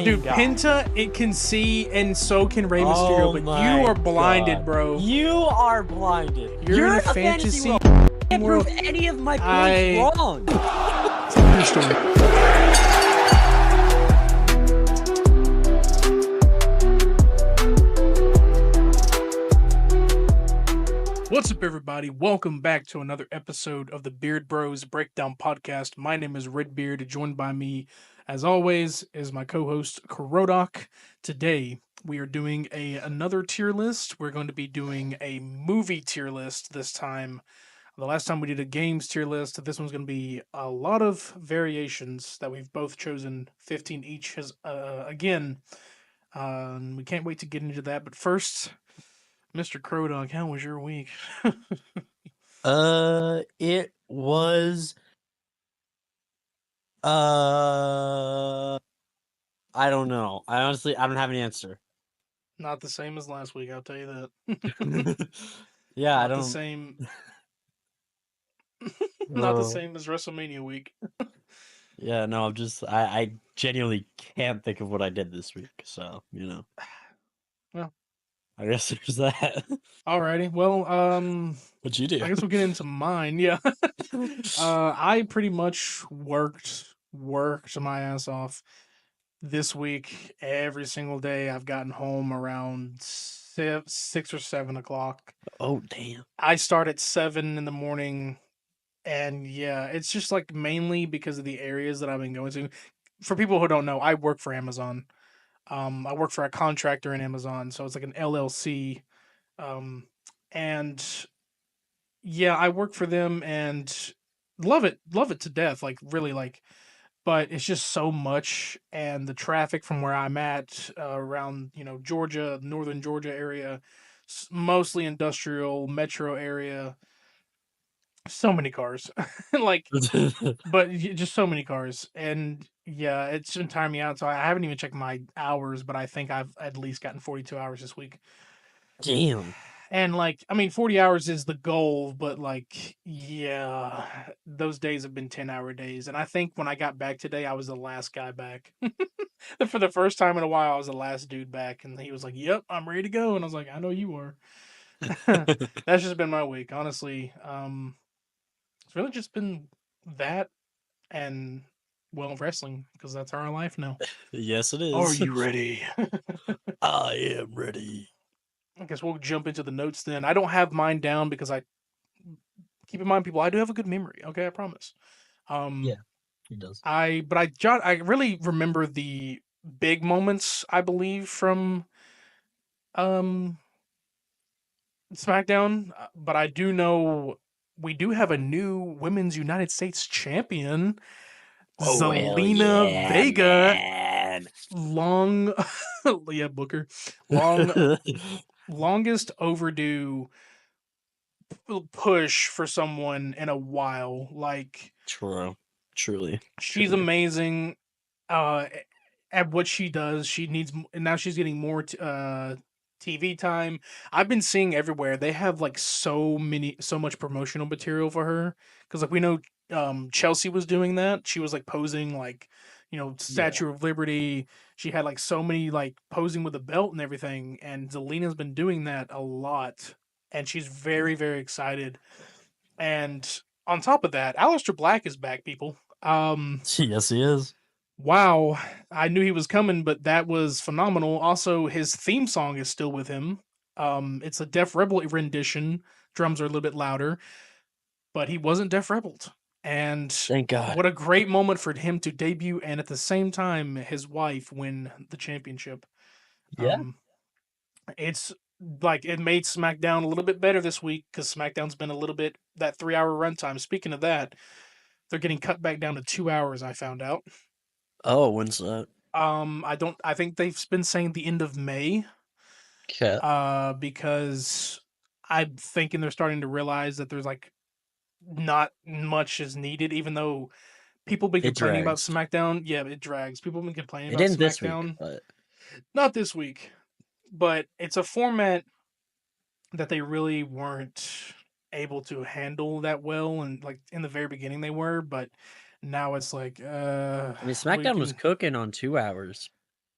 Dude, God. Penta, it can see, and so can Rey Mysterio, but you are blinded, God. bro. You are blinded. You're in a fantasy fantasy world. You can't world. prove any of my points wrong. Tell your story. What's up, everybody? Welcome back to another episode of the Beard Bros Breakdown Podcast. My name is RedBeard. Joined by me, as always, is my co-host Krodok. Today, we are doing another tier list. We're going to be doing a movie tier list this time. The last time we did a games tier list, this one's going to be a lot of variations that we've both chosen, 15 each. Again, we can't wait to get into that. But first, Mr. Krodok, how was your week? It was I don't know. I don't have an answer. Not the same as last week, I'll tell you that. Yeah, Not the same. Not the same as WrestleMania week. Yeah, no, I genuinely can't think of what I did this week, so Well, I guess there's that. Alrighty, well, What'd you do? I guess we'll get into mine. Yeah, I pretty much worked my ass off this week. Every single day, I've gotten home around 6 or 7 o'clock. Oh, damn. I start at 7 in the morning. And yeah, it's just like mainly because of the areas that I've been going to. For people who don't know, I work for Amazon. I work for a contractor in Amazon, so it's like an LLC. And yeah, I work for them and love it to death. Like really, like, but it's just so much, and the traffic from where I'm at around Georgia, northern Georgia area, mostly industrial metro area. So many cars, like, but just so many cars, and yeah, it's been tiring me out. So I haven't even checked my hours, but I think I've at least gotten 42 hours this week. Damn. And like, I mean, 40 hours is the goal, but like, yeah, those days have been 10-hour days. And I think when I got back today, I was the last guy back. For the first time in a while, I was the last dude back, and he was like, "Yep, I'm ready to go," and I was like, "I know you are." That's just been my week, honestly. It's really just been that and, well, wrestling, because that's our life now. Yes, it is. Are you ready? I am ready. I guess we'll jump into the notes then. I don't have mine down because keep in mind, people, I do have a good memory. Okay, I promise. Yeah, he does. I really remember the big moments, I believe, from SmackDown, but I do know we do have a new Women's United States champion, Zelina Vega. Man. Long, yeah, Booker. Longest overdue push for someone in a while. Like, Truly. she's amazing at what she does. She needs, and now she's getting more TV time. I've been seeing everywhere they have like so much promotional material for her, because like we know Chelsea was doing that. She was like posing like Statue of Liberty. She had like so many like posing with a belt and everything, and Zelina's been doing that a lot, and she's very, very excited. And on top of that, Aleister Black is back, people. Yes, he is. Wow, I knew he was coming, but that was phenomenal. Also, his theme song is still with him. It's a Def Rebel rendition. Drums are a little bit louder, but he wasn't Def Rebelled. And Thank God. what a great moment for him to debut, and at the same time, his wife win the championship. Yeah. It's like it made SmackDown a little bit better this week, because SmackDown's been a little bit that 3-hour runtime. Speaking of that, they're getting cut back down to 2 hours. I found out. Oh, when's that? I think they've been saying the end of May. Okay. Because I'm thinking they're starting to realize that there's like not much is needed, even though people been complaining about SmackDown. Yeah, it drags. People have been complaining about SmackDown. This week, but... Not this week, but it's a format that they really weren't able to handle that well, and like in the very beginning they were, but now it's like I mean, SmackDown was cooking on 2 hours.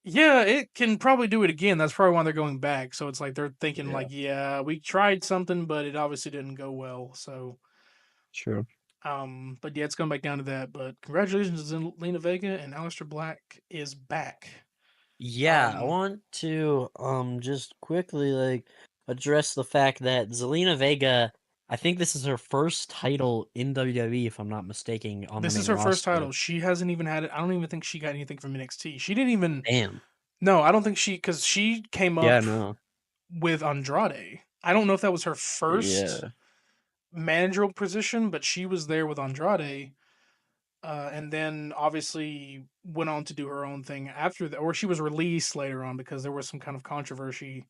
Yeah, it can probably do it again. That's probably why they're going back. So it's like they're thinking Yeah, like, yeah, we tried something, but it obviously didn't go well. So, true. but yeah, it's going back down to that. But congratulations to Lena Vega and Aleister Black is back. Yeah, I Um, want to just quickly like address the fact that Zelina Vega, I think this is her first title in WWE, if I'm not mistaken, on the this is main her first roster. title. She hasn't even had it. I don't even think she got anything from NXT. She didn't even. Damn. No, I don't think because she came Yeah, up no. with Andrade. I don't know if that was her first Yeah. managerial position, but she was there with Andrade, and then obviously went on to do her own thing after that, or she was released later on because there was some kind of controversy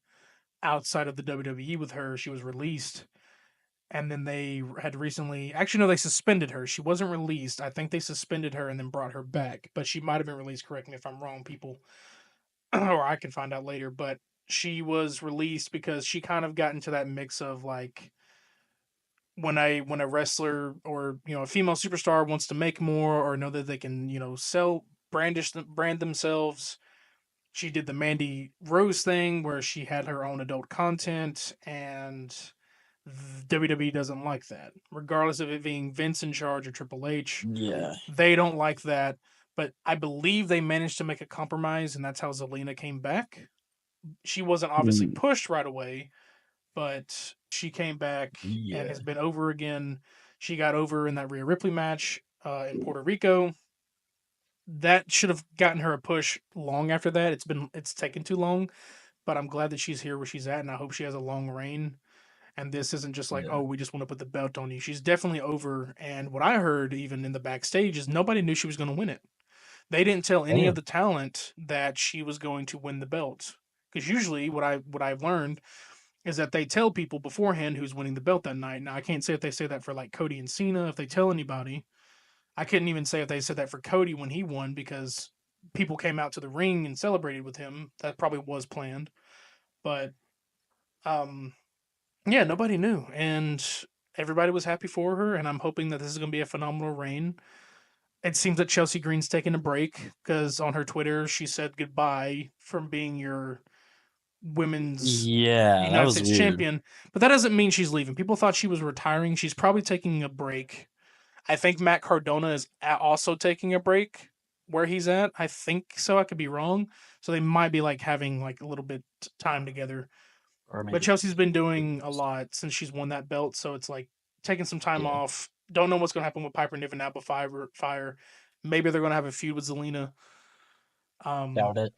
outside of the WWE with her. She was released, and then they had recently, actually, no, they suspended her. She wasn't released. I think they suspended her and then brought her back, but she might have been released. Correct me if I'm wrong, people, or I can find out later. But she was released because she kind of got into that mix of like when a wrestler or a female superstar wants to make more or know that they can sell brand themselves. She did the Mandy Rose thing where she had her own adult content, and WWE doesn't like that, regardless of it being Vince in charge or Triple H. Yeah. They don't like that. But I believe they managed to make a compromise, and that's how Zelina came back. She wasn't obviously Mm, pushed right away, but she came back and yeah. has been over again. She got over in that Rhea Ripley match in Puerto Rico. That should have gotten her a push long after that. It's taken too long, but I'm glad that she's here where she's at, and I hope she has a long reign. And this isn't just like, Yeah. oh, we just want to put the belt on you. She's definitely over. And what I heard, even in the backstage, is nobody knew she was going to win it. They didn't tell any of Damn. the talent that she was going to win the belt. Because usually, what I've learned is that they tell people beforehand who's winning the belt that night. Now I can't say if they say that for like Cody and Cena, if they tell anybody. I couldn't even say if they said that for Cody when he won because people came out to the ring and celebrated with him. That probably was planned. But um yeah, nobody knew. And everybody was happy for her, and I'm hoping that this is gonna be a phenomenal reign. It seems that Chelsea Green's taking a break because on her Twitter she said goodbye from being your women's Yeah, that United was States weird. champion, but that doesn't mean she's leaving. People thought she was retiring. She's probably taking a break. I think Matt Cardona is also taking a break where he's at. I think so. I could be wrong. So they might be like having like a little bit time together. Or But maybe. Chelsea's been doing a lot since she's won that belt, so it's like taking some time Yeah. off. Don't know what's going to happen with Piper Niven now. Fire. Maybe they're going to have a feud with Zelina. Um, Doubt it.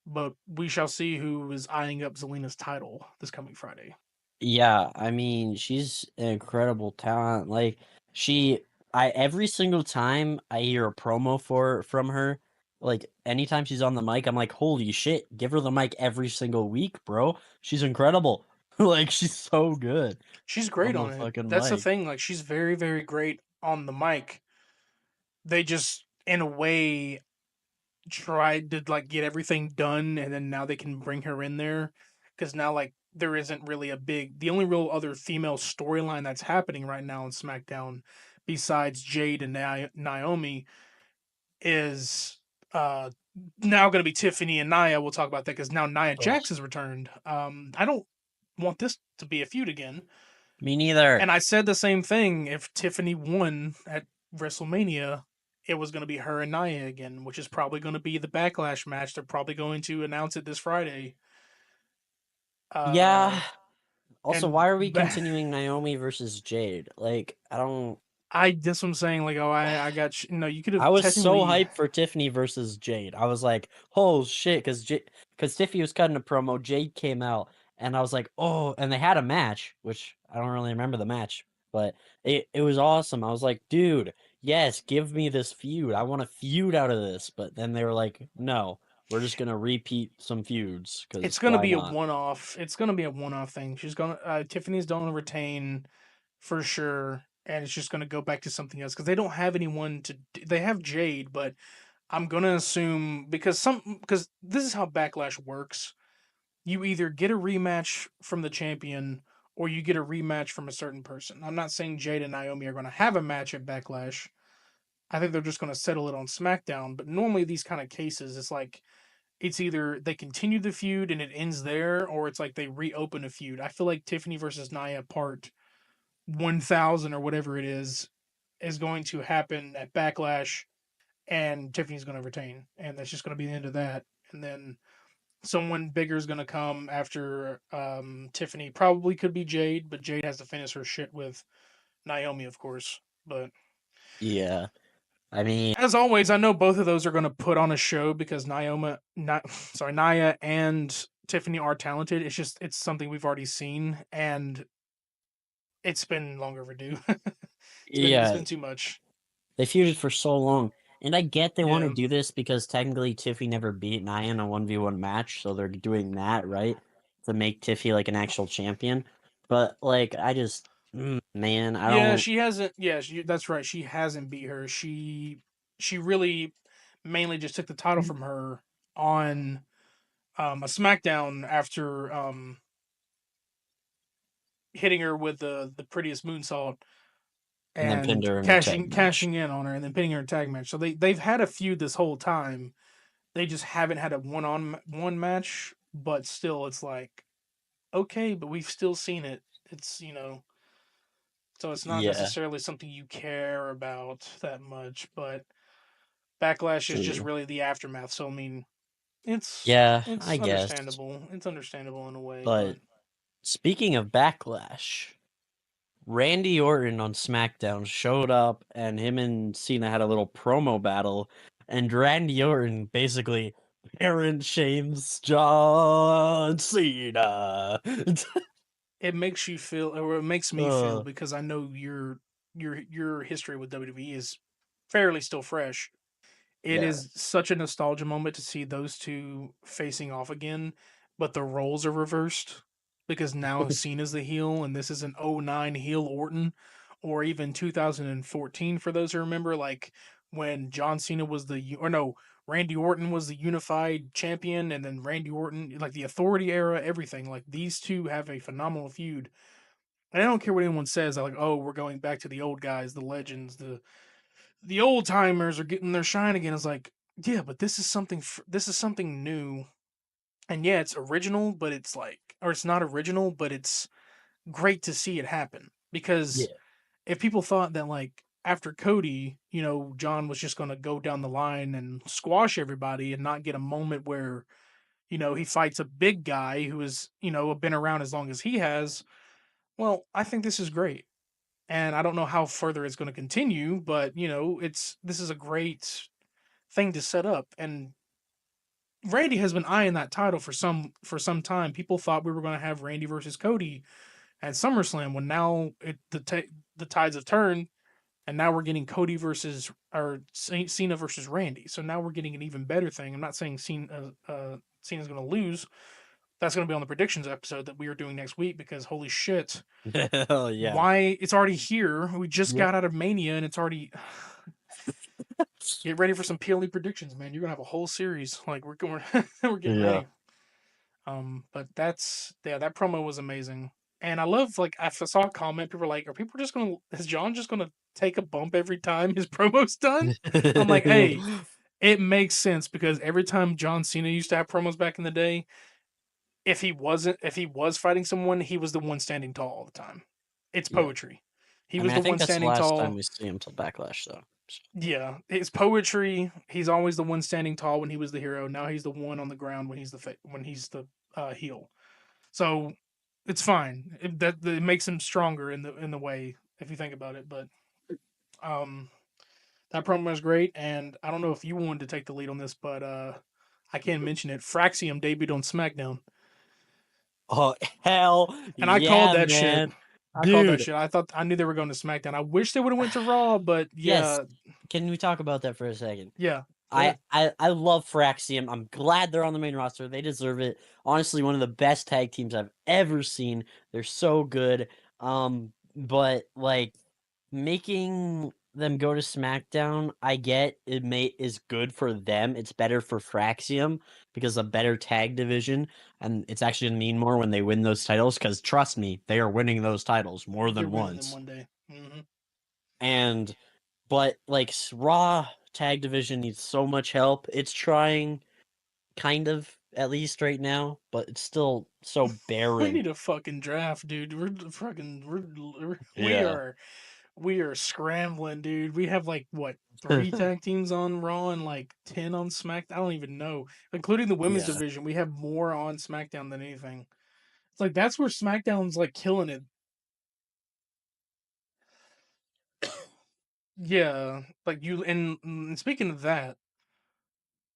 but we shall see who is eyeing up Zelina's title this coming Friday. Yeah, I mean, she's an incredible talent. Like she I every single time I hear a promo from her, like anytime she's on the mic, I'm like, "Holy shit, give her the mic every single week, bro. She's incredible." Like she's so good She's on great the on it. fucking That's the mic. thing. Like she's very, very great on the mic. They just, in a way, tried to like get everything done, and then now they can bring her in there because now like there isn't really a big. The only real other female storyline that's happening right now on SmackDown, besides Jade and Naomi, is now going to be Tiffany and Nia. We'll talk about that because now Nia Ugh. Jax has returned. I don't want this to be a feud again. Me neither. And I said the same thing. If Tiffany won at WrestleMania, it was going to be her and Nia again, which is probably going to be the Backlash match. They're probably going to announce it this Friday. Yeah. Uh, Also, and why are we continuing Naomi versus Jade? Like, I don't. I that's what I'm saying. Like, oh, I got no. You could I have was so technically. hyped for Tiffany versus Jade. I was like, "Oh shit!" Because Tiffany was cutting a promo, Jade came out, and I was like, "Oh!" And they had a match, which I don't really remember the match, but it was awesome. I was like, "Dude, yes, give me this feud. I want a feud out of this." But then they were like, "No, we're just gonna repeat some feuds It's because gonna why be a not?" one-off. It's gonna be a one-off thing. She's gonna Tiffany's gonna retain for sure, and it's just gonna go back to something else because they don't have anyone to. They have Jade, but I'm gonna assume because this is how Backlash works. You either get a rematch from the champion or you get a rematch from a certain person. I'm not saying Jade and Naomi are gonna have a match at Backlash. I think they're just gonna settle it on SmackDown. But normally these kind of cases, it's like it's either they continue the feud and it ends there, or it's like they reopen a feud. I feel like Tiffany versus Nia part 1000 or whatever it is going to happen at Backlash, and Tiffany's going to retain, and that's just going to be the end of that. And then someone bigger is going to come after Tiffany. Probably could be Jade, but Jade has to finish her shit with Naomi, of course. But Yeah. I mean, as always, I know both of those are going to put on a show because Nia and Tiffany are talented. It's just it's something we've already seen, and it's been long overdue. It's yeah, been too much. they feuded for so long. And I get they want to Yeah. do this because technically Tiffy never beat Nia in a 1v1 match, so they're doing that, right? To make Tiffy like an actual champion. But like I just man, I Yeah, don't she hasn't. Yeah, that's right. She hasn't beat her. She really mainly just took the title from her on a SmackDown after hitting her with the prettiest moonsault and then pinned and her in a tag cashing match. in on her and then pinning her in a tag match. So they've had a feud this whole time. They just haven't had a one match, but still, it's like okay, but we've still seen it. It's so it's not Yeah, necessarily something you care about that much, but Backlash is just true. really the aftermath. So I mean, Yeah, I it's guess. understandable. It's understandable in a way, but But speaking of backlash, Randy Orton on SmackDown showed up and him and Cena had a little promo battle, and Randy Orton basically parent shames John Cena. it makes you feel, or it makes me feel, uh, because I know your history with WWE is fairly still fresh. It yeah. is such a nostalgia moment to see those two facing off again, but the roles are reversed because now Cena's the heel, and this is an '09 heel Orton, or even 2014 for those who remember, like when John Cena was or no, Randy Orton was the unified champion, and then Randy Orton, like the Authority era, everything. Like these two have a phenomenal feud, and I don't care what anyone says. Like, oh, we're going back to the old guys, the legends, the old timers are getting their shine again. It's like, yeah, but this is something new, and yeah, it's original, but it's like, or it's not original, but it's great to see it happen. Because Yeah. if people thought that like after Cody, John was just going to go down the line and squash everybody and not get a moment where he fights a big guy who has been around as long as he has, well, I think this is great. And I don't know how further it's going to continue, but this is a great thing to set up. And Randy has been eyeing that title for some time. People thought we were going to have Randy versus Cody at SummerSlam, when now the tides have turned, and now we're getting Cody versus or Cena versus Randy. So now we're getting an even better thing. I'm not saying Cena's going to lose. That's going to be on the predictions episode that we are doing next week, because holy shit, Hell yeah. why it's already here. We just Yep. got out of Mania and it's already. Get ready for some PLE predictions, man. You're gonna have a whole series. Like we're getting Yeah. ready. But that's yeah, that promo was amazing, and I love like I saw a comment. People were like, "Are people just gonna? Is John just gonna take a bump every time his promo's done?" I'm like, "Hey, it makes sense because every time John Cena used to have promos back in the day, if he was fighting someone, he was the one standing tall all the time. It's Yeah. poetry. He I was mean, I the think one that's the standing last time tall. we see him till Backlash, though. So, Yeah, it's poetry. He's always the one standing tall when he was the hero. Now he's the one on the ground when he's the heel. So it's fine. That makes him stronger in the way, if you think about it. But um, that promo was great, and I don't know if you wanted to take the lead on this, but I can't mention it. Fraxium debuted on SmackDown, oh hell and I called yeah, that shit. man, I called that dude. shit. I knew they were going to SmackDown. I wish they would have went to Raw, but Yes. yeah, Can we talk about that for a second? yeah. Go I ahead. I I love Fraxium. I'm glad they're on the main roster. They deserve it. Honestly, one of the best tag teams I've ever seen. They're so good. But like making them go to SmackDown, I get it may is good for them. It's better for Fraxium because a better tag division, and it's actually gonna mean more when they win those titles. Because trust me, they are winning those titles more They're than winning them once. one day. And but like Raw tag division needs so much help. It's trying, kind of, at least right now, but it's still so We barren. need a fucking draft, dude. We Yeah. are we are scrambling, dude. We have like what, three tag teams on Raw and like 10 on SmackDown. I don't even know, including the women's Yeah. division. We have more on SmackDown than anything. It's like that's where SmackDown's like killing it. Yeah, like you and speaking of that,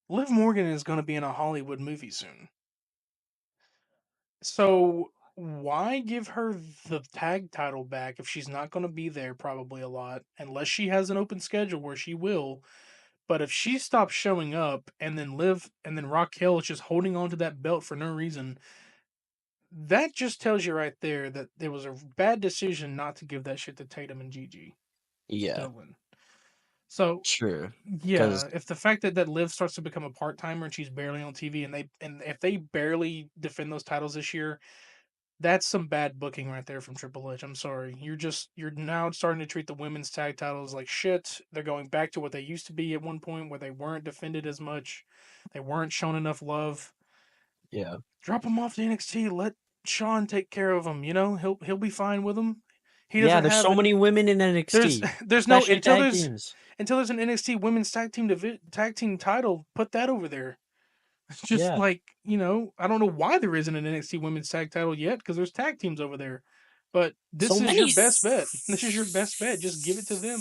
Liv Morgan is going to be in a Hollywood movie soon. So why give her the tag title back if she's not going to be there probably a lot, unless she has an open schedule where she will. But if she stops showing up and then Liv and then Raquel is just holding on to that belt for no reason, that just tells you right there that there was a bad decision not to give that shit to Tatum and Gigi Yeah. Dolan. So True. Because yeah, if the fact that Liv starts to become a part timer and she's barely on TV, and if they barely defend those titles this year, that's some bad booking right there from Triple H. I'm sorry. You're now starting to treat the women's tag titles like shit. They're going back to what they used to be at one point where they weren't defended as much. They weren't shown enough love. yeah. Drop them off to NXT. Let Sean take care of them. You know, he'll be fine with them. He Yeah, doesn't there's have so an many women in there's NXT, there's no especially tag teams. until there's an NXT women's tag team title. Put that over there. Just Yeah. like, I don't know why there isn't an NXT Women's Tag Title yet because there's tag teams over there. But So this is your many. best bet. This is your best bet. Just give it to them.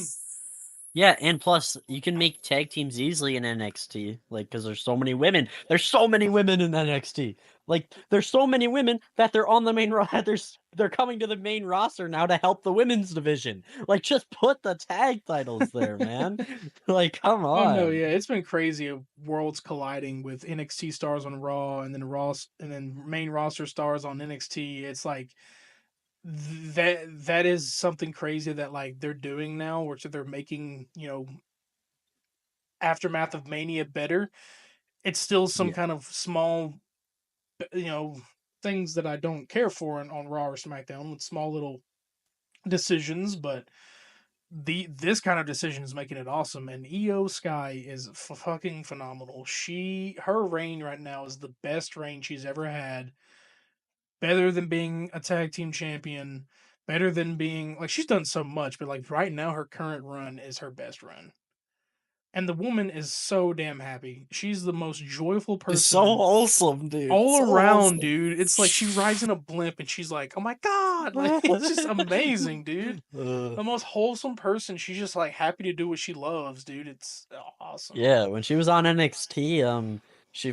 Yeah, and plus you can make tag teams easily in NXT, like because there's so many women. There's so many women in NXT. Like there's so many women that they're on the main they're coming to the main roster now to help the women's division. Like just put the tag titles there, man. Like come Oh no, on. yeah, it's been crazy of worlds colliding with NXT stars on Raw and then and then main roster stars on NXT. It's like that is something crazy that like they're doing now, which they're making, aftermath of Mania better. It's still some Yeah. kind of small, you know, things that I don't care for on Raw or SmackDown with small little decisions, but this kind of decision is making it awesome. And Io Sky is fucking phenomenal. Her reign right now is the best reign she's ever had. Better than being a tag team champion. Better than being like she's done so much, but like right now her current run is her best run. And the woman is so damn happy. She's the most joyful It's so person wholesome, dude. all So around, wholesome. dude. It's like she rides in a blimp and she's like, "Oh my god!" Like it's just amazing, dude. Uh, The most wholesome person. She's just like happy to do what she loves, dude. It's awesome. Yeah, when she was on NXT, she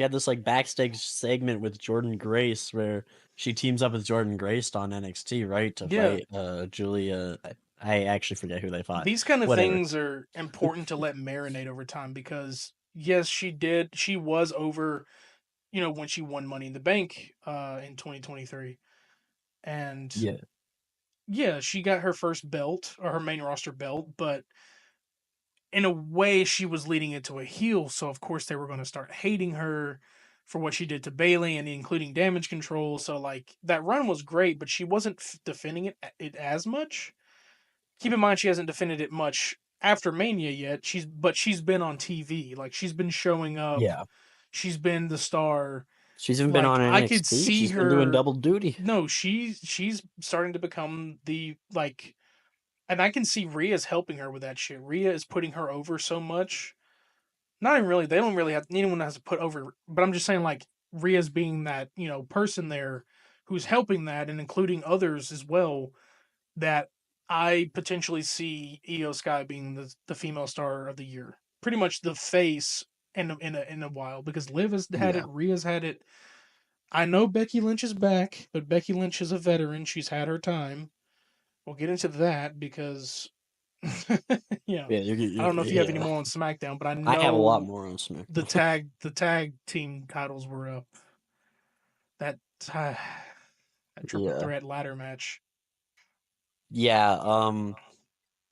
had this like backstage segment with Jordan Grace where she teams up with Jordan Grace on NXT, right, to Yeah, fight Julia. I actually forget who they fought. these kind of Whatever. things are important to let marinate over time because yes, she did. She was over, when she won Money in the Bank in 2023, and Yeah. yeah, she got her first belt or her main roster belt, but in a way she was leading into a heel, so of course they were going to start hating her for what she did to Bailey and including damage control. So like that run was great, but she wasn't defending it as much. Keep in mind she hasn't defended it much after Mania yet. She's been on TV, like she's been showing up, Yeah. she's been the star. She's even been Like on I could NXT. see She's been doing her. double duty. No, she's starting to become the like, and I can see Rhea's helping her with that shit. Rhea is putting her over so much. Not even really. They don't really have anyone has to put over. But I'm just saying, like Rhea's being that person there who's helping that and including others as well. That I potentially see Io Sky being the female star of the year, pretty much the face in a while because Liv has had it, Yeah. Rhea's had it. I know Becky Lynch is back, but Becky Lynch is a veteran. She's had her time. We'll get into that because Yeah, I don't know if you have any yeah. more on SmackDown, but I I have a lot know more on the SmackDown. tag team titles were up. That that triple Yeah. threat ladder match. Yeah,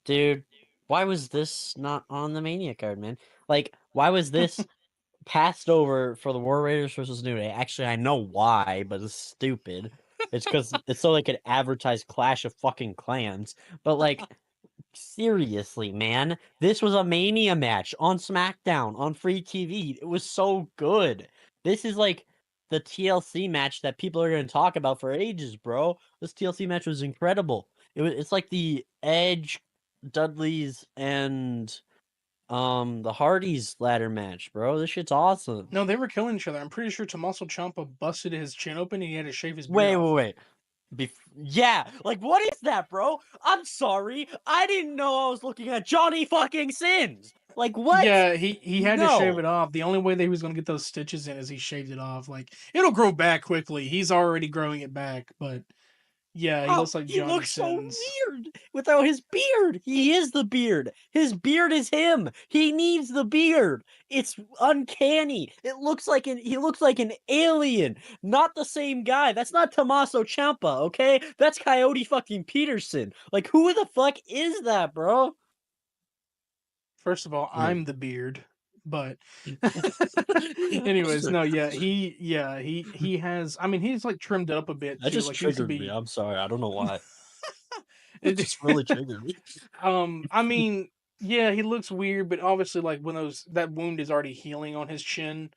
dude, why was this not on the Mania card, man? Like, why was this passed over for the War Raiders versus New Day? Actually, I know why, but it's stupid. It's because it's so they could advertise Clash of fucking Clans. But like, Seriously, man. This was a Mania match on SmackDown on free TV. It was so good. This is like the TLC match that people are going to talk about for ages, bro. This TLC match was incredible. It's like the Edge, Dudley's, and the Hardys ladder match, bro. This shit's awesome. No, they were killing each other. I'm pretty sure Tommaso Ciampa busted his chin open and he had to shave his beard Wait, off. wait, wait. Yeah, like what is that, bro? I'm sorry. I didn't know I was looking at Johnny fucking Sins. Like what? Yeah, he had to shave No. it off. The only way that he was gonna get those stitches in is he shaved it off. Like it'll grow back quickly. He's already growing it back, but yeah, he Oh, looks like he Johnny looks so Sins. weird without his beard. He is the beard. His beard is him. He needs the beard. It's uncanny. He looks like an alien, not the same guy. That's not Tommaso Ciampa, okay? That's Coyote fucking Peterson. Like who the fuck is that, bro? First of all, Yeah. I'm the beard, but anyways, no, he has. I mean, he's like trimmed it up a bit That too. just Like he used to triggered me. be. I'm sorry. I don't know why. That It, just really triggered me. I mean, yeah, he looks weird, but obviously, like when that wound is already healing on his chin,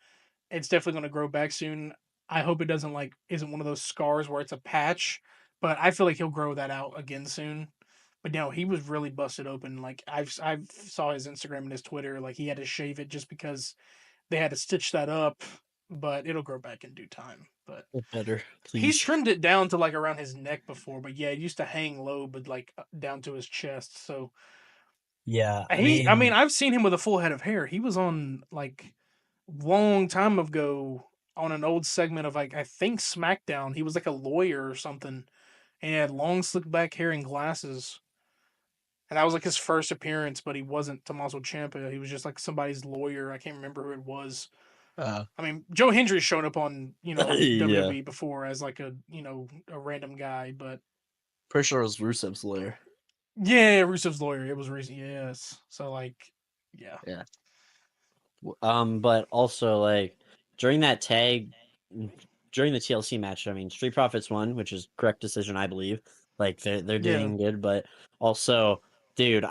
it's definitely going to grow back soon. I hope it doesn't like isn't one of those scars where it's a patch, but I feel like he'll grow that out again soon. But no, he was really busted open. Like I've saw his Instagram and his Twitter. Like he had to shave it just because they had to stitch that up. But it'll grow back in due time. But Get better, he's please. trimmed it down to like around his neck before. But yeah, it used to hang low, but like down to his chest. So Yeah, I I mean, mean, I've seen him with a full head of hair. He was on like long time ago on an old segment of like I think SmackDown. He was like a lawyer or something, and he had long slick back hair and glasses. And that was like his first appearance, but he wasn't Tommaso Ciampa. He was just like somebody's lawyer. I can't remember who it was. uh, I mean, Joe Hendry's shown up on yeah. WWE before as like a a random guy, but Pretty sure it was Rusev's lawyer. yeah, Rusev's lawyer. It was recent, yes. So like, yeah, Yeah. But also like during that tag, during the TLC match, I mean, Street Profits won, which is correct decision, I believe. Like they're yeah. doing good, but also, dude,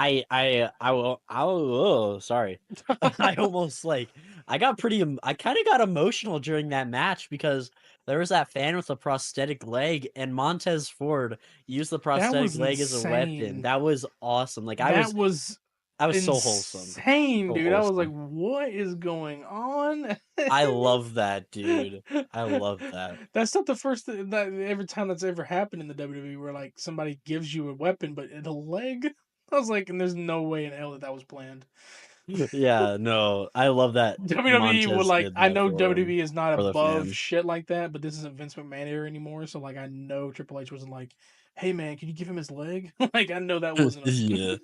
oh, sorry, I almost like I got I kind of got emotional during that match because there was that fan with a prosthetic leg, and Montez Ford used the That prosthetic was leg as a weapon. insane. That was awesome. Like That was I was so wholesome. insane, So dude. I was like, wholesome. what is going on? I love that, dude. I love that. That's not the first that every time that's ever happened in the WWE where like somebody gives you a weapon but the leg. I was like, and there's no way in hell that that was planned. Yeah, no, I love that WWE would Montez like. did I that know for him, WWE is not for the above fans. shit like that, but this isn't Vince McMahon era anymore. So like, I know Triple H wasn't like, "Hey man, can you give him his leg?" Like, I know that wasn't Yeah,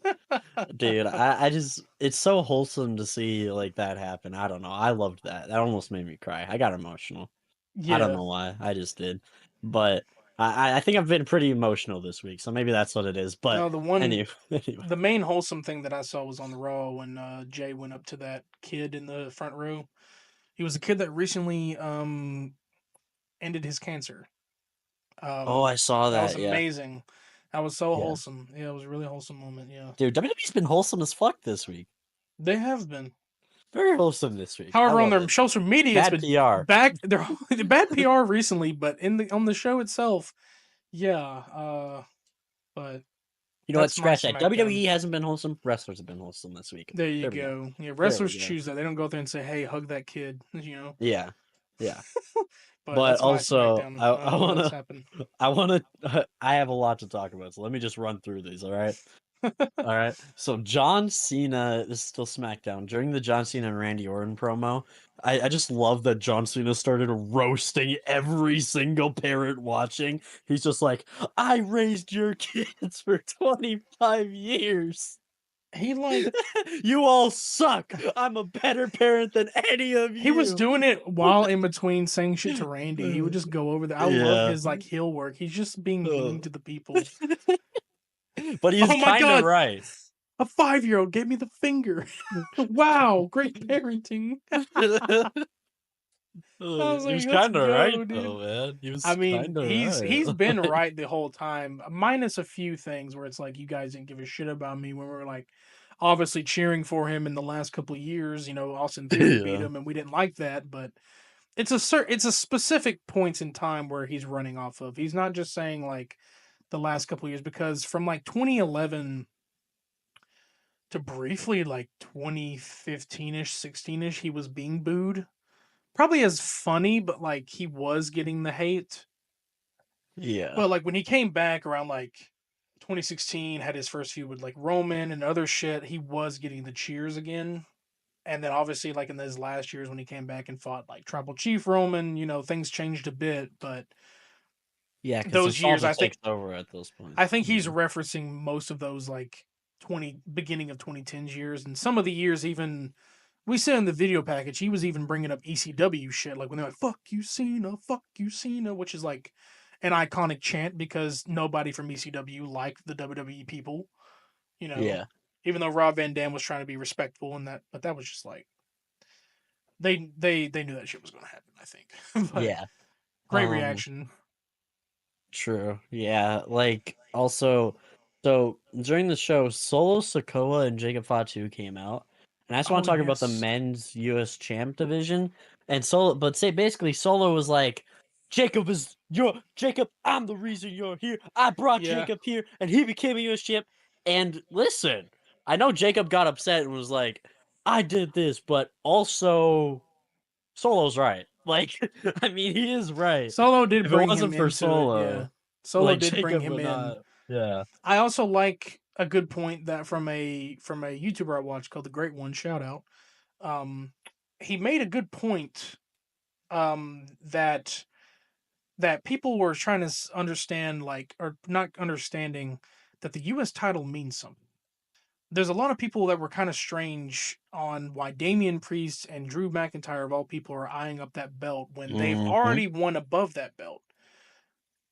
a. dude, I just it's so wholesome to see like that happen. I don't know. I loved that. That almost made me cry. I got emotional. I don't Yeah. know why. I just did. But I think I've been pretty emotional this week, so maybe that's what it is. But No, anyway, anyway. the main wholesome thing that I saw was on the Raw when Jay went up to that kid in the front row. He was a kid that recently ended his cancer. Oh, I saw That was that. Yeah, amazing. That was so yeah. wholesome. Yeah, it was a really wholesome moment. Yeah, Dude, WWE's been wholesome as fuck this week. they have been. Very wholesome this week. I However, on love their it. social media, it's Bad been PR. back. They're bad PR recently, but in the on the show itself, yeah. But You know what? that's my Scratch that. SmackDown. WWE hasn't been wholesome. Wrestlers have been wholesome this week. There you There we go. go. Yeah, There wrestlers we go. choose that. They don't go there and say, "Hey, hug that kid," you know. Yeah. Yeah. But But that's my also, SmackDown. I What else wanna, happened? I wanna, I have a lot to talk about. So let me just run through these. All right. All right. So John Cena, this is still SmackDown. During the John Cena and Randy Orton promo, I just love that John Cena started roasting every single parent watching. He's just like, I raised your kids for 25 years. He like You all suck. I'm a better parent than any of he was you. doing it while in between saying shit to Randy. He would just go over there. I love Yeah. his like heel work. He's just being mean to the people. But he's Oh my kind of god, right. a 5-year-old gave me the finger. Wow, great parenting. I was He like, was let's kind of right go, dude. though, man. He I was mean, kind of he's been right. right the whole time, minus a few things where it's like you guys didn't give a shit about me when we were like obviously cheering for him in the last couple of years. You know, Austin Theory beat Yeah. him, and we didn't like that. But it's a specific points in time where he's running off of. He's not just saying like the last couple of years because from like 2011 to briefly like 2015ish, 16ish, he was being booed. Probably as funny, but like he was getting the hate. Yeah. But like when he came back around like 2016, had his first feud with like Roman and other shit, he was getting the cheers again. And then obviously like in his last years when he came back and fought like Tribal Chief Roman, you know, things changed a bit, but Yeah, because those years nostalgia takes over at those I points. think he's Yeah. referencing most of those like 20 beginning of 2010s years and some of the years even we said in the video package he was even bringing up ECW shit like when they're like fuck you Cena, which is like an iconic chant because nobody from ECW liked the WWE people, you know. Yeah. Even though Rob Van Dam was trying to be respectful and that, but that was just like they knew that shit was going to happen, I think. But Yeah. great Um. reaction. True. Yeah. Like also, so during the show, Solo Sokoa and Jacob Fatu came out, and I just want Oh to talk about the yes, men's U.S. Champ division. And Solo, but say basically Solo was like, Jacob. I'm the reason you're here. I brought yeah. Jacob here, and he became a U.S. Champ. And listen, I know Jacob got upset and was like, I did this, but also Solo's right. Like, I mean, he is right. Solo did If it bring him wasn't for into it, yeah. Solo, Solo like did bring Jacob him would in. not. Yeah. I also like a good point that from a YouTuber I watched called the Great One. Shout out. Um, he made a good point. That people were trying to understand like or not understanding that the U.S. title means something. There's a lot of people that were kind of strange on why Damian Priest and Drew McIntyre of all people are eyeing up that belt when they've Hmm. already won above that belt.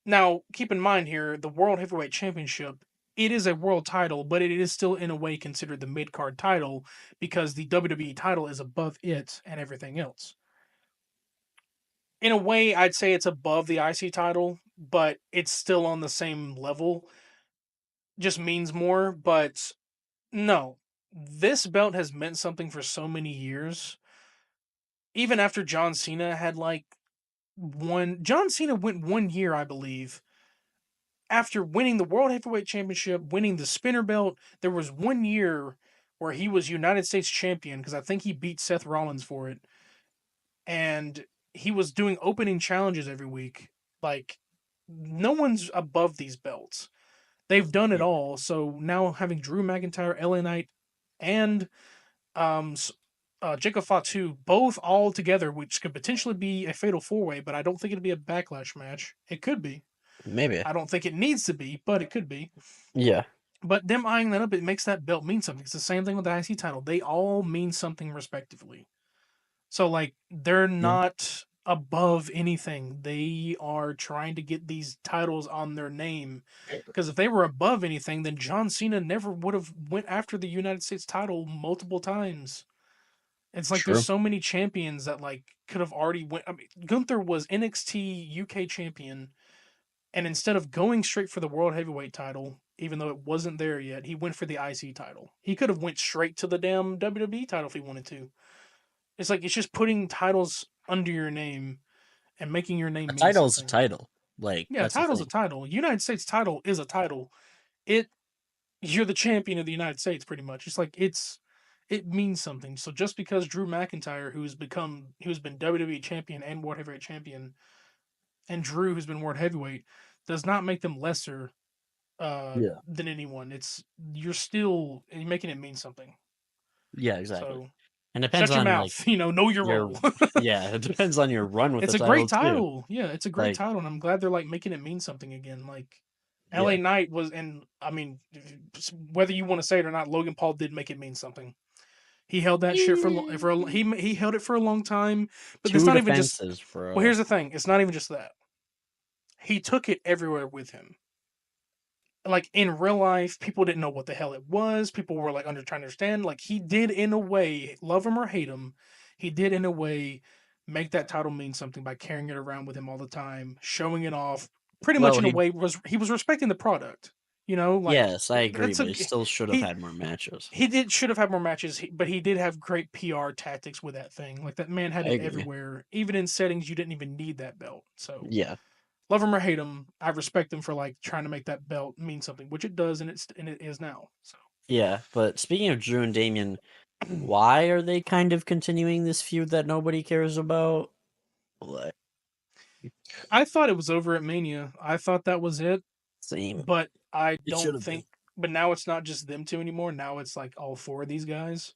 Now, keep in mind here, the World Heavyweight Championship, it is a world title, but it is still in a way considered the mid card title because the WWE title is above it and everything else. In a way, I'd say it's above the IC title, but it's still on the same level. Just means more, but no. This belt has meant something for so many years. Even after John Cena had like John Cena went 1 year, I believe, after winning the World Heavyweight Championship, winning the spinner belt, there was 1 year where he was United States champion because I think he beat Seth Rollins for it. And he was doing opening challenges every week. Like, no one's above these belts. They've done it Yeah. all. So now having Drew McIntyre, LA Knight, and um, Jacob Fatu both all together, which could potentially be a fatal four way, but I don't think it'd be a backlash match. It could be. Maybe. I don't think it needs to be, but it could be. Yeah. But them eyeing that up, it makes that belt mean something. It's the same thing with the IC title. They all mean something respectively. So like they're Yeah. not above anything. They are trying to get these titles on their name. Because if they were above anything, then John Cena never would have went after the United States title multiple times. It's like there's True. so many champions that like could have already went. I mean, Gunther was NXT UK champion, and instead of going straight for the World Heavyweight title, even though it wasn't there yet, he went for the IC title. He could have went straight to the damn WWE title if he wanted to. It's like it's just putting titles under your name and making your A name mean title's a something. title. Like Yeah, a that's the title's a thing. title. United States title is a title. It You're the champion of the United States pretty much. It means something. So just because Drew McIntyre, who's been WWE champion and World Heavyweight champion, and Drew, who's been World Heavyweight, does not make them lesser Yeah. than anyone. You're making it mean something. Yeah. Exactly. So And depends shut your on like mouth. Know your your. role. Yeah. It depends on your run with the It's a great title too. title. Yeah, it's a great Like. title, and I'm glad they're like making it mean something again. Like LA Yeah. Knight was, and I mean, whether you want to say it or not, Logan Paul did make it mean something. He held that shit he held it for a long time, but it's Two not even just. defenses, Well, bro. here's the thing: it's not even just that. He took it everywhere with him. Like in real life, people didn't know what the hell it was. People were like trying to understand. Like he did in a way, love him or hate him, he did in a way make that title mean something by carrying it around with him all the time, showing it off. Pretty much Well, in a way was he was respecting the product. You know, like yes, I agree, that's but a he still should have he had more matches. he did should have had more matches, but he did have great PR tactics with that thing. Like that man had I it agree. everywhere, even in settings you didn't even need that belt. So Yeah, love him or hate him, I respect him for like trying to make that belt mean something, which it does, and it is now. So yeah. But speaking of Drew and Damien, why are they kind of continuing this feud that nobody cares about? Like, I thought it was over at Mania. I thought that was it, same. but I It should don't have been. think. But now it's not just them two anymore. Now it's like all four of these guys.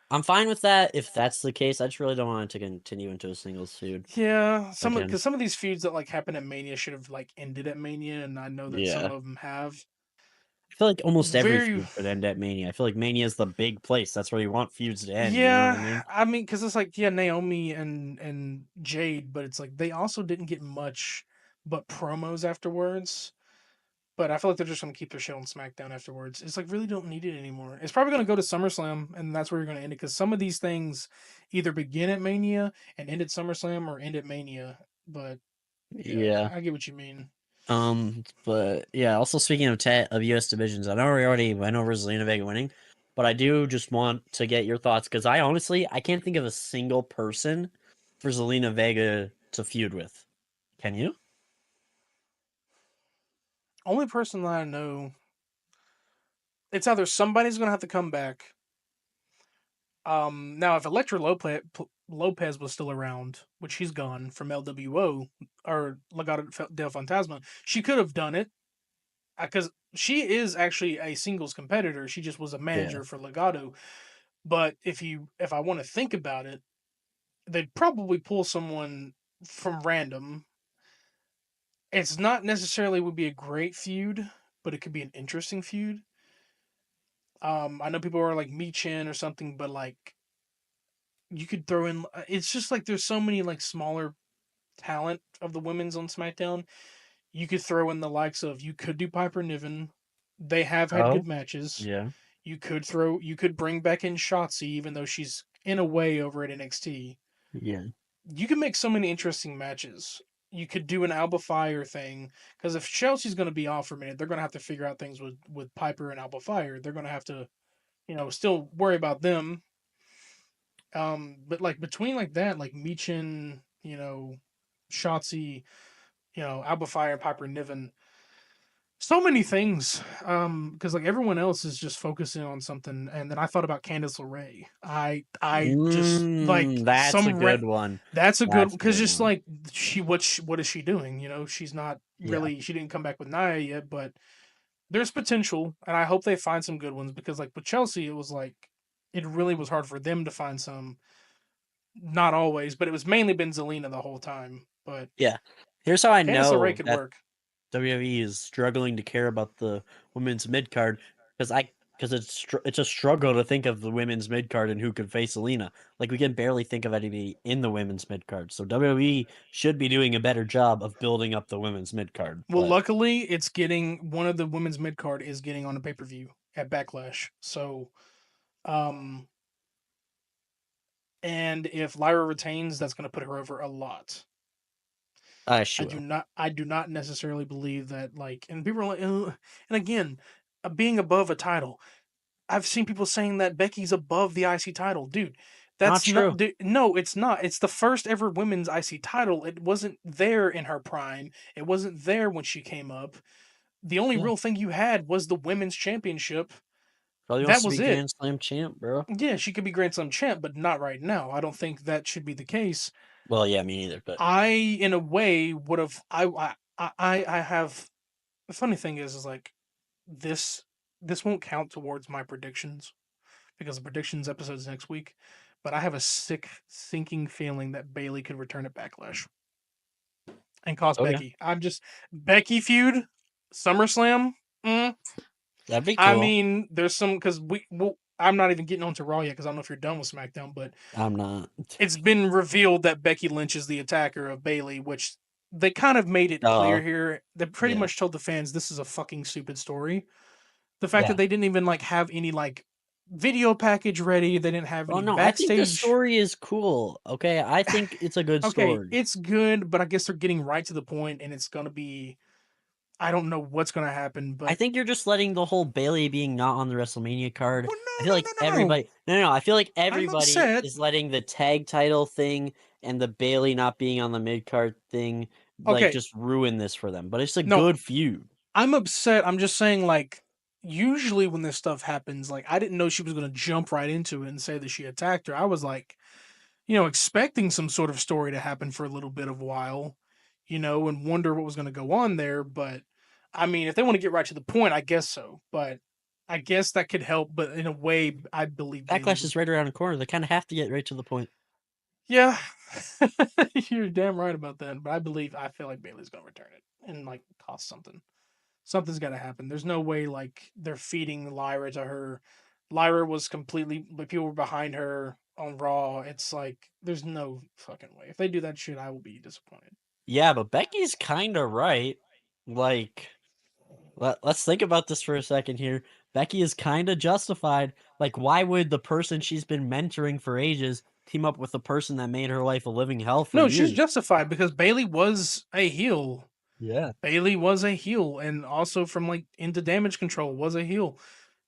I'm fine with that if that's the case. I just really don't want it to continue into a singles feud Yeah, again. because some of these feuds that like happen at Mania should have like ended at Mania, and I know that some Yeah. of them have. I feel like almost every Very feud should end at Mania. I feel like Mania is the big place. That's where you want feuds to end. You know what I Yeah, mean? I mean, because it's like yeah, Naomi and Jade, but it's like they also didn't get much but promos afterwards. But I feel like they're just gonna keep their show on SmackDown afterwards. It's like really don't need it anymore. It's probably gonna go to SummerSlam, and that's where you're gonna end it because some of these things either begin at Mania and end at SummerSlam or end at Mania. But yeah, Yeah. I get what you mean. But yeah, also speaking of US divisions, I know we already went over Zelina Vega winning, but I do just want to get your thoughts because I can't think of a single person for Zelina Vega to feud with. Can you? Only person that I know, it's either somebody's gonna have to come back. Now if Lopez was still around, which he's gone from LWO or Legado del Fantasma, she could have done it because she is actually a singles competitor. She just was a Yeah. manager for Legado. But if I want to think about it, they'd probably pull someone from random. It's not necessarily would be a great feud, but it could be an interesting feud. I know people are like Michin or something, but like you could throw in. It's just like there's so many like smaller talent of the women's on SmackDown. You could throw in the likes of you could do Piper Niven. They have had Oh, good matches. yeah. You could bring back in Shotzi, even though she's in a way over at NXT. Yeah. You can make so many interesting matches. You could do an Alba Fire thing because if Chelsea's going to be off for a minute, they're going to have to figure out things with Piper and Alba Fire. They're going to have to still worry about them. But like between like that, like Michin, Shotzi, Alba Fire, Piper Niven, so many things. Because like everyone else is just focusing on something, and then I thought about Candice LeRae. I just like That's a good one. that's a good That's a because good just one. like what is she doing? She's not Yeah. really she didn't come back with Nia yet, but there's potential, and I hope they find some good ones because like with Chelsea, it was like it really was hard for them to find some. Not always, but it was mainly been Zelina the whole time. But Yeah. Here's how I Candice LeRae know could that work. WWE is struggling to care about the women's mid card because it's a struggle to think of the women's mid card and who could face Alina. Like we can barely think of anybody in the women's mid card. So WWE should be doing a better job of building up the women's mid card. Well, But luckily, it's getting one of the women's mid card is getting on a pay per view at Backlash. So, um, and if Lyra retains, that's going to put her over a lot. she will. I do not necessarily believe that like, and people are like, and again, being above a title. I've seen people saying that Becky's above the IC title, dude. Not That's not. true. Dude, no, it's not. It's the first ever women's IC title. It wasn't there in her prime. It wasn't there when she came up. The only Yeah. real thing you had was the women's championship. Probably wants That to be was it. Grand Slam champ, bro. Yeah, she could be Grand Slam champ, but not right now. I don't think that should be the case. Well, yeah, me neither. But I, in a way, would have. I have. The funny thing is like this. This won't count towards my predictions because the predictions episode's next week. But I have a sinking feeling that Bailey could return at Backlash and cost okay, Becky. I'm just Becky feud, SummerSlam. Mm, that'd be I cool. mean, there's some because I'm not even getting onto Raw yet because I don't know if you're done with SmackDown, but I'm not. it's been revealed that Becky Lynch is the attacker of Bailey, which they kind of made it clear Uh, here. They pretty yeah, much told the fans this is a fucking stupid story. The fact that yeah. they didn't even like have any like video package ready. They didn't have Oh any no, I think the backstage. story is cool. Okay, I think it's a good Okay, story. it's good, but I guess they're getting right to the point, and it's gonna be. I don't know what's gonna happen, I but think you're just letting the whole Bailey being not on the WrestleMania card. well, I feel like no, no, no, no. no, I feel like I'm everybody upset. is letting the tag title thing and the Bailey not being on the mid card thing like Okay, just ruin this for them. But it's a no, good feud. I'm upset. I'm just saying, like, usually when this stuff happens, like, I didn't know she was gonna jump right into it and say that she attacked her. I was like, expecting some sort of story to happen for a little bit of a while, and wonder what was going to go on there. But I mean, if they want to get right to the point, I guess so. But I guess that could help. But in a way, I believe Bailey Backlash would. is right around the corner. They kind of have to get right to the point. Yeah, you're damn right about that. But I feel like Bailey's going to return it and like cost something. Something's got to happen. There's no way like they're feeding Lyra to her. Lyra was completely, but people were behind her on Raw. It's like there's no fucking way. If they do that shit, I will be disappointed. Yeah, but Becky's kind of right. Like, let's think about this for a second here. Becky is kind of justified. Like, why would the person she's been mentoring for ages team up with the person that made her life a living hell for No, she's years? justified because Bailey was a heel. Yeah. Bailey was a heel, and also from like into Damage Control was a heel.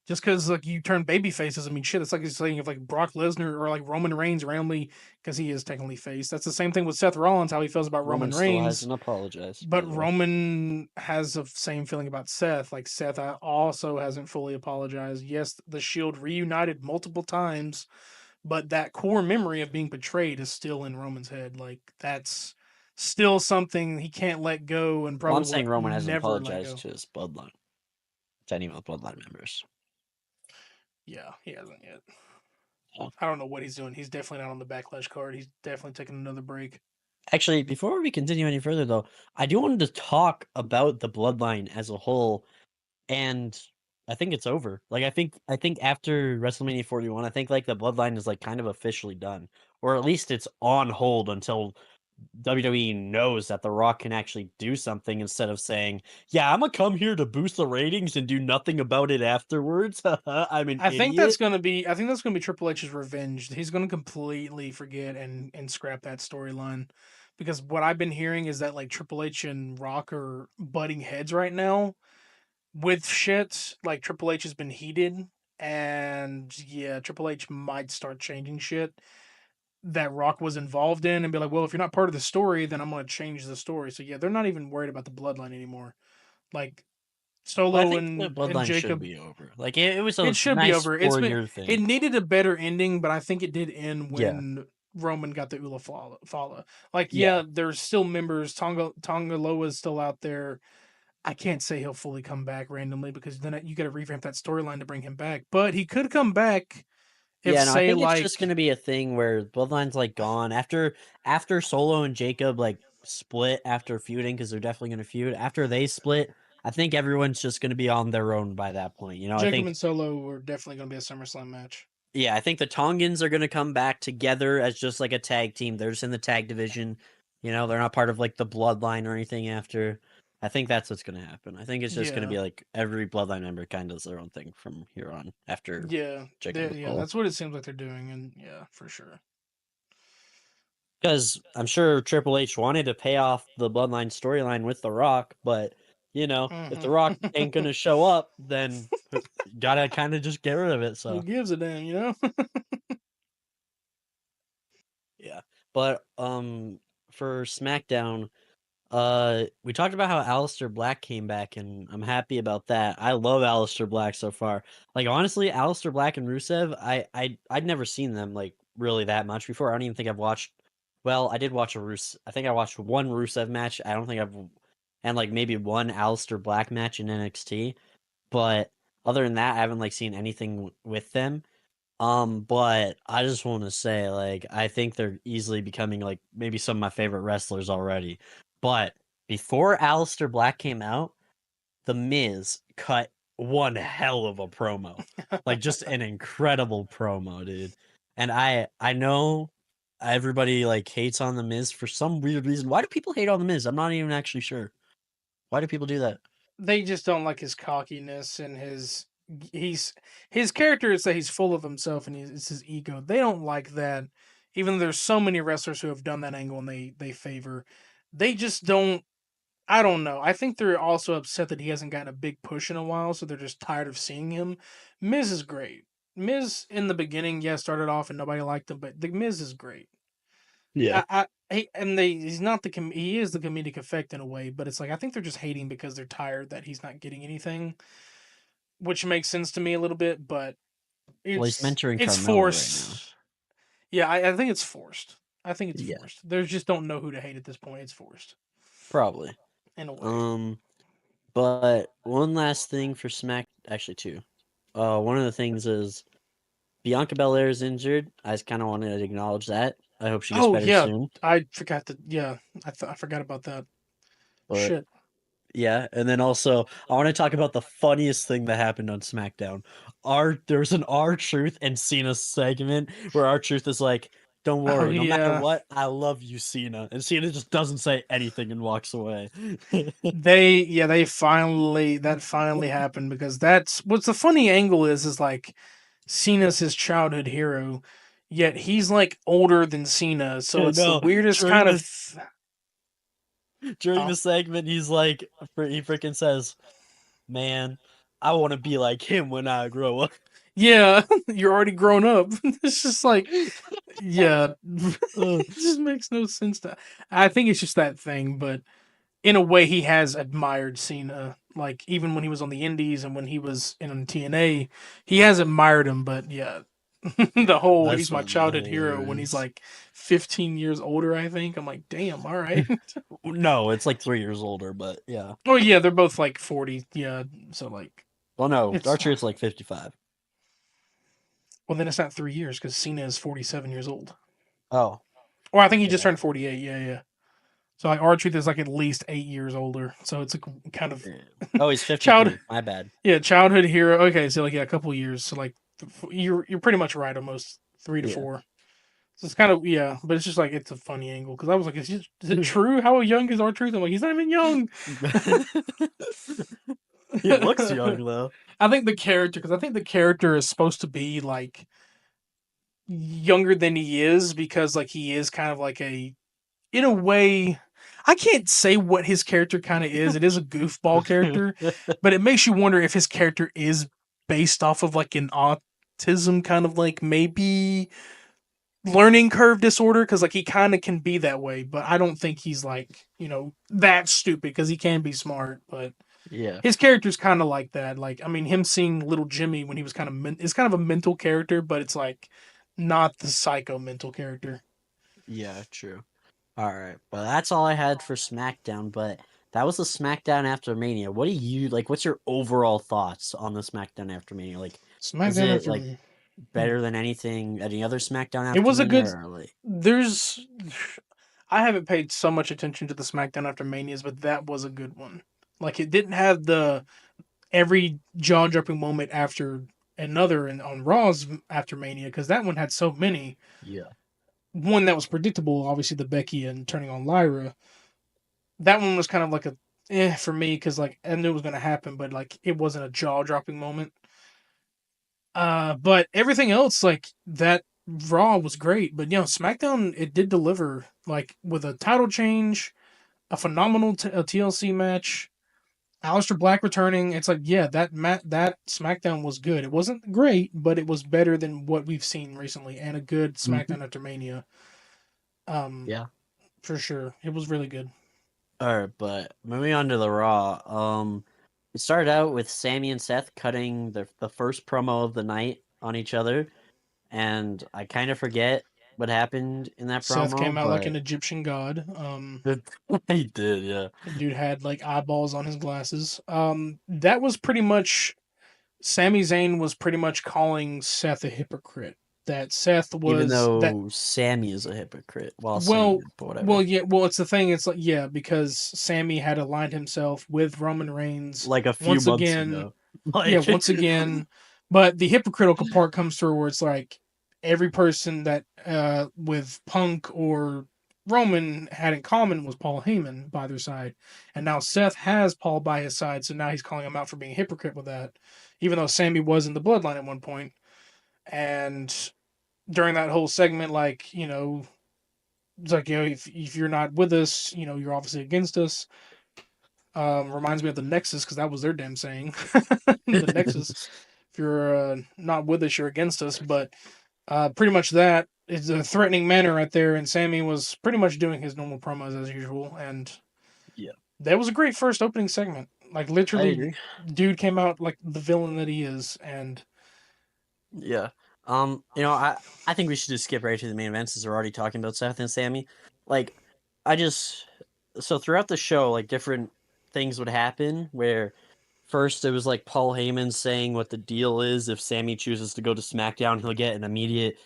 Just because like you turn baby faces, I mean, shit. It's like you're saying if like Brock Lesnar or like Roman Reigns randomly, because he is technically face. That's the same thing with Seth Rollins, how he feels about Roman Roman still Reigns, hasn't apologized, by but the way. Roman has the same feeling about Seth. Like Seth also hasn't fully apologized. Yes, the Shield reunited multiple times, but that core memory of being betrayed is still in Roman's head. Like that's still something he can't let go, and Well, probably I'm will saying Roman hasn't never let apologized go. to his bloodline, to any of the bloodline members. Yeah, he hasn't yet. So. I don't know what he's doing. He's definitely not on the backlash card. He's definitely taking another break. Actually, before we continue any further, though, I do want to talk about the bloodline as a whole, and I think it's over. Like, I think after WrestleMania 41, I think like the bloodline is like kind of officially done, or at least it's on hold until WWE knows that The Rock can actually do something instead of saying, "Yeah, I'm gonna come here to boost the ratings and do nothing about it afterwards." I'm an idiot. I think that's gonna be Triple H's revenge. He's gonna completely forget and scrap that storyline. Because what I've been hearing is that like Triple H and Rock are butting heads right now with shit. Like Triple H has been heated, and yeah, Triple H might start changing shit that Rock was involved in and be like, well, if you're not part of the story, then I'm gonna change the story. So yeah, they're not even worried about the bloodline anymore. Like Well, I Solo think the and bloodline should Jacob, be over. Like it was a it should be nice over. four-year It thing. needed a better ending, but I think it did end Yeah, when Roman got the Ula Fala. Like, yeah. yeah, there's still members. Tonga Loa is still out there. I can't say he'll fully come back randomly because then you got to revamp that storyline to bring him back. But he could come back if, Yeah, no, I say, think it's just like gonna be a thing where Bloodline's like gone after Solo and Jacob like split after feuding because they're definitely gonna feud. After they split, I think everyone's just gonna be on their own by that point. You know, I Jacob think and Solo are definitely going to be a SummerSlam match. yeah, I think the Tongans are gonna come back together as just like a tag team. They're just in the tag division. You know, they're not part of like the Bloodline or anything after. I think that's what's gonna happen. I think it's just gonna Yeah, be like every Bloodline member kind of does their own thing from here on after yeah, Jacob and Solo. that's what it seems like they're doing, and yeah, for sure. Because I'm sure Triple H wanted to pay off the Bloodline storyline with The Rock, but you know, if Hmm. The Rock ain't gonna show up, then gotta kind of just get rid of it. Who So gives a damn? yeah, but for SmackDown, we talked about how Aleister Black came back, and I'm happy about that. I love Aleister Black so far. Like honestly, Aleister Black and Rusev, I'd never seen them like really that much before. I don't even think I've watched. Well, I did watch a Rus. I think I watched one Rusev match. I don't think I've, and like maybe one Aleister Black match in NXT. But other than that, I haven't like seen anything with them. But I just want to say, like, I think they're easily becoming like maybe some of my favorite wrestlers already. But before Aleister Black came out, The Miz cut one hell of a promo. Like just an incredible promo, dude. And I know everybody like hates on The Miz for some weird reason. Why do people hate on The Miz? I'm not even actually sure. Why do people do that? They just don't like his cockiness and his he's his character is that he's full of himself and it's his ego. They don't like that. Even though there's so many wrestlers who have done that angle and they favor, they just don't. I don't know. I think they're also upset that he hasn't gotten a big push in a while, so they're just tired of seeing him. Miz is great. Miz in the beginning, yeah, started off and nobody liked him, but the Miz is great. Yeah. He's not he is the comedic effect in a way, but it's like I think they're just hating because they're tired that he's not getting anything, which makes sense to me a little bit, but Well, he's mentoring it's Carmella right now. forced. Yeah, I think it's forced. I think it's Yeah, forced. They just don't know who to hate at this point. It's forced probably. in a way. Um, but one last thing for Smack, actually two. One of the things is Bianca Belair is injured. I just kind of wanted to acknowledge that. I hope she gets Oh better yeah, soon. I forgot to. Yeah, I forgot about that. But Shit. yeah, and then also I want to talk about the funniest thing that happened on SmackDown. There's an R-Truth and Cena segment where R-Truth is like, "Don't Oh worry, no matter yeah. what, I love you, Cena," and Cena just doesn't say anything and walks away. They finally that finally happened because that's what's the funny angle is like Cena's his childhood hero, yet he's like older than Cena, so it's the No, weirdest during kind of. the during Oh the segment, he's like, he freaking says, "Man, I want to be like him when I grow up." yeah, you're already grown up. It's just like yeah, Uh, it just makes no sense to. I think it's just that thing, but in a way, he has admired Cena. Like even when he was on the Indies and when he was in TNA, he has admired him. But yeah, the yeah, whole that's he's my fucking childhood hero when he's hilarious. like 15 years older. I think I'm like, damn, all right. No, it's like 3 years older, but yeah. Oh yeah, they're both like 40. Yeah, so like Well, no, it's Archer's like 55. well then it's not 3 years because Cena is 47 years old. Oh, Or I think he just yeah. turned 48. Yeah, yeah. So like R-Truth is like at least 8 years older. So it's a kind of Yeah. Oh, he's child 53. My bad. Yeah, childhood hero. Okay, so like yeah, a couple years. So like you're pretty much right, almost 3 to 4. Yeah. So it's kind of yeah, but it's just like it's a funny angle because I was like, is it true? How young is R-Truth? I'm like, he's not even young. He looks young though. I think the character because I think the character is supposed to be like younger than he is because like he is kind of like a in a way. I can't say what his character kind of is. It is a goofball character, but it makes you wonder if his character is based off of like an autism kind of like maybe learning curve disorder because like he kind of can be that way, but I don't think he's like that stupid because he can be smart, but Yeah. his character's kind of like that. Like I mean, him seeing little Jimmy when he was kind of it's kind of a mental character, but it's like not the psycho mental character. Yeah, true. All right. Well, that's all I had for SmackDown, but that was the SmackDown after Mania. What do you like? What's your overall thoughts on the SmackDown after Mania? Like, is SmackDown it after like better than anything, any other SmackDown it after was a Mania, good. or like, There's I haven't paid so much attention to the SmackDown after Manias, but that was a good one. Like it didn't have the every jaw dropping moment after another and on Raw's after Mania because that one had so many. yeah. One that was predictable, obviously the Becky and turning on Lyra. That one was kind of like a for me because like I knew it was gonna happen, but like it wasn't a jaw dropping moment. But everything else like that Raw was great, but SmackDown it did deliver like with a title change, a phenomenal TLC match, Aleister Black returning. It's like yeah, that SmackDown was good. It wasn't great, but it was better than what we've seen recently, and a good Mhm. SmackDown after Mania. Um, Yeah. for sure, it was really good. All right, but moving on to the Raw. It started out with Sammy and Seth cutting the first promo of the night on each other, and I kind of forget what happened in that Seth promo, came out like an but Egyptian god. he did, yeah. The dude had like eyeballs on his glasses. That was pretty much Sami Zayn was pretty much calling Seth a hypocrite. That Seth Even was that though Sammy is a hypocrite while saying well, it, but whatever. yeah, well it's the thing. It's like yeah, because Sammy had aligned himself with Roman Reigns Like a few once months again. ago. Yeah, Like once again. But the hypocritical part comes through where it's like every person that with Punk or Roman had in common was Paul Heyman by their side, and now Seth has Paul by his side, so now he's calling him out for being a hypocrite with that, even though Sammy was in the bloodline at one point. And during that whole segment, like, it's like, if you're not with us, you're obviously against us. Reminds me of the Nexus because that was their damn saying, the Nexus. If you're not with us, you're against us. But pretty much that is a threatening manner right there. And Sammy was pretty much doing his normal promos as usual. And Yeah, that was a great first opening segment. Like I literally, agree. dude came out like the villain that he is. And Yeah. I think we should just skip right to the main event since we're already talking about Seth and Sammy. Like, I just so throughout the show, like different things would happen where first it was like Paul Heyman saying what the deal is if Sammy chooses to go to SmackDown, he'll get an immediate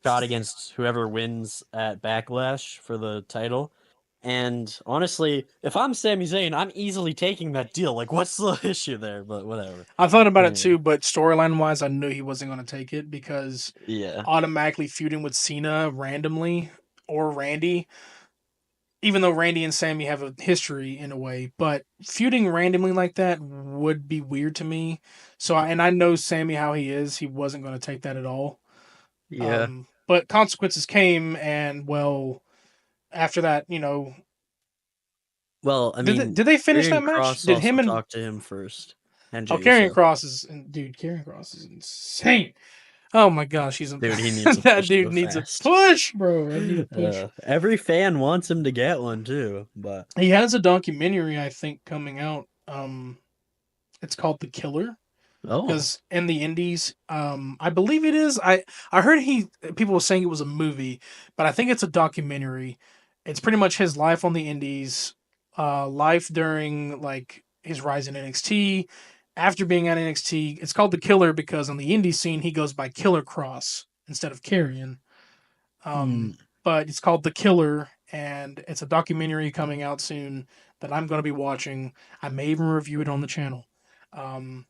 shot against whoever wins at Backlash for the title. And honestly, if I'm Sami Zayn, I'm easily taking that deal. Like, what's the issue there? But whatever. I thought about it Anyway, too, but storyline wise, I knew he wasn't going to take it because yeah. automatically feuding with Cena randomly or Randy, even though Randy and Sammy have a history in a way, but feuding randomly like that would be weird to me. So, and I know Sammy how he is; he wasn't going to take that at all. Yeah. But consequences came, and well, after that, Well, I did they, mean, did they finish Karrion that match? Kross Did also him and talked to him first, and oh, Jey Karrion Uso. Cross is dude, Karrion Cross is insane. Oh my gosh, Dude, he needs a that push dude so needs a fast. push, bro. I need a push. Every fan wants him to get one too, but He has a documentary, I think, coming out. It's called The Killer oh, because in the Indies, I believe it is. I heard people were saying it was a movie, but I think it's a documentary. It's pretty much his life on the Indies, life during like his rise in NXT. After being at NXT, it's called The Killer because on the indie scene he goes by Killer Cross instead of Carrion. hmm, But it's called The Killer, and it's a documentary coming out soon that I'm going to be watching. I may even review it on the channel. Um,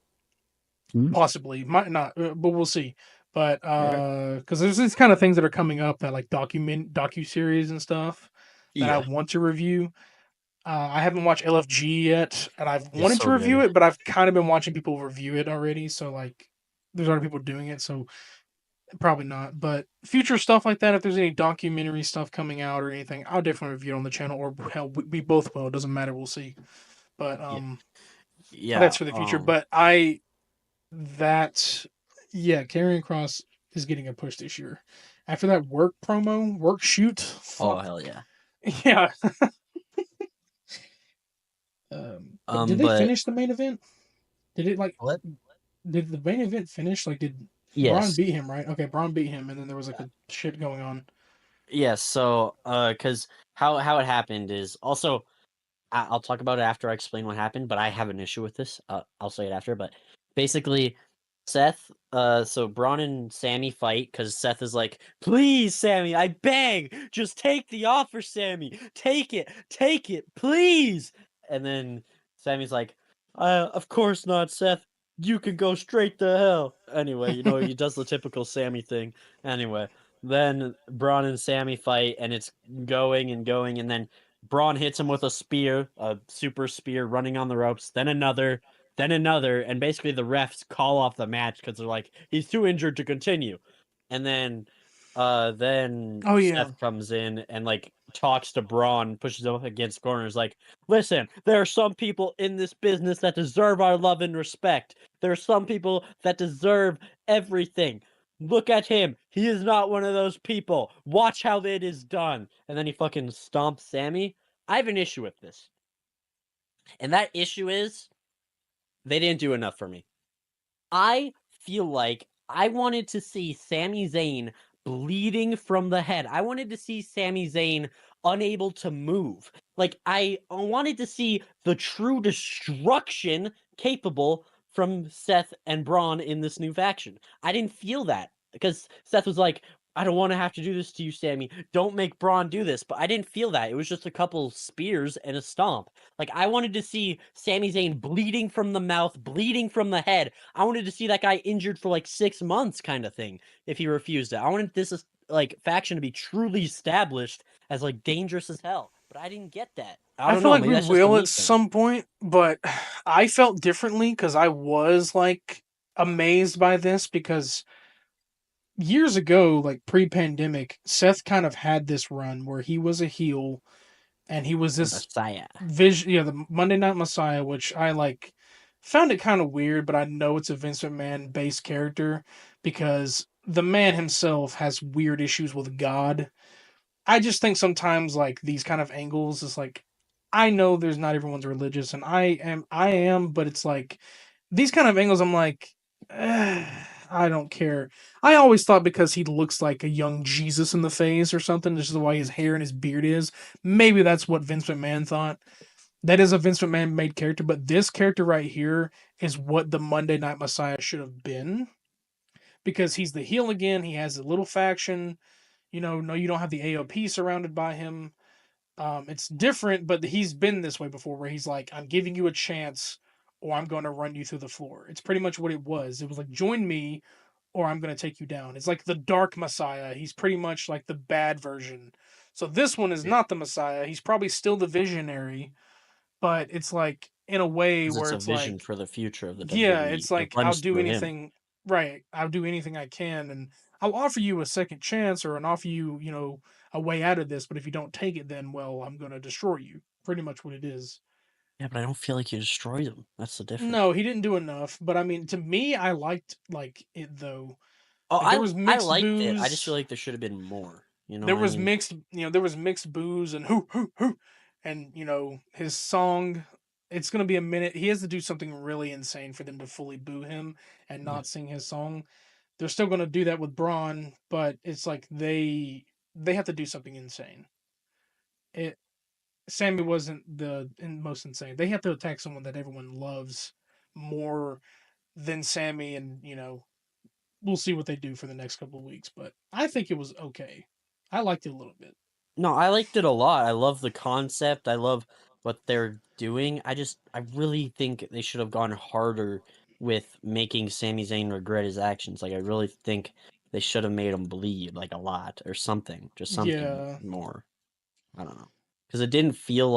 hmm, Possibly, might not, but we'll see. But alright. because there's these kind of things that are coming up that like docu series and stuff that I Yeah, want to review. I haven't watched LFG yet, and I've it's wanted to so review good. it, but I've kind of been watching people review it already. So like, there's other people doing it, so probably not. But future stuff like that, if there's any documentary stuff coming out or anything, I'll definitely review it on the channel, or hell, we both will. It doesn't matter. We'll see. But Yeah, that's yeah. for the future. But that yeah, Karrion Cross is getting a push this year. After that work shoot, Oh fuck hell yeah. yeah. But did they But finish the main event? Did it like what? did the main event finish? Like did Braun Yes, beat him, right? Okay, Braun beat him, and then there was like a shit going on. yes. So, because how it happened is also I'll talk about it after I explain what happened, but I have an issue with this. I'll say it after, but basically, Seth, so Braun and Sammy fight because Seth is like, please, Sammy, I beg, just take the offer, Sammy, take it, please. And then Sammy's like, of course not, Seth. You can go straight to hell. Anyway, he does the typical Sammy thing. Anyway, then Braun and Sammy fight, and it's going and going, and then Braun hits him with a spear, a super spear running on the ropes, then another, and basically the refs call off the match because they're like, he's too injured to continue. And then Oh yeah. Seth comes in and like talks to Braun, pushes him up against corners, like, listen, there are some people in this business that deserve our love and respect. There are some people that deserve everything. Look at him. He is not one of those people. Watch how it is done. And then he fucking stomps Sammy. I have an issue with this. And that issue is they didn't do enough for me. I feel like I wanted to see Sami Zayn bleeding from the head. I wanted to see Sami Zayn unable to move. Like I wanted to see the true destruction capable from Seth and Braun in this new faction. I didn't feel that because Seth was like, I don't want to have to do this to you, Sammy. Don't make Braun do this. But I didn't feel that. It was just a couple spears and a stomp. Like I wanted to see Sami Zayn bleeding from the mouth, bleeding from the head. I wanted to see that guy injured for like 6 months, kind of thing. If he refused it, I wanted this like faction to be truly established as like dangerous as hell. But I didn't get that. I I don't feel know. like Maybe we that's just a will at me thing. some point, but I felt differently because I was like amazed by this because years ago, like pre-pandemic, Seth kind of had this run where he was a heel and he was The this Messiah. vision, yeah, the Monday Night Messiah, which I like found it kind of weird, but I know it's a Vince McMahon based character because the man himself has weird issues with God. I just think sometimes like these kind of angles is like I know there's not everyone's religious and I am, but it's like these kind of angles I'm like I don't care. I always thought because he looks like a young Jesus in the face or something, this is why his hair and his beard is. Maybe that's what Vince McMahon thought. That is a Vince McMahon made character, but this character right here is what the Monday Night Messiah should have been because he's the heel again. He has a little faction. No, you don't have the AOP surrounded by him. It's different, but he's been this way before, where he's like, "I'm giving you a chance, or I'm going to run you through the floor." It's pretty much what it was. It was like, "Join me, or I'm going to take you down." It's like the Dark Messiah. He's pretty much like the bad version. So this one is Yeah. not the Messiah. He's probably still the Visionary, but it's like in a way Because it's where a it's vision like, for the future of the yeah, WWE. it's It like I'll runs do through him. anything. Right, I'll do anything I can, and I'll offer you a second chance, or an offer you, a way out of this. But if you don't take it, then well, I'm going to destroy you. Pretty much what it is. Yeah, but I don't feel like you destroyed him. That's the difference. No, he didn't do enough. But I mean, to me, I liked like it though. Oh, Like there was I mixed liked it. I just feel boos. like there should have been more. You know There what I was mean? mixed, there was mixed boos and who, and his song. It's gonna be a minute. He has to do something really insane for them to fully boo him and Yeah. not sing his song. They're still gonna do that with Braun, but it's like they have to do something insane. It Sammy wasn't the most insane. They have to attack someone that everyone loves more than Sammy, and we'll see what they do for the next couple of weeks. But I think it was okay. I liked it a little bit. No, I liked it a lot. I love the concept. I love what they're doing. I really think they should have gone harder with making Sami Zayn regret his actions. Like, I really think they should have made him bleed, like, a lot or something. Just something Yeah, more. I don't know. Because it didn't feel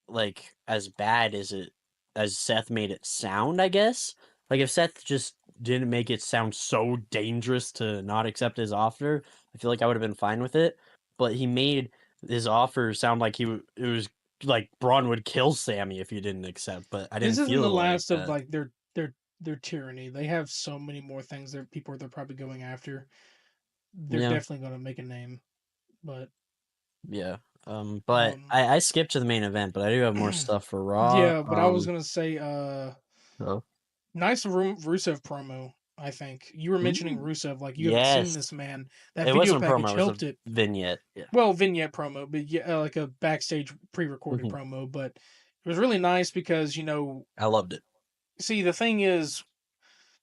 like as bad as it as Seth made it sound, I guess. Like if Seth just didn't make it sound so dangerous to not accept his offer, I feel like I would have been fine with it. But he made his offer sound like it was like Braun would kill Sammy if he didn't accept, but I this didn't isn't the feel like last of that. like their tyranny. They have so many more things that people they're probably going after. They're Yeah, definitely going to make a name, but yeah. But um, I skipped to the main event, but I do have more stuff for Raw. yeah. But I was gonna say, Oh. nice Rusev promo. I think you were mentioning Ooh, Rusev like you haven't seen yes. this man. That It video wasn't a promo, package it was a helped it. vignette. Yeah. Well, vignette promo, but yeah, like a backstage pre-recorded Mhm. promo. But it was really nice because I loved it. see, the thing is,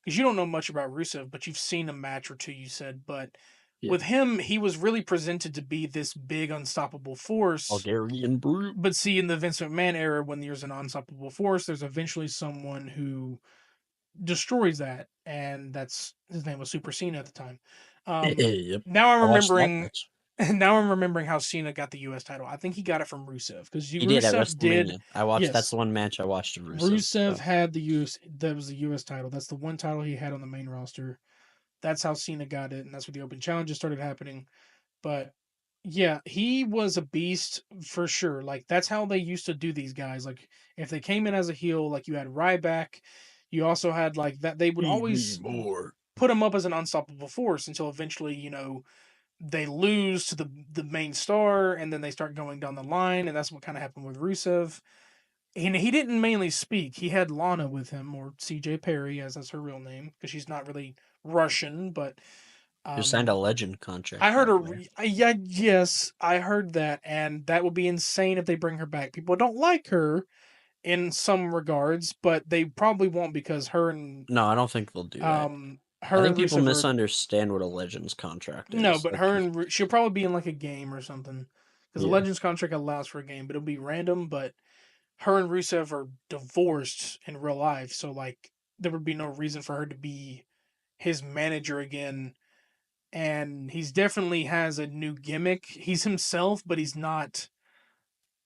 because you don't know much about Rusev, but you've seen a match or two, you said. But Yeah. with him, he was really presented to be this big, unstoppable force. Bulgarian brute. But see, in the Vince McMahon era, when there's an unstoppable force, there's eventually someone who destroys that, and that's his name was Super Cena at the time. Yep. Now I'm I watched that remembering. match. Now I'm remembering how Cena got the U.S. title. I think he got it from Rusev because He did at Rusev did. WrestleMania. I watched that's Yes, the one match I watched of Rusev. Rusev So had the U.S. That was the U.S. title. That's the one title he had on the main roster. That's how Cena got it, and that's where the open challenges started happening. But yeah, he was a beast for sure. Like that's how they used to do these guys. Like if they came in as a heel, like you had Ryback, you also had like that. They would feed me always more. put him up as an unstoppable force until eventually, they lose to the main star, and then they start going down the line, and that's what kind of happened with Rusev. And he didn't mainly speak. He had Lana with him, or CJ Perry, as that's her real name, because she's not really Russian, but You signed a um, legend I contract heard back her. there. Yeah, yes, I heard that, and that would be insane if they bring her back. People don't like her in some regards, but they probably won't because No, I don't think they'll do that. I her think and people Rusev are misunderstand what a legends contract no, is. but she'll probably be in like a game or something because the Yeah. Legends contract allows for a game, but it'll be random. But her and Rusev are divorced in real life, so like there would be no reason for her to be his manager again and he's definitely has a new gimmick. He's himself, but he's not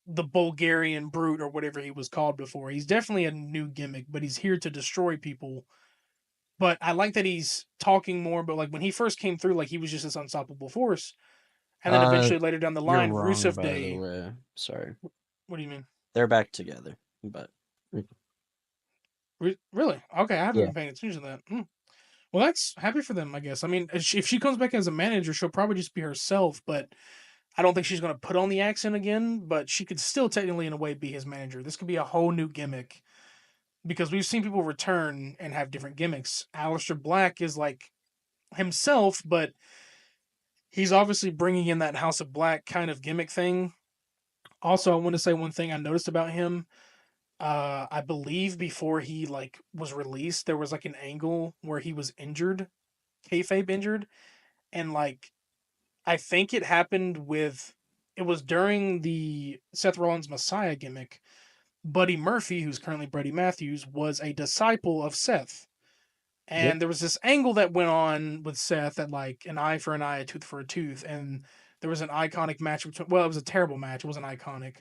the Bulgarian brute or whatever he was called before. He's definitely a new gimmick, but he's here to destroy people. But I like that he's talking more. But like when he first came through, like he was just this unstoppable force, and then Uh, eventually later down the you're line, wrong, Rusev by the Day. way. Sorry. What do you mean? They're back together, but Really? Okay, I haven't yeah. been paying attention to that. Well, that's happy for them, I guess. I mean, if she comes back as a manager, she'll probably just be herself, but I don't think she's going to put on the accent again, but she could still technically, in a way, be his manager. This could be a whole new gimmick because we've seen people return and have different gimmicks. Aleister Black is like himself, but he's obviously bringing in that House of Black kind of gimmick thing. Also, I want to say one thing I noticed about him. I believe before he like was released, there was like an angle where he was injured, kayfabe injured, and like I think it happened with. It was during the Seth Rollins Messiah gimmick. Buddy Murphy, who's currently Brady Matthews, was a disciple of Seth. Yep. And there was this angle that went on with Seth at like an eye for an eye, a tooth for a tooth. And there was an iconic match between, well, it was a terrible match. It wasn't iconic.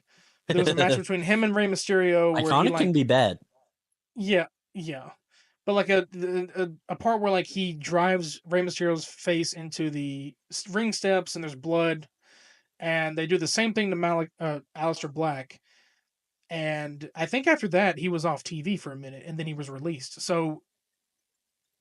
But there was a match between him and Rey Mysterio where he Iconic can like, be bad. yeah, yeah. But like a part where like he drives Rey Mysterio's face into the ring steps and there's blood. And they do the same thing to Aleister Black. And I think after that, he was off TV for a minute and then he was released. So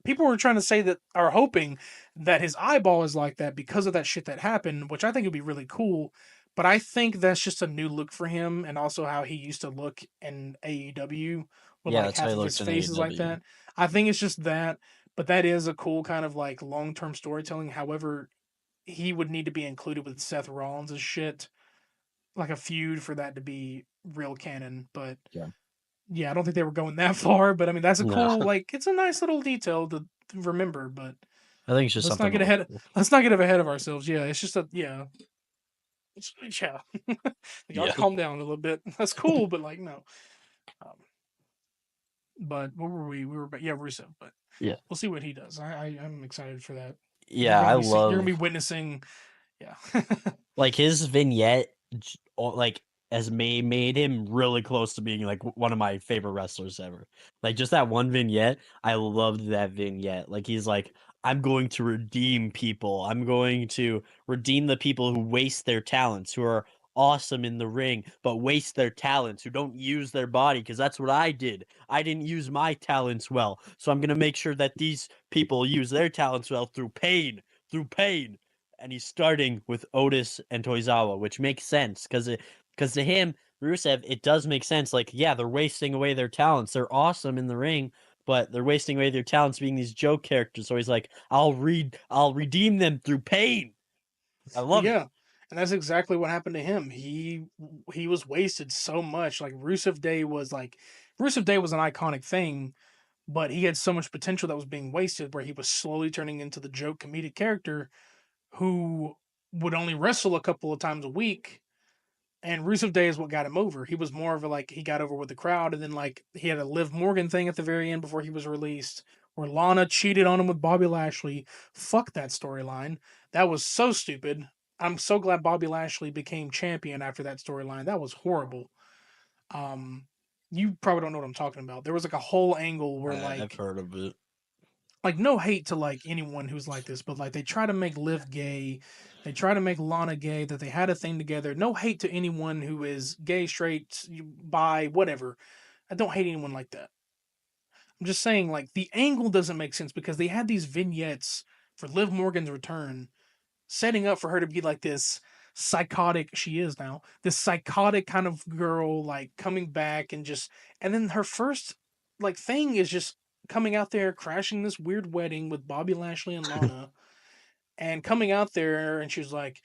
people were trying to say that, are hoping that his eyeball is like that because of that shit that happened, which I think would be really cool. But I think that's just a new look for him and also how he used to look in AEW with Yeah, like that's how he half of his looked in face is like AEW. that. I think it's just that. But that is a cool kind of like long term storytelling. However, he would need to be included with Seth Rollins' shit, like a feud for that to be real canon. But Yeah. yeah, I don't think they were going that far, but I mean that's a No, cool like it's a nice little detail to remember, but I think it's just let's not something get to look ahead for. let's not get ahead of ourselves. Yeah, it's just a yeah. Yeah. Y'all Yeah. calm down a little bit. That's cool, but like no. Um, but what were we? We were yeah, Rusev, but Yeah. we'll see what he does. I'm excited for that. Yeah, I You're gonna be love witnessing yeah. like his vignette like has made him really close to being like one of my favorite wrestlers ever. Like just that one vignette, I loved that vignette. Like he's like, I'm going to redeem people. I'm going to redeem the people who waste their talents, who are awesome in the ring but waste their talents, who don't use their body, because that's what I did. I didn't use my talents well, so I'm going to make sure that these people use their talents well through pain, through pain. And he's starting with Otis and Toizawa, which makes sense because to him, Rusev, it does make sense. Like, yeah, they're wasting away their talents. They're awesome in the ring, but they're wasting away their talents being these joke characters. So he's like, I'll redeem them through pain. I Well, love it. yeah, and that's exactly what happened to him. He was wasted so much. Like Rusev Day was an iconic thing, but he had so much potential that was being wasted where he was slowly turning into the joke comedic character who would only wrestle a couple of times a week. And Rusev Day is what got him over. He was more of a like he got over with the crowd, and then like he had a Liv Morgan thing at the very end before he was released, where Lana cheated on him with Bobby Lashley. Fuck that storyline. That was so stupid. I'm so glad Bobby Lashley became champion after that storyline. That was horrible. Um, you probably don't know what I'm talking about. There was like a whole angle where I've heard of it. like no hate to like anyone who's like this, but like they try to make Liv gay, they try to make Lana gay, that they had a thing together. No hate to anyone who is gay, straight, bi, whatever. I don't hate anyone like that. I'm just saying like the angle doesn't make sense because they had these vignettes for Liv Morgan's return, setting up for her to be like this psychotic she is now, this psychotic kind of girl like coming back and then her first like thing is just coming out there crashing this weird wedding with Bobby Lashley and Lana and coming out there and she was like,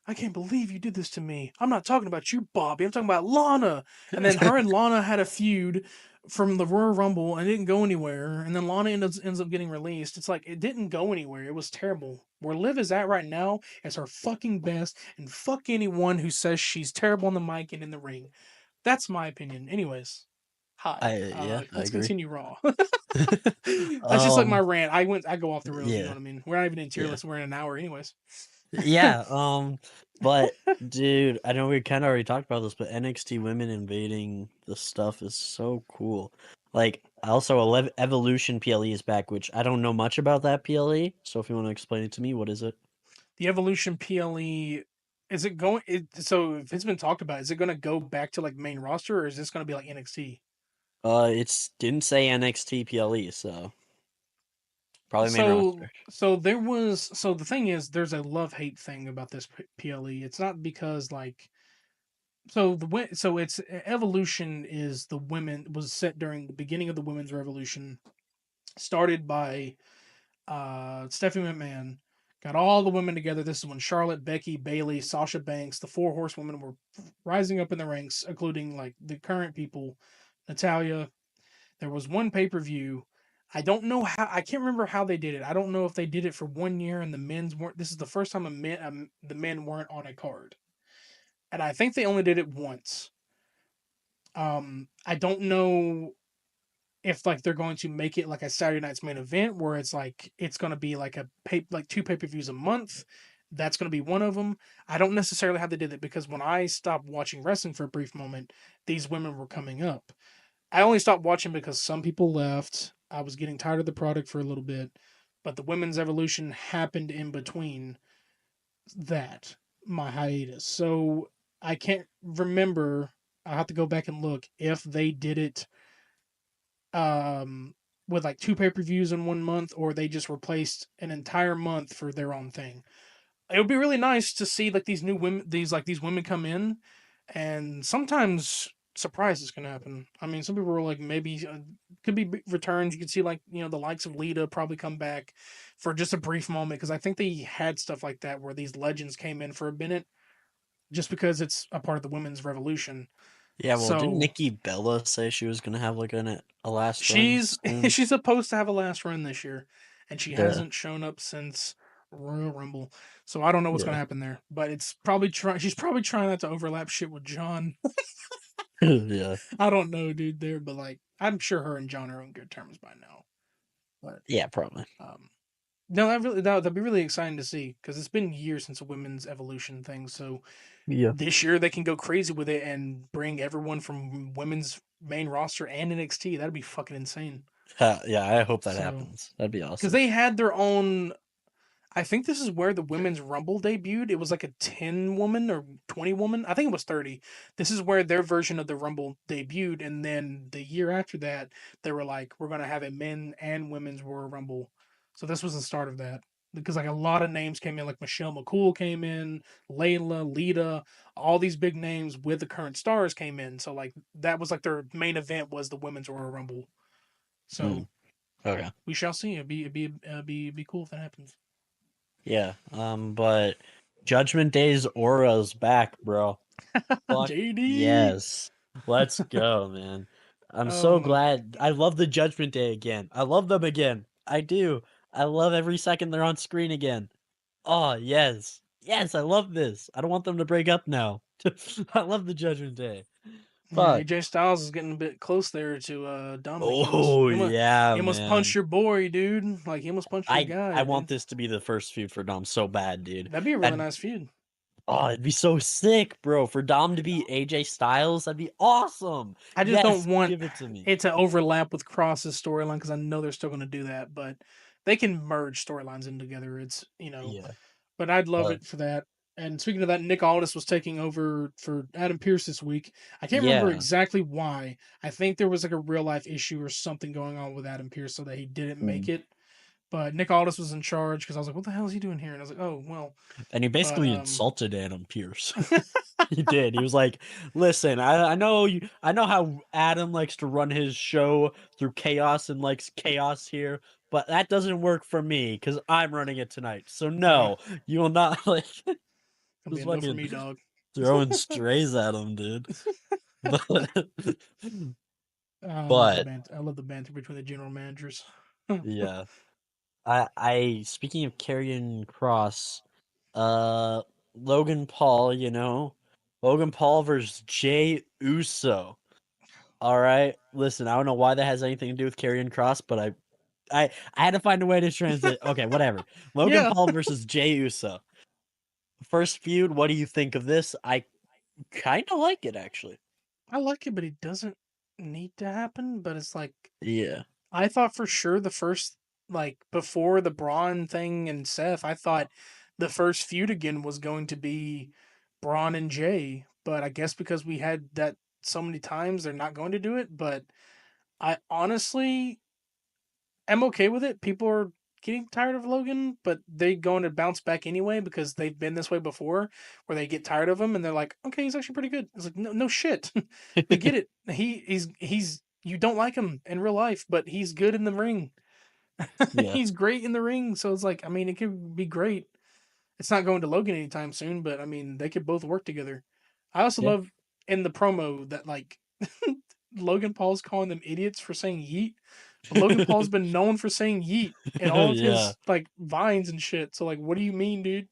I can't believe you did this to me. I'm not talking about you, Bobby. I'm talking about Lana. And then her and Lana had a feud from the Royal Rumble and it didn't go anywhere. And then Lana ends up getting released. It's like it didn't go anywhere. It was terrible. Where Liv is at right now is her fucking best. And fuck anyone who says she's terrible on the mic and in the ring. That's my opinion. Anyways, hi. Yeah, I Let's agree. continue Raw. That's just like my um, rant. I go off the rails. You know yeah, what I mean? We're not even in tier yeah, list. We're in an hour, anyways. yeah. But dude, I know we kind of already talked about this, but NXT women invading the stuff is so cool. Like, also, Evolution PLE is back, which I don't know much about that PLE. So if you want to explain it to me, what is it? The Evolution PLE, is it going? So if it's been talked about, is it going to go back to like main roster, or is this going to be like NXT? It's didn't say NXT PLE, so probably main So roster. so the thing is, there's a love hate thing about this PLE. It's not because like so it's Evolution is the women was set during the beginning of the women's revolution, started by Stephanie McMahon. Got all the women together. This is when Charlotte, Becky, Bailey, Sasha Banks, the four horsewomen were rising up in the ranks, including like the current people, Natalia. There was one pay per view. I don't know how. I can't remember how they did it. I don't know if they did it for 1 year and the men's weren't. This is the first time the men weren't on a card, and I think they only did it once. I don't know if like they're going to make it like a Saturday night's main event where it's like it's going to be like like two pay-per-views a month. That's going to be one of them. I don't necessarily how they did it because when I stopped watching wrestling for a brief moment, these women were coming up. I only stopped watching because some people left. I was getting tired of the product for a little bit, but the women's evolution happened in between that my hiatus. So I can't remember. I have to go back and look if they did it um with like two pay-per-views in 1 month or they just replaced an entire month for their own thing. It would be really nice to see like these new women these women come in and sometimes surprises can happen. I mean, some people were like maybe could be returns. You could see like, the likes of Lita probably come back for just a brief moment because I think they had stuff like that where these legends came in for a minute just because it's a part of the women's revolution. Yeah, well, didn't So Nikki Bella say she was gonna have like a last run she's soon? she's supposed to have a last run this year, and she Yeah, hasn't shown up since Royal Rumble. So I don't know what's gonna yeah, happen there. But it's probably try. She's probably trying not to overlap shit with John. yeah, I don't know, dude. There, but like I'm sure her and John are on good terms by now. But yeah, probably. no, that'd be really exciting to see because it's been years since a women's evolution thing. So Yeah, this year they can go crazy with it and bring everyone from women's main roster and NXT. That'd be fucking insane. yeah. I hope that So happens. That'd be because awesome. they had their own. I think this is where the women's rumble debuted. It was like a 10 woman or 20 woman. I think it was 30. This is where their version of the rumble debuted, and then the year after that, they were like, we're gonna have a men and women's Royal Rumble. So this was the start of that. Because like a lot of names came in, like Michelle McCool came in, Layla, Lita, all these big names with the current stars came in. So like that was like their main event was the women's Royal Rumble. So Mm, okay. we shall see. It'd be cool if that happens. Yeah. But Judgment Day's aura's back, bro. Fuck JD. yes. Let's go, man. I'm Oh so my god. glad. I love the Judgment Day again. I love them again. I do. I love every second they're on screen again. Oh, yes. Yes, I love this. I don't want them to break up now. I love the Judgment Day. Yeah, Fuck. AJ Styles is getting a bit close there to Dominic. Oh, He yeah, almost punched man. your boy, dude. Like he almost punched your I guy, want dude. this to be the first feud for Dom so bad, dude. That'd be a really That nice feud. oh, it'd be so sick, bro. For Dom to be AJ Styles, that'd be awesome. I just don't Yes, want give it to me. it to overlap with Cross's storyline because I know they're still going to do that, but they can merge storylines in together. Yeah. But I'd love But it for that. And speaking of that, Nick Aldis was taking over for Adam Pierce this week. I can't remember yeah. exactly why. I think there was like a real life issue or something going on with Adam Pierce so that he didn't make Mm. it. But Nick Aldis was in charge because I was like, what the hell is he doing here? And I was like, oh, well. And he But basically insulted Adam Pierce. He did. He was like, "Listen, I know you. I know how Adam likes to run his show through chaos and likes chaos here, but that doesn't work for me because I'm running it tonight. So yeah, no, you will not like it'll be just a no for fucking me, dog. throwing strays at him, dude." But I love the but banter. I love the banter between the general managers. yeah, I speaking of Karrion Cross, uh, Logan Paul, Logan Paul versus Jay Uso. All right, listen, I don't know why that has anything to do with Karrion Kross, but I had to find a way to translate. Okay, whatever. Logan Yeah, Paul versus Jey Uso. First feud. What do you think of this? I kind of like it actually. I like it, but it doesn't need to happen. But it's like Yeah. I thought for sure the first, like before the Braun thing and Seth, I thought the first feud again was going to be Braun and Jay. But I guess because we had that so many times, they're not going to do it. But I honestly am okay with it. People are getting tired of Logan, but they going to bounce back anyway because they've been this way before, where they get tired of him and they're like, okay, he's actually pretty good. It's like, no, no shit, we get it. He's you don't like him in real life, but he's good in the ring. Yeah. He's great in the ring, so it's like, I mean, it could be great. It's not going to Logan anytime soon, but I mean, they could both work together. I also Yeah. love in the promo that like Logan Paul's calling them idiots for saying yeet, but Logan Paul's been known for saying yeet in all of Yeah. his like vines and shit. So like, what do you mean, dude?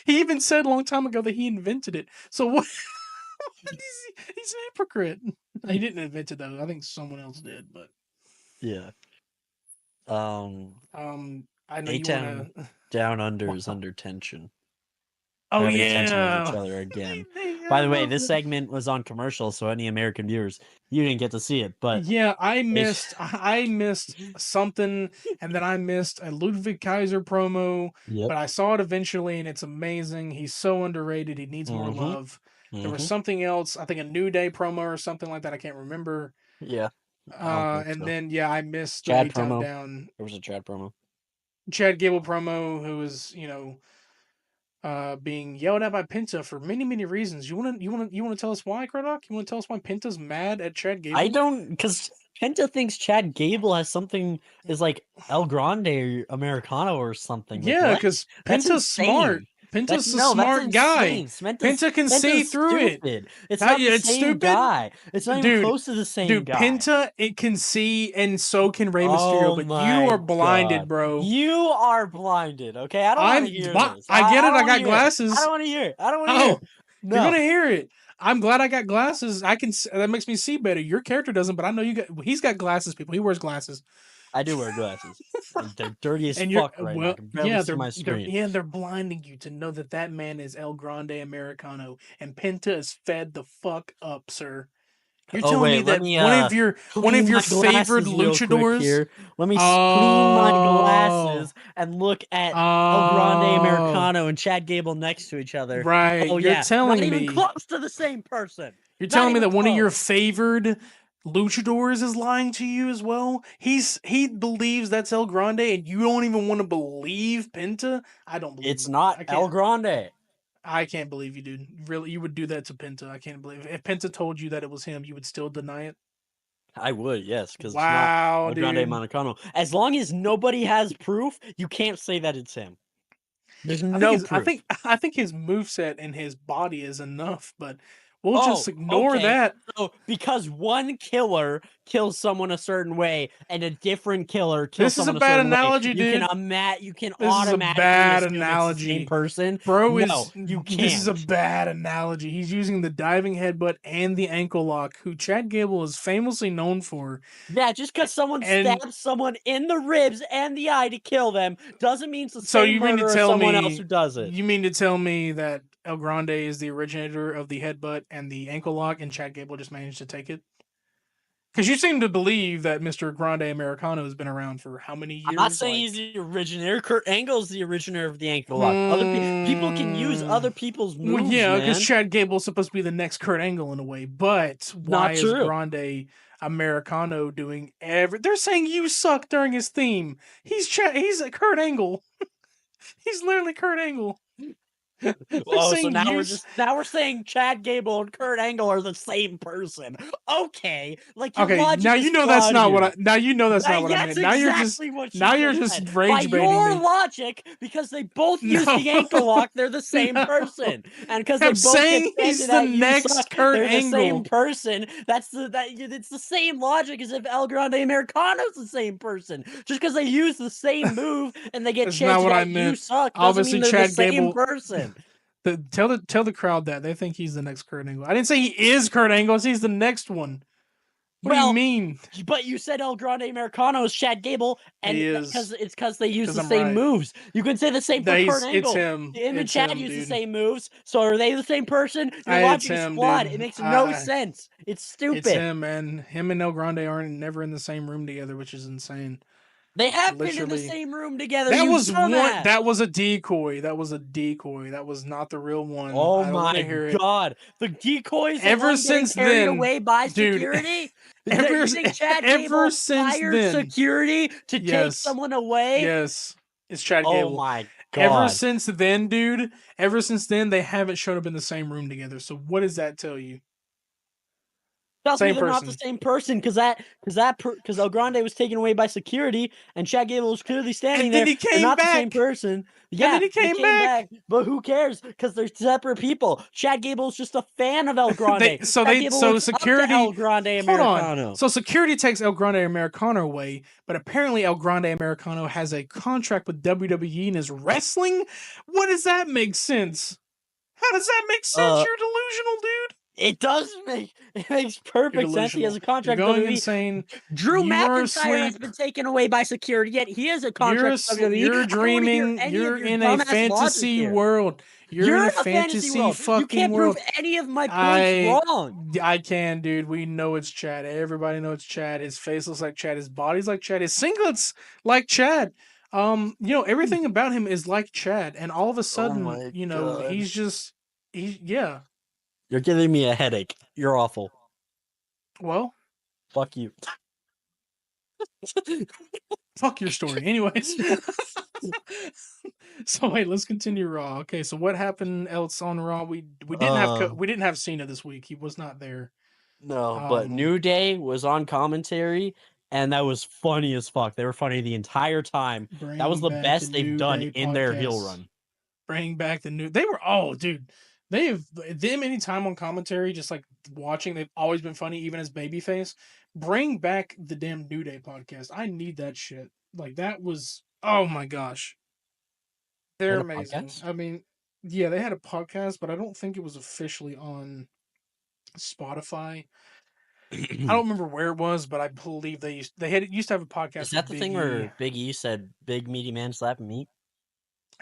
He even said a long time ago that he invented it. So what? He's a hypocrite. He didn't invent it though. I think someone else did. But Yeah. Um, I know you want A-Town to. Down Under is under tension. Oh Having tension with each yeah, other again. I By the way, love this that. segment was on commercial, so any American viewers, you didn't get to see it, but Yeah, I it. missed. I missed something, and then I missed a Ludwig Kaiser promo. Yep. But I saw it eventually, and it's amazing. He's so underrated. He needs more Mm-hmm. love. There was Mm-hmm. something else. I think a New Day promo or something like that. I can't remember. Yeah. I don't think And so. then yeah, I missed the Chad A Town promo. Down There was a Chad promo. Chad Gable promo, who was being yelled at by Penta for many many reasons. You want to tell us why, Krodok? You want to tell us why Penta's mad at Chad I Gable? don't, because Penta thinks Chad Gable has something, is like El Grande Americano or something. Like, Yeah, what? because That's Penta's smart. insane. Penta's a That's smart guy. insane. Penta's Penta can see Penta's through it. stupid. It's How, not the yeah, it's same stupid, guy. It's not even dude. close to the same Dude, guy. Penta it can see, and so can Rey Mysterio. Oh But you my are blinded, god. bro. You are blinded, okay? I don't want to hear this. I get I it. don't I want to got hear it. I glasses. don't want to hear it. I don't want to hear Oh, it. you're No. gonna hear it. I'm glad I got glasses. I can. That makes me see better. Your character doesn't, but I know you got. He's got glasses. People. He wears glasses. I do wear glasses. And they're dirty as And you're fuck right now. I well, can barely yeah, see my screen. they're blinding you to know that that man is El Grande Americano, and Penta is fed the fuck up, sir. You're Oh telling wait, me let that me one of clean your my favored glasses real quick luchadors? here. Let me clean my Oh, glasses and look at El Grande oh, Americano and Chad Gable next to each other. right. Oh yeah, not even close to the same person. You're Not telling me even that one of your close. favored luchadors is lying to you as well. He believes that's El Grande, and you don't even want to believe Penta. I don't believe It's him. not El Grande. I can't believe you, dude. Really, you would do that to Penta. I can't believe it. If Penta told you that it was him, you would still deny it. I would, yes, because it's not Wow, El Grande dude. Americano. As long as nobody has proof, you can't say that it's him. There's no proof. I think his moveset and his body is enough, but we'll just Oh, ignore okay. that. So because one killer kills someone a certain way and a different killer kills This is a someone a bad certain way, analogy, dude. you can This is a automatically bad assume it's the same analogy. person. Bro No, is you this is a can't. bad analogy. He's using the diving headbutt and the ankle lock, who Chad Gable is famously known for. Yeah, just because someone And stabs someone in the ribs and the eye to kill them doesn't mean it's the so same murderer as someone else who does it. you mean to tell me that El Grande is the originator of the headbutt and the ankle lock, and Chad Gable just managed to take it? Because you seem to believe that Mr. Grande Americano has been around for how many I'm not years? saying he's Like, the originator. Kurt Angle's the originator of the ankle lock. People can use hmm. other people's Well, moves, yeah, because man. Chad Gable's supposed to be the next Kurt Angle in a way, but why Not is true. Grande Americano doing every? They're saying you suck during his theme. He's a Kurt Angle. He's literally Kurt Angle. They're Oh, so saying you. now we're saying Chad Gable and Kurt Angle are the same person. Okay, like your Okay, now logic is you know that's flawed not what here. I. Now you know that's not what I That's meant. exactly what you Now you're just said. just By rage baiting your me. logic, because they both use No, the ankle lock, they're the same no. person, and because they I'm both get saying he's offended the at you next suck, Kurt they're the same Angle. person. It's the same logic as if El Grande Americano's the same person. Just because they use the same move and they get That's not chanted what I at you meant. suck doesn't mean Obviously, they're the Chad same Gable. person. Tell the crowd that they think he's the next Kurt Angle. I didn't say he is Kurt Angle. I said he's the next one. What do you mean? But you said El Grande Americano is Chad Gable, and He is, because they use because the I'm same right. moves. You can say the same for Kurt It's Angle. him. Him and It's Chad him, use the dude. same moves, so are they the same person? Your It's logic is him, flawed. dude. It makes no sense. It's It's stupid. him, man. Him and El Grande aren't never in the same room together, which is insane. They have been in the Literally. same room together, That you was one. dumbass. That was a decoy. That was a decoy. That was not the real one. Oh I don't want to my hear it. god. The decoy is the Ever one getting since carried then, away by dude. security? Ever You think Chad ever Gable since hired then, security to take yes, someone away? yes, it's Chad Oh Gable. my Ever god. since then, dude. Ever since then, they haven't showed up in the same room together. So what does that tell you? Tells me Same they're not the person. same person because El Grande was taken away by security and Chad Gable was clearly standing And then there. he They're came not the same back. person. And Yeah, then he they came came back. back, but who cares? Because they're separate people. Chad Gable's just a fan of El Grande. Chad Gable So looks up to El security. Grande Hold on. Americano. So security takes El Grande Americano away, but apparently El Grande Americano has a contract with WWE and is wrestling. What does that make sense? How does that make sense? Uh, You're delusional, dude. it makes You're perfect sense. He has delusional. a You're contract with going WWE. insane. Drew You're McIntyre has asleep. been taken away by security, yet he has a contract with WWE. You're I don't want to hear dreaming. any of You're your in a dumbass logic fantasy here. world. You're in You're a in a fantasy fantasy world. You fucking can't prove world. any of my points I wrong. I can, dude. We know it's Chad. Everybody knows it's Chad. His face looks like Chad. His body's like Chad. His singlets like Chad. Everything about him is like Chad. And all of a Oh sudden, my god. yeah. You're giving me a headache. You're awful. Well, Fuck you. fuck your story. Anyways. So wait, let's continue Raw. Okay, so what happened else on Raw? We didn't have Cena this week. He was not there. No, but Um, New Day was on commentary, and that was funny as fuck. They were funny the entire time. That was bring the back the best they've New done Day in their heel podcast. run. Bring back the new. They were dude. They have them anytime on commentary, just like watching. They've always been funny, even as babyface. Bring back the damn New Day podcast. I need that shit. Like that was. Oh my gosh, They they're had a amazing. podcast? I mean, yeah, they had a podcast, but I don't think it was officially on Spotify. I don't remember where it was, but I believe they used to have a Is podcast that with the thing Biggie. where Big E said big meaty man slapping meat?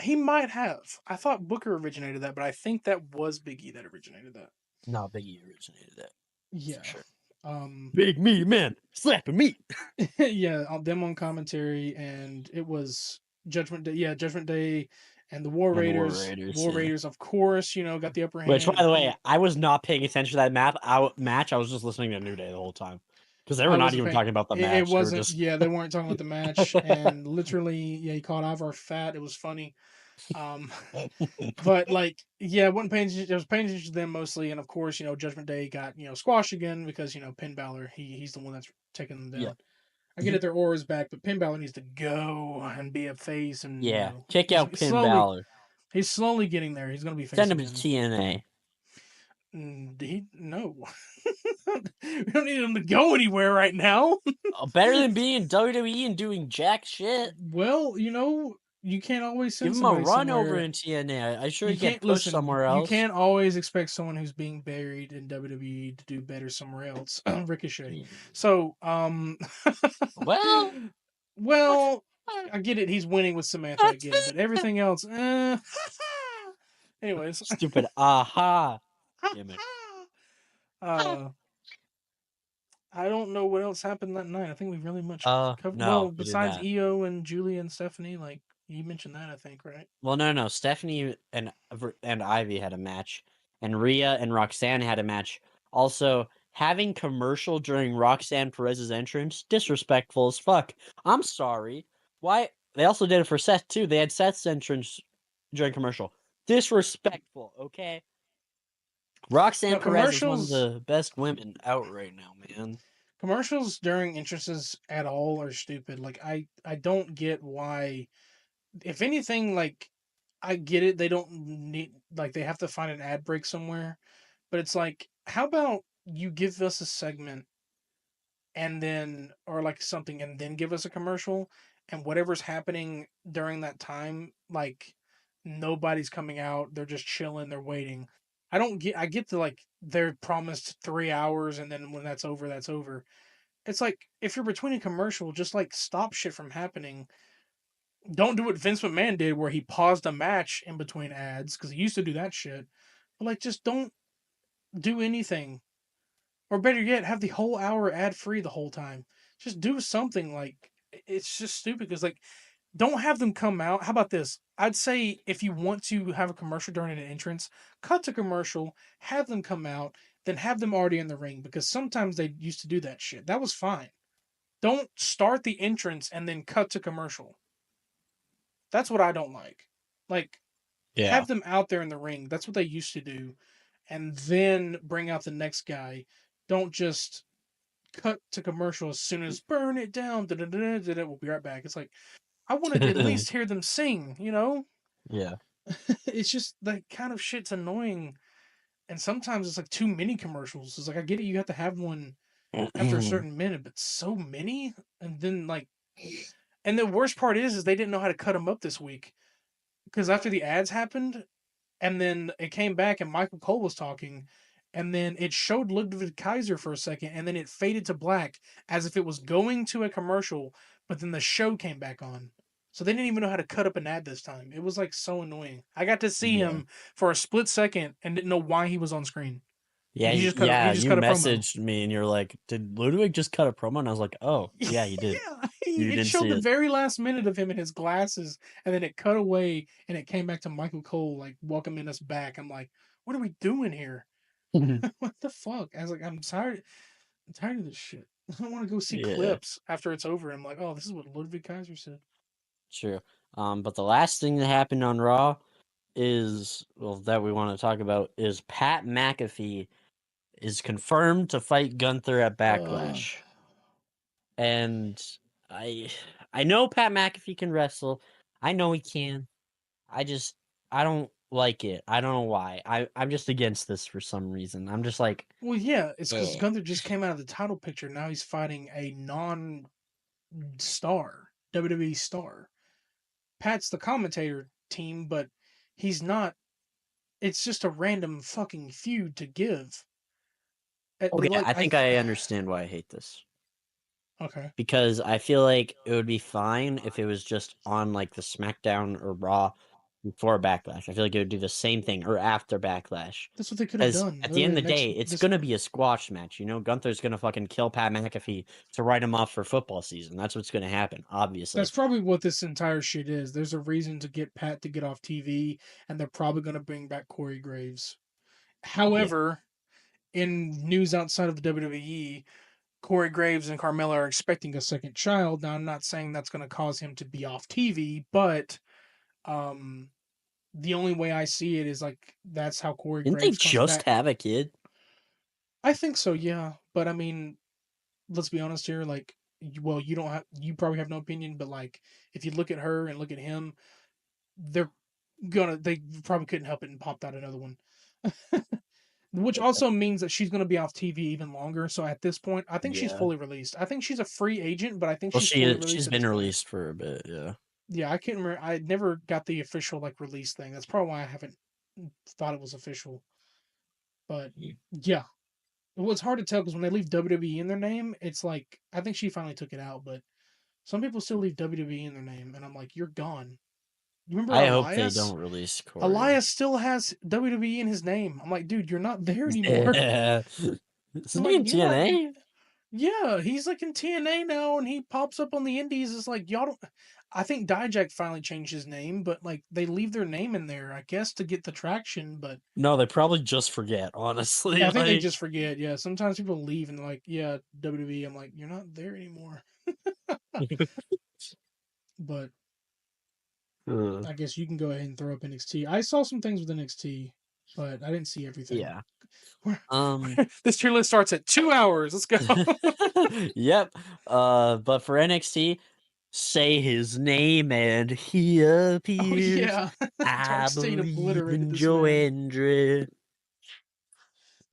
He might have. I thought Booker originated that, but I think that was Biggie that originated that. No, Big E originated that for Yeah. sure. Um Big meaty man slapping meat. yeah, them on commentary, and it was Judgment Day. Yeah, Judgment Day and the War And the War Raiders. Raiders, War yeah. Raiders, of course, got the upper Which, hand by and the pretty way, I was not paying attention to that match. I was just listening to New Day the whole time because they were I not wasn't even paying. talking about the It match. They were wasn't. just. Yeah, they weren't talking about the match, and literally, yeah, he called Ivar fat. It was funny. Um, but like, yeah, wasn't paying. I was paying attention to them mostly, and of course, Judgment Day got squashed again because Penn Balor. He's the one that's taking them Yeah. down. I get it, their auras back, but Penn Balor needs to go and be a face, and Yeah. Kick out he's Pin slowly Balor. he's slowly getting there. He's gonna be face Send him to again. TNA. No, we don't need him to go anywhere right now. Better than being in WWE and doing jack shit. Well, you can't always Give send him a somebody run over somewhere. in TNA. I'm sure You he get can't pushed listen. somewhere You else. can't always expect someone who's being buried in WWE to do better somewhere else. Ricochet. So, Well, well, I get it. He's winning with Samantha. I get it, but everything else, anyways, stupid aha gimmick. uh, I don't know what else happened that night. I think we really much covered. No, Well, we did besides not. Io and Julia and Stephanie, like you mentioned that, I think, right? Well, no. Stephanie and Ivy had a match, and Rhea and Roxanne had a match. Also, having commercial during Roxanne Perez's entrance, disrespectful as fuck. I'm sorry. Why? They also did it for Seth too. They had Seth's entrance during commercial. Disrespectful. Okay. Roxanne No Perez is one of commercials. the best women out right now, man. Commercials during entrances at all are stupid. Like I don't get why. If anything, like I get it. They don't need like they have to find an ad break somewhere, but it's like how about you give us a segment and then or like something and then give us a commercial and whatever's happening during that time like nobody's coming out, they're just chilling, they're waiting. I get the like they're promised 3 hours and then when that's over, that's over. it's like if you're between a commercial, just like stop shit from happening. Don't do what Vince McMahon did, where he paused a match in between ads because he used to do that shit. But like, just don't do anything, or better yet, have the whole hour ad free the whole time. Just do something. Like, it's just stupid because like, don't have them come out. How about this? I'd say if you want to have a commercial during an entrance, cut to commercial, have them come out, then have them already in the ring because sometimes they used to do that shit. That was fine. Don't start the entrance and then cut to commercial. That's what I don't like. Like, Yeah. have them out there in the ring. That's what they used to do. And then bring out the next guy. Don't just cut to commercial as soon as burn it down. We'll be right back. It's like, I want to at least hear them sing, you know? Yeah. It's just that kind of shit's annoying. And sometimes it's like too many commercials. It's like, I get it, you have to have one after a certain minute, but so many? And then, like, and the worst part is they didn't know how to cut them up this week. Because after the ads happened, and then it came back and Michael Cole was talking, and then it showed Ludwig Kaiser for a second, and then it faded to black as if it was going to a commercial, but then the show came back on. So they didn't even know how to cut up an ad this time. It was like so annoying. I got to see Yeah. him for a split second and didn't know why he was on screen. Yeah, He just cut. He yeah, just you cut a promo. messaged me and you're like, "Did Ludwig just cut a promo?" And I was like, "Oh, yeah, he did. Yeah, You it didn't showed see the it." very last minute of him in his glasses, and then it cut away, and it came back to Michael Cole like welcoming us back. I'm like, what are we doing here? What the fuck? I was like, I'm tired. I'm tired of this shit. I don't want to go see Yeah, clips after it's over. I'm like, oh, this is what Ludwig Kaiser said. true. But the last thing that happened on Raw is, well, that we want to talk about is Pat McAfee is confirmed to fight Gunther at Uh, Backlash. And I I know Pat McAfee can wrestle. I know he can. I just I don't like it. I don't know why. I'm just against this for some reason. I'm just like, well, yeah, it's because eh. Gunther just came out of the title picture. Now he's fighting a non-star WWE star. Pat's the commentator team, but he's not. It's just a random fucking feud to give. Okay, Like I think I understand why I hate this. okay. Because I feel like it would be fine if it was just on like the SmackDown or Raw before Backlash. I feel like it would do the same thing or after Backlash. That's what they could have Because done. at the Literally, end of the next day, it's this gonna be a squash match. You know, Gunther's gonna fucking kill Pat McAfee to write him off for football season. That's what's gonna happen, that's obviously. probably what this entire shit is. There's a reason to get Pat to get off TV, and they're probably going to bring back Corey Graves. Yeah. However, in news outside of the WWE, Corey Graves and Carmella are expecting a second child. Now, I'm not saying that's going to cause him to be off TV, but um, the only way I see it is like that's how Corey Didn't they Graves comes just back. have a kid? I think so, yeah. But I mean, let's be honest here. Like, well, you don't have, you probably have no opinion, but like, if you look at her and look at him, they're they probably couldn't help it and popped out another one. Which also means that she's gonna be off TV even longer. So at this point, I think she's Yeah. fully released. I think she's a free agent, but I think Well, she's fully she's released at been this point. released for a bit. Yeah. Yeah, I can't remember. I never got the official like release thing. That's probably why I haven't thought it was official. But yeah, well, it's hard to tell because when they leave WWE in their name, it's like I think she finally took it out, but some people still leave WWE in their name, and I'm like, you're gone. You remember I hope they Elias? don't release Corey. Elias still has WWE in his name. I'm like, dude, you're not there anymore. Yeah. Isn't I'm he like, in you're not. TNA? Yeah, he's like in TNA now, and he pops up on the Indies. It's like y'all don't. I think Dijak finally changed his name, but like they leave their name in there, I guess, to get the traction. But No, they probably just forget, honestly. yeah, I think they Like, just forget. Yeah, sometimes people leave and they're like, yeah, WWE. I'm like, you're not there anymore. But uh, I guess you can go ahead and throw up NXT. I saw some things with NXT, but I didn't see everything. yeah. Um, This tier list starts at 2 hours. Let's go. yep. But for NXT, say his name and he Oh appears. yeah, I Dark State believe obliterated in this Joe man. Andre.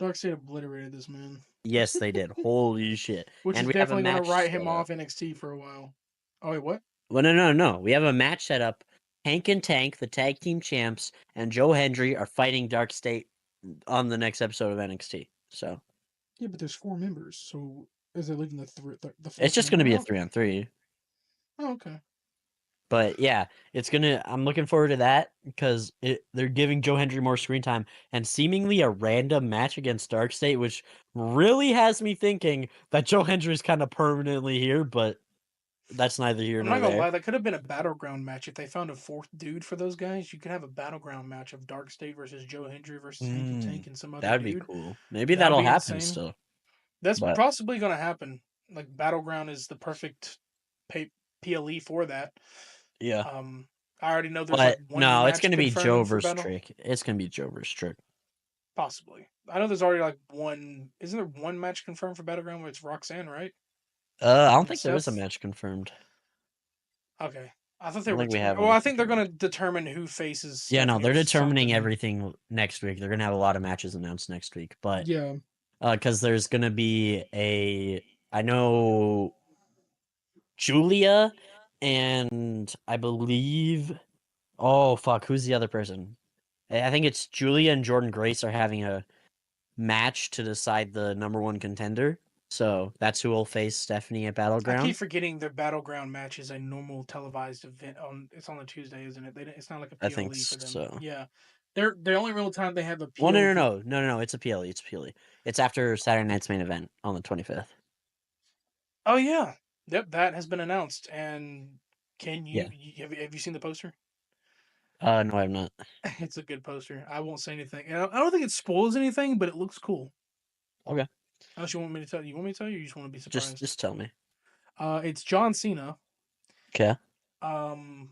Dark State obliterated this man, Yes, they did. Holy shit. which And is we have a definitely going to match write him set up. off NXT for a while. Oh wait, what? Well, no. We have a match set up. Hank and Tank, the tag team champs, and Joe Hendry are fighting Dark State on the next episode of NXT. So Yeah, but there's 4 members, so Is it leaving the It's fourth just gonna member be a out? 3-on-3. Oh, okay. But yeah, I'm looking forward to that because they're giving Joe Hendry more screen time and seemingly a random match against Dark State, which really has me thinking that Joe Hendry is kind of permanently here, but that's neither here I'm nor not gonna there. lie, that could have been a battleground match if they found a fourth dude for those guys. You could have a battleground match of Dark State versus Joe Hendry versus Hanky Tank and some other That'd be dude. cool. Maybe That'd that'll be happen insane. still. That's But possibly gonna happen. Like battleground is the perfect PLE for that. yeah. Um, I already know there's like But one no, it's match gonna be Joe confirmed for versus battle. Trick. It's gonna be Joe versus Trick. Possibly. I know there's already like one. Isn't there one match confirmed for battleground where it's Roxanne, right? I don't And think there is a Seth. match confirmed. Okay. I thought I they don't were. think we have Well, one I think they're confirmed. gonna determine who faces Yeah, no, Stephanie they're or determining something. everything next week. They're gonna have a lot of matches announced next week, but Yeah. because there's gonna be I know Julia and I believe, oh fuck, who's the other person? I think it's Julia and Jordan Grace are having a match to decide the number one contender. So that's who will face Stephanie at I keep Battleground. forgetting their battleground match is a normal televised event. It's on a Tuesday, isn't it? It's not like a I think PLE for them. so. Yeah, they're the only real time they have a Well, no, no, PLE. no, no, no, no. It's a PLE. It's a PLE. It's after Saturday night's main event on the 25th. Oh yeah, yep, that has been announced. And can Yeah. have you seen the poster? No, I'm not. It's a good poster. I won't say anything. And I don't think it spoils anything, but it looks cool. Okay. Unless you want me to tell you, want me to tell you, or you just want to be Just, surprised. just tell me. It's John Cena. Okay. Um,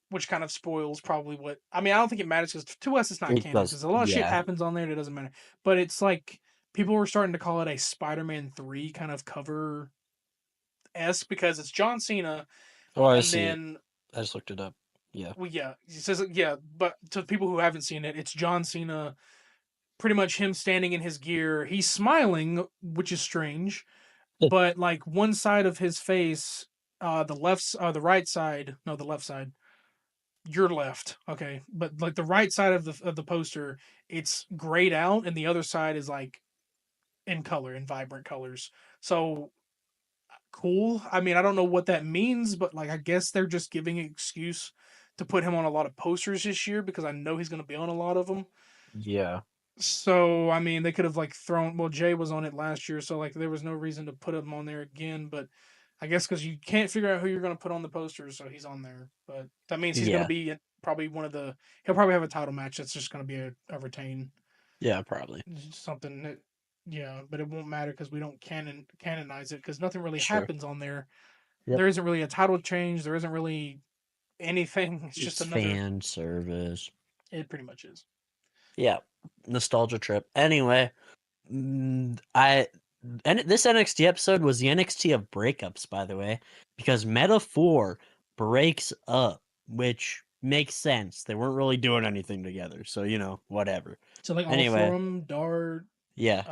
which kind of spoils probably what I mean. I don't think it matters because to us it's not It canon does. because a lot of shit Yeah. happens on there that doesn't matter. But it's like people were starting to call it a Spider-Man 3 kind of cover s because it's John Cena, Oh, I and see it. then I just looked it up. Yeah. well yeah he says yeah, but to people who haven't seen it, it's John Cena, pretty much him standing in his gear. He's smiling, which is strange, but like one side of his face, the right side, no, the left side, your left, okay, but like the right side of the poster, it's grayed out, and the other side is like in color, in vibrant colors. So cool. I mean, I don't know what that means, but like I guess they're just giving an excuse to put him on a lot of posters this year because I know he's going to be on a lot of them. Yeah. So I mean, they could have like thrown. Well, Jay was on it last year, so like there was no reason to put him on there again. But I guess because you can't figure out who you're going to put on the posters, so he's on there. But that means he's going to Yeah. be probably one of the. He'll probably have a title match that's just going to be a retain Yeah, probably. something. That, yeah, but it won't matter because we don't canonize it because nothing really Sure. happens on there. Yep. There isn't really a title change. There isn't really anything. It's just It's another. fan service. It pretty much is. Yeah. Nostalgia trip. Anyway, I and this NXT episode was the NXT of breakups, by the way, because Meta 4 breaks up, which makes sense. They weren't really doing anything together, so whatever. So like all four Anyway, of them, Dart, yeah,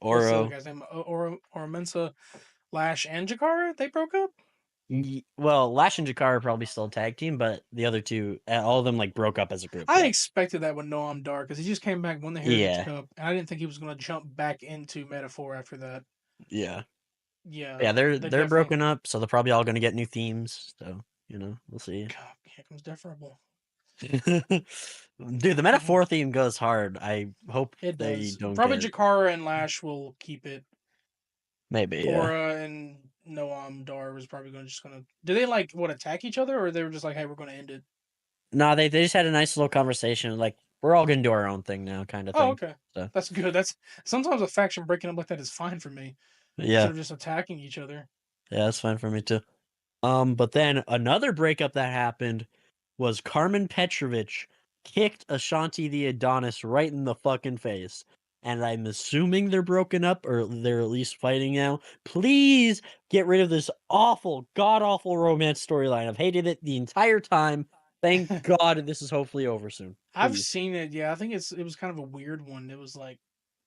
what's the other Oro. guy's name? Or Mensa, Lash, and Jakara. They broke up. Well, Lash and Jakar are probably still a tag team, but the other two, all of them like broke up as a group. I Yeah, expected that with Noam Dar because he just came back, won the Heritage yeah, Cup, and I didn't think he was going to jump back into Metaphor after that. yeah, Yeah, yeah. They're they they're definitely. broken up, so they're probably all gonna get new themes. So we'll see. God, here comes Deferable. Dude, the metaphor theme goes hard. I hope It they does. don't Probably get Jakara and Lash will keep it. maybe. Yeah. Aura and Noam Dar was probably just gonna. Do they like what attack each other, or they were just like, "Hey, we're gonna end it"? No, they just had a nice little conversation. Like we're all gonna do our own thing now, kind of Oh, thing. okay, So that's good. That's sometimes a faction breaking up like that is fine for me instead yeah, of just attacking each other. yeah, that's fine for me too. But then another breakup that happened was Carmen Petrovich kicked Ashanti the Adonis right in the fucking face. And I'm assuming they're broken up or they're at least fighting now. Please get rid of this awful, god awful romance storyline. I've hated it the entire time. Thank God this is hopefully over soon. I've Please. seen it. Yeah, I think it was kind of a weird one. It was like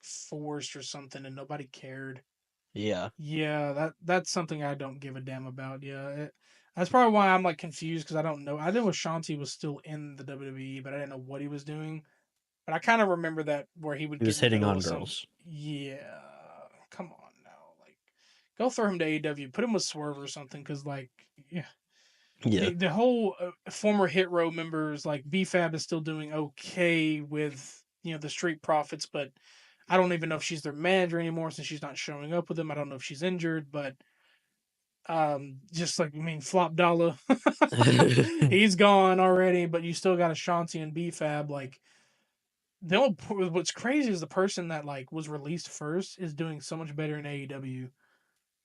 forced or something, and nobody cared. Yeah. Yeah, that's something I don't give a damn about. Yeah, that's probably why I'm like confused because I don't know. I knew Ashanti was still in the WWE, but I didn't know what he was doing. But I kind of remember that where he would He get was in the hitting middle on of some. girls. Yeah, come Go throw him to AEW. Put him with Swerve or something, because like, yeah, Yeah. the whole former Hit Row members like BFAB is still doing okay with the Street Profits, but I don't even know if she's their manager anymore since she's not showing up with them. I don't know if she's injured, but just like I mean, Flop Dollar, he's gone already, but you still got Ashanti and BFAB. Like the only what's crazy is the person that like was released first is doing so much better in AEW.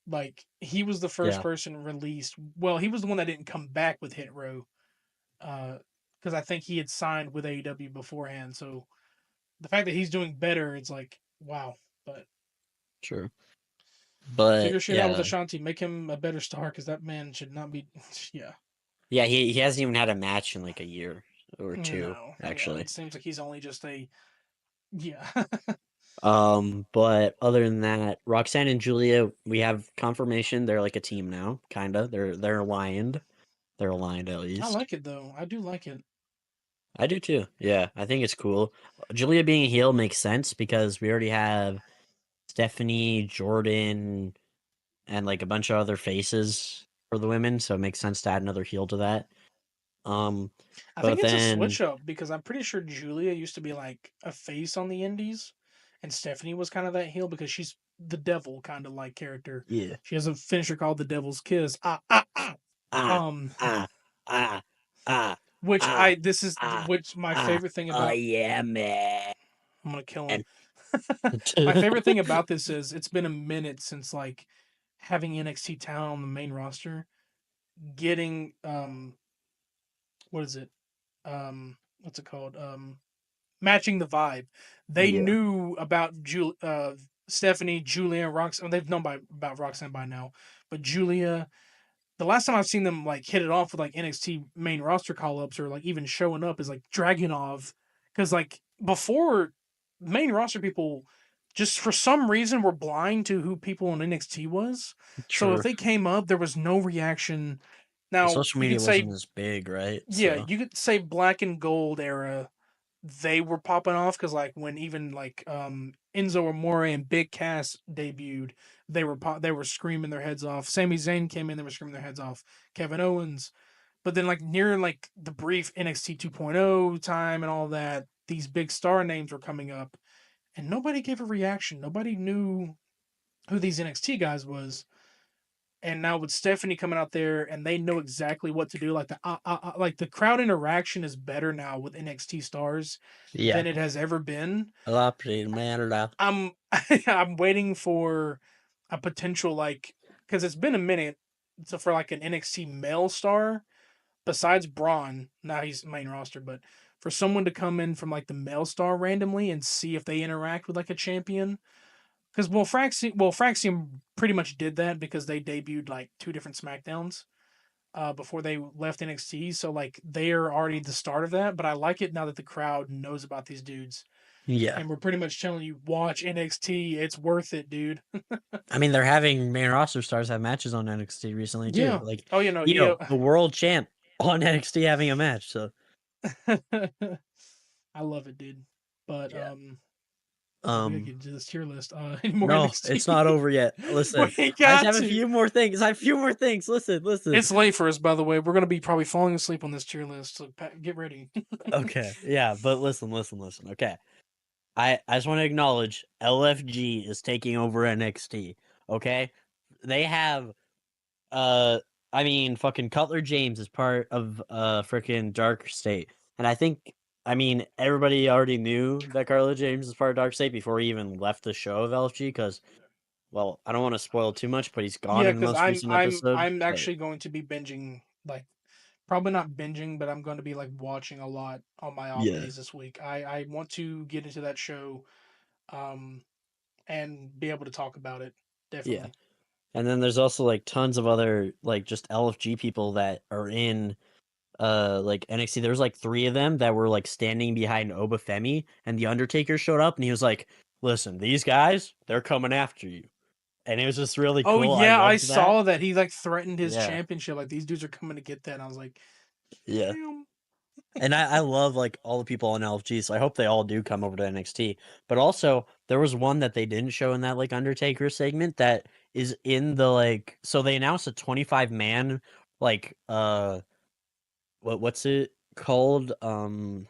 Like he was the first Yeah, person released. Well, he was the one that didn't come back with Hit Row, because I think he had signed with AEW beforehand. So the fact that he's doing better, it's like wow. But true. But figure shit out with yeah, Ashanti, make him a better star because that man should not be. Yeah, yeah, he hasn't even had a match in like a year or two, no, yeah, actually. it seems like he's only just a yeah. But other than that, Roxanne and Julia, we have confirmation they're like a team now, kinda. They're aligned. They're aligned at I least. like it though. I do like it. I do too. Yeah, I think it's cool. Julia being a heel makes sense because we already have Stephanie, Jordan, and like a bunch of other faces for the women, so it makes sense to add another heel to that. Um, I think but it's a then switch up because I'm pretty sure Julia used to be like a face on the Indies, and Stephanie was kind of that heel because she's the devil kind of like character. yeah, She has a finisher called the Devil's Kiss. Ah ah ah. ah Um, ah ah ah which ah I this is ah which my ah. favorite thing Oh about. yeah, man. I'm gonna kill him. My Yeah, favorite thing about this is it's been a minute since like having NXT Town on the main roster, getting what is it? What's it called? Matching the vibe. They knew about Stephanie, Julia, and Roxanne. They've known about Roxanne by now, but Julia. The last time I've seen them like hit it off with like NXT main roster call ups or like even showing up is like Dragunov, because like before main roster people just for some reason were blind to who people in NXT was. So if true. they came up, there was no reaction. The Now social you media could say, wasn't as big, right? yeah, So you could say Black and Gold era they were popping off because like when even like Enzo Amore and Big Cass debuted, they were screaming their heads off. Sami Zayn came in, they were screaming their heads off. Kevin Owens, but then like near like the brief NXT 2.0 time and all that, these big star names were coming up, and nobody gave a reaction. Nobody knew who these NXT guys was. And now with Stephanie coming out there, and they know exactly what to do. Like like the crowd interaction is better now with NXT stars yeah, than it has ever been. a lot pretty man. I'm I'm waiting for a potential like because it's been a minute so for like an NXT male star besides Braun. Now he's main roster, but for someone to come in from like the male star randomly and see if they interact with like a champion. Because Fraxium pretty much did that because they debuted like two different SmackDowns before they left NXT. So like they are already the start of that. But I like it now that the crowd knows about these dudes, Yeah. and we're pretty much telling you watch NXT. It's worth it, dude. I mean, they're having main roster stars have matches on NXT recently too. Yeah. Like, Oh, the world champ on NXT having a match. So I love it, dude. But yeah. yeah, we gotta Um, get to this tier list. Any more no, it's NXT? not over yet. Listen, We I just got have a to. few more things. I have a few more things. Listen, listen. It's late for us, by the way. We're gonna be probably falling asleep on this tier list, so get ready. Okay, yeah, but listen, listen, listen. Okay, I just want to acknowledge LFG is taking over NXT. Okay, they have uh, I mean, fucking Cutler James is part of freaking Dark State, and I think everybody already knew that Cutler James is part of Dark State before he even left the show of LFG because, well, I don't want to spoil too much, but he's gone Yeah, in the because most recent episode. I'm But actually going to be binging, like probably not binging, but I'm going to be like watching a lot on my off yeah, days this week. I want to get into that show, um, and be able to talk about it. yeah. Definitely. And then there's also like tons of other like just LFG people that are in like NXT. There was like three of them that were like standing behind Obafemi, and the Undertaker showed up and he was like, "Listen, these guys, they're coming after you." And it was just really Oh cool. I yeah, I loved that. saw that he like threatened his Yeah. championship. Like these dudes are coming to get that. And I was like, Yeah. damn. And I love like all the people on LFG, so I hope they all do come over to NXT. But also, there was one that they didn't show in that like Undertaker segment that is in the like. So they announced a 25 man like what's it called? Battle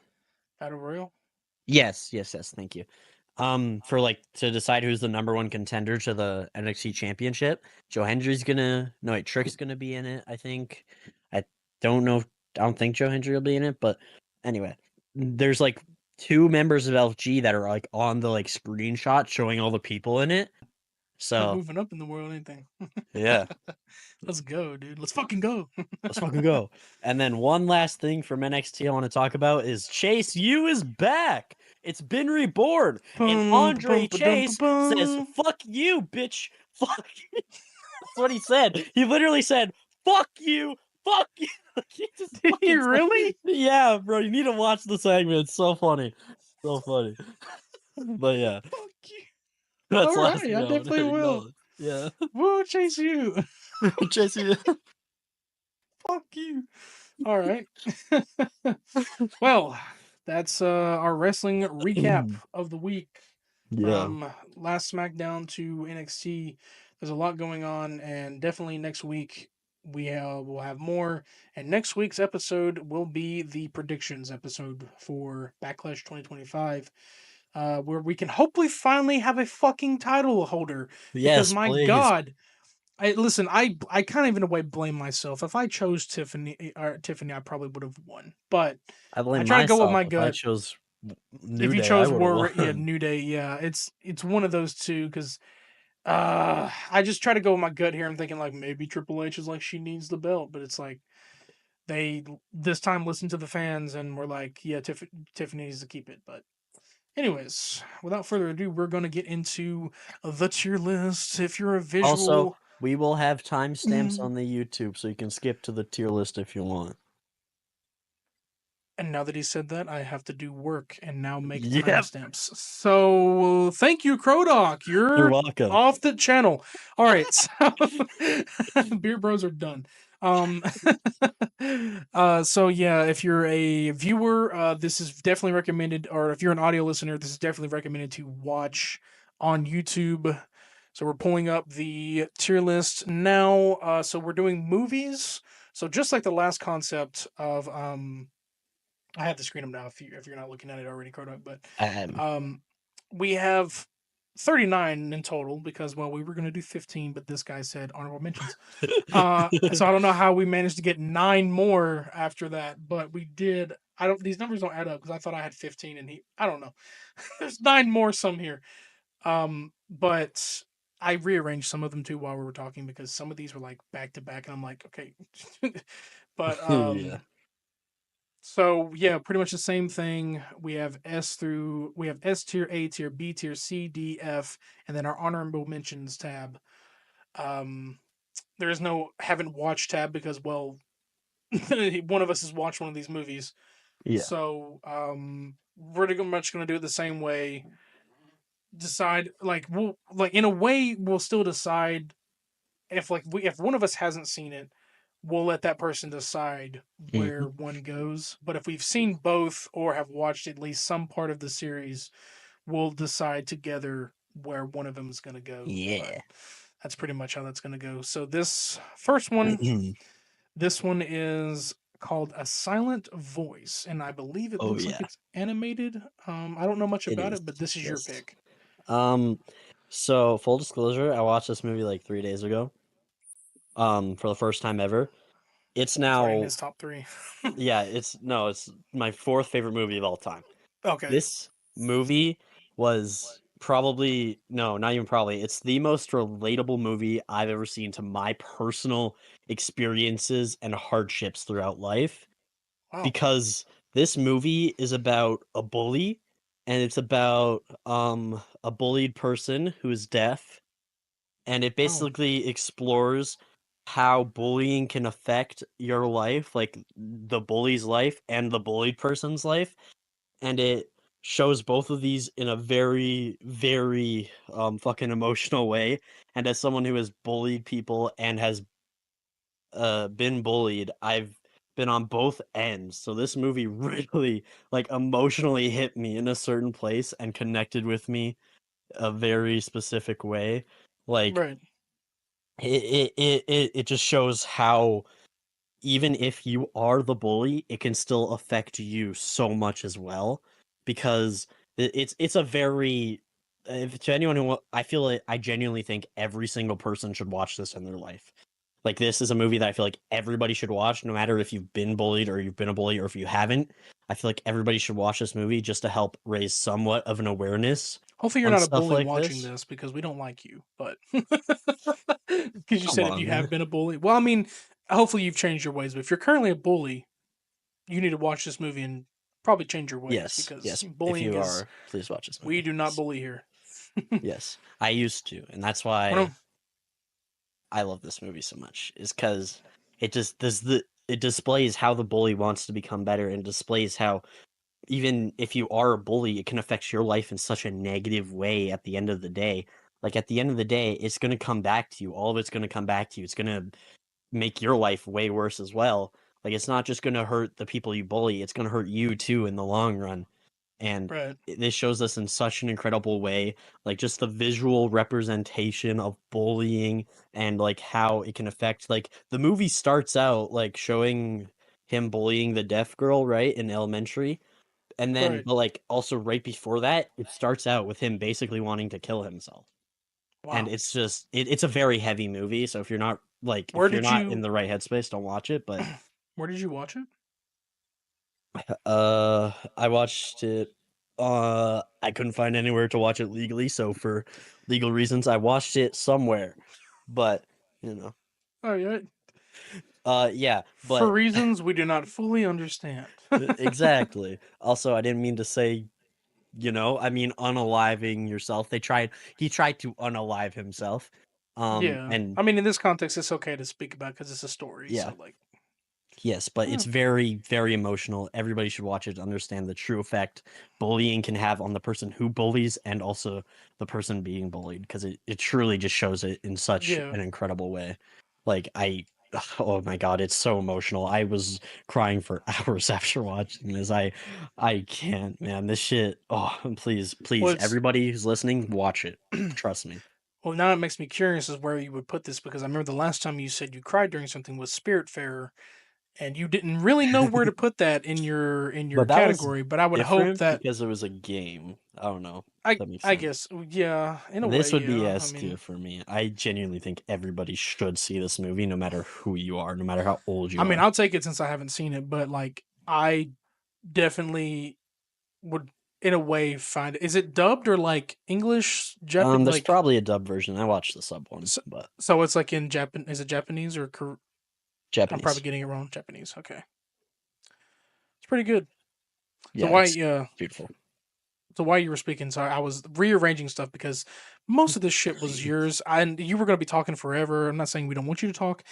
Royal. Yes, thank you. For like to decide who's the number one contender to the NXT championship. Joe Hendry's gonna no wait, Trick's gonna be in it, I think. I don't know I don't think Joe Hendry will be in it, but anyway. There's like two members of LG that are like on the like screenshot showing all the people in it. They're So moving up in the world, ain't they? yeah. Let's go, dude. Let's fucking go. Let's fucking go. And then one last thing from NXT I want to talk about is Chase U is back. It's been reborn. And Boom, Andre boom, ba-dum, Chase says, ba-bum. fuck you, bitch. Fuck you. That's what he said. He literally said, fuck you. Fuck you. He just Did he fucking said, really? yeah, bro. You need to watch the segment. It's so funny. So funny. But yeah, Fuck you. that's All the last right, thing I I want definitely to will. acknowledge. Yeah. We'll chase you. Chase U. Fuck you. All right. Well, that's our wrestling recap of the week Yeah. from last SmackDown to NXT. There's a lot going on, and definitely next week will have more. And next week's episode will be the predictions episode for Backlash 2025, where we can hopefully finally have a fucking title holder. Because Yes, my please. God, I listen. I kind of in a way blame myself. If I chose Tiffany, I probably would have won. But I I blame try to go with myself. my If I gut. chose If New you Day, I chose would War, have yeah, won. New Day, yeah, it's one of those two because I just try to go with my gut here. I'm thinking like maybe Triple H is like she needs the belt, but it's like they this time listened to the fans and were like, yeah, Tiffany needs to keep it. But anyways, without further ado, we're gonna get into the tier list. If you're a Also, visual. we will have timestamps Mm. on the YouTube, so you can skip to the tier list if you want. And now that he said that, I have to do work and now make Yep. timestamps. So thank you, Krodok. You're You're welcome. off the channel. All right, so Beer Bros are done. Um, so yeah, if you're a viewer, this is definitely recommended, or if you're an audio listener, this is definitely recommended to watch on YouTube. So we're pulling up the tier list now. So we're doing movies. So just like the last concept of I have to screen them now if you're not looking at it already, Kodak. But Um, um, we have 39 in total because well we were gonna do 15, but this guy said honorable mentions. So I don't know how we managed to get 9 more after that, but we did. I don't. These numbers don't add up because I thought I had 15 and he. I don't know. There's 9 more some here. But I rearranged some of them too while we were talking because some of these were like back to back, and I'm like, okay. But yeah. so yeah, pretty much the same thing. We have S tier, A tier, B tier, C, D, F, and then our honorable mentions tab. Um, there is no haven't watched tab because well, one of us has watched one of these movies. Yeah. So we're pretty much gonna do it the same way. Decide like we'll like in a way we'll still decide if if one of us hasn't seen it, we'll let that person decide where Mhm. one goes. But if we've seen both or have watched at least some part of the series, we'll decide together where one of them is going to go. But Yeah. that's pretty much how that's going to go. So this first one, this one is called A Silent Voice, and I believe it Oh looks like yeah. it's animated. I don't know much It about is. it, but this is your Yes. pick. Um. So full disclosure, I watched this movie like 3 days ago. For the first time ever. It's It's already in now. his top three. Yeah. It's no. It's my fourth favorite movie of all time. Okay. This movie was probably no, not even probably. It's the most relatable movie I've ever seen to my personal experiences and hardships throughout life Wow. because this movie is about a bully and it's about a bullied person who is deaf and it Oh. basically explores how bullying can affect your life, like the bully's life and the bullied person's life and it shows both of these in a very very fucking emotional way and as someone who has bullied people and has been bullied, I've been on both ends. So this movie really like emotionally hit me in a certain place and connected with me a very specific way. Like Right. it just shows how even if you are the bully, it can still affect you so much as well, because it's a very if to anyone who I feel like I genuinely think every single person should watch this in their life. Like this is a movie that I feel like everybody should watch, no matter if you've been bullied or you've been a bully or if you haven't. I feel like everybody should watch this movie just to help raise somewhat of an awareness Hopefully, you're on not a stuff bully like watching this. this because we don't like you. But because you Come said if you on, have man. been a bully, well, I mean, hopefully you've changed your ways. But if you're currently a bully, you need to watch this movie and probably change your ways Yes, because yes. If bullying you is are, please watch this we movie. do not Yes. bully here. Yes. I used to, and that's One why of I love this movie so much. Is because it just does the it displays how the bully wants to become better and displays how even if you are a bully, it can affect your life in such a negative way at the end of the day. Like at the end of the day, it's gonna come back to you. All of it's gonna come back to you. It's gonna make your life way worse as well. Like it's not just gonna hurt the people you bully, it's gonna hurt you too in the long run. And right, this shows us in such an incredible way, like just the visual representation of bullying and like how it can affect like the movie starts out like showing him bullying the deaf girl, right, in elementary. And then right. but like also right before that, it starts out with him basically wanting to kill himself. And Wow. it's just it's a very heavy movie, so if you're not like Where if you're did not in you the right headspace, don't watch it. But where did you watch it? I watched it. I couldn't find anywhere to watch it legally, so for legal reasons, I watched it somewhere. But you know, Oh yeah. yeah, For but reasons we do not fully understand. exactly. Also, I didn't mean to say, I mean unaliving yourself. He tried to unalive himself. Yeah. And I mean, in this context, it's okay to speak about because it's a story. yeah, So, like, yes, but yeah, it's very, very emotional. Everybody should watch it to understand the true effect bullying can have on the person who bullies and also the person being bullied, because it truly just shows it in such yeah. an incredible way. Like oh my God, it's so emotional. I was crying for hours after watching this. I can't, man. This shit. Oh, please, Well, please, it's everybody who's listening, watch it. Trust me. well now it makes me curious as where you would put this because I remember the last time you said you cried during something was Spiritfarer, and you didn't really know where to put that in your But that was category. But I would hope different that because it was a game. I don't know. If that makes I sense. guess yeah, in a way, This would be yeah. I S tier mean, for me. I genuinely think everybody should see this movie, no matter who you are, no matter how old I you mean, are. I'll take it since I haven't seen it, but like I definitely would in a way find it. Is it dubbed or like English, Japan? There's Like probably a dub version. I watched the sub one, so, but so it's like in Japan. Is it Japanese or I'm probably Japanese. getting it wrong. Japanese. Okay, it's pretty good. So Yeah, why? it's beautiful. So while you were speaking, sorry, I was rearranging stuff because most of this shit was yours, and you were going to be talking forever. I'm not saying we don't want you to talk,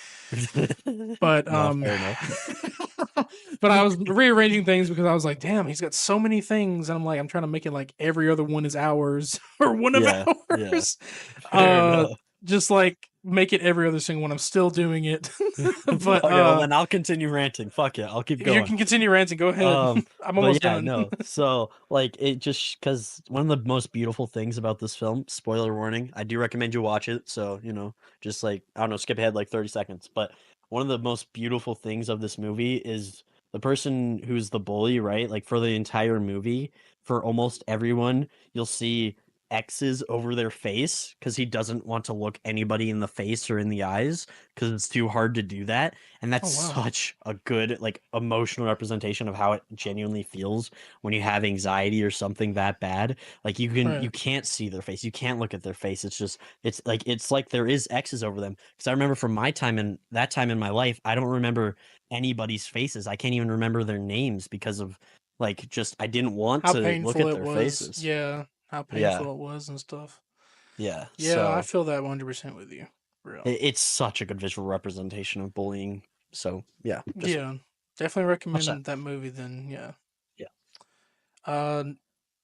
but No, fair enough. but I was rearranging things because I was like, damn, he's got so many things, and I'm like, I'm trying to make it like every other one is ours or one of Yeah, yeah. ours. Fair Uh, enough. just like make it every other single one. I'm still doing it, but Okay, well then I'll continue ranting. Fuck it, I'll keep if you going. can continue ranting, go ahead. Um, I'm but almost yeah, done. no. So like it just because one of the most beautiful things about this film, spoiler warning, I do recommend you watch it. So, just like I don't know, skip ahead like 30 seconds. But one of the most beautiful things of this movie is the person who's the bully, right? Like for the entire movie, for almost everyone, you'll see X's over their face because he doesn't want to look anybody in the face or in the eyes because it's too hard to do that. And that's Oh wow, such a good like emotional representation of how it genuinely feels when you have anxiety or something that bad. Like you right. can't see their face, you can't look at their face. It's like there is X's over them, because I remember from my time in that time in my life, I don't remember anybody's faces. I can't even remember their names because of like just I didn't want How to look painful at it their was. faces. Yeah, how Yeah, painful it was and stuff. yeah. Yeah, I So feel that 100% with you. Real. it's such a good visual representation of bullying. So yeah, just Yeah, definitely watch that. recommend that movie then. Yeah. Yeah. Uh,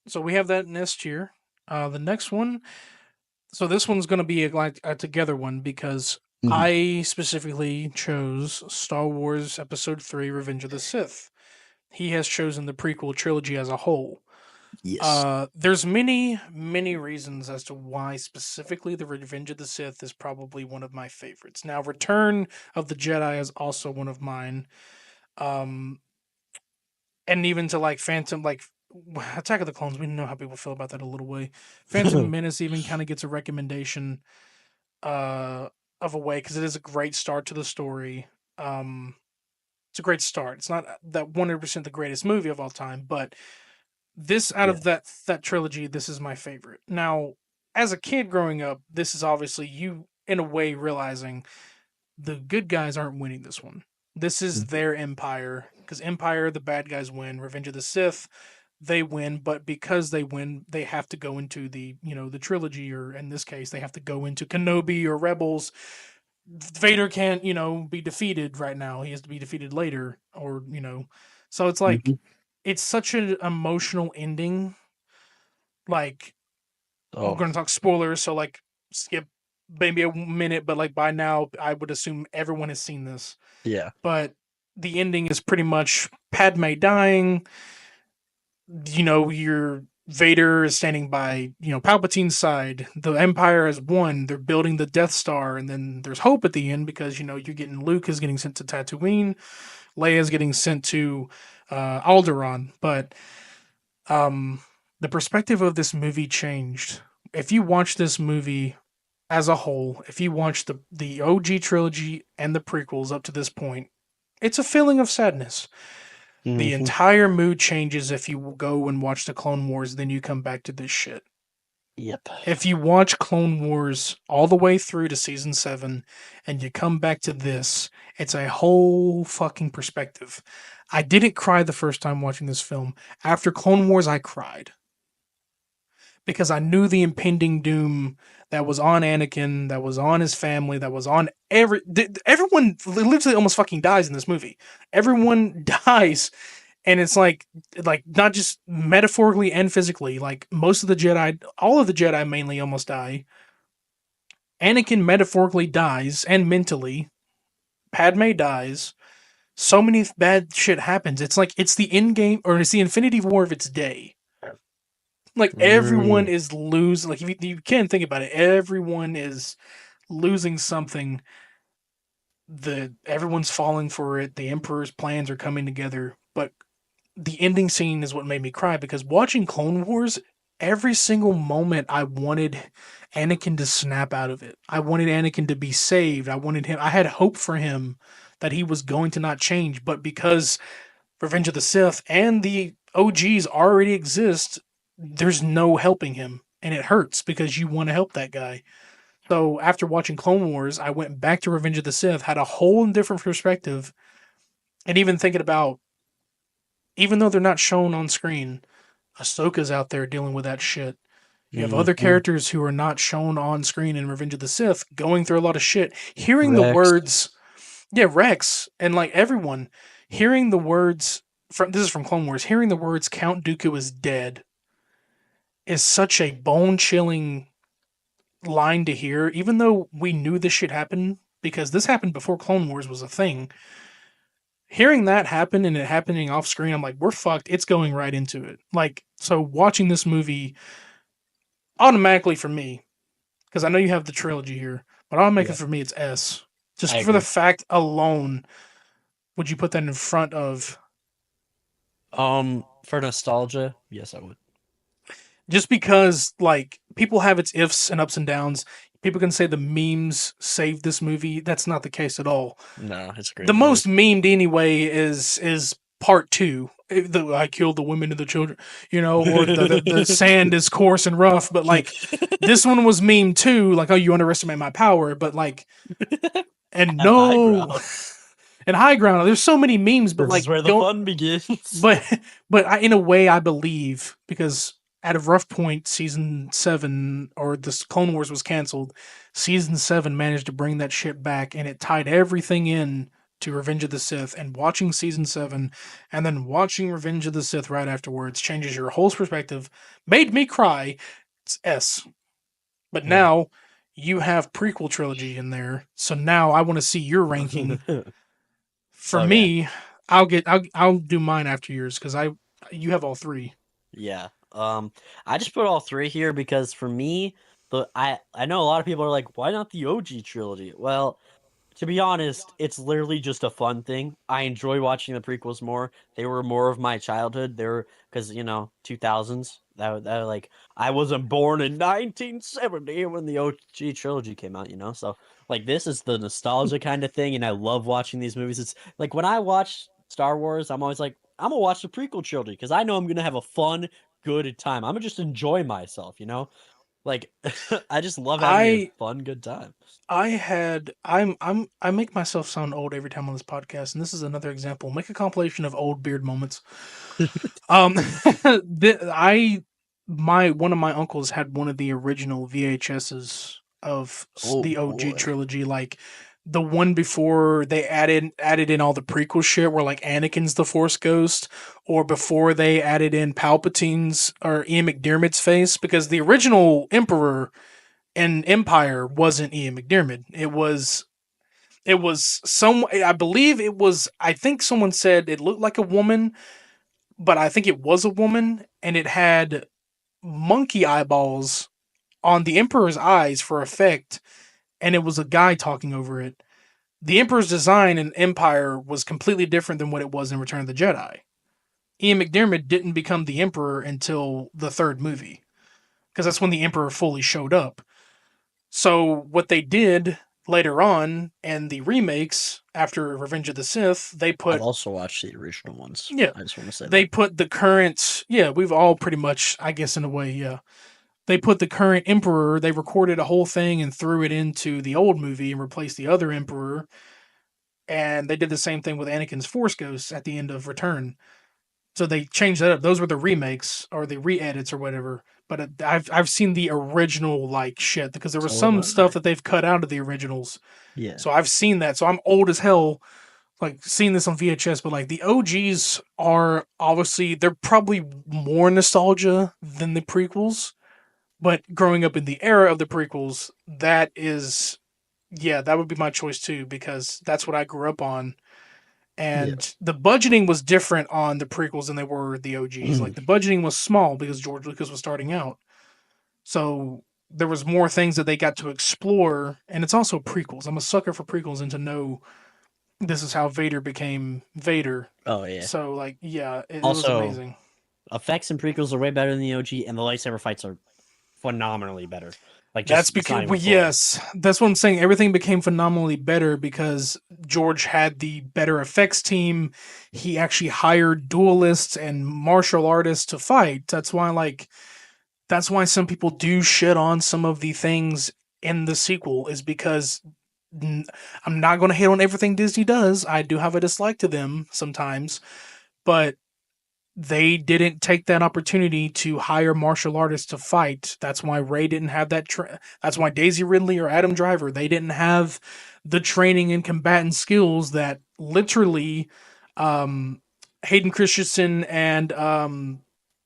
so we have that next year. The next one. So this one's going to be like a together one because Mhm. I specifically chose Star Wars Episode 3 Revenge of the Sith. He has chosen the prequel trilogy as a whole. Yes. There's many reasons as to why specifically the Revenge of the Sith is probably one of my favorites. Now, Return of the Jedi is also one of mine. Um, and even to like Phantom, like Attack of the Clones, we know how people feel about that a little way. Phantom Menace even kind of gets a recommendation uh, of a way because it is a great start to the story. Um, it's a great start. It's not that 100% the greatest movie of all time, but this out Yeah. of that trilogy, this is my favorite. Now, as a kid growing up, this is obviously you in a way realizing the good guys aren't winning this one. This is Mhm. their empire because Empire, the bad guys win. Revenge of the Sith, they win, but because they win, they have to go into the the trilogy, or in this case, they have to go into Kenobi or Rebels. Vader can't be defeated right now. He has to be defeated later, or so it's like Mhm. it's such an emotional ending. Like we're Oh, going to talk spoilers, so like skip maybe a minute, but like by now, I would assume everyone has seen this. yeah. But the ending is pretty much Padme dying. Your Vader is standing by, Palpatine's side. The Empire has won. They're building the Death Star, and then there's hope at the end because you're getting Luke is getting sent to Tatooine, Leia's getting sent to Alderaan. But um, the perspective of this movie changed. If you watch this movie as a whole, if you watch the OG trilogy and the prequels up to this point, it's a feeling of sadness. The Mhm. entire mood changes if you go and watch the Clone Wars, then you come back to this shit. Yep. If you watch Clone Wars all the way through to season 7 and you come back to this, it's a whole fucking perspective. I didn't cry the first time watching this film. After Clone Wars, I cried because I knew the impending doom that was on Anakin, that was on his family, that was on everyone literally almost fucking dies in this movie. Everyone dies, and it's like not just metaphorically and physically. Like most of the Jedi, all of the Jedi mainly almost die. Anakin metaphorically dies and mentally. Padme dies. So many bad shit happens. It's like it's the end game, or it's the Infinity War of its day. Like everyone Mm. is losing. Like if you can think about it, everyone is losing something. The everyone's falling for it. The Emperor's plans are coming together, but the ending scene is what made me cry because watching Clone Wars, every single moment I wanted Anakin to snap out of it. I wanted Anakin to be saved. I wanted him. I had hope for him that he was going to not change, but because Revenge of the Sith and the OGs already exist, there's no helping him, and it hurts because you want to help that guy. So after watching Clone Wars, I went back to Revenge of the Sith, had a whole different perspective, and even thinking about, even though they're not shown on screen, Ahsoka's out there dealing with that shit. You have other Mhm. characters who are not shown on screen in Revenge of the Sith going through a lot of shit. Hearing the Rex. words, yeah, Rex, and like everyone, hearing the words from this is from Clone Wars, hearing the words Count Dooku is dead is such a bone chilling line to hear, even though we knew this shit happened because this happened before Clone Wars was a thing. Hearing that happen and it happening off screen, I'm like, we're fucked. It's going right into it. Like, so watching this movie automatically for me, because I know you have the trilogy here, but automatically Yeah, for me, it's S. I Just for the agree. fact alone, would you put that in front of For nostalgia, yes, I would. just because like people have its ifs and ups and downs. People can say the memes saved this movie. That's not the case at all. No, it's a The great movie. most memed anyway is part two. I killed the women and the children, or the sand is coarse and rough. But like this one was meme too. Like, oh, you underestimate my power, but like, and And high no, ground. and high ground. There's so many memes, but This is like where the don't. fun begins. But in a way, I believe because at a rough point, season 7 or this Clone Wars was canceled. Season 7 managed to bring that shit back, and it tied everything in to Revenge of the Sith. And watching season 7 and then watching Revenge of the Sith right afterwards changes your whole perspective. Made me cry. It's S. But Yeah. now you have prequel trilogy in there. So now I want to see your ranking. For Okay. me, I'll do mine after yours because I you have all three. Yeah. I just put all three here because for me, I know a lot of people are like, why not the OG trilogy? Well, to be honest, it's literally just a fun thing. I enjoy watching the prequels more. They were more of my childhood. They were because 2000s. That like I wasn't born in 1970 when the OG trilogy came out. So like this is the nostalgia kind of thing, and I love watching these movies. It's like when I watch Star Wars, I'm always like, I'm gonna watch the prequel trilogy because I know I'm gonna have a fun, good time. I'm gonna just enjoy myself. Like I just love having a I fun, good time. I make myself sound old every time on this podcast, and this is another example. Make a compilation of old beard moments. I my one of my uncles had one of the original VHSs of Oh the OG boy. trilogy, like the one before they added in all the prequel shit, where like Anakin's the Force ghost, or before they added in Palpatine's or Ian McDiarmid's face, because the original Emperor in Empire wasn't Ian McDiarmid. It was some. I believe it was. I think someone said it looked like a woman, but I think it was a woman, and it had monkey eyeballs on the Emperor's eyes for effect, and it was a guy talking over it. The Emperor's design in Empire was completely different than what it was in Return of the Jedi. Ian McDiarmid didn't become the Emperor until the third movie, because that's when the Emperor fully showed up. So what they did later on in the remakes after Revenge of the Sith, they I've put also watched the original ones. yeah, I just want to say they that. put the current we've all pretty much, I guess, in a way, they put the current emperor, they recorded a whole thing and threw it into the old movie and replaced the other emperor, and they did the same thing with Anakin's Force Ghost at the end of Return. So they changed that up. Those were the remakes or the re-edits or whatever. But I've seen the original like shit because there was So some have stuff I. that they've cut out of the originals. Yeah. So I've seen that. So I'm old as hell, like seeing this on VHS. But like the OGs are obviously, they're probably more nostalgia than the prequels. But growing up in the era of the prequels, that is, yeah, that would be my choice too because that's what I grew up on. Yeah. And the budgeting was different on the prequels than they were the OGs. Like the budgeting was small because George Lucas was starting out. So there was more things that they got to explore, and it's also prequels. I'm a sucker for prequels and to know this is how Vader became Vader. Oh yeah. So like, yeah, it was Also, amazing. effects and prequels are way better than the OG, and the lightsaber fights are phenomenally better. Like, That's just it's because, not even well, close. yes, that's what I'm saying. Everything became phenomenally better because George had the better effects team. He actually hired duelists and martial artists to fight. That's why some people do shit on some of the things in the sequel is because I'm not going to hate on everything Disney does. I do have a dislike to them sometimes, but they didn't take that opportunity to hire martial artists to fight. That's why Ray didn't have that. That's why Daisy Ridley or Adam Driver, they didn't have the training and combatant skills that literally um, Hayden Christensen and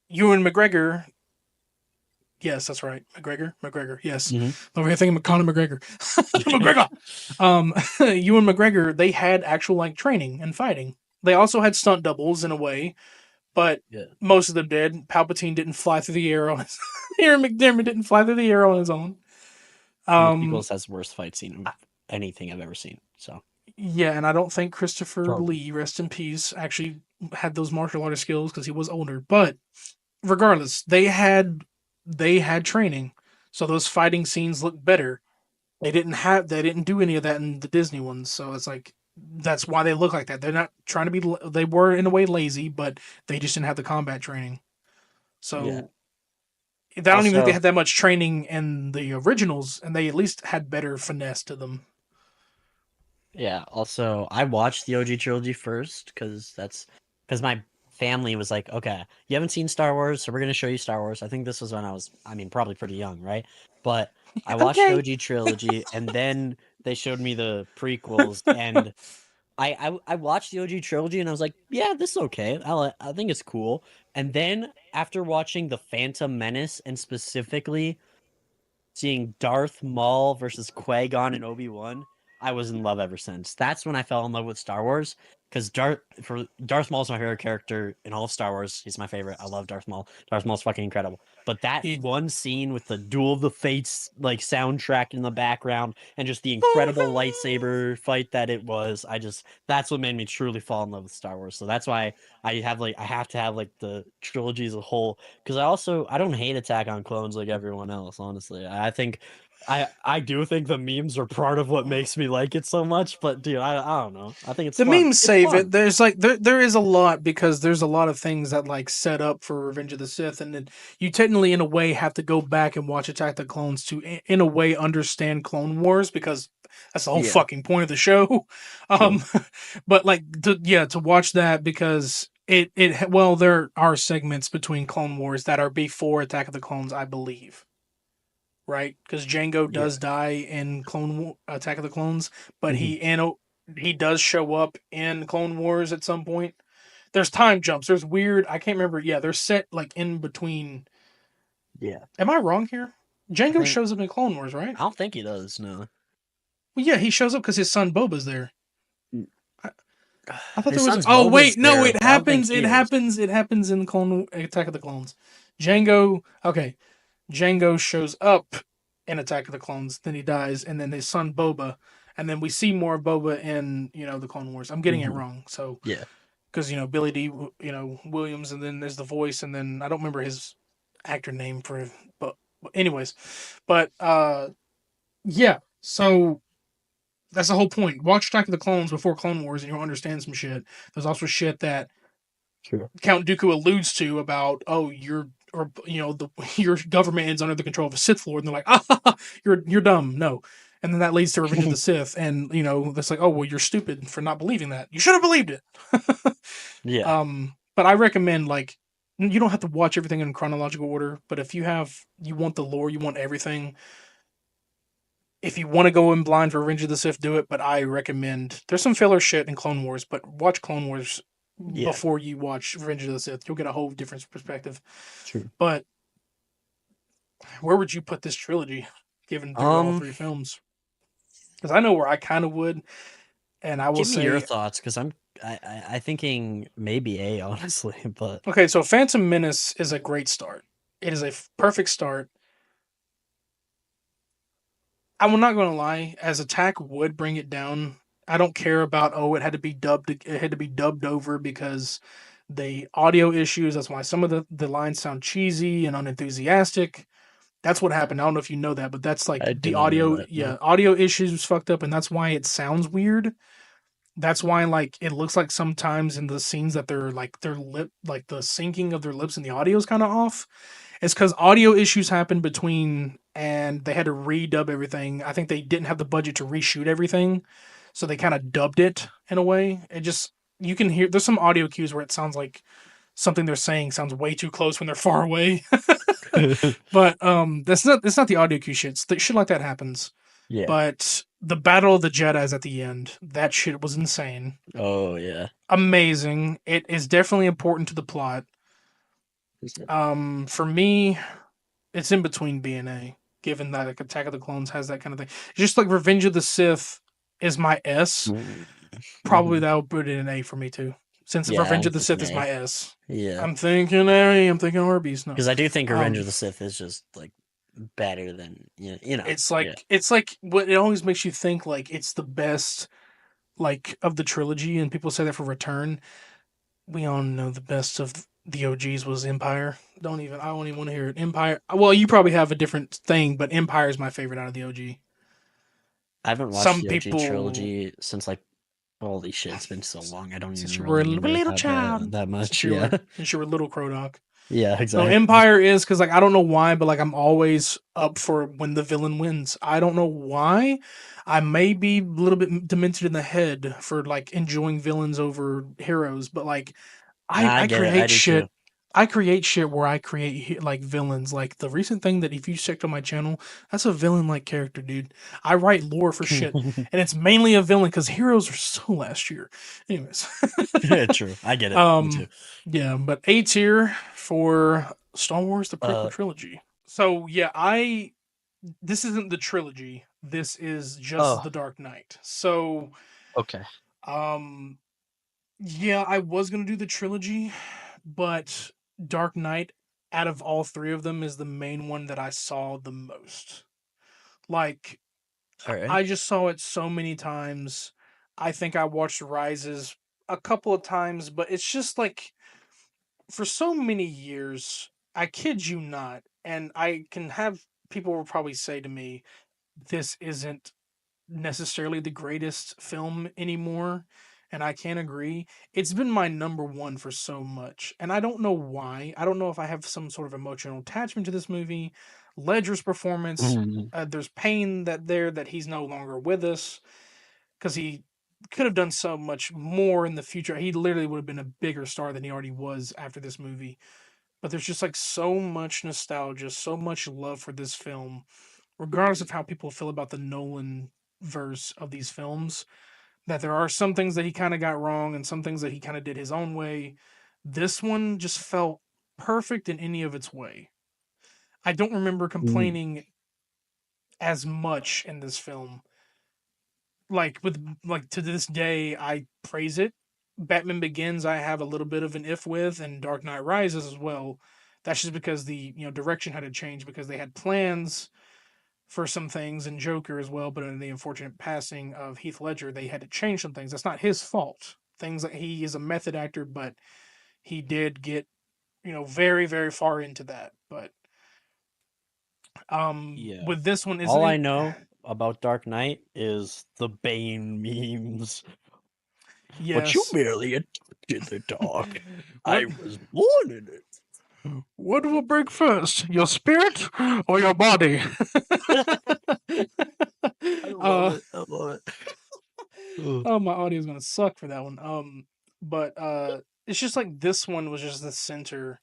Ewan McGregor. Yes, that's right. McGregor. Yes. Hmm. Over here thinking of Conor McGregor. McGregor. Ewan McGregor, they had actual like training and fighting. They also had stunt doubles in a way, but Yeah. most of them did. Palpatine didn't fly through the air on his Aaron McDermott didn't fly through the air on his own. And the Um sequels has the worst fight scene of anything I've ever seen. So, yeah, and I don't think Christopher Charlie. Lee, rest in peace, actually had those martial artist skills because he was older. But regardless, they had training. So those fighting scenes look better. They didn't do any of that in the Disney ones, so it's like that's why they look like that. They're not trying to be, they were in a way lazy, but they just didn't have the combat training. Yeah. So I don't even think they Also, had that much training in the originals, and they at least had better finesse to them. yeah. Also, I watched the OG trilogy first because my family was like, okay, you haven't seen Star Wars, so we're gonna show you Star Wars. I think this was when I was, I mean, probably pretty young, right? But I watched the Okay. OG trilogy, and then they showed me the prequels, and I watched the OG trilogy, and I was like, yeah, this is okay. I think it's cool. And then after watching the Phantom Menace, and specifically seeing Darth Maul versus Qui-Gon and Obi-Wan, I was in love ever since. That's when I fell in love with Star Wars because Darth Maul's my favorite character in all of Star Wars. He's my favorite. I love Darth Maul. Darth Maul's fucking incredible. But that He, one scene with the Duel of the Fates like soundtrack in the background and just the incredible lightsaber fight that it was, that's what made me truly fall in love with Star Wars. So that's why I have to have like the trilogy as a whole because I don't hate Attack on Clones like everyone else. Honestly, I do think the memes are part of what makes me like it so much. But dude, I don't know. I think it's the fun. memes It's save it. fun. There's like there is a lot because there's a lot of things that like set up for Revenge of the Sith, and then you technically in a way have to go back and watch Attack the Clones to in a way understand Clone Wars because that's the whole Yeah, fucking point of the show. true. Um, but like to watch that because it well there are segments between Clone Wars that are before Attack of the Clones, I believe. Right, because Django Yeah. does die in Attack of the Clones, but Hmm. he does show up in Clone Wars at some point. There's time jumps. There's weird. I can't remember. Yeah, they're set like in between. Yeah. Am I wrong here? I Django think shows up in Clone Wars, right? I don't think he does. No. Well, yeah, he shows up because his son Boba's there. Mm. I, I thought His there was. son's Oh Boba's wait, no, there, it but I don't think happens. he It is. happens. It happens in Clone Attack of the Clones. Django. Okay, Django shows up in Attack of the Clones, then he dies, and then his son Boba, and then we see more of Boba in the Clone Wars. I'm getting it Hmm. wrong, so Yeah. because Billy D Williams, and then there's the voice, and then I don't remember his actor name but anyways, but yeah, so that's the whole point. Watch Attack of the Clones before Clone Wars, and you'll understand some shit. There's also shit that True. Count Dooku alludes to about, oh, your government is under the control of a Sith Lord, and they're like, you're dumb, no, and then that leads to Revenge of the Sith, and that's like, oh well, you're stupid for not believing that. You should have believed it. Yeah. But I recommend like you don't have to watch everything in chronological order, but if you want the lore, you want everything. If you want to go in blind for Revenge of the Sith, do it. But I recommend there's some filler shit in Clone Wars, but watch Clone Wars Yeah. before you watch Revenge of the Sith. You'll get a whole different perspective. True. But where would you put this trilogy, given through all Um, three films? Because I know where I kind of would, and I will Give me your say, thoughts because I thinking maybe A honestly, but okay, so Phantom Menace is a great start. It is a perfect start. I'm not going to lie, as Attack would bring it down. I don't care about it had to be dubbed. It had to be dubbed over because the audio issues. That's why some of the lines sound cheesy and unenthusiastic. That's what happened. I don't know if you know that, but that's like I the did not know audio. that. No. Yeah, audio issues fucked up, and that's why it sounds weird. That's why like it looks like sometimes in the scenes that they're like their lip, like the syncing of their lips and the audio is kind of off. It's because audio issues happened between, and they had to redub everything. I think they didn't have the budget to reshoot everything, so they kind of dubbed it in a way. It just you can hear there's some audio cues where it sounds like something they're saying sounds way too close when they're far away. But that's not the audio cue shit. Shit like that happens. Yeah. But the Battle of the Jedis at the end, that shit was insane. Oh yeah. Amazing. It is definitely important to the plot. For me, it's in between B and A, given that like Attack of the Clones has that kind of thing. Just like Revenge of the Sith is my S, probably Mm-hmm. that would put it in A for me too. Since Yeah, Revenge I'm of the thinking Sith is A. my S. Yeah, I'm thinking A, I'm thinking Arby's. No. because I do think Revenge Um of the Sith is just like better than you know. Yeah. it's like what it always makes you think like it's the best like of the trilogy, and people say that for Return. We all know the best of the OGs was Empire. I don't even want to hear it. Empire. Well, you probably have a different thing, but Empire is my favorite out of the OG. I haven't watched Some the OG people, trilogy since like holy shit, it's been so long. I don't even since you were really a remember it little child, that since much. you Yeah. were since you were little Krodok. Yeah, No, exactly. Empire is because like I don't know why, but like I'm always up for when the villain wins. I don't know why. I may be a little bit demented in the head for like enjoying villains over heroes, but like Nah, I I get it. I create do too. shit. I create shit where I create like villains. Like the recent thing that if you checked on my channel, that's a villain like character, dude. I write lore for shit, and it's mainly a villain because heroes are so last year. Anyways, True. I get it. Me too. um, yeah, but A tier for Star Wars: The Prequel Uh, Trilogy. So yeah, I this isn't the trilogy. This is just Oh, The Dark Knight. So, okay. um, yeah, I was gonna do the trilogy, but Dark Knight, out of all three of them, is the main one that I saw the most. Like, All right. I just saw it so many times. I think I watched Rises a couple of times, but it's just like for so many years, I kid you not, and I can have people will probably say to me, this isn't necessarily the greatest film anymore, and I can't agree. It's been my number one for so much, and I don't know why. I don't know if I have some sort of emotional attachment to this movie. Ledger's performance, Mhm. there's pain that he's no longer with us because he could have done so much more in the future. He literally would have been a bigger star than he already was after this movie. But there's just like so much nostalgia, so much love for this film, regardless of how people feel about the Nolan verse of these films, that there are some things that he kind of got wrong and some things that he kind of did his own way. This one just felt perfect in any of its way. I don't remember Mm, complaining as much in this film. Like to this day, I praise it. Batman Begins, I have a little bit of an if with, and Dark Knight Rises as well. That's just because the direction had to change because they had plans for some things and Joker as well, but in the unfortunate passing of Heath Ledger, they had to change some things. That's not his fault. Things that he is a method actor, but he did get, very, very far into that. But yeah. with this one, isn't All I it? know about Dark Knight is the Bane memes. But you Yes. merely adopted the dark. what I was born in what will break first? Your spirit or your body? it. I love uh it. I love it. Ugh. oh, my audio is gonna suck for that one. But it's just like this one was just the center.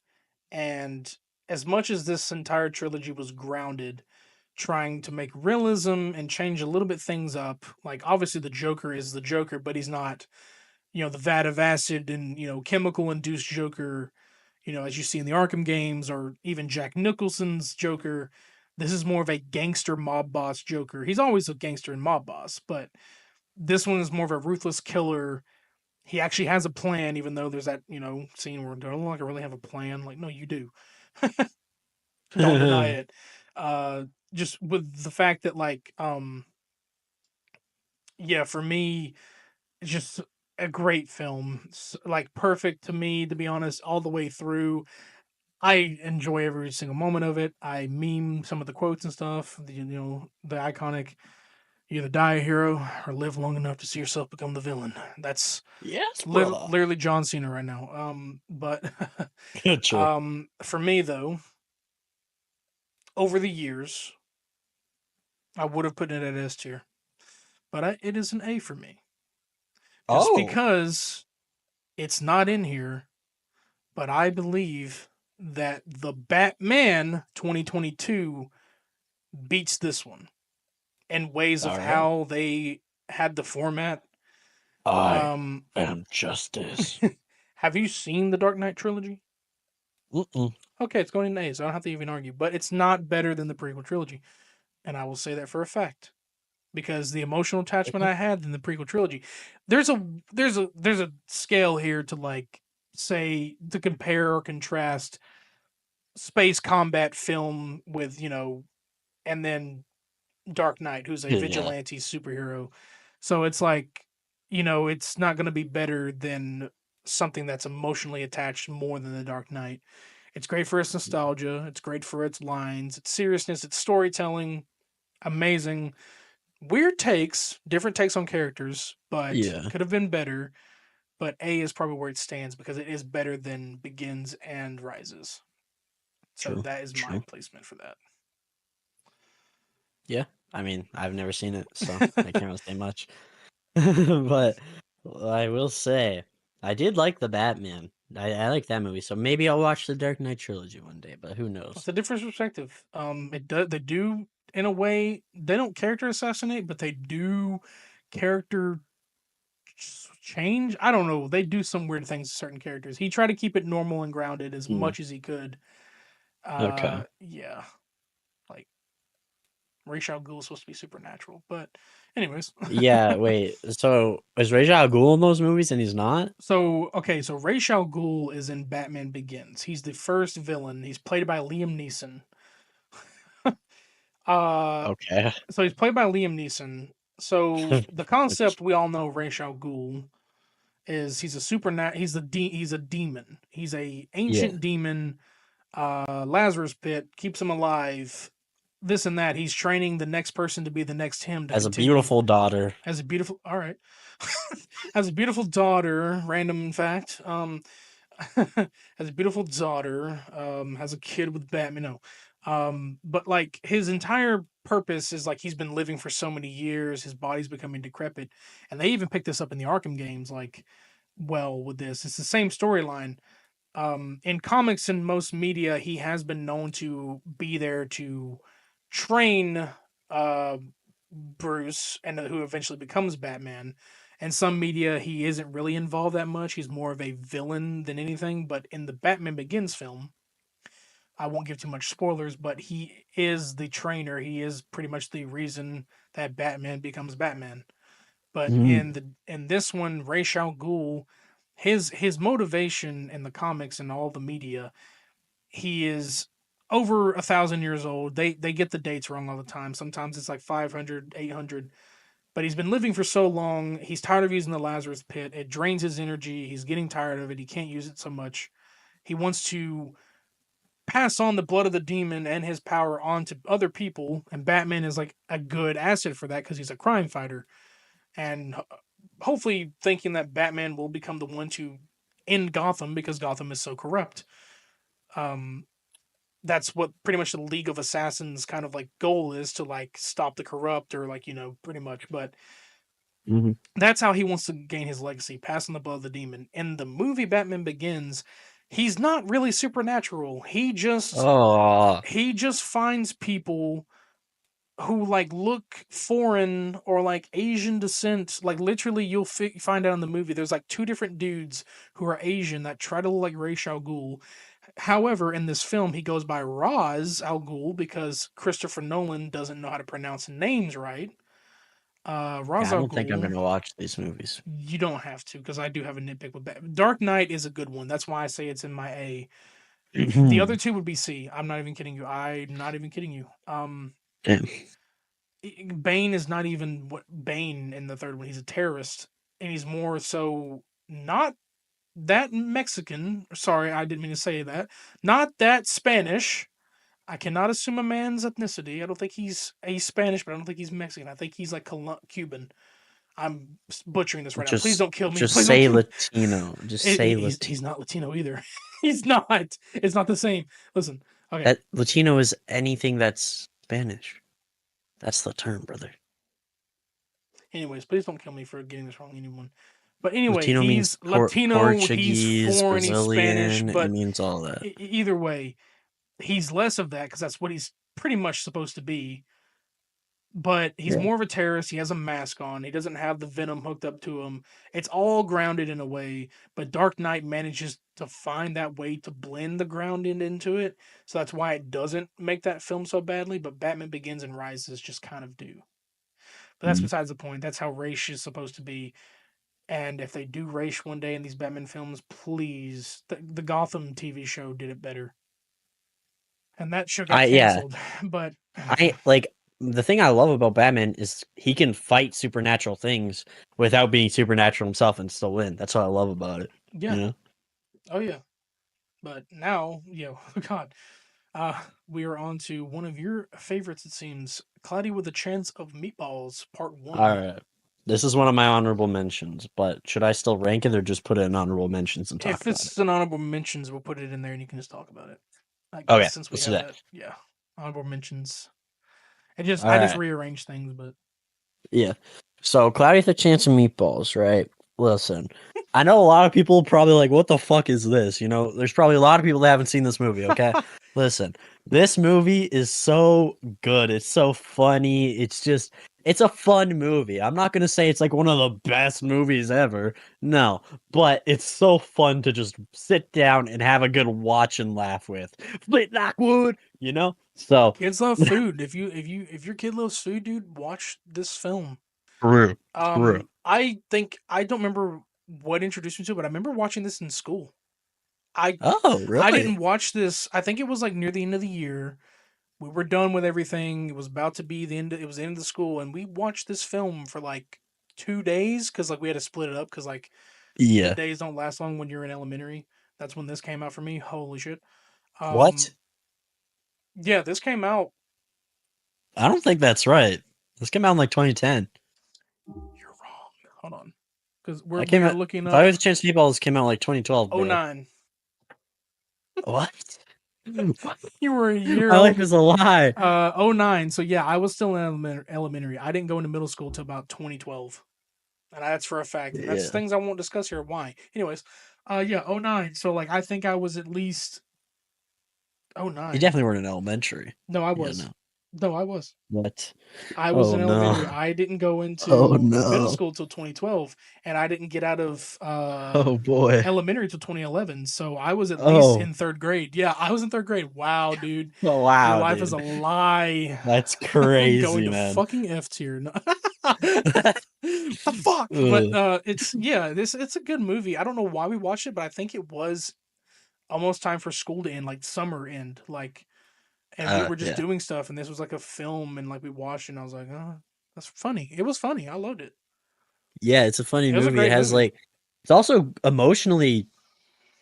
And as much as this entire trilogy was grounded, trying to make realism and change a little bit things up, like obviously the Joker is the Joker, but he's not, the vat of acid and, chemical induced Joker, as you see in the Arkham games or even Jack Nicholson's Joker. This is more of a gangster mob boss Joker. He's always a gangster and mob boss, but this one is more of a ruthless killer. He actually has a plan, even though there's that, scene where don't like I really have a plan. Like, no, you do. Don't deny it. Uh, just with the fact that, like, yeah, for me, it's just a great film. Like, perfect to me, to be honest, all the way through. I enjoy every single moment of it. I meme some of the quotes and stuff. The iconic "You either die a hero or live long enough to see yourself become the villain." That's Yes, brother. literally John Cena right now. But True. for me though, over the years, I would have put it at S tier, but it is an A for me just Oh, because it's not in here. But I believe that the Batman 2022 beats this one in ways of all right. how they had the format. I Um, am justice. have you seen the Dark Knight trilogy? Mm-mm. Okay, it's going in A, so I don't have to even argue. But it's not better than the prequel trilogy, and I will say that for a fact because the emotional attachment Okay. I had in the prequel trilogy. There's a scale here to like say to compare or contrast space combat film with and then Dark Knight, who's a Yeah. vigilante superhero. So it's like, it's not going to be better than something that's emotionally attached more than The Dark Knight. It's great for its nostalgia. It's great for its lines, its seriousness, its storytelling. Amazing. Weird takes, different takes on characters, but Yeah. could have been better. But A is probably where it stands because it is better than Begins and Rises. So True. that is my True. placement for that. Yeah. I mean, I've never seen it, so I can't really say much. But I will say, I did like the Batman. I like that movie, so maybe I'll watch the Dark Knight trilogy one day, but who It's knows? a different perspective. They do in a way they don't character assassinate, but they do character change. I don't know. They do some weird things to certain characters. He tried to keep it normal and grounded as Hmm. much as he could. Okay. Yeah, like Ra's al Ghul is supposed to be supernatural, but anyways. Yeah, wait. So is Ra's al Ghul in those movies and he's not? So okay, so Ra's al Ghul is in Batman Begins. He's the first villain. He's played by Liam Neeson. uh, Okay. so he's played by Liam Neeson. So the concept we all know, Ra's al Ghul, is he's a he's a demon. He's a Yeah. ancient demon. Lazarus Pit keeps him alive. This and that. He's training the next person to be the next him to As a continue. beautiful daughter. Has a beautiful. All right. Has a beautiful daughter. Random fact. Has a beautiful daughter. Has a kid with Batman. No. But like his entire purpose is like he's been living for so many years. His body's becoming decrepit, and they even picked this up in the Arkham games. Like, well, with this, it's the same storyline. In comics and most media, he has been known to be there to train uh Bruce, and who eventually becomes Batman. And some media, he isn't really involved that much. He's more of a villain than anything. But in the Batman Begins film, I won't give too much spoilers, but he is the trainer. He is pretty much the reason that Batman becomes Batman. But Mhm. in this one, Ra's al Ghul, his motivation in the comics and all the media, he is over 1,000 years old. They get the dates wrong all the time. Sometimes it's like 500, 800. But he's been living for so long. He's tired of using the Lazarus Pit. It drains his energy. He's getting tired of it. He can't use it so much. He wants to pass on the blood of the demon and his power on to other people. And Batman is like a good asset for that because he's a crime fighter. And hopefully thinking that Batman will become the one to end Gotham because Gotham is so corrupt. Um, that's what pretty much the League of Assassins kind of like goal is, to like stop the corrupt, or like, pretty much. But Mhm. that's how he wants to gain his legacy, passing the blood of the demon. In the movie Batman Begins, he's not really supernatural. Oh, He just finds people who like look foreign or like Asian descent. Like literally, you'll find out in the movie. There's like two different dudes who are Asian that try to look like Ra's al Ghul. However, in this film, he goes by Ra's al Ghul because Christopher Nolan doesn't know how to pronounce names right. Ra's yeah, I al don't think I'm Ghul. gonna watch these movies. You don't have to, because I do have a nitpick with that. Dark Knight is a good one. That's why I say it's in my A. The other two would be C. I'm not even kidding you. I'm not even kidding you. Damn. Bane is not even what Bane in the third one. He's a terrorist, and he's more so not that Mexican. Sorry, I didn't mean to say that. Not that Spanish. I cannot assume a man's ethnicity. I don't think he's Spanish, but I don't think he's Mexican. I think he's like Cuban. I'm butchering this right now. Please Just don't kill me. just Please don't say kill me. Latino. Just say He's Latino. not Latino either. He's not. It's not the same. Listen. Okay. That Latino is anything that's Spanish. That's the term, brother. Anyways, please don't kill me for getting this wrong, anyone. But anyway, Latino means he's Latino. He's Portuguese, foreign. He's Spanish. Brazilian. It But means all that. either way, he's less of that because that's what he's pretty much supposed to be. But he's Yeah. more of a terrorist. He has a mask on. He doesn't have the venom hooked up to him. It's all grounded in a way, but Dark Knight manages to find that way to blend the grounding into it. So that's why it doesn't make that film so badly. But Batman Begins and Rises just kind of do. But that's Mhm. besides the point. That's how race is supposed to be. And if they do race one day in these Batman films, please, the Gotham TV show did it better. And that show got I yeah. canceled. But I like the thing I love about Batman is he can fight supernatural things without being supernatural himself and still win. That's what I love about it. You yeah, know? oh yeah. But now, God, we are on to one of your favorites. It seems, Cloudy with a Chance of Meatballs, Part All One. right. This is one of my honorable mentions, but should I still rank it or just put it in honorable mentions and talk If about it? it's an honorable mentions, we'll put it in there, and you can just talk about it. I guess Okay, since we let's do have that. that, yeah, honorable mentions. All I just right. rearrange things, but Yeah. So Cloudy with a Chance of Meatballs, right? Listen, I know a lot of people probably like, what the fuck is this? You know, there's probably a lot of people that haven't seen this movie, okay? Listen, this movie is so good. It's so funny. it's a fun movie. I'm not gonna say it's like one of the best movies ever. No, but it's so fun to just sit down and have a good watch and laugh with. Flint Lockwood, you know? So Kids love food. If your kid loves food, dude, watch this film. true. True. I think I don't remember what introduced me to it, but I remember watching this in school. I Oh, I really? didn't watch this. I think it was like near the end of the year. We were done with everything. It was about to be the end. It was the end of the school, and we watched this film for like 2 days because like we had to split it up because like the Yeah. days don't last long when you're in elementary. That's when this came out for me. Holy shit. What? Yeah, this came out. I don't think that's right. This came out in like 2010. You're wrong. Hold on, because I we came are out. looking If I up was a chance meatballs came out in like 2012, oh bro. 09. What? You were a year My life old. is a lie. Oh nine. So yeah, I was still in elementary. I didn't go into middle school till about 2012. And that's for a fact. And that's Yeah. things I won't discuss here. Why? Anyways, yeah, oh nine. So like I think I was at least oh You nine. definitely weren't in elementary. No, I Yeah, was. no. No, I was. What? I was Oh in elementary. no. I didn't go Oh into middle no. school till 2012, and I didn't get out of Oh boy. elementary till 2011. So I was at least Oh. in third grade. Yeah, I was in third grade. Wow, dude, Oh your wow, life is a dude. lie. That's Going crazy, to man. fucking F tier. No. The fuck? But Ugh. it's yeah, this it's a good movie. I don't know why we watched it, but I think it was almost time for school to end, like summer end, like, and we were just Yeah. doing stuff, and this was like a film, and like we watched, it, and I was like, oh, that's funny. It was funny. I loved it. Yeah, it's a funny It was a movie. It great has movie. like it's also emotionally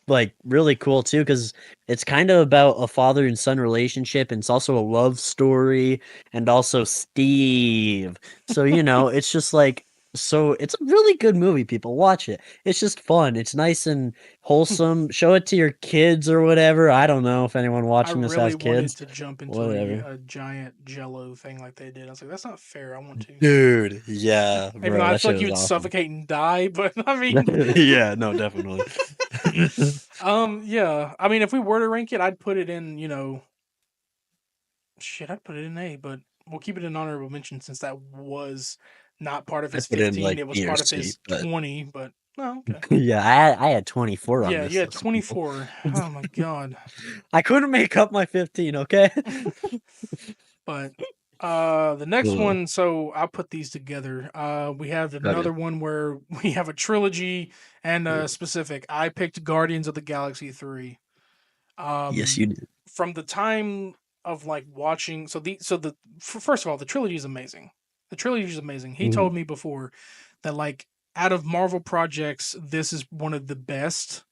like really cool too because it's kind of about a father and son relationship and it's also a love story and also Steve. So, it's just like so it's a really good movie, people. Watch it. It's just fun. It's nice and wholesome. Show it to your kids or whatever. I don't know if anyone I watching this really has wanted kids. to jump into Whatever. a giant Jello thing like they did. I was like, that's not fair. I want to, Dude, yeah, even though bro, I that feel shit like you was would awesome. suffocate and die. But I mean, Yeah, no, definitely. yeah. I mean, if we were to rank it, I'd put it in. Shit, I'd put it in A, but we'll keep it an honorable mention since that was not part of I his put in 15. like It was B or part of C, his but 20, but no, okay. yeah, I had 24 on Yeah, you this had list, people. 24. Oh my god. I couldn't make up my 15, okay? But the next Ugh. one, so I'll put these together. We have Okay. another one where we have a trilogy and a specific. I picked Guardians of the Galaxy 3. Yes, Um you did. from the time of like watching first of all, the trilogy is amazing. The trilogy is amazing. He Mhm. told me before that like out of Marvel projects, this is one of the best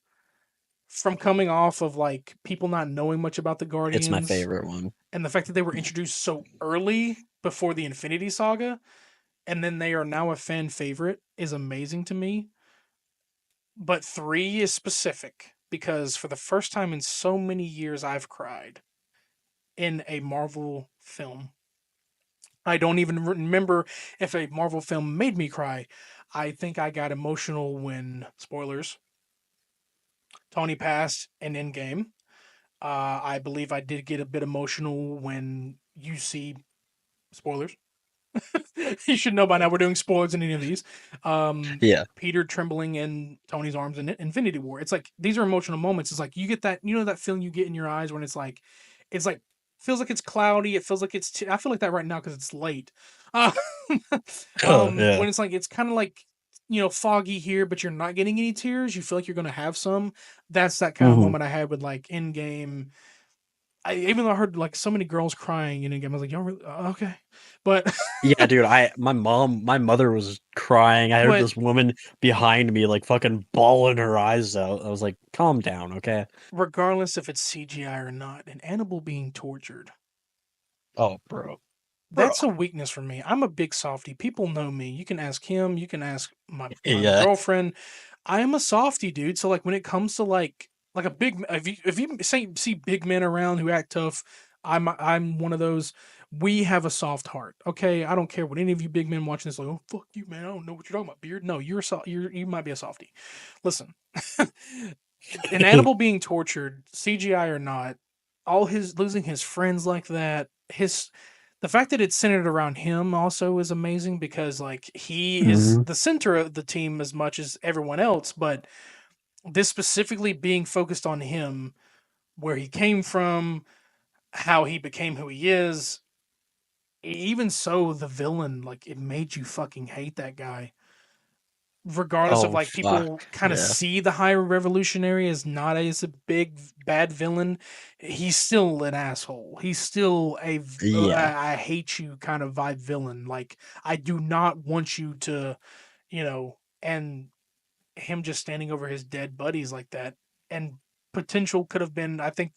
from coming off of like people not knowing much about the It's my Guardians favorite one. and the fact that they were introduced so early before the Infinity Saga and then they are now a fan favorite is amazing to me. But 3 is specific because for the first time in so many years I've cried in a Marvel film. I don't even remember if a Marvel film made me cry. I think I got emotional when, spoilers, Tony passed in Endgame. I believe I did get a bit emotional when you see, spoilers. You should know by now we're doing spoilers in any of these. Yeah. Peter trembling in Tony's arms in Infinity War. It's like these are emotional moments. It's like you get that, that feeling you get in your eyes when it's like feels like it's cloudy. It feels like I feel like that right now because it's late. Uh, Oh, yeah. when it's like it's kind of like foggy here, but you're not getting any tears. You feel like you're gonna have some. That's that kind of Mhm. moment I had with like Endgame. Even though I heard like so many girls crying in Endgame, I was like, y'all really okay, but Yeah, dude, my mother was crying. I heard but this woman behind me like fucking bawling her eyes out. I was like, "Calm down, okay?" regardless if it's CGI or not, an animal being tortured, Oh, bro. Bro. that's a weakness for me. I'm a big softy. People know me. You can ask him, you can ask my Yeah. girlfriend. I am a softy, dude. So like when it comes to like a big if you see big men around who act tough, I'm one of those. We have a soft heart. Okay, I don't care what any of you big men watching this like, oh fuck you, man. I don't know what you're talking about, beard. No, you might be a softy. Listen, an animal being tortured, CGI or not, all his losing his friends like that, his The fact that it's centered around him also is amazing because like he is Mhm. the center of the team as much as everyone else, but this specifically being focused on him, where he came from, how he became who he is. Even so, the villain, like it made you fucking hate that guy. Regardless of Oh like fuck. people kind of Yeah. see the High Revolutionary as not as a big bad villain, he's still an asshole. He's still Yeah. I hate you kind of vibe villain. Like I do not want you to, and him just standing over his dead buddies like that, and potential could have been, I think,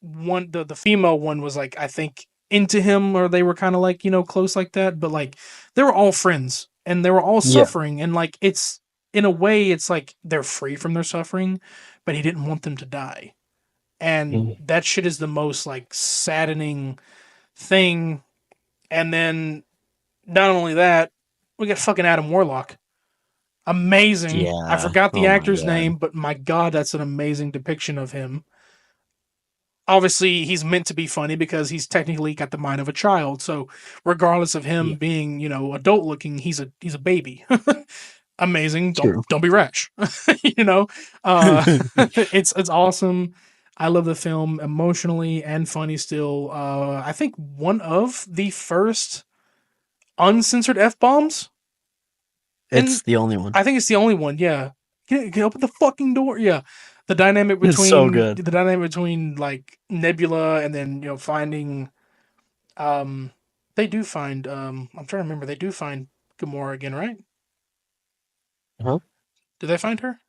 one the female one was like, I think, into him, or they were kind of like, close like that, but like they were all friends and they were all Yeah. suffering, and like it's, in a way, it's like they're free from their suffering, but he didn't want them to die. And Mhm. that shit is the most like saddening thing. And then not only that, we got fucking Adam Warlock. Amazing. I Yeah. forgot the Oh my actor's god. name, but my god, that's an amazing depiction of him. Obviously he's meant to be funny because he's technically got the mind of a child. So regardless of him Yeah. being, adult looking, he's a baby. Amazing. Don't True. don't be rash. you know, uh, it's awesome. I love the film emotionally and funny still. I think one of the first uncensored f bombs, and It's the only one. I think it's the only one. Yeah, get open the fucking door. Yeah, It's so good. the dynamic between like Nebula and then finding um they do find I'm trying to remember, they do find Gamora again, right? Huh? Did they find her?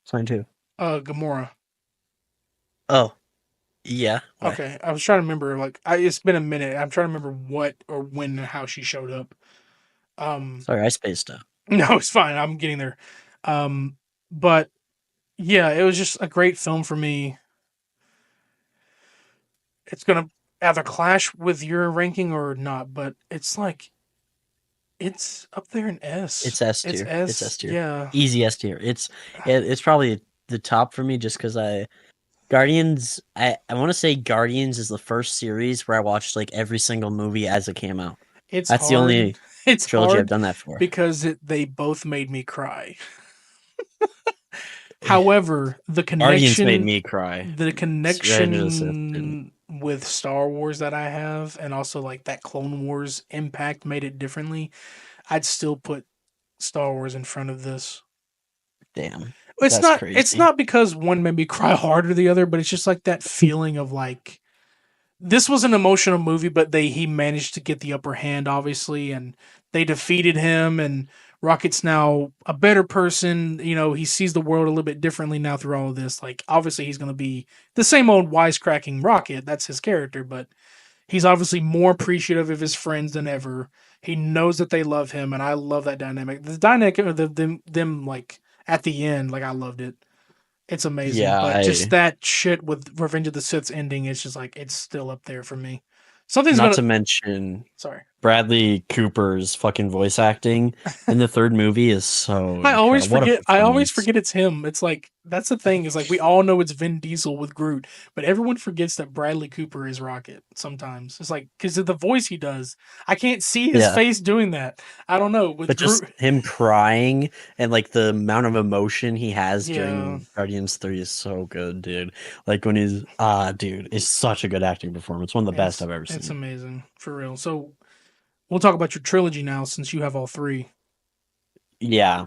It's fine too. Gamora. Oh, yeah. Why? Okay, I was trying to remember. Like, it's been a minute. I'm trying to remember what or when and how she showed up. Um, Sorry, I spaced out. no, it's fine. I'm getting there. Um, but yeah, it was just a great film for me. It's gonna either clash with your ranking or not, but it's like it's up there in S. It's S It's tier. It's S. S tier. Yeah, Easy S tier. It's probably the top for me just because Guardians. I want to say Guardians is the first series where I watched like every single movie as it came out. it's That's the hard. only It's trilogy I've hard done that for. because they both made me cry. However, Guardians made me cry. the It's Revenge of the Sith didn't. connection with Star Wars that I have, and also like that Clone Wars impact made it differently. I'd still put Star Wars in front of this. Damn, It's that's not. It's crazy. not because one made me cry harder than the other, but it's just like that feeling of like this was an emotional movie, but he managed to get the upper hand, obviously, and they defeated him. And Rocket's now a better person. He sees the world a little bit differently now through all of this. Like, obviously, he's going to be the same old wisecracking Rocket. That's his character, but he's obviously more appreciative of his friends than ever. He knows that they love him, and I love that dynamic. The dynamic of them like at the end, like I loved it. It's amazing, Yeah, but just I. that shit with Revenge of the Sith's ending, it's just like it's still up there for me. Something's Not gonna. to mention Sorry, Bradley Cooper's fucking voice acting in the third movie is so I always incredible. What a forget. I always performance! forget it's him. It's like that's the thing. Is like we all know it's Vin Diesel with Groot, but everyone forgets that Bradley Cooper is Rocket. Sometimes it's like because of the voice he does. I can't see his Yeah, face doing that. I don't know with but just Groot. him crying and like the amount of emotion he has Yeah, during Guardians 3 is so good, dude. Like when he's dude, it's such a good acting performance. One of the best it's I've ever it's seen. amazing for real. So we'll talk about your trilogy now, since you have all three. Yeah.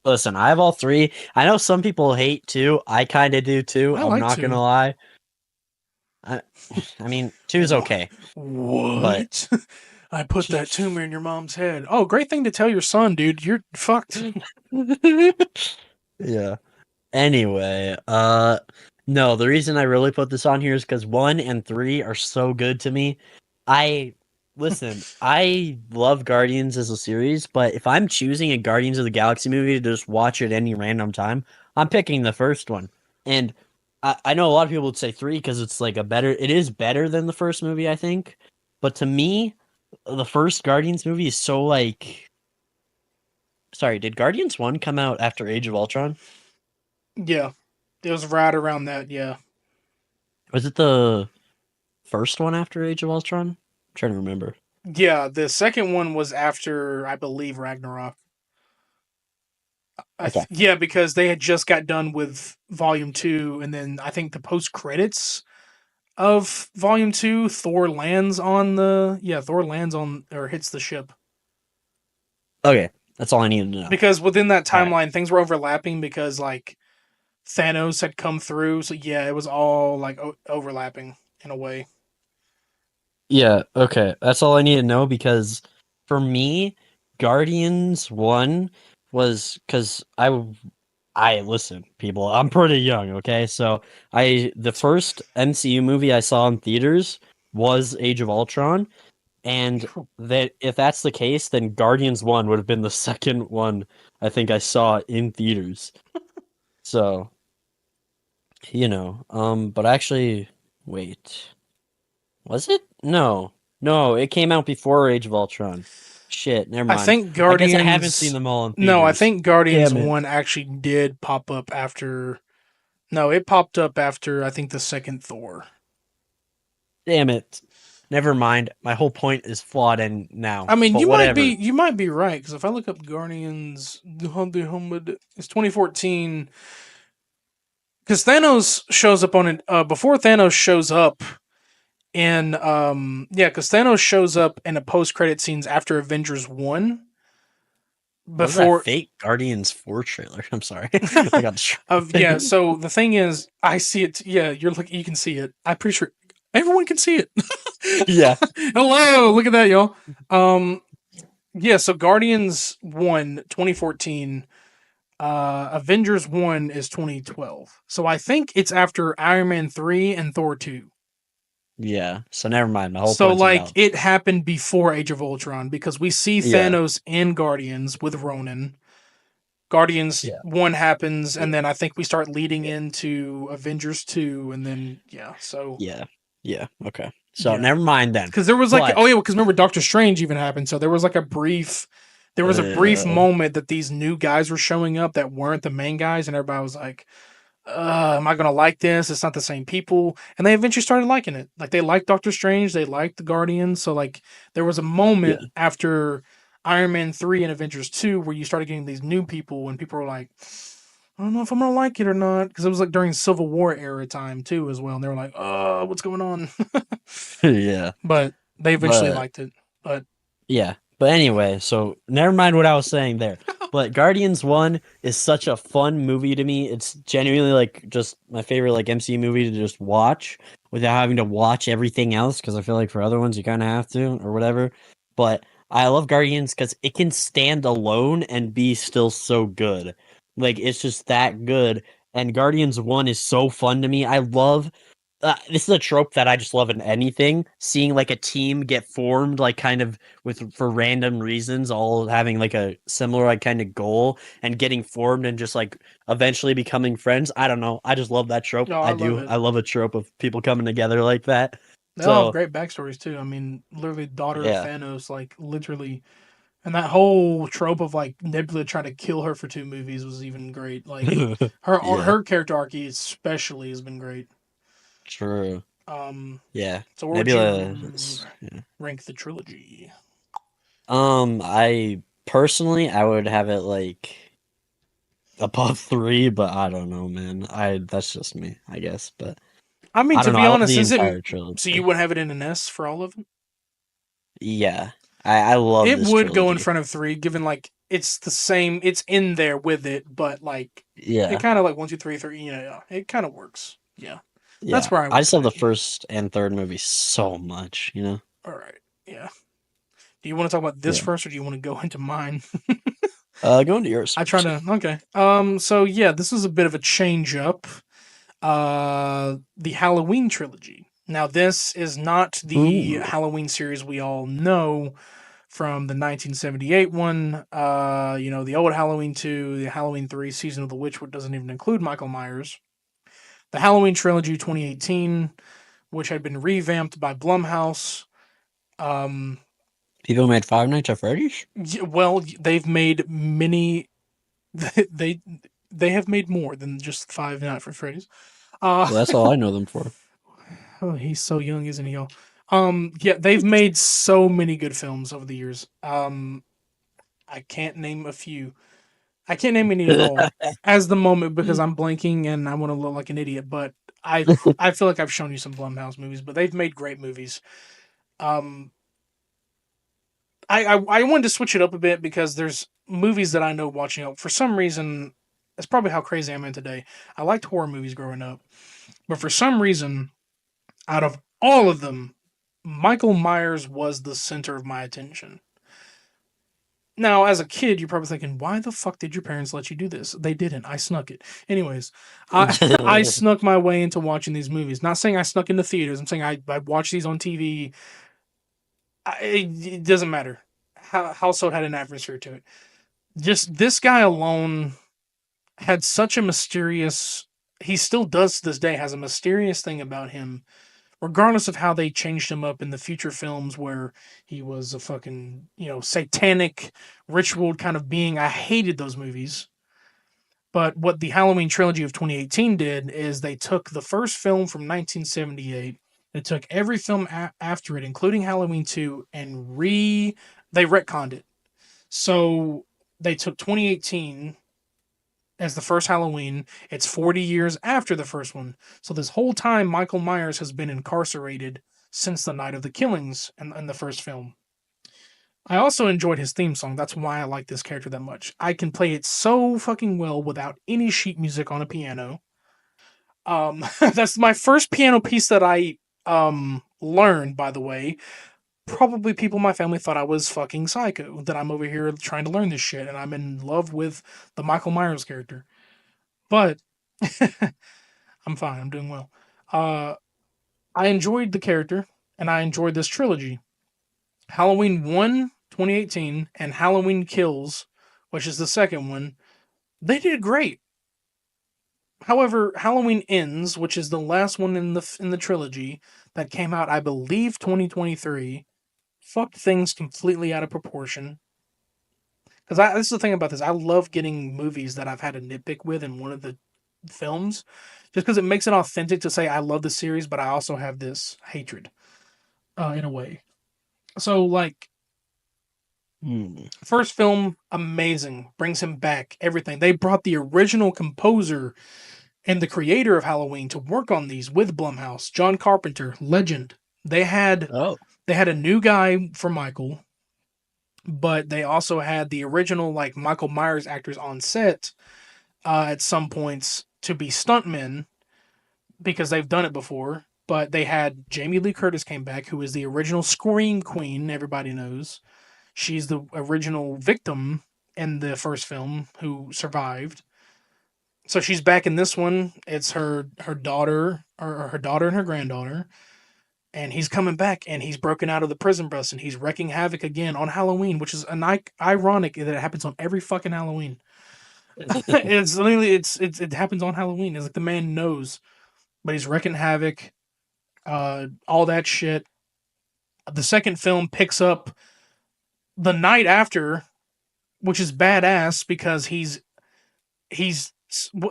Listen, I have all three. I know some people hate two. I kind of do too. I I'm like not to. gonna lie. I, I mean, two's okay, but What? I put that tumor in your mom's head. Oh, great thing to tell your son, dude. You're fucked. yeah. Anyway, no, the reason I really put this on here is because 1 and 3 are so good to me. I listen, I love Guardians as a series, but if I'm choosing a Guardians of the Galaxy movie to just watch at any random time, I'm picking the first one. And I know a lot of people would say 3 because it's like it is better than the first movie, I think. But to me, the first Guardians movie is so like, sorry, did Guardians 1 come out after Age of Ultron? Yeah. It was right around that, yeah. Was it the first one after Age of Ultron? trying to remember. Yeah, the second one was after, I believe, Ragnarok. Okay. Yeah, because they had just got done with Volume 2, and then I think the post credits of Volume 2, Thor lands on or hits the ship. Okay. That's all I needed to know. Because within that All right. timeline, things were overlapping because like Thanos had come through, so yeah, it was all like overlapping in a way. Yeah, okay. That's all I need to know because for me, Guardians 1 was because I listen, people, I'm pretty young, okay? So the first MCU movie I saw in theaters was Age of Ultron, and that if that's the case, then Guardians 1 would have been the second one I think I saw in theaters. So, but actually, wait. Was it? No. No, it came out before Age of Ultron. Shit, never I mind. think I guess I haven't seen Guardians. them all in No, I theaters. think Guardians Damn it. 1 actually did pop up after. No, it popped up after, I think, the second Thor. Damn it. Never mind. My whole point is flawed and now. I mean, But whatever. you might be right because if I look up Guardians, it's 2014. Because Thanos shows up on it before Thanos shows up in because Thanos shows up in a post credit scenes after Avengers 1 What was that before fake Guardians 4 trailer? I'm sorry. I got yeah, distracted. so the thing is I see it, yeah, you can see it. I'm pretty sure everyone can see it. Yeah. Hello, look at that, y'all. Yeah, so Guardians 1 2014, Avengers 1 is 2012. So I think it's after Iron Man 3 and Thor 2. Yeah. So never mind. My whole So point's like invalid. it happened before Age of Ultron because we see Yeah. Thanos in Guardians with Ronan. Guardians Yeah. 1 happens Yeah. and then I think we start leading Yeah. into Avengers 2 and then yeah, so Yeah. Yeah. Okay. So yeah. never mind then. Cuz there was like, But oh yeah, because remember Doctor Strange even happened. So there was a brief uh, moment that these new guys were showing up that weren't the main guys and everybody was like, am I gonna like this? It's not the same people, and they eventually started liking it. Like they liked Doctor Strange, they liked the Guardians. So like there was a yeah. moment after Iron Man 3 and Avengers 2 where you started getting these new people, and people were like, I don't know if I'm gonna like it or not, because it was like during Civil War era time too as well, and they were like, what's going on? Yeah. But they eventually But liked it. But yeah. But anyway, so never mind what I was saying there. But Guardians 1 is such a fun movie to me. It's genuinely like just my favorite like MCU movie to just watch without having to watch everything else because I feel like for other ones you kind of have to or whatever. But I love Guardians because it can stand alone and be still so good. Like it's just that good. And Guardians 1 is so fun to me. I love this is a trope that I just love in anything. Seeing like a team get formed, like kind of with for random reasons, all having like a similar like kind of goal and getting formed and just like eventually becoming friends. I don't know. I just love that trope. no, I I love do. it. I love a trope of people coming together like that. They all have So great backstories too. I mean, literally, daughter of yeah, Thanos, like literally. And that whole trope of like Nebula trying to kill her for 2 movies was even great. Like yeah, her character arc especially has been great. true. Um, Yeah, so where would Nebula. you Yeah. rank the trilogy? I personally I would have it like above 3, but I don't know, man. I That's just me, I guess. But I mean, I to don't know. be I love honest, the is it entire so you trilogy. would have it in an S for all of them? Yeah, I love It this would go in trilogy. front of 3, given like it's the same. It's in there with it, but like it Yeah, kind of like 1, 2, 3, 3. Yeah, it kind of works. Yeah, yeah. that's where I I would just put love the it. first and third movie so much. All right. Yeah. Do you want to talk about this Yeah. first, or do you want to go into mine? Go into yours I try first. to okay. So yeah, this is a bit of a change up. The Halloween trilogy. Now this is not the Ooh, Halloween series we all know from the 1978 one. The old Halloween 2, the Halloween 3, Season of the Witch, which doesn't even include Michael Myers. The Halloween trilogy 2018, which had been revamped by Blumhouse. Um, people made Five Nights at Freddy's. well, they've made many. They they have made more than just Five Nights at Freddy's. Uh, Well, that's all I know them for. oh, he's so young, isn't he? Y'all? Yeah, they've made so many good films over the years. I can't name a few. I can't name any at all as the moment because I'm blanking and I want to look like an idiot. But I feel like I've shown you some Blumhouse movies, but they've made great movies. Um, I wanted to switch it up a bit because there's movies that I know watching up for some reason. That's probably how crazy I'm in today. I liked horror movies growing up, but for some reason, out of all of them, Michael Myers was the center of my attention. Now, as a kid, you're probably thinking, why the fuck did your parents let you do this? They didn't. I snuck it. Anyways, I snuck my way into watching these movies. Not saying I snuck into theaters. I'm saying I watched these on TV. It doesn't matter. Household had an atmosphere to it. Just this guy alone had such a mysterious. He still does to this day. Has a mysterious thing about him regardless of how they changed him up in the future films where he was a fucking, satanic ritual kind of being. I hated those movies. But what the Halloween trilogy of 2018 did is they took the first film from 1978, they took every film after it, including Halloween 2, and they retconned it. So they took 2018 as the first Halloween. It's 40 years after the first one. So this whole time, Michael Myers has been incarcerated since the night of the killings in the first film. I also enjoyed his theme song. That's why I like this character that much. I can play it so fucking well without any sheet music on a piano. That's my first piano piece that I learned, by the way. Probably people in my family thought I was fucking psycho, that I'm over here trying to learn this shit, and I'm in love with the Michael Myers character. But I'm fine. I'm doing well. Uh, I enjoyed the character, and I enjoyed this trilogy. Halloween 1, 2018, and Halloween Kills, which is the second one, they did great. However, Halloween Ends, which is the last one in the trilogy that came out, I believe, 2023, fucked things completely out of proportion. Because this is the thing about this. I love getting movies that I've had a nitpick with in one of the films, just because it makes it authentic to say I love the series, but I also have this hatred, in a way. So, like, first film, amazing, brings him back, everything. They brought the original composer and the creator of Halloween to work on these with Blumhouse, John Carpenter, legend. They had Oh, they had a new guy for Michael, but they also had the original like Michael Myers actors on set at some points to be stuntmen because they've done it before. But they had Jamie Lee Curtis came back, who is the original Scream Queen. Everybody knows she's the original victim in the first film who survived. So she's back in this one. It's her daughter or her daughter and her granddaughter, and he's coming back and he's broken out of the prison bus and he's wrecking havoc again on Halloween, which is ironic that it happens on every fucking Halloween. It's literally it happens on Halloween. It's like the man knows, but he's wrecking havoc, all that shit. The second film picks up the night after, which is badass because he's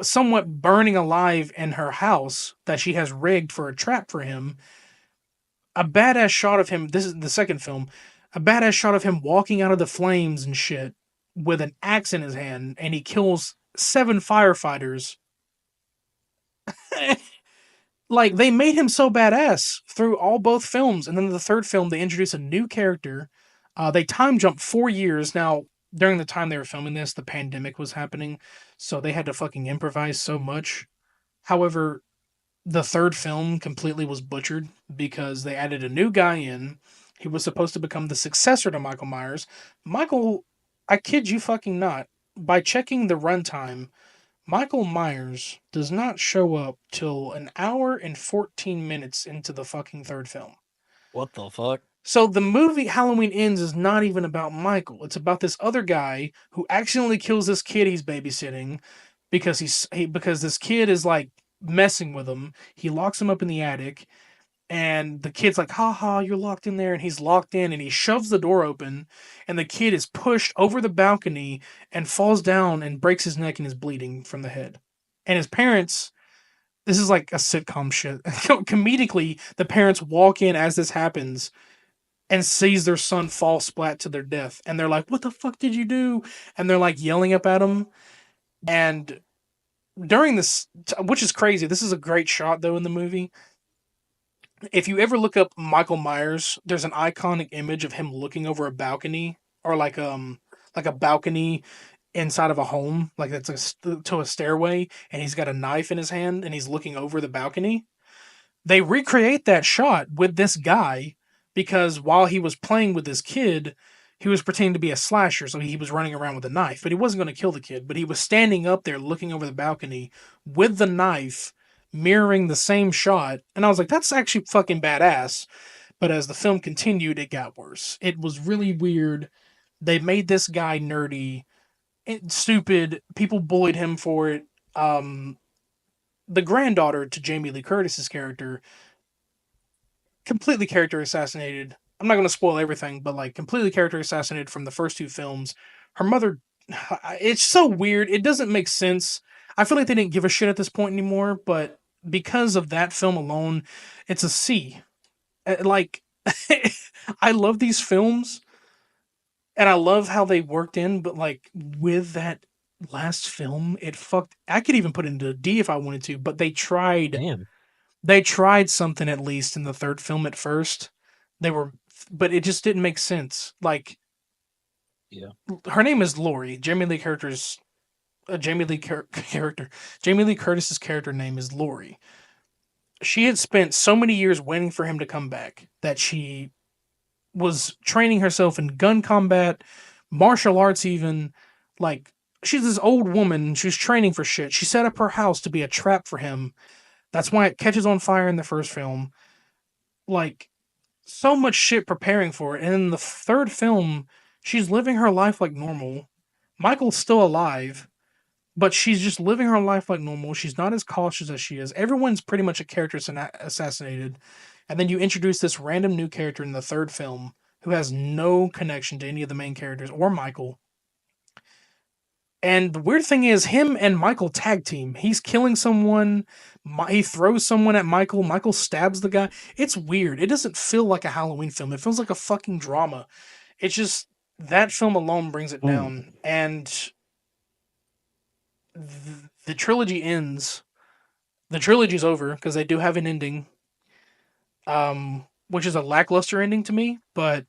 somewhat burning alive in her house that she has rigged for a trap for him. A badass shot of him. This is the second film. A badass shot of him walking out of the flames and shit with an axe in his hand, and he kills 7 firefighters. Like they made him so badass through both films, and then the third film they introduce a new character. They time jump 4 years. Now during the time they were filming this, the pandemic was happening, so they had to fucking improvise so much. However, the third film completely was butchered because they added a new guy in. He was supposed to become the successor to Michael Myers. Michael, I kid you fucking not, by checking the runtime, Michael Myers does not show up till an hour and 14 minutes into the fucking third film. what the fuck? So the movie Halloween Ends is not even about Michael. It's about this other guy who accidentally kills this kid he's babysitting because because this kid is like messing with him. He locks him up in the attic and the kid's like, "Ha ha, you're locked in there." And he's locked in and he shoves the door open and the kid is pushed over the balcony and falls down and breaks his neck and is bleeding from the head. And his parents this is like a sitcom shit. Comedically, the parents walk in as this happens and sees their son fall splat to their death, and they're like, "What the fuck did you do?" And they're like yelling up at him. And during this, which is crazy, this is a great shot though in the movie. If you ever look up Michael Myers, there's an iconic image of him looking over a balcony, or like a balcony inside of a home, like that's to a stairway, and he's got a knife in his hand and he's looking over the balcony. They recreate that shot with this guy because while he was playing with this kid, he was pretending to be a slasher, so he was running around with a knife, but he wasn't going to kill the kid. But he was standing up there looking over the balcony with the knife, mirroring the same shot. And I was like, that's actually fucking badass. But as the film continued, it got worse. It was really weird. They made this guy nerdy, stupid. People bullied him for it. The granddaughter to Jamie Lee Curtis's character, completely character assassinated. I'm not going to spoil everything, but like completely character assassinated from the first two films. Her mother, it's so weird. It doesn't make sense. I feel like they didn't give a shit at this point anymore, but because of that film alone, it's a C. Like, I love these films and I love how they worked in, but like with that last film, it fucked. I could even put it into a D if I wanted to, but Damn. they tried something at least in the third film at first. They were, but it just didn't make sense. Like Yeah. her name is Lori. Character. Jamie Lee Curtis's character name is Lori. She had spent so many years waiting for him to come back that she was training herself in gun combat, martial arts, even. Like, she's this old woman. She's training for shit. She set up her house to be a trap for him. That's why it catches on fire in the first film. Like, so much shit preparing for it. And in the third film, she's living her life like normal. Michael's still alive, but she's just living her life like normal. She's not as cautious as she is. Everyone's pretty much a character assassinated. And then you introduce this random new character in the third film who has no connection to any of the main characters or Michael. And the weird thing is, him and Michael tag team. He's killing someone. He throws someone at Michael. Michael stabs the guy. It's weird. It doesn't feel like a Halloween film. It feels like a fucking drama. It's just that film alone brings it Mm. down. And the trilogy ends. The trilogy's over because they do have an ending, which is a lackluster ending to me. But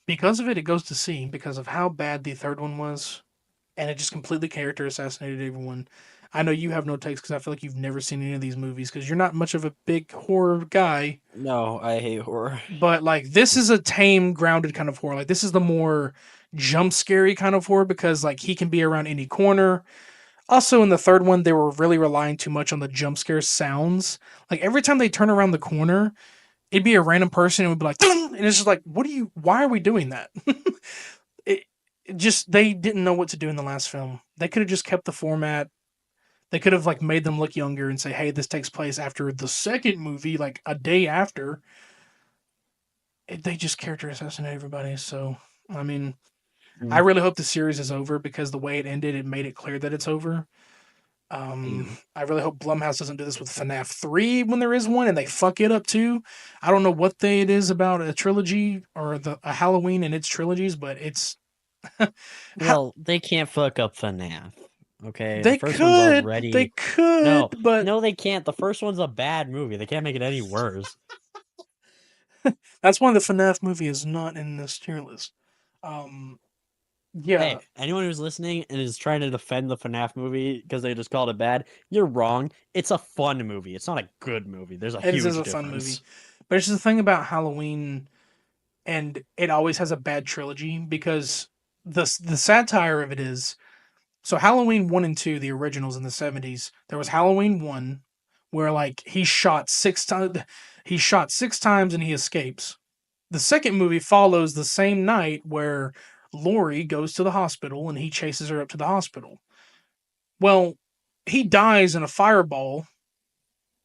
because of it, it goes to C because of how bad the third one was, and it just completely character assassinated everyone. I know you have no takes because I feel like you've never seen any of these movies because you're not much of a big horror guy. No, I hate horror. But like, this is a tame, grounded kind of horror. Like, this is the more jump scary kind of horror because like he can be around any corner. Also, in the third one, they were really relying too much on the jump scare sounds. Like every time they turn around the corner, it'd be a random person and would be like, "Dun!" And it's just like, what are you? Why are we doing that? It just they didn't know what to do in the last film. They could have just kept the format. They could have like made them look younger and say, "Hey, this takes place after the second movie, like a day after." They just character assassinate everybody. So, I mean, I Mm. really hope the series is over because the way it ended, it made it clear that it's over. Damn. I really hope Blumhouse doesn't do this with FNAF 3 when there is one and they fuck it up too. I don't know what it is about a trilogy or a Halloween and its trilogies, but it's how, Well, they can't fuck up FNAF. Okay, the they first one's could, they already could, no, but no, they can't. The first one's a bad movie. They can't make it any worse. that's why the FNAF movie is not in this tier list. Um, Hey, yeah, anyone who's listening and is trying to defend the FNAF movie because they just called it bad, you're wrong. It's a fun movie. It's not a good movie. There's a it is huge a fun movie, difference. but it's the thing about Halloween, and it always has a bad trilogy because the satire of it is. So Halloween 1 and 2, the originals in the 70s, there was Halloween 1 where like he shot 6 times and he escapes. The second movie follows the same night where Lori goes to the hospital and he chases her up to the hospital. Well, he dies in a fireball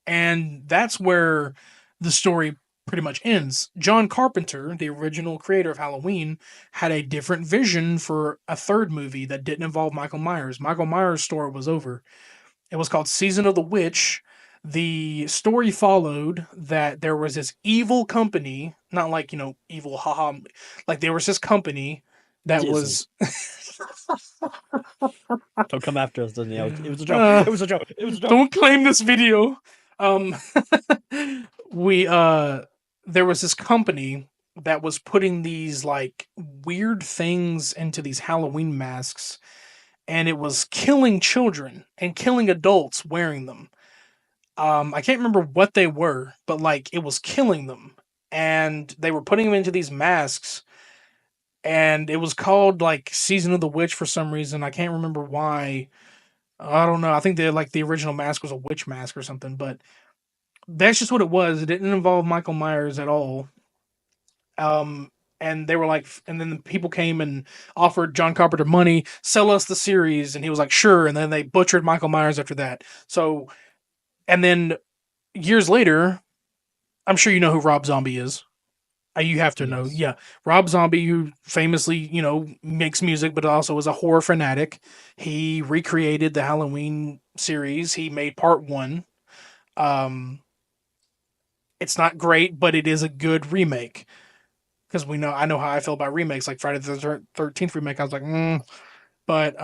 and that's where the story pretty much ends. John Carpenter, the original creator of Halloween, had a different vision for a third movie that didn't involve Michael Myers. Michael Myers' story was over. It was called Season of the Witch. The story followed that there was this evil company, not like, evil, haha, like there was this company that Disney. was. Don't come after us, Disney. It was a joke. uh, It was a joke. It was a joke. don't claim this video. Um, we, there was this company that was putting these like weird things into these Halloween masks, and it was killing children and killing adults wearing them. I can't remember what they were, but like it was killing them, and they were putting them into these masks, and it was called like Season of the Witch for some reason. I can't remember why. I don't know. I think the original mask was a witch mask or something, but that's just what it was. It didn't involve Michael Myers at all. Um, and they were like, and then the people came and offered John Carpenter money, sell us the series, and he was like, sure. And then they butchered Michael Myers after that. So, and then years later, I'm sure you know who Rob Zombie is. You have to know, Yes. yeah. Rob Zombie, who famously, makes music, but also is a horror fanatic. He recreated the Halloween series. He made part one. Um, it's not great, but it is a good remake because I know how I feel about remakes, like Friday the 13th remake. I was like, but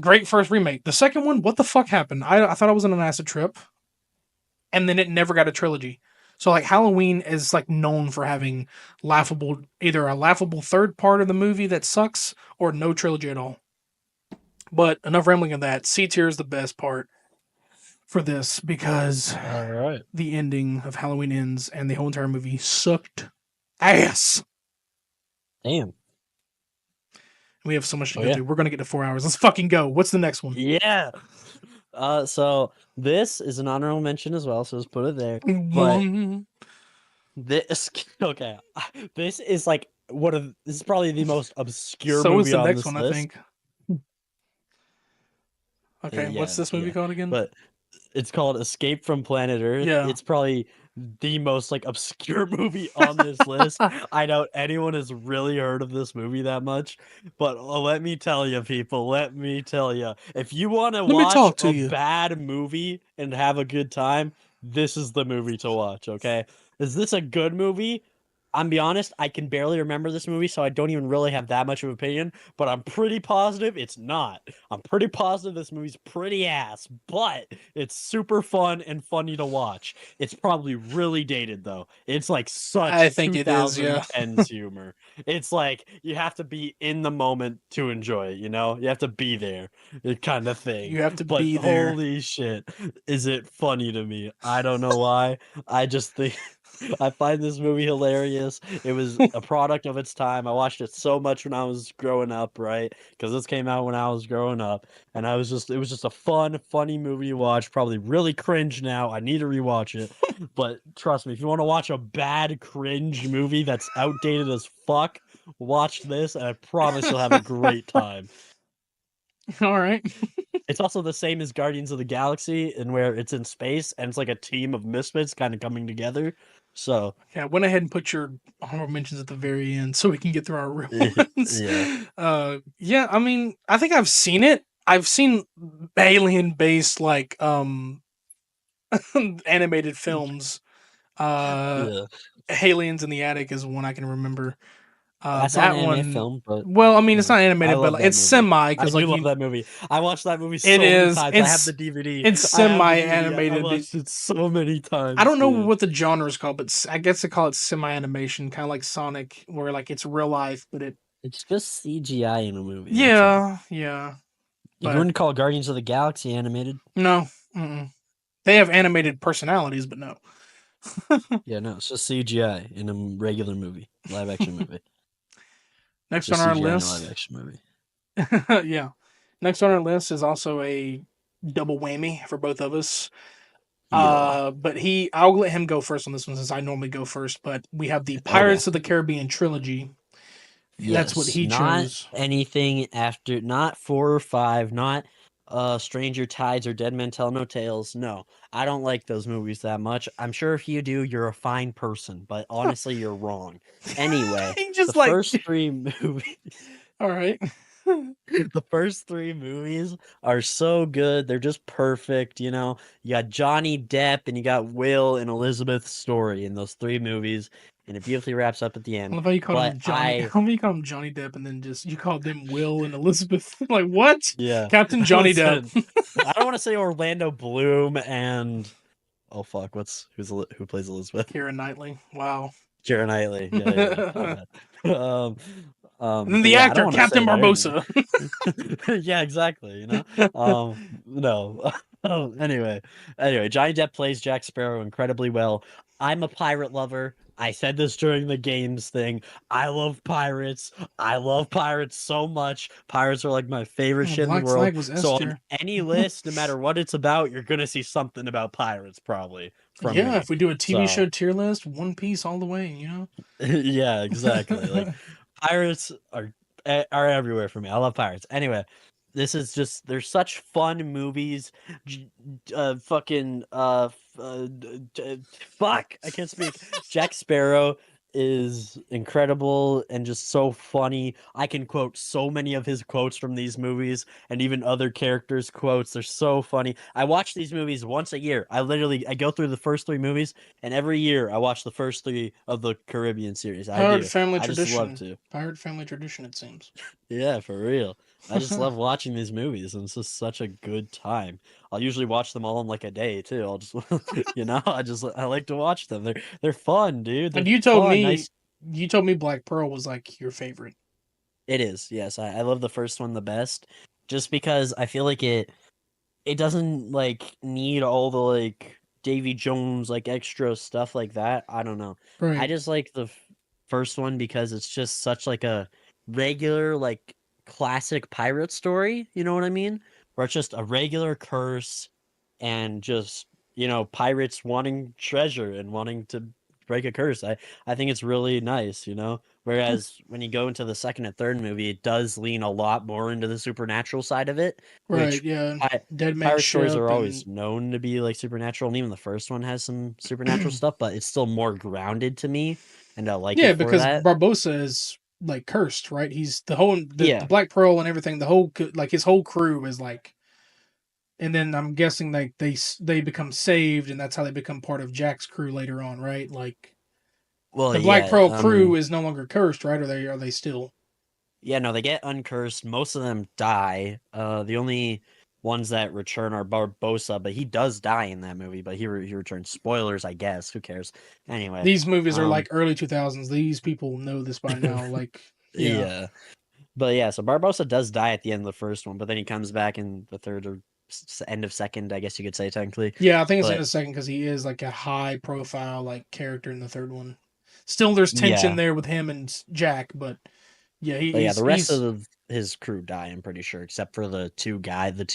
great first remake. The second one, what the fuck happened? I thought I was on an acid trip, and then it never got a trilogy. So like Halloween is like known for having either a laughable third part of the movie that sucks or no trilogy at all. But enough rambling of that. C tier is the best part for this because All right. the ending of Halloween Ends and the whole entire movie sucked ass. Damn. We have so much to Oh go yeah. through. We're gonna get to 4 hours. Let's fucking go. What's the next one? Yeah. So this is an honorable mention as well, so let's put it there. But this okay. This is like this is probably the most obscure So is movie the on next this one, I list. think. Okay, what's Yeah, this movie yeah. called again? But it's called Escape from Planet Earth. Yeah. It's probably the most like obscure movie on this list. I doubt anyone has really heard of this movie that much, but let me tell you, people, let me tell you, if you want to Let me watch talk to a you. bad movie and have a good time, this is the movie to watch, okay? Is this a good movie? I'm be honest, I can barely remember this movie, so I don't even really have that much of an opinion, but I'm pretty positive it's not. I'm pretty positive this movie's pretty ass, but it's super fun and funny to watch. It's probably really dated though. It's like I such think it is, yeah. 2010s humor. It's like you have to be in the moment to enjoy it, you know? You have to be there, kind of thing. You have to But be there. holy shit, is it funny to me? I don't know why. I just think I find this movie hilarious. It was a product of its time. I watched it so much when I was growing up, right? Because this came out when I was growing up, and it was just a fun, funny movie to watch. Probably really cringe now. I need to rewatch it, but trust me, if you want to watch a bad cringe movie that's outdated as fuck, watch this, and I promise you'll have a great time. All right. It's also the same as Guardians of the Galaxy, and where it's in space and it's like a team of misfits kind of coming together. So Yeah, I went ahead and put your honorable mentions at the very end so we can get through our real ones. yeah. Yeah, I mean, I think I've seen it. I've seen alien based like animated films. Uh Yeah. Aliens in the Attic is one I can remember. That's not an That anime one, film, but well, I mean, you it's know, not I animated, but love like, that it's movie. semi I because do like love that movie. I watched that movie it so many is. times. I have the DVD. It's I have the semi DVD. I animated. watched it so many I times, don't know dude. what the genre is called, but I guess they call it semi animation, kind of like Sonic, where like it's real life, but it. It's just CGI in a movie. That's all. Yeah, yeah, You but wouldn't call Guardians of the Galaxy animated? no, mm-mm. They have animated personalities, but no. Yeah, no, it's just CGI in a regular movie, live action movie. Next on Just our CGI in a live list, action movie. yeah. Next on our list is also a double whammy for both of us. Yeah. But I'll let him go first on this one since I normally go first. But we have the Okay. Pirates of the Caribbean trilogy. That's what Yes, he not chose. anything after, not 4 or 5, not Stranger Tides or Dead Men Tell No Tales. No, I don't like those movies that much. I'm sure if you do, you're a fine person, but honestly, you're wrong. Anyway, He the just like, first three movies, all right. The first three movies are so good. They're just perfect, you know. You got Johnny Depp and you got Will and Elizabeth's story in those three movies, and it beautifully wraps up at the I end. love how you called But him Johnny. I, How many you call him Johnny Depp, and then just you called them Will and Elizabeth. Like what? yeah, Captain Johnny Depp. listen, I don't want to say Orlando Bloom and oh fuck, who plays Elizabeth? Keira Knightley. Wow. Keira Knightley. Yeah, yeah, yeah. My And bad. then But the yeah, I don't actor want to Captain say their name. Barbosa. Yeah, exactly. You know. No. Anyway, Johnny Depp plays Jack Sparrow incredibly well. I'm a pirate lover. I said this during the games thing. I love pirates. I love pirates so much. Pirates are like my favorite Oh, shit in the Black world. Flag was So on Esther. any list, no matter what it's about, you're gonna see something about pirates probably from Yeah, me. if we do a TV So show tier list, One Piece all the way, yeah, exactly. Like pirates are everywhere for me. I love pirates. Anyway, this is just they're such fun movies. Fucking fuck, I can't speak. Jack Sparrow is incredible and just so funny. I can quote so many of his quotes from these movies and even other characters' quotes. They're so funny. I watch these movies once a year. I go through the first three movies and every year I watch the first three of the Caribbean series. I Pirate do. family I just love tradition. to. Pirate family tradition, it seems. Yeah, for real. I just love watching these movies, and it's just such a good time. I'll usually watch them all in like a day too. I'll just, I like to watch them. They're fun, dude. They're And you told fun. me, Nice. you told me Black Pearl was like your favorite. It is. Yes, I love the first one the best, just because I feel like it doesn't like need all the like Davy Jones like extra stuff like that. I don't know. I Right. just like the first one because it's just such like a regular like classic pirate story, you know what I mean? Where it's just a regular curse and just, pirates wanting treasure and wanting to break a curse. I think it's really nice, you know? Whereas when you go into the second and third movie, it does lean a lot more into the supernatural side of it, Right, which yeah. I Dead Man pirate stories Ship are and always known to be like supernatural, and even the first one has some supernatural stuff, but it's still more grounded to me, and I like yeah, it for because that. Barbosa is like cursed, right? He's the Yeah. Black Pearl and everything. The whole like his whole crew is like, and then I'm guessing like they become saved, and that's how they become part of Jack's crew later on, right? Like Well, the Black yeah. Pearl crew is no longer cursed, right? Are they still? Yeah, no, they get uncursed. Most of them die. The only ones that return are Barbosa, but he does die in that movie, but he returns. Spoilers, I guess. Who cares? Anyway, These movies are um, like early 2000s. These people know this by now. Like, yeah, yeah. But yeah, so Barbosa does die at the end of the first one, but then he comes back in the third or end of second, I guess you could say technically. yeah. I think it's in But a second because he is like a high profile like character in the third one. Still, there's tension yeah, there with him and Jack, but yeah, but yeah, the rest he's of his crew die, I'm pretty sure, except for the two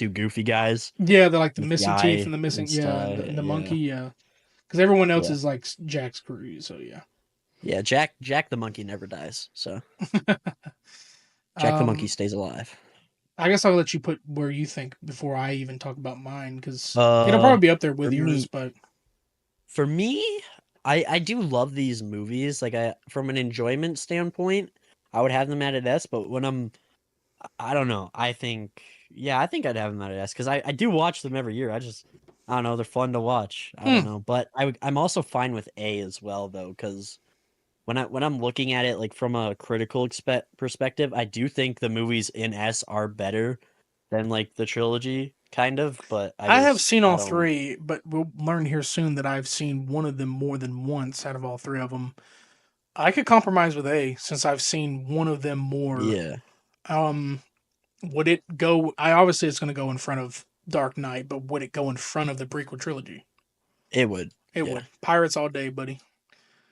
goofy guys yeah, they're like the with the missing teeth and eye the missing and yeah, stuff. and the Yeah, monkey, yeah, because everyone else yeah. is like Jack's crew. So yeah. Yeah, Jack the monkey never dies. So Jack the monkey um, stays alive. I guess I'll let you put where you think before I even talk about mine because it'll Uh, probably be up there for with yours. me, But for me, I do love these movies. Like I from an enjoyment standpoint, I would have them at an S. But when I don't know. I think I'd have them at an S because I do watch them every year. I don't know. They're fun to watch. I don't hmm, know, but I'm also fine with A as well though because when I'm looking at it like from a critical perspective, I do think the movies in S are better than like the trilogy kind of, but I have seen I all don't three, but we'll learn here soon that I've seen one of them more than once out of all three of them. I could compromise with A since I've seen one of them more. yeah, Um, would it go? I obviously it's going to go in front of Dark Knight, but would it go in front of the prequel trilogy? it would. It Yeah. would. Pirates all day, buddy.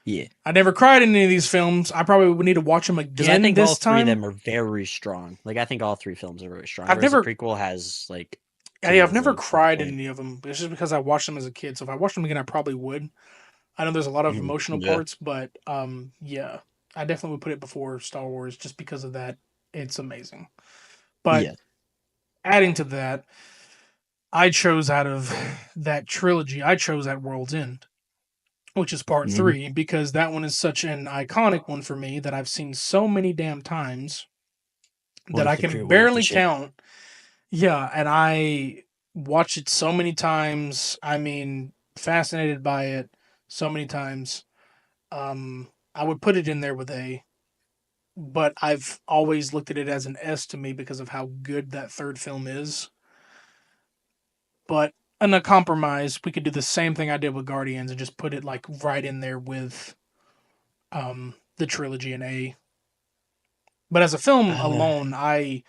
Yeah. I never cried in any of these films. I probably would need to watch them Because I again think all this three of time. them are very strong. Like I think all three films are very strong. I've Whereas the never, prequel has like I've tears never at the cried in point. any of them. It's just because I watched them as a kid. So if I watched them again, I probably would. I know there's a lot of Mhm. emotional Yeah. parts, but yeah, I definitely would put it before Star Wars just because of that. It's amazing. But Yeah. adding to that, I chose out of that trilogy, I chose at World's End, which is part Hmm. three, because that one is such an iconic one for me that I've seen so many damn times that One I could can create, one with the barely shit. count. Yeah, and I watched it so many times. I mean, fascinated by it so many times. I would put it in there with A, but I've always looked at it as an S to me because of how good that third film is. But in a compromise, we could do the same thing I did with Guardians and just put it like right in there with the trilogy in A. But as a film Uh, alone, I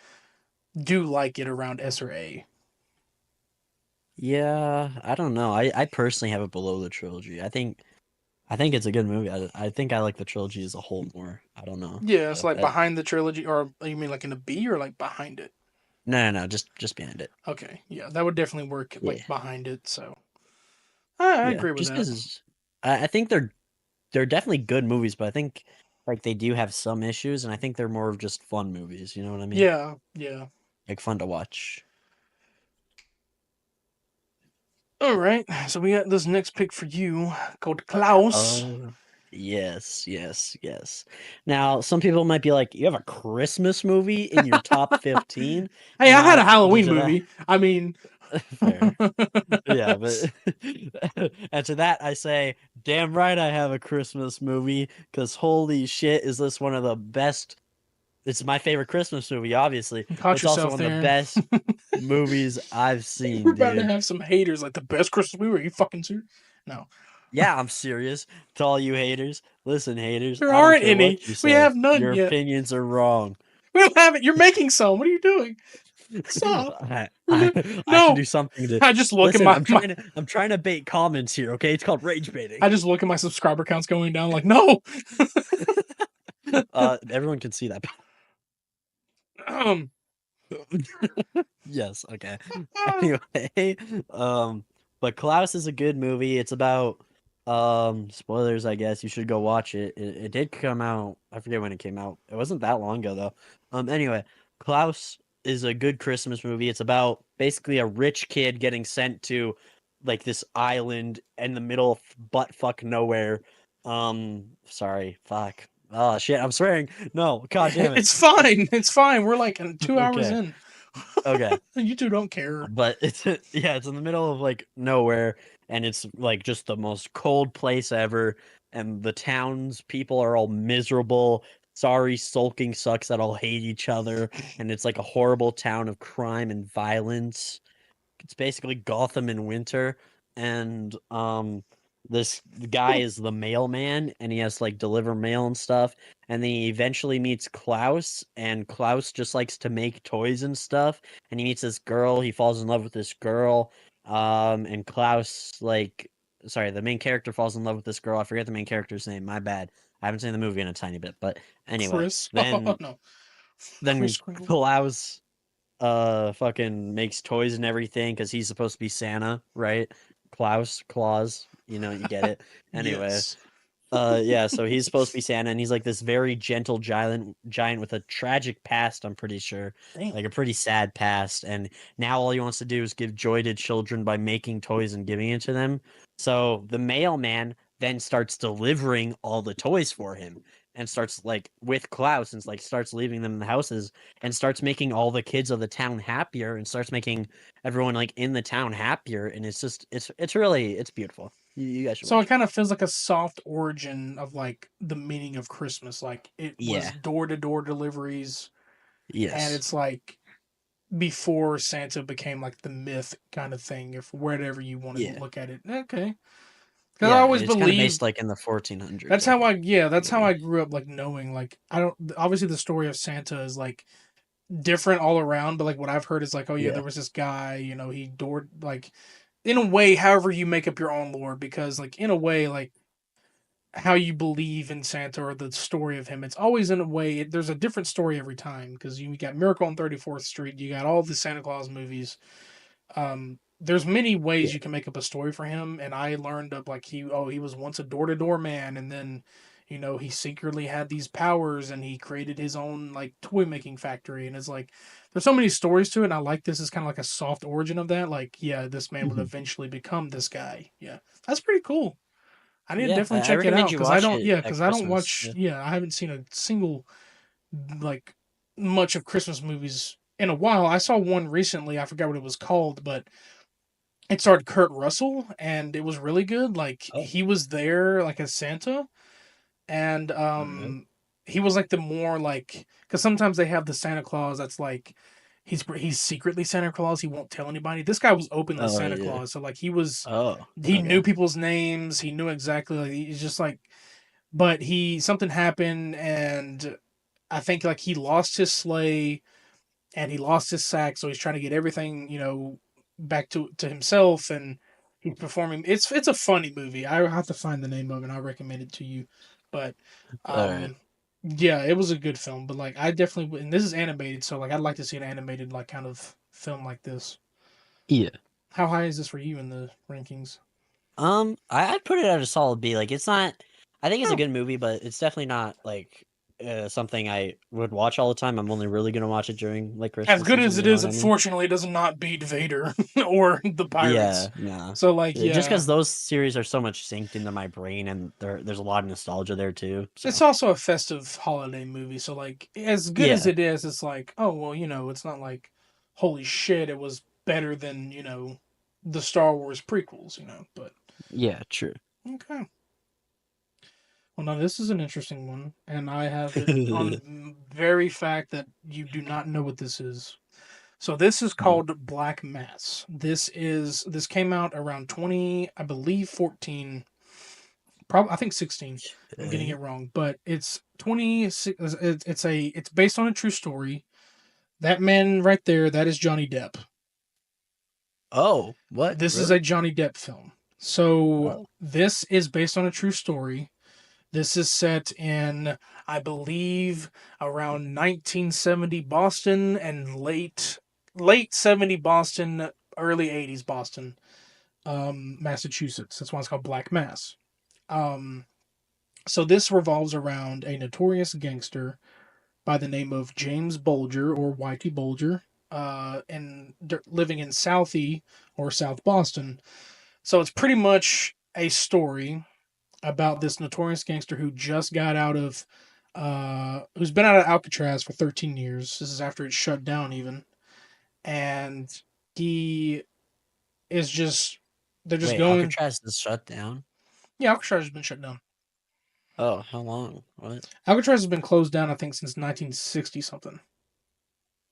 do like it around S or A. yeah, I don't know. I personally have it below the trilogy. I think it's a good movie. I think I like the trilogy as a whole more. I don't know. Yeah, it's like That behind the trilogy, or you mean like in a B or like behind it? no, just behind it. Okay, yeah, that would definitely work like Yeah, behind it. So I yeah. agree with Just that. because I think they're definitely good movies, but I think like they do have some issues, and I think they're more of just fun movies. You know what I mean? Yeah, yeah. Like fun to watch. All right, so we got this next pick for you called Klaus. Oh, yes, yes, yes. Now, some people might be like, "You have a Christmas movie in your top 15?" Hey, And I had a I Halloween to that movie. I mean, fair. Yeah, but and to that I say, damn right I have a Christmas movie because holy shit, is this one of the best? It's my favorite Christmas movie, obviously, you but caught it's also yourself one of the there. best movies I've We're seen, about to dude. have some haters like the best Christmas movie. Are you fucking serious? No, Yeah, I'm serious. To all you haters, listen, haters, there I don't aren't care any. what you We say. have none Your yet. opinions are wrong. We don't have it. You're making some. What are you doing? Stop. I, Remember? I can No. do something to I just look at listen. my. I'm trying to bait comments here. Okay, it's called rage baiting. I just look at my subscriber counts going down. Like no. Everyone can see that. um. Yes, okay. Anyway, um, but Klaus is a good movie. It's about spoilers, I guess. You should go watch it. It did come out. I forget when it came out. It wasn't that long ago though. Anyway, Klaus is a good Christmas movie. It's about basically a rich kid getting sent to like this island in the middle of butt fuck nowhere. Sorry, fuck. Oh shit, I'm swearing. No, god damn it. It's fine. It's fine. We're like 2 hours Okay. in. Okay. You two don't care. But it's yeah, it's in the middle of like nowhere, and it's like just the most cold place ever, and the town's people are all miserable, sorry, sulking sucks that all hate each other, and it's like a horrible town of crime and violence. It's basically Gotham in winter, and this guy is the mailman, and he has to like deliver mail and stuff, and then he eventually meets Klaus, and Klaus just likes to make toys and stuff, and he meets this girl, he falls in love with this girl, and Klaus like sorry, the main character falls in love with this girl. I forget the main character's name, my bad. I haven't seen the movie in a tiny bit, but anyway, Chris. Oh then no. Chris then Kringle. Klaus fucking makes toys and everything because he's supposed to be Santa, right? Claus, you know, you get it. Anyway, Yes. yeah, so he's supposed to be Santa, and he's like this very gentle giant with a tragic past, I'm pretty sure. Damn. Like a pretty sad past, and now all he wants to do is give joy to children by making toys and giving it to them. So the mailman then starts delivering all the toys for him and starts like with Klaus and like starts leaving them in the houses and starts making all the kids of the town happier and starts making everyone like in the town happier, and it's just it's really it's beautiful. You guys should So watch it it. kind of feels like a soft origin of like the meaning of Christmas. Like it was Yeah. door to door deliveries, and Yes. it's like before Santa became like the myth kind of thing, if whatever you want to Yeah. look at it. Okay. Because I Yeah. always It's kind of based believed like in the 1400s, that's I how think. that's how Maybe. I grew up like knowing like I don't obviously the story of Santa is like different all around, but like what I've heard is like, oh yeah, Yeah. there was this guy, he doored like in a way, however you make up your own lore, because like in a way, like how you believe in Santa or the story of him, it's always in a way there's a different story every time because you got Miracle on 34th Street, you got all the Santa Claus movies. There's many ways Yeah. you can make up a story for him, and I learned of like he was once a door to door man, and then he secretly had these powers, and he created his own like toy making factory, and it's like there's so many stories to it. And I like this is kind of like a soft origin of that. Like yeah, this man would Mhm. eventually become this guy. Yeah, that's pretty cool. I need to Yeah. definitely I check it recommend out you because I watch don't. it Yeah, at because I don't Christmas. watch. Yeah. Yeah, I haven't seen a single like much of Christmas movies in a while. I saw one recently. I forgot what it was called, but it starred Kurt Russell, and it was really good. Like Oh, he was there like as Santa, and alright. he was like the more like because sometimes they have the Santa Claus that's like he's secretly Santa Claus. He won't tell anybody. This guy was openly Oh, Santa yeah. Claus, so like Oh, he knew okay. people's names. He knew exactly like he's just like, but he something happened and I think like he lost his sleigh and he lost his sack, so he's trying to get everything back to himself, and he's performing. It's a funny movie. I have to find the name of it. And I'll recommend it to you, but Alright. um, yeah, it was a good film. But like I definitely and this is animated, so like I'd like to see an animated like kind of film like this. Yeah. How high is this for you in the rankings? I'd put it at a solid B. Like, it's not. I think it's a Oh, good movie, but it's definitely not like something I would watch all the time. I'm only really gonna watch it during like as Christmas good season. as You it know is, what I mean? unfortunately, it does not beat Vader or the Yeah, Pirates. nah. So like, Just yeah, because those series are so much synced into my brain, and there's a lot of nostalgia there too. it's So also a festive holiday movie. So like, as good as yeah, it is, it's like, oh well, it's not like, holy shit, it was better than the Star Wars prequels. But yeah, true. okay. Well, now this is an interesting one, and I have it on very fact that you do not know what this is. So this is called Black Mass. This came out around 20, I believe 14, probably I think 16. I'm getting it Okay. wrong, but it's 20 it's based on a true story. That man right there, that is Johnny Depp. Oh, what? This is Really? a Johnny Depp film. So Oh, this is based on a true story. This is set in, I believe, around 1970 Boston and late 70 Boston, early 80s Boston, Massachusetts. That's why it's called Black Mass. Um, so this revolves around a notorious gangster by the name of James Bulger or Whitey Bulger, and living in Southie or South Boston. So it's pretty much a story about this notorious gangster who just got out of who's been out of Alcatraz for 13 years. This is after it shut down even. And he is just they're just wait, going Alcatraz is shut down. yeah, Alcatraz has been shut down. Oh, how long? What? Alcatraz has been closed down I think since 1960 something.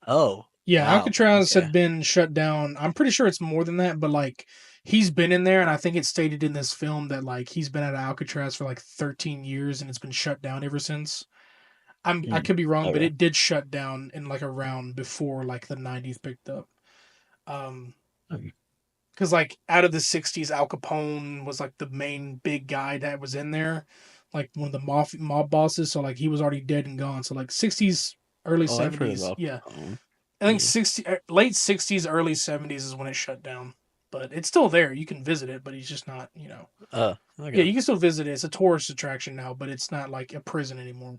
Oh, Yeah, wow. Alcatraz Okay. had been shut down. I'm pretty sure it's more than that, but like he's been in there and I think it's stated in this film that like he's been out of Alcatraz for like 13 years and it's been shut down ever since. I Hmm. could be wrong, but Okay. it did shut down in like around before like the 90s picked up. Um Okay. because like out of the 60s Al Capone was like the main big guy that was in there, like one of the mob bosses, so like he was already dead and gone. So like 60s, early Oh, I've heard 70s, about yeah. Capone. I think Yeah. 60 late 60s, early 70s is when it shut down. But it's still there. You can visit it, but he's just not. Yeah, Okay. you can still visit it. It's a tourist attraction now, but it's not like a prison anymore.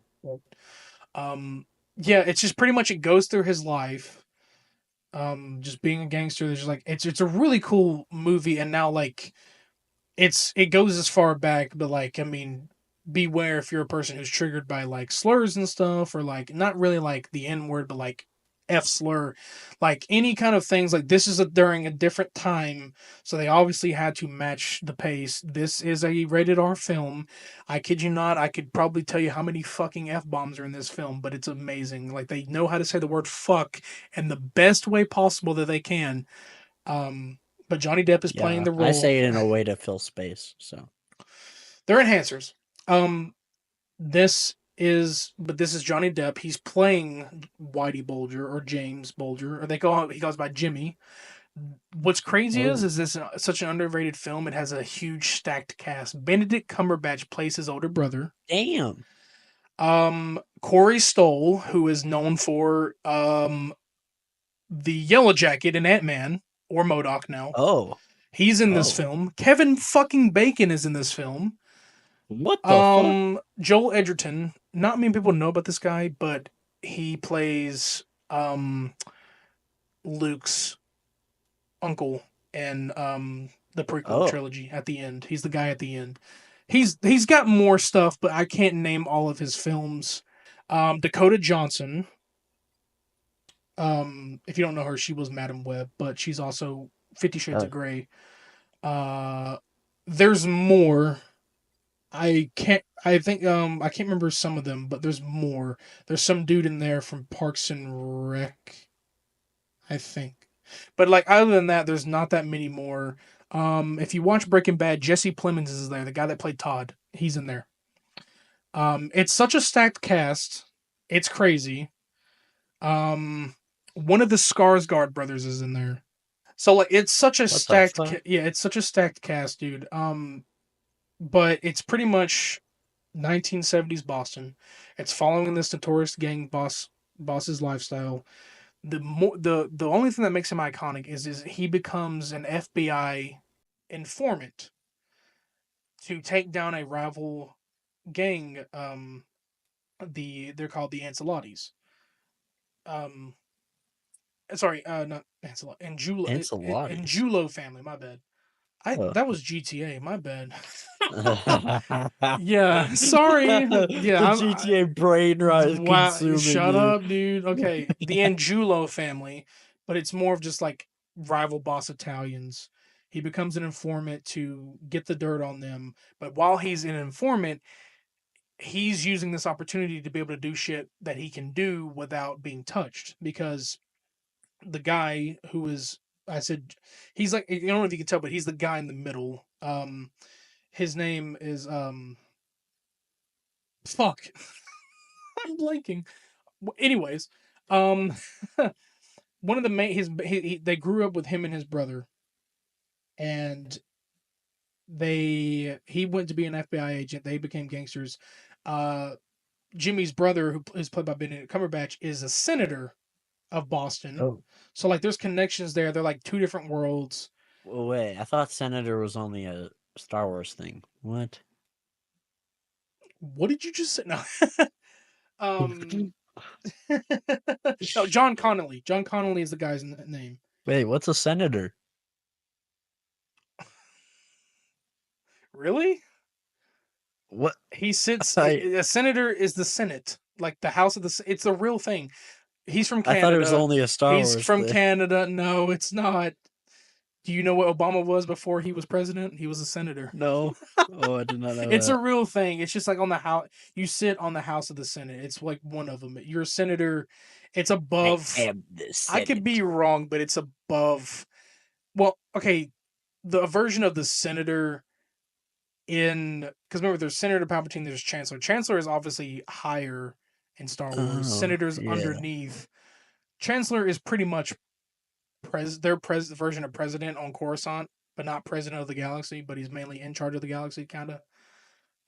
Yeah, it's just pretty much it goes through his life. Just being a gangster. There's just like it's a really cool movie, and now like it goes as far back, but like I mean, beware if you're a person who's triggered by like slurs and stuff, or like not really like the N word, but like F slur, like any kind of things. Like this is during a different time, so they obviously had to match the pace. This is a rated R film. I kid you not. I could probably tell you how many fucking F bombs are in this film, but it's amazing. Like they know how to say the word fuck in the best way possible that they can. Um, but Johnny Depp is playing Yeah, the I role. say it in a way to fill space. So. They're enhancers. Um, but this is Johnny Depp. He's playing Whitey Bulger or James Bulger, or he goes by Jimmy. What's crazy is Oh. is this such an underrated film? It has a huge stacked cast. Benedict Cumberbatch plays his older brother. Damn. Corey Stoll, who is known for the Yellow Jacket in Ant Man or Modoc now, Oh. he's in this Oh. film. Kevin fucking Bacon is in this film. What the fuck? Joel Edgerton. Not many people know about this guy, but he plays Luke's uncle in the prequel Oh. trilogy at the end. He's the guy at the end. He's got more stuff, but I can't name all of his films. Dakota Johnson. If you don't know her, she was Madam Web, but she's also 50 Shades of Oh, Grey. Uh, there's more. I can't. I think. I can't remember some of them, but there's more. There's some dude in there from Parks and Rec, I think. But like other than that, there's not that many more. If you watch Breaking Bad, Jesse Plemons is there, the guy that played Todd. He's in there. It's such a stacked cast. It's crazy. One of the Skarsgård brothers is in there. So like it's such a what the stacked fuck? yeah, it's such a stacked cast, dude. But it's pretty much 1970s Boston. It's following this notorious gang boss's lifestyle. The only thing that makes him iconic is he becomes an FBI informant to take down a rival gang. They're called the Ancelottis. Um, sorry, not Ancelot, Enchiladas. Anjulo family. My bad. I Oh. that was GTA. My bad. The Yeah, sorry. Yeah, GTA brain rot is wow. consuming Shut you. up, dude. Okay, the Anjulo family, but it's more of just like rival boss Italians. He becomes an informant to get the dirt on them, but while he's an informant, he's using this opportunity to be able to do shit that he can do without being touched because the guy who is I said he's like I don't know if you can tell, but he's the guy in the middle. His name is fuck. I'm blanking. Anyways, um, one of the main they grew up with him and his brother, and he went to be an FBI agent. They became gangsters. Uh, Jimmy's brother, who is played by Benedict Cumberbatch, is a senator of Boston. Oh, So like, there's connections there. They're like two different worlds. well, wait. I thought Senator was only a Star Wars thing. What? What did you just say? No. um, no, John Connolly. John Connolly is the guy's name. Wait, what's a senator? Really? What? He sits. I A senator is the Senate, like the House of the. It's a real thing. He's from I thought it was Canada. only a Star He's Wars from thing. Canada. No, it's not. Do you know what Obama was before he was president? He was a senator. No. Oh, I did not know It's a that. real thing. It's just like on the house. You sit on the House of the Senate. It's like one of them. You're a senator. It's I above. am the I could Senate. be wrong, but it's above. Well, okay. The version of the senator in because remember there's Senator Palpatine, there's Chancellor. Chancellor is obviously higher in Star Wars. Oh, Senator's yeah. underneath. Chancellor is pretty much their version of president on Coruscant, but not president of the galaxy. But he's mainly in charge of the galaxy, kind of. Uh,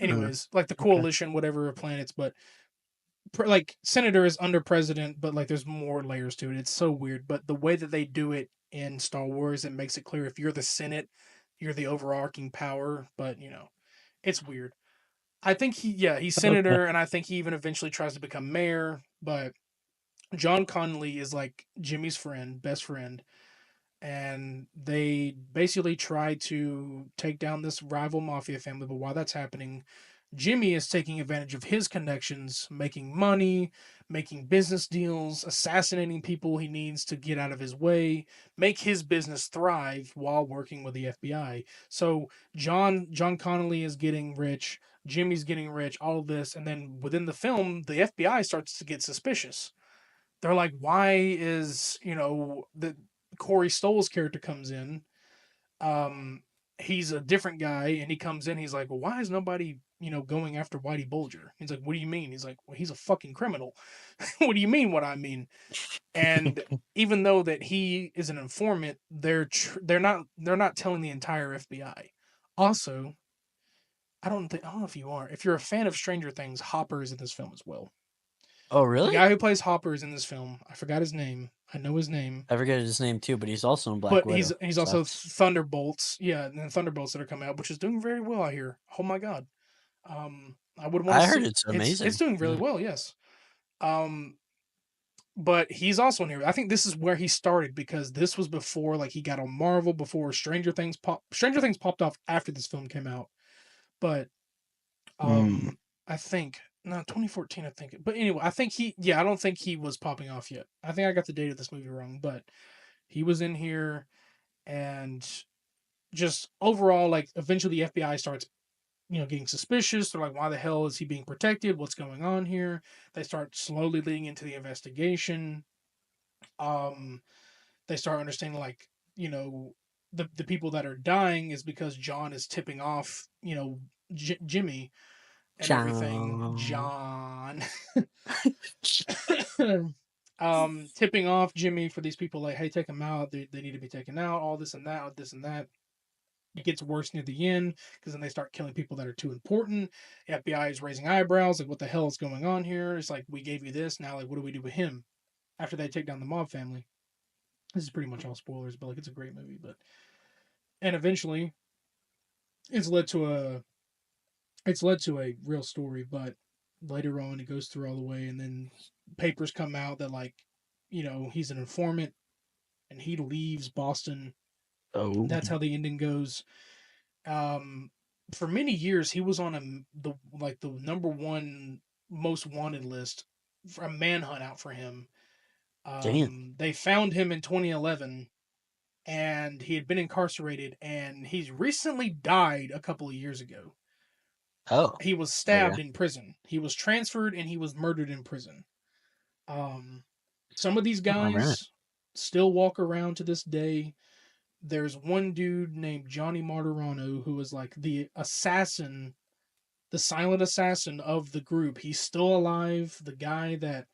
Anyways, like the okay. coalition, whatever of planets, but like Senator is under president, but like there's more layers to it. It's so weird, but the way that they do it in Star Wars, it makes it clear if you're the Senate, you're the overarching power. But it's weird. I think he's Okay. senator, and I think he even eventually tries to become mayor. But John Connolly is like Jimmy's friend, best friend, and they basically try to take down this rival mafia family. But while that's happening, Jimmy is taking advantage of his connections, making money, making business deals, assassinating people he needs to get out of his way, make his business thrive while working with the FBI. So John Connolly is getting rich, Jimmy's getting rich, all of this, and then within the film, the FBI starts to get suspicious. They're like, why is the Corey Stoll's character comes in, um, he's a different guy, and he comes in. He's like, well, why is nobody going after Whitey Bulger? He's like, what do you mean? He's like, well, he's a fucking criminal. What do you mean? What I mean? And even though that he is an informant, they're not telling the entire FBI. Also, I don't know if you are. If you're a fan of Stranger Things, Hopper is in this film as well. Oh, The really? guy who plays Hopper is in this film. I forgot his name. I know his name, I forget his name too, but he's also in Black but he's Widow. he's So also Thunderbolts. Yeah, and the Thunderbolts that are coming out, which is doing very well. I hear. Oh my god. I would want to I heard see. it's It's amazing. doing really Yeah. well. Yes. Um, but he's also in here. I think this is where he started because this was before like he got on Marvel before Stranger Things popped off after this film came out. But Mm. I think No, 2014, I think. But anyway, I think yeah, I don't think he was popping off yet. I think I got the date of this movie wrong, but he was in here, and just overall, like, eventually the FBI starts, getting suspicious. They're like, why the hell is he being protected? What's going on here? They start slowly leading into the investigation. Um, they start understanding, like, the people that are dying is because John is tipping off, Jimmy and everything. Ciao. John. Tipping off Jimmy for these people, like, hey, take them out. They need to be taken out. All this and that, all this and that. It gets worse near the end because then they start killing people that are too important. FBI is raising eyebrows, like, what the hell is going on here? It's like, we gave you this, now, like, what do we do with him after they take down the mob family? This is pretty much all spoilers, but, like, it's a great movie. But and eventually, it's led to a it's led to a real story. But later on, it goes through all the way, and then papers come out that, like, he's an informant, and he leaves Boston. Oh, That's how the ending goes. For many years, he was on the number one most wanted list for a manhunt out for him. damn. They found him in 2011, and he had been incarcerated, and he's recently died a couple of years ago. Oh, He was okay. stabbed in prison. He was transferred, and he was murdered in prison. Um, some of these All right. guys still walk around to this day. There's one dude named Johnny Martirano who was like the assassin, the silent assassin of the group. He's still alive. The guy that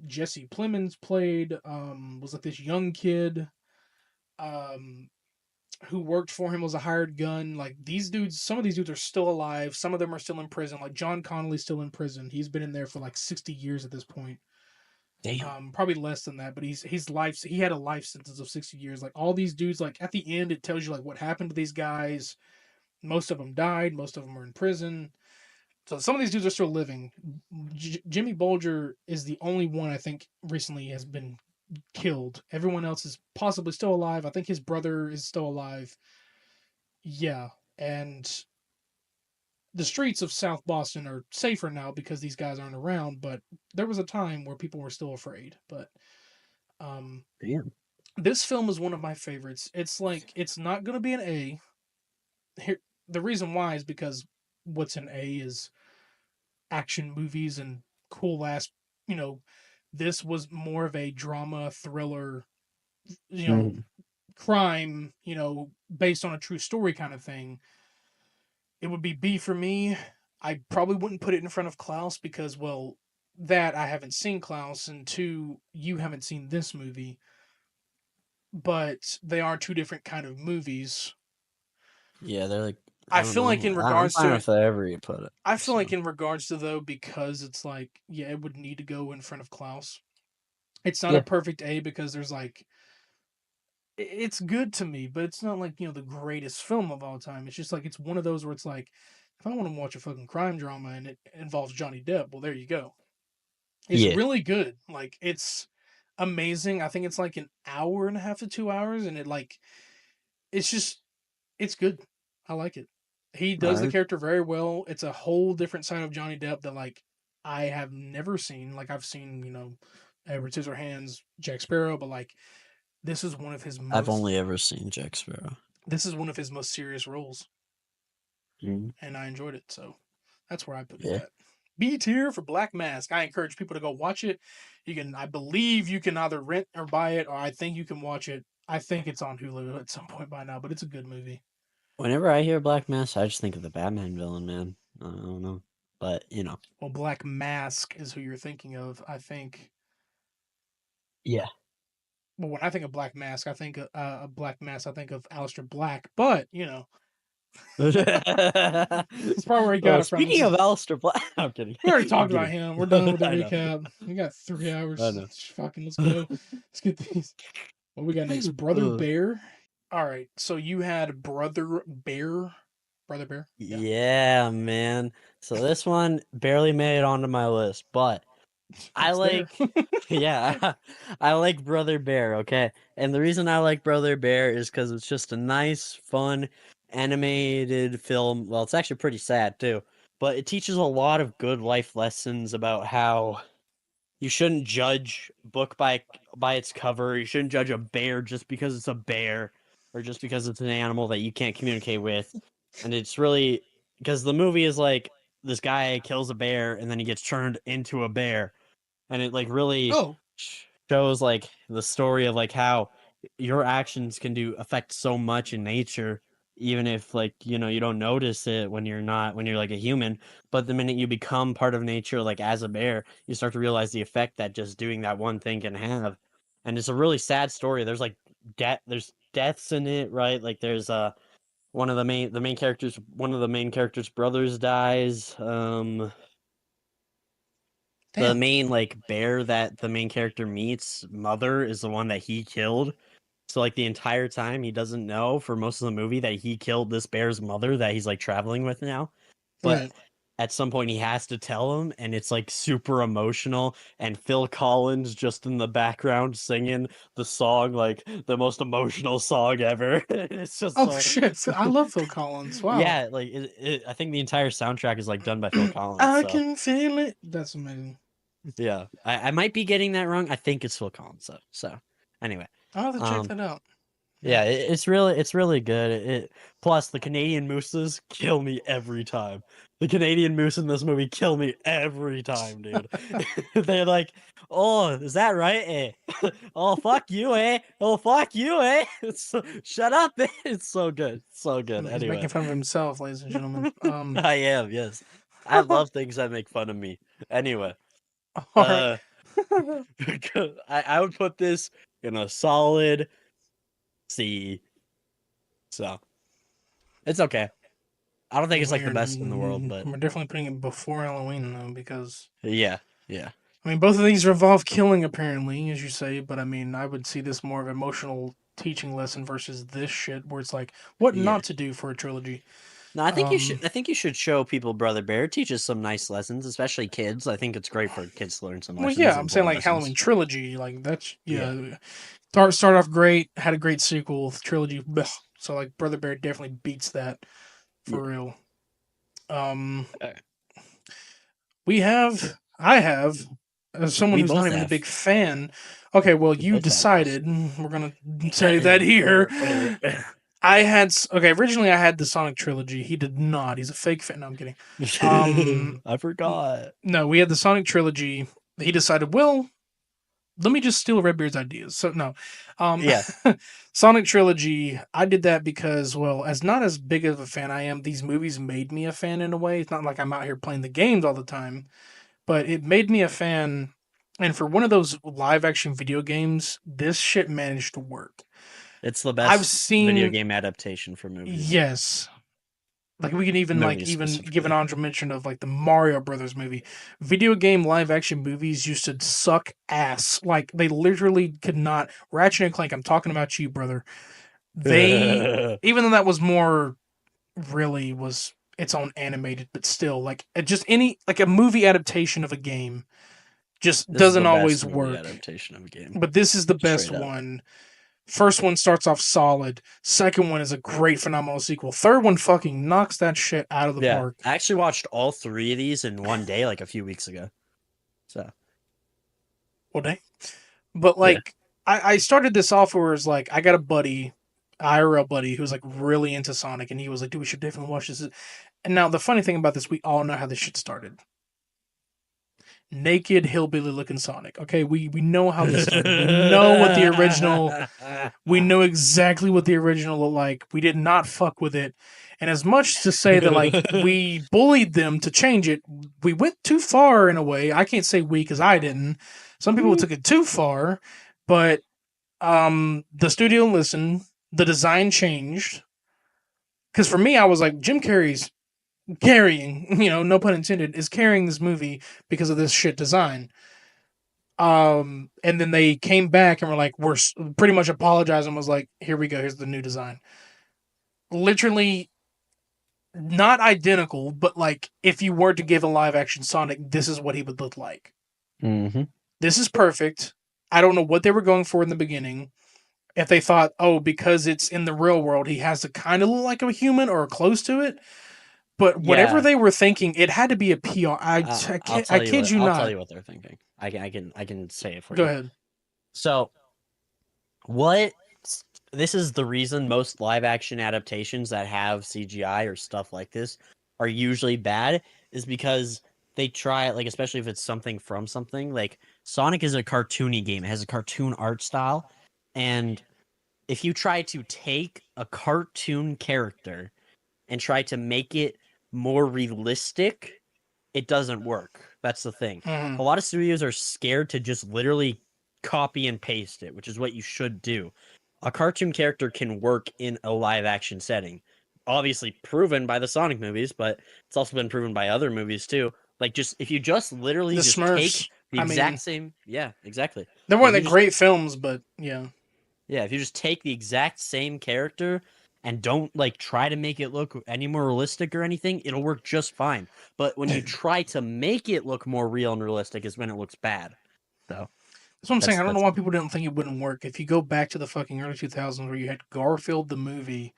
Jesse Plemons played was like this young kid um, who worked for him, was a hired gun. Like, these dudes, some of these dudes are still alive. Some of them are still in prison. Like, John Connolly's still in prison. He's been in there for like 60 years at this point. Damn. Probably less than that, but he had a life sentence of 60 years. Like, all these dudes, like, at the end, it tells you like what happened to these guys. Most of them died. Most of them are in prison. So some of these dudes are still living. Jimmy Bolger is the only one I think recently has been killed. Everyone else is possibly still alive. I think his brother is still alive. Yeah, and the streets of South Boston are safer now because these guys aren't around. But there was a time where people were still afraid. But um, Damn. this film is one of my favorites. It's like, it's not going to be an A. Here, the reason why is because what's an A is action movies and cool ass, you know, this was more of a drama thriller, you know, Mm, crime, based on a true story kind of thing. It would be B for me. I probably wouldn't put it in front of Klaus because, well, that I haven't seen Klaus, and two, you haven't seen this movie, but they are two different kind of movies. yeah, they're like, I I don't feel like know. in I'm regards fine to with however you put it. I feel like So in regards to though, because it's like, yeah, it would need to go in front of Klaus. It's not a yeah, perfect A because there's like, it's good to me, but it's not like, the greatest film of all time. It's just like, it's one of those where it's like, if I want to watch a fucking crime drama and it involves Johnny Depp, well, there you go. It's yeah, really good. Like, it's amazing. I think it's like an hour and a half to 2 hours, and it's just, it's good. I like it. He all does the right. character very well. It's a whole different side of Johnny Depp that, like, I have never seen. Like, I've seen, Edward Scissorhands, Jack Sparrow, but like, this is one of his I've most only ever seen Jack Sparrow. this is one of his most serious roles, Mm, and I enjoyed it. So that's where I put it yeah. at. B tier for Black Mask. I encourage people to go watch it. I believe you can either rent or buy it, or I think you can watch it. I think it's on Hulu at some point by now, but it's a good movie. Whenever I hear Black Mass, I just think of the Batman villain, man. I don't know, but Well, Black Mask is who you're thinking of. I think. yeah. Well, when I think of Black Mask, I think a Black Mask. I think of Aleister Black, but that's probably where he got Oh, it from. speaking of Aleister Black, I'm kidding. We already I'm talked about kidding. him. We're done with the I know. recap. We got 3 hours. I know. Fucking, let's go. Let's get these. What we got next? Brother Uh, Bear. All right. So you had Brother Bear. Brother Bear. Yeah. yeah, man. So this one barely made it onto my list, but I It's there. like, yeah, I like Brother Bear, okay? And the reason I like Brother Bear is because it's just a nice, fun, animated film. Well, it's actually pretty sad too, but it teaches a lot of good life lessons about how you shouldn't judge a book by its cover. You shouldn't judge a bear just because it's a bear or just because it's an animal that you can't communicate with. And it's really because the movie is like this guy kills a bear and then he gets turned into a bear, and it like really Oh, shows like the story of like how your actions can do affect so much in nature, even if like you don't notice it when you're like a human, but the minute you become part of nature like as a bear, you start to realize the effect that just doing that one thing can have. And it's a really sad story. There's like there's deaths in it, right? Like there's one of the main characters brothers dies. The damn. main like bear that the main character meets, mother, is the one that he killed. So like the entire time he doesn't know for most of the movie that he killed this bear's mother that he's like traveling with now. But Right. at some point he has to tell him, and it's like super emotional, and Phil Collins just in the background singing the song, like the most emotional song ever. It's just Oh so shit! I love Phil Collins. Wow. yeah, like I think the entire soundtrack is like done by Phil Collins. I So can feel it. That's amazing. yeah, I might be getting that wrong. I think it's Phil Collins though. So anyway, I'll have to check um, that out. Yeah. yeah, it's really good. Plus the Canadian mooses kill me every time. The Canadian moose in this movie kill me every time, dude. They're like, "Oh, is that right? Eh? Oh, fuck you, eh? Oh, fuck you, eh? Shut up!" Eh? It's so good, so good. He's Anyway, making fun of himself, ladies and gentlemen. I am, yes. I love things that make fun of me. Anyway, All right. uh, I would put this in a solid C. So it's okay. I don't think it's like the We're best in the world, but we're definitely putting it before Halloween though, because yeah, yeah, I mean both of these involve killing apparently, as you say, but I mean I would see this more of an emotional teaching lesson versus this shit where it's like what yeah. not to do for a trilogy. No, I think you should. Um, I think you should show people Brother Bear. It teaches some nice lessons, especially kids. I think it's great for kids to learn some well, lessons, yeah, I'm saying important like Halloween lessons. trilogy, like that's Yeah, yeah. Start off great, had a great sequel trilogy. Blech. So like Brother Bear definitely beats that yeah. for real. Um, Uh, I have, as someone We who's not both even a have. big fan. Okay, well, We you both have. decided. We're gonna say that here. Originally I had the Sonic trilogy. He did not. He's a fake fan. No, I'm kidding. Um, I forgot. no, we had the Sonic trilogy. He decided, well, let me just steal Redbeard's ideas. So no, um, Yeah, Sonic trilogy. I did that because, well, as not as big of a fan I am, these movies made me a fan in a way. It's not like I'm out here playing the games all the time, but it made me a fan. And for one of those live action video games, this shit managed to work. it's the I've best video seen game adaptation for movies. yes, like we can even Movies even give an specifically. honorable mention of like the Mario Brothers movie. Video game live action movies used to suck ass. Like they literally could not. Ratchet and Clank. I'm talking about you, brother. They even though that was more really was its own animated, but still like just any like a movie adaptation of a game just This is doesn't the best always movie work. adaptation of a game. But this is the best Straight up. one. First one starts off solid. Second one is a great, phenomenal sequel. Third one fucking knocks that shit out of the Yeah. park. I actually watched all three of these in one day, like a few weeks ago. So Well, dang. But yeah. like, I started this off where it's like I got a buddy, IRL buddy, who was like really into Sonic, and he was like, "Dude, we should definitely watch this." And now the funny thing about this, we all know how this shit started. Naked hillbilly looking Sonic. Okay, we know how this started. We know what the original. We know exactly what the original looked like. We did not fuck with it. And as much to say that like we bullied them to change it, we went too far in a way. I can't say we because I didn't. Some people took it too far, but the studio listened. The design changed. Because for me, I was like, Jim Carrey's carrying, no pun intended, is carrying this movie because of this shit design. And then they came back and were like, we're pretty much apologized and was like, here we go, here's the new design. Literally not identical, but like if you were to give a live action Sonic, this is what he would look like. Mm-hmm. This is perfect. I don't know what they were going for in the beginning. If they thought, oh, because it's in the real world, he has to kind of look like a human or close to it. But whatever Yeah. they were thinking, it had to be a PR. I kid you I'll tell not. you what they're thinking. I can say it for Go you. ahead. So what this is the reason most live action adaptations that have CGI or stuff like this are usually bad is because they try, like, especially if it's something from something, like Sonic is a cartoony game. It has a cartoon art style, and if you try to take a cartoon character and try to make it more realistic, it doesn't work. That's the thing. Mhm. A lot of studios are scared to just literally copy and paste it, which is what you should do. A cartoon character can work in a live action setting. Obviously proven by the Sonic movies, but it's also been proven by other movies too. Like, just if you just literally The just take Smurfs. the I exact mean, same, yeah, exactly. they If weren't you that just great films, but yeah. yeah, if you just take the exact same character and don't like try to make it look any more realistic or anything, it'll work just fine. But when you try to make it look more real and realistic is when it looks bad. So That's what I'm saying. I don't know that's why people didn't think it wouldn't work. If you go back to the fucking early 2000s where you had Garfield the movie,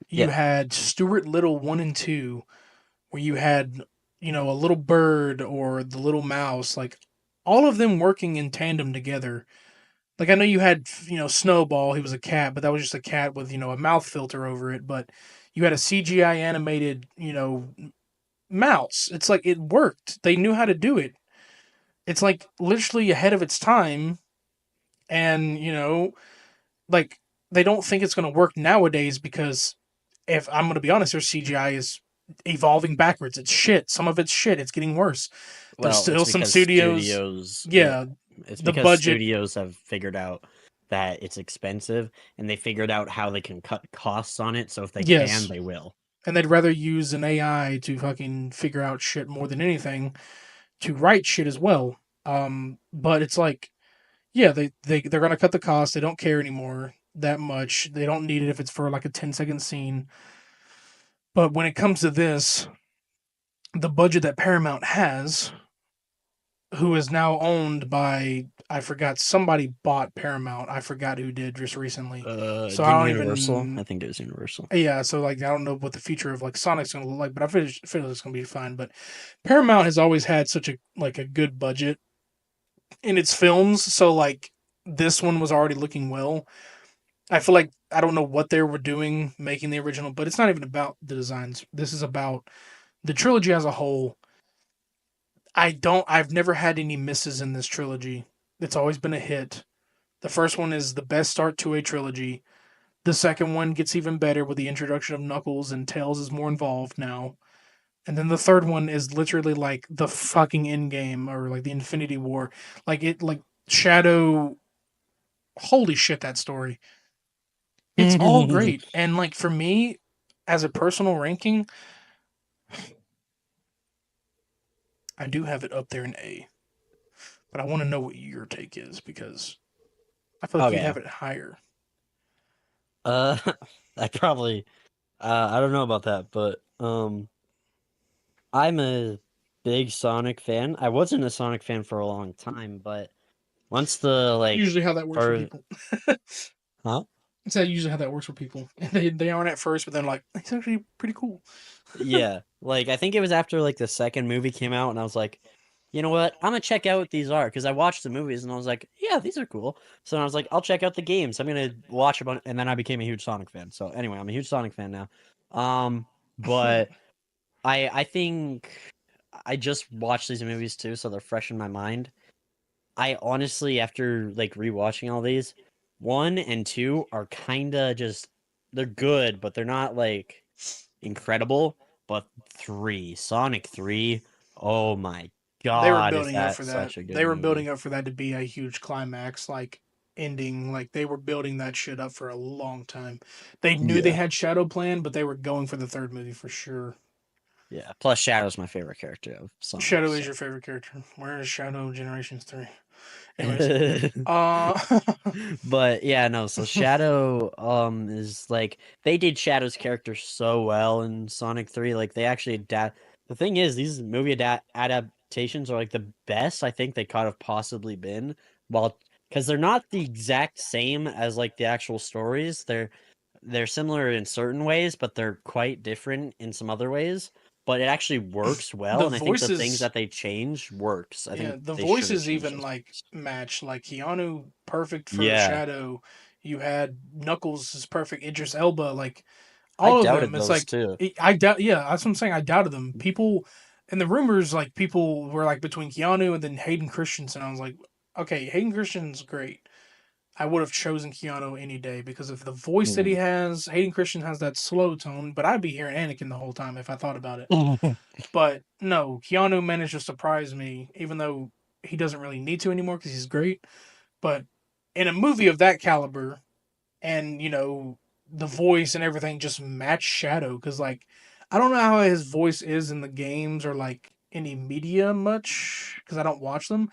you yeah. had Stuart Little 1 and 2, where you had, a little bird or the little mouse, like all of them working in tandem together. Like I know you had, Snowball, he was a cat, but that was just a cat with, a mouth filter over it. But you had a CGI animated, mouse. It's like it worked. They knew how to do it. It's like literally ahead of its time. And, like they don't think it's going to work nowadays because if I'm going to be honest, their CGI is evolving backwards. It's shit. Some of it's shit. It's getting worse. There's Well, still some studios. Yeah, it's the because budget. studios have figured out that it's expensive and they figured out how they can cut costs on it. So if they can, Yes, they will. and they'd rather use an AI to fucking figure out shit more than anything to write shit as well. But it's like, yeah, they're gonna cut the cost. They don't care anymore that much. They don't need it if it's for like a 10-second scene. But when it comes to this, the budget that Paramount has, who is now owned by, I forgot, somebody bought Paramount. I forgot who did just recently. So I Didn't don't Universal? even. I think it was Universal. Yeah, so like I don't know what the future of like Sonic's gonna look like, but I feel it's gonna be fine. But Paramount has always had such a good budget in its films, so like this one was already looking well. I feel like I don't know what they were doing making the original, but it's not even about the designs. This is about the trilogy as a whole. I've never had any misses in this trilogy. It's always been a hit. The first one is the best start to a trilogy. The second one gets even better with the introduction of Knuckles and Tails is more involved now. And then the third one is literally like the fucking end game or like the Infinity War. Like Shadow, holy shit that story. It's all great. And like for me as a personal ranking, I do have it up there in A. But I want to know what your take is because I feel like you'd Okay. have it higher. Uh, I probably I don't know about that, but I'm a big Sonic fan. I wasn't a Sonic fan for a long time, but once the like Usually how that works for first, people. huh? It's that usually how that works for people. They aren't at first, but then like it's actually pretty cool. Yeah, like I think it was after like the second movie came out, and I was like, you know what? I'm gonna check out what these are because I watched the movies and I was like, yeah, these are cool. So I was like, I'll check out the games. I'm gonna watch a bunch, and then I became a huge Sonic fan. So anyway, I'm a huge Sonic fan now. But I think I just watched these movies too, so they're fresh in my mind. I honestly, after like rewatching all these, one and two are kind of just they're good, but they're not like incredible. But three, Sonic 3, oh my They were god, is building up that for that. such a good They were movie? building up for that to be a huge climax, like ending. Like they were building that shit up for a long time. They knew they Yeah. had Shadow Plan, but they were going for the third movie for sure. Yeah. Plus, Shadow's my favorite character of Sonic. Shadow is So. your favorite character. Where is Shadow Generations 3? Anyways, uh, But yeah, no, so Shadow is like they did Shadow's character so well in Sonic 3. Like they actually adapt the thing is these movie adaptations are like the best I think they could have possibly been. Well, because they're not the exact same as like the actual stories. They're similar in certain ways, but they're quite different in some other ways. but it actually works well, The and I think the things voices, that they changed works. I yeah, think the they should have voices changed even those like things. match. Like Keanu, perfect for Yeah, Shadow. You had Knuckles is perfect. Idris Elba, like I all of them. doubted It's those like too. I doubt. Yeah, that's what I'm saying. I doubted them. People and the rumors, like people were like between Keanu and then Hayden Christensen. I was like, okay, Hayden Christensen's great. I would have chosen Keanu any day because of the voice that he Mm. has. Hayden Christensen has that slow tone, but I'd be hearing Anakin the whole time if I thought about it. But no, Keanu managed to surprise me, even though he doesn't really need to anymore because he's great. But in a movie of that caliber, and the voice and everything just match Shadow, because like I don't know how his voice is in the games or like any media much because I don't watch them.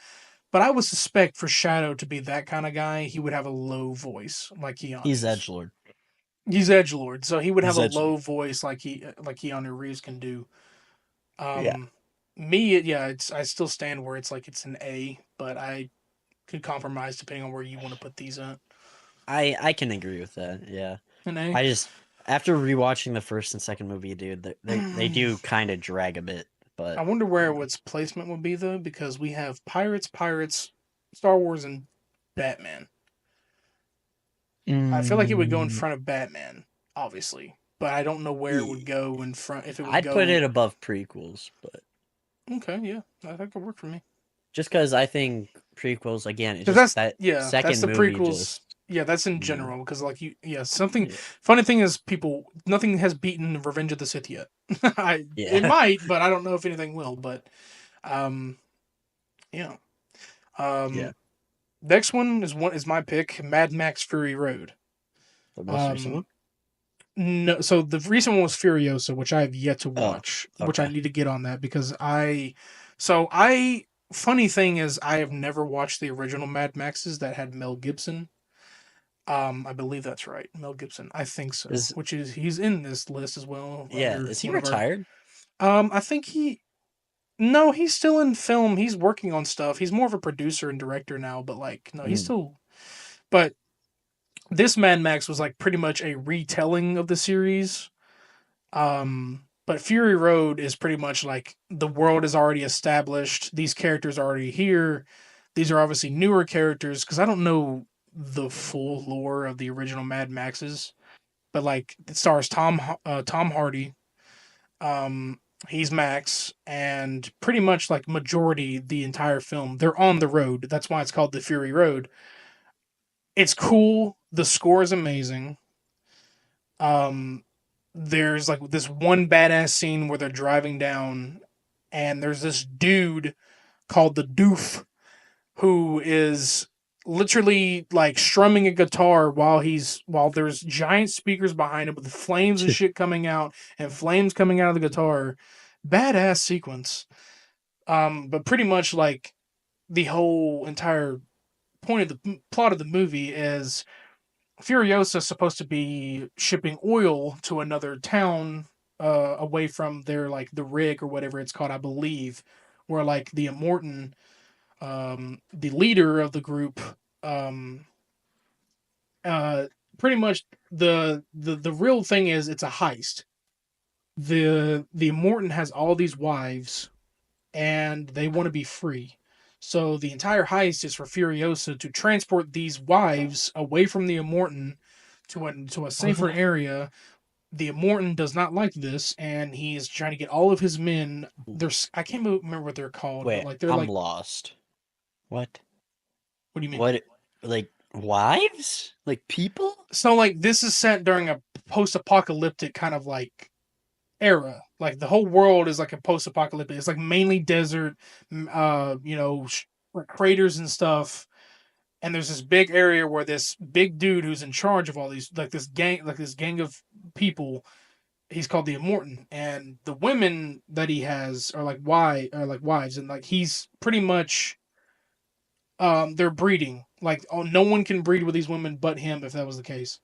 But I would suspect for Shadow to be that kind of guy, he would have a low voice like He's Keanu's. edgelord. He's edgelord, so he would have He's a edgelord. low voice like Keanu Reeves can do. Yeah, Um, yeah, I still stand where it's like it's an A, but I could compromise depending on where you want to put these at. I can agree with that. Yeah, An A. I just after rewatching the first and second movie, dude, they I do kind of drag a bit, but wonder where yeah. its placement would be though, because we have Pirates, Star Wars, and Batman. I feel like it would go in Mm, front of Batman, obviously, but I don't know where it would yeah, go in front. If it would I'd put it go, above prequels, but okay, yeah, that could work for me. just because I think prequels again, it Because just that's that that's second the movie prequels. just Yeah, that's in you know general. Because like something yeah funny thing is people nothing has beaten Revenge of the Sith yet. It yeah might, but I don't know if anything will. But um, yeah. yeah Um, next one is my pick, Mad Max Fury Road. the most recent Um, one. no, so the recent one was Furiosa, which I have yet to Oh, watch, which I okay. need to get on that because so I. Funny thing is, I have never watched the original Mad Maxes that had Mel Gibson. I believe that's right, Mel Gibson. I think so. Is Which is he's in this list as well yeah, under is he one of our. retired? I think he. No, he's still in film. He's working on stuff. He's more of a producer and director now, but like, no, he's Mm. still. But this Mad Max was like pretty much a retelling of the series. But Fury Road is pretty much like the world is already established. These characters are already here. These are obviously newer characters because I don't know the full lore of the original Mad Maxes, but like it stars Tom Hardy. Um, he's Max, and pretty much like majority the entire film they're on the road. That's why it's called the Fury Road. It's cool. The score is amazing. Um, there's like this one badass scene where they're driving down, and there's this dude called the Doof who is literally like strumming a guitar while there's giant speakers behind him with flames and shit coming out and flames coming out of the guitar. Badass sequence. But pretty much like the whole entire point of the plot of the movie is Furiosa is supposed to be shipping oil to another town away from their like the rig or whatever it's called, I believe, where like the Immortan, the leader of the group, um, uh, pretty much the real thing is it's a heist. The Immortan has all these wives and they want to be free. So the entire heist is for Furiosa to transport these wives away from the Immortan to a safer area. The Immortan does not like this, and he is trying to get all of his men. There's I can't remember what they're called, but Wait, like they're I'm like, lost. What? what do you mean? What? Like wives? Like people? So like this is set during a post-apocalyptic kind of like era. Like the whole world is like a post-apocalyptic. It's like mainly desert, like craters and stuff. And there's this big area where this big dude who's in charge of all these this gang of people. He's called the Immortan, and the women that he has are like wives, and like he's pretty much they're breeding. Like no one can breed with these women but him if that was the case.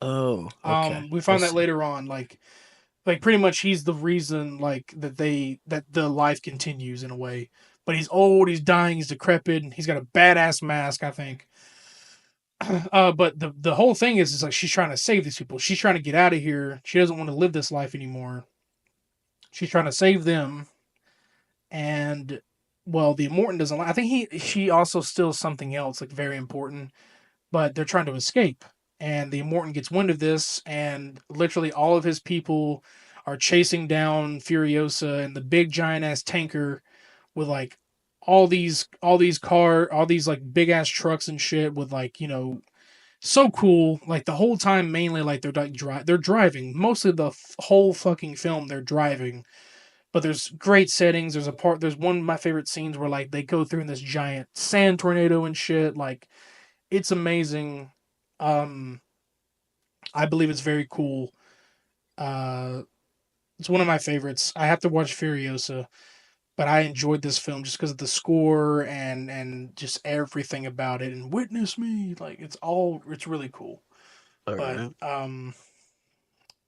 Oh, okay. We I find that see. later on, like pretty much he's the reason like that the life continues in a way. But he's old, he's dying, he's decrepit, and he's got a badass mask, I think. But the whole thing is like she's trying to save these people. She's trying to get out of here. She doesn't want to live this life anymore. She's trying to save them, and well, the Immortan doesn't. I think she also steals something else, like very important. But they're trying to escape, and the Immortan gets wind of this, and literally all of his people are chasing down Furiosa and the big giant ass tanker with like all these like big ass trucks and shit with like so cool. Like the whole time, mainly like they're driving. Mostly the whole fucking film, they're driving. But there's great settings. There's one of my favorite scenes where like they go through in this giant sand tornado and shit. Like it's amazing. Um, I believe it's very cool. Uh, it's one of my favorites. I have to watch Furiosa, but I enjoyed this film just because of the score and just everything about it. And Witness Me, like it's really cool. All But right.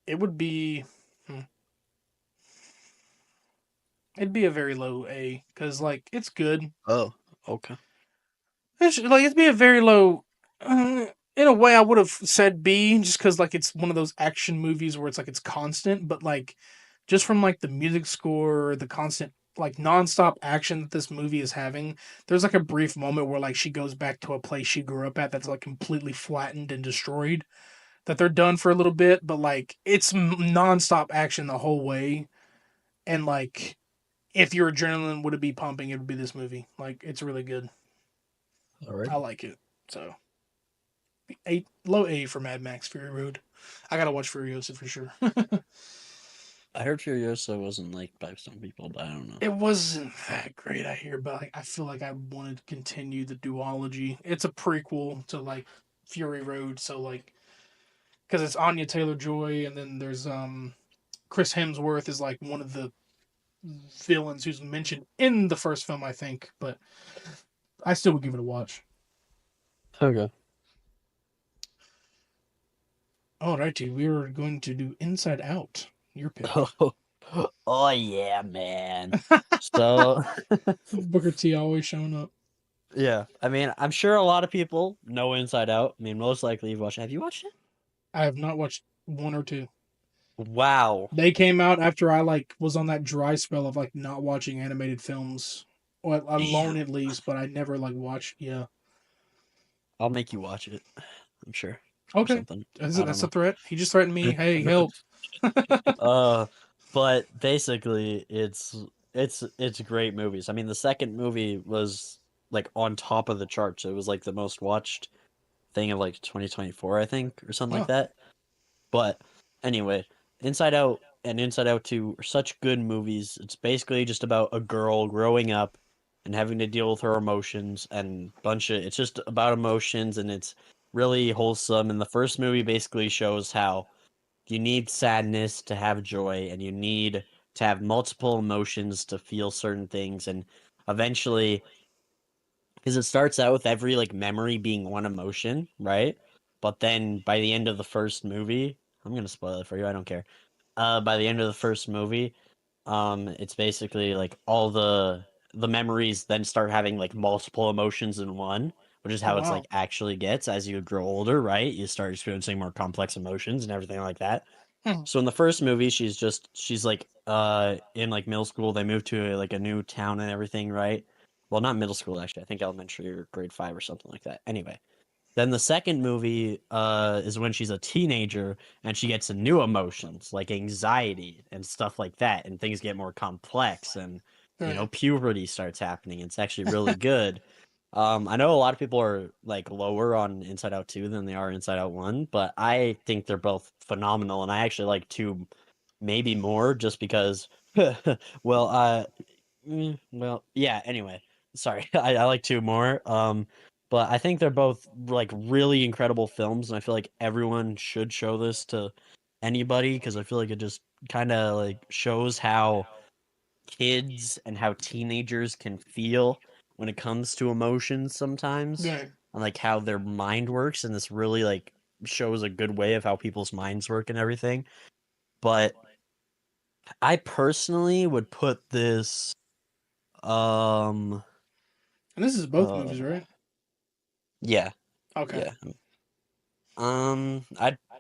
it would be hmm, it'd be a very low A because like it's good. Oh, okay. It'd be a very low. In a way, I would have said B just because like it's one of those action movies where it's like it's constant, but like just from like the music score, the constant like nonstop action that this movie is having. There's like a brief moment where like she goes back to a place she grew up at that's like completely flattened and destroyed. That they're done for a little bit, but like it's nonstop action the whole way, and like if your adrenaline would be pumping, it would be this movie. Like it's really good. All right. I like it. So low A for Mad Max Fury Road. I gotta watch Furiosa for sure. I heard Furiosa wasn't liked by some people, but I don't know. It wasn't that great, I hear, but like, I feel like I wanted to continue the duology. It's a prequel to like Fury Road, so like because it's Anya Taylor Joy, and then there's Chris Hemsworth is like one of the villains who's mentioned in the first film, I think, but I still would give it a watch. Okay. Alrighty, we are going to do Inside Out. Your pick. Oh, oh yeah, man. So Booker T always showing up. yeah, I mean, I'm sure a lot of people know Inside Out. I mean, most likely you've watched it. Have you watched it? I have not watched one or two. Wow. They came out after I like was on that dry spell of like not watching animated films, or alone Damn. at least. But I never like watched. Yeah. I'll make you watch it. I'm sure. Or Okay. something. I don't That's a know. threat. He just threatened me. Hey, help. uh, but basically, it's great movies. I mean, the second movie was like on top of the charts. It was like the most watched thing of like 2024, I think, or something like Oh, that. But anyway, Inside Out and Inside Out 2 are such good movies. It's basically just about a girl growing up and having to deal with her emotions and bunch of it's just about emotions and it's really wholesome. And the first movie basically shows how you need sadness to have joy and you need to have multiple emotions to feel certain things and eventually because it starts out with every like memory being one emotion, right? But then by the end of the first movie, I'm gonna spoil it for you. I don't care. By the end of the first movie, it's basically like all the memories then start having like multiple emotions in one, which is oh how it's like wow. actually gets as you grow older, right? You start experiencing more complex emotions and everything like that. Hmm. So in the first movie, she's like in like middle school. They move to like a new town and everything, right? Well, not middle school actually. I think elementary or grade 5 or something like that. Anyway, then the second movie is when she's a teenager and she gets new emotions like anxiety and stuff like that, and things get more complex and Right. puberty starts happening. It's actually really good. I know a lot of people are like lower on Inside Out 2 than they are Inside Out 1, but I think they're both phenomenal and I actually like 2 maybe more just because well, yeah, anyway. Sorry. I like 2 more. But I think they're both like really incredible films and I feel like everyone should show this to anybody because I feel like it just kind of like shows how kids and how teenagers can feel when it comes to emotions sometimes Right. and like how their mind works and this really like shows a good way of how people's minds work and everything. But I personally would put this um And this is both uh movies, right? yeah, Okay. yeah.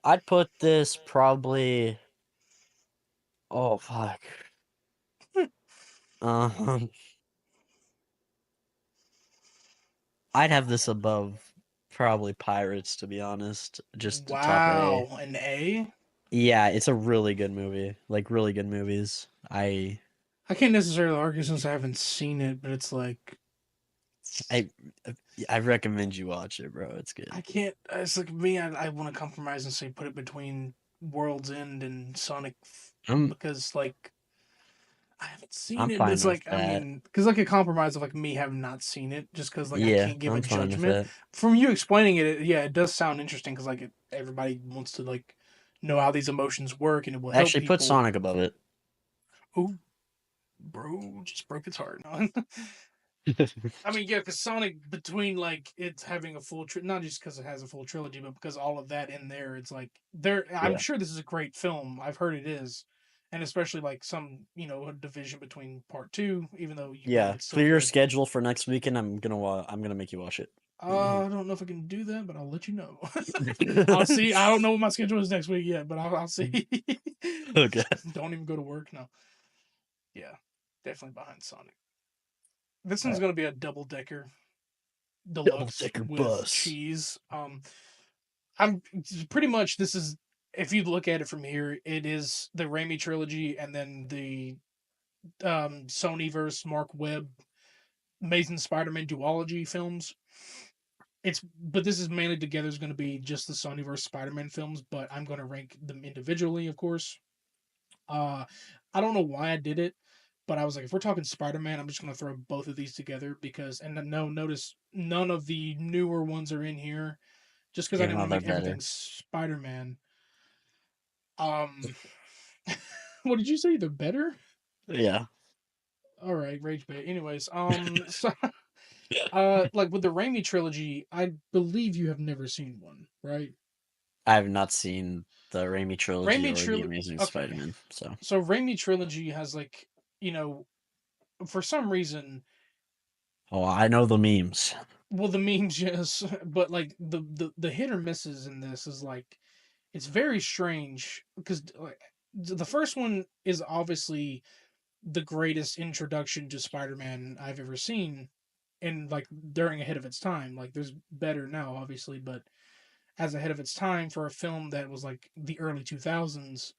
I'd put this probably oh fuck. Um, I'd have this above probably Pirates, to be honest. Just top A. Wow, an A. Yeah, it's a really good movie. Like really good movies. I can't necessarily argue since I haven't seen it, but it's like I I recommend you watch it, bro. It's I good. can't. It's like me. I want to compromise and say put it between World's End and Sonic, I'm because like I haven't seen I'm it. But fine it's with like I that. mean, because like a compromise of like me having not seen it, just because like I Yeah, can't give a I'm fine with judgment that. from you explaining it. Yeah, it does sound interesting because like everybody wants to like know how these emotions work and it will help Actually, put people. Sonic above it. Oh, bro, just broke its heart. I mean, yeah, because Sonic, between like it's having a full not just because it has a full trilogy, but because all of that in there, it's like there. I'm Yeah. sure this is a great film. I've heard it is, and especially like some a division between part two, even though you know Yeah. it's still Clear your good. schedule for next weekend. I'm gonna make you watch it. I don't know if I can do that, but I'll let you know. I'll see. I don't know what my schedule is next week yet, but I'll see. Okay. Don't even go to work. No. Yeah, definitely behind Sonic. This All one's right. gonna be a double decker Double deluxe decker with bus. cheese. I'm pretty much this is if you look at it from here, it is the Raimi trilogy and then the Sony versus Mark Webb Amazing Spider-Man duology films. It's but this is mainly together is going to be just the Sony versus Spider-Man films, but I'm going to rank them individually, of course. Uh, I don't know why I did it, but I was like, if we're talking Spider-Man, I'm just going to throw both of these together because and no, notice none of the newer ones are in here, just because I Even didn't though want to they're make everything better. Spider-Man. Um, what did you say? They're better. Yeah. All right, rage bait. Anyways, so like with the Raimi trilogy, I believe you have never seen one, right? I have not seen the Raimi trilogy Raimi or the trilogy. Amazing Okay, Spider-Man, so so Raimi trilogy has like you know for some reason, oh, I know the memes. well the memes yes, but like the hit or misses in this is like it's very strange because like the first one is obviously the greatest introduction to Spider-Man I've ever seen and like during ahead of its time. Like there's better now obviously, but as ahead of its time for a film that was like the early 2000s,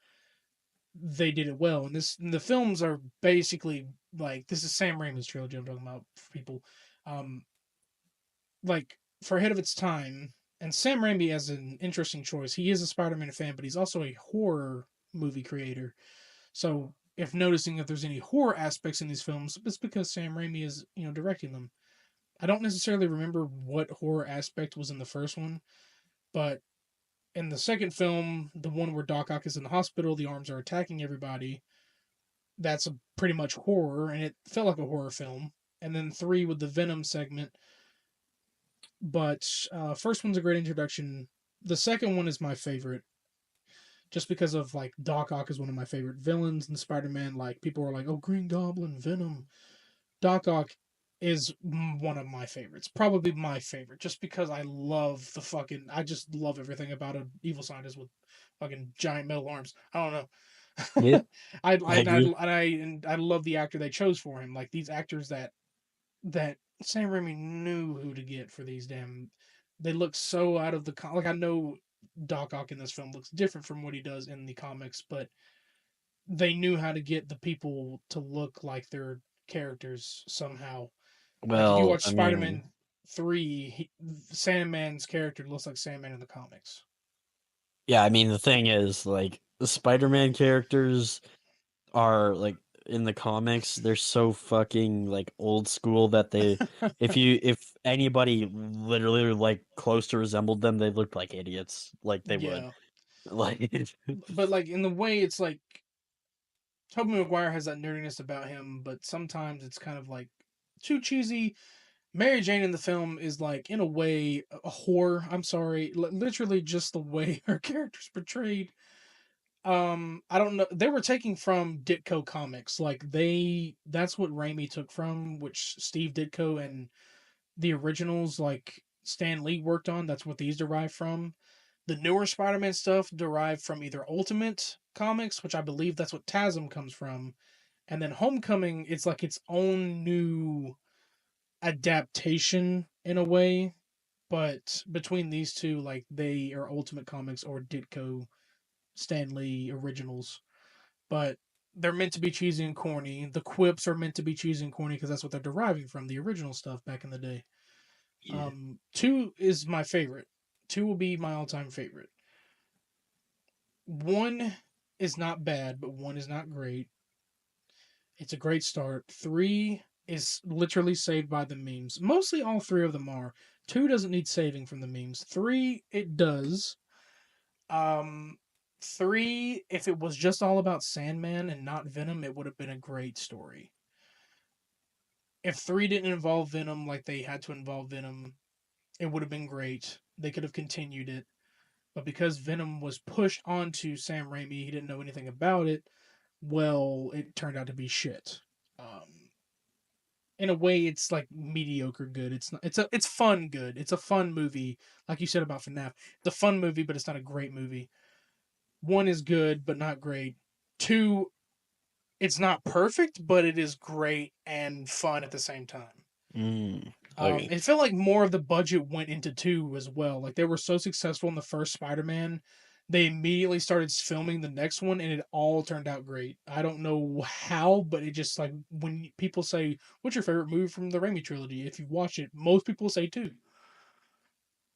they did it well. And the films are basically like this is Sam Raimi's trilogy I'm talking about for people. Um like for ahead of its time, and Sam Raimi as an interesting choice. He is a Spider-Man fan, but he's also a horror movie creator. So if noticing if there's any horror aspects in these films, it's because Sam Raimi is, directing them. I don't necessarily remember what horror aspect was in the first one, but in the second film, the one where Doc Ock is in the hospital, the arms are attacking everybody, that's a pretty much horror, and it felt like a horror film. And then three with the Venom segment, but first one's a great introduction. The second one is my favorite, just because of like Doc Ock is one of my favorite villains in Spider-Man. Like people are like, "Oh, Green Goblin, Venom." Doc Ock is one of my favorites, probably my favorite, just because I love the fucking. I just love everything about an evil scientist with fucking giant metal arms. I don't Yeah, know. I agree. I love the actor they chose for him. Like these actors that Sam Raimi knew who to get for these damn. They look so out of the like I know Doc Ock in this film looks different from what he does in the comics, but they knew how to get the people to look like their characters somehow. Like if you Well, watch I Spider mean, Man 3, Sandman's character looks like Sandman in the comics. yeah, I mean the thing is like the Spider-Man characters are like in the comics, they're so fucking like old school that they if anybody literally like close to resembled them, they look like idiots. Like they would. Yeah, Like but like in the way it's like Tobey Maguire has that nerdiness about him, but sometimes it's kind of like too cheesy. Mary Jane in the film is like in a way a whore. I'm sorry, literally just the way her character's portrayed. I don't know. They were taking from Ditko comics. Like that's what Raimi took from, which Steve Ditko and the originals like Stan Lee worked on. That's what these derive from. The newer Spider-Man stuff derived from either Ultimate Comics, which I believe that's what TASM comes from, And then Homecoming, it's like its own new adaptation in a way. But between these two, like they are Ultimate Comics or Ditko Stanley originals. But they're meant to be cheesy and corny. The quips are meant to be cheesy and corny because that's what they're deriving from the original stuff back in the day. Yeah. Two is my favorite. Two will be my all-time favorite. One is not bad, but one is not great. It's a great start. Three is literally saved by the memes. Mostly all three of them are. Two doesn't need saving from the memes. Three, it does. Um, Three, if it was just all about Sandman and not Venom, it would have been a great story. If three didn't involve Venom like they had to involve Venom, it would have been great. They could have continued it. But because Venom was pushed onto Sam Raimi, he didn't know anything about it. Well, it turned out to be shit. In a way, it's like mediocre good. It's not, it's fun good. It's a fun movie, like you said about FNAF. It's a fun movie, but it's not a great movie. One is good, but not great. Two, it's not perfect, but it is great and fun at the same time. Okay. It felt like more of the budget went into two as well. Like they were so successful in the first Spider-Man, they immediately started filming the next one, and it all turned out great. I don't know how, but it just like when people say, "What's your favorite movie from the Raimi trilogy?" If you watch it, most people say two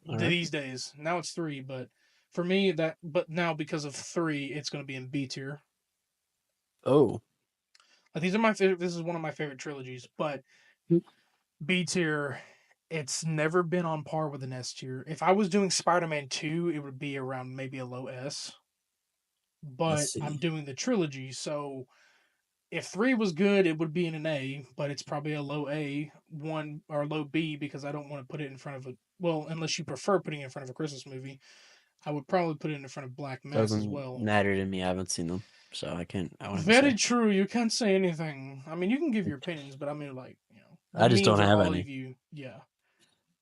All right. these days. Now it's three, but for me that, but now because of three, it's going to be in B tier. Oh. Like these are my favorite. This is one of my favorite trilogies, but B tier, it's never been on par with an S tier. If I was doing Spider Man 2, it would be around maybe a low S, Let's but I'm see. doing the trilogy. So if 3 was good, it would be in an A, but it's probably a low A, one or low B because I don't want to put it in front of a. Well, unless you prefer putting it in front of a Christmas movie, I would probably put it in front of Black Mass as Doesn't well. matter to me. I haven't seen them, so I can't. I wouldn't Very say. true. You can't say anything. I mean, you can give your opinions, but I mean, like, the I just don't memes are have all any. of you. Yeah.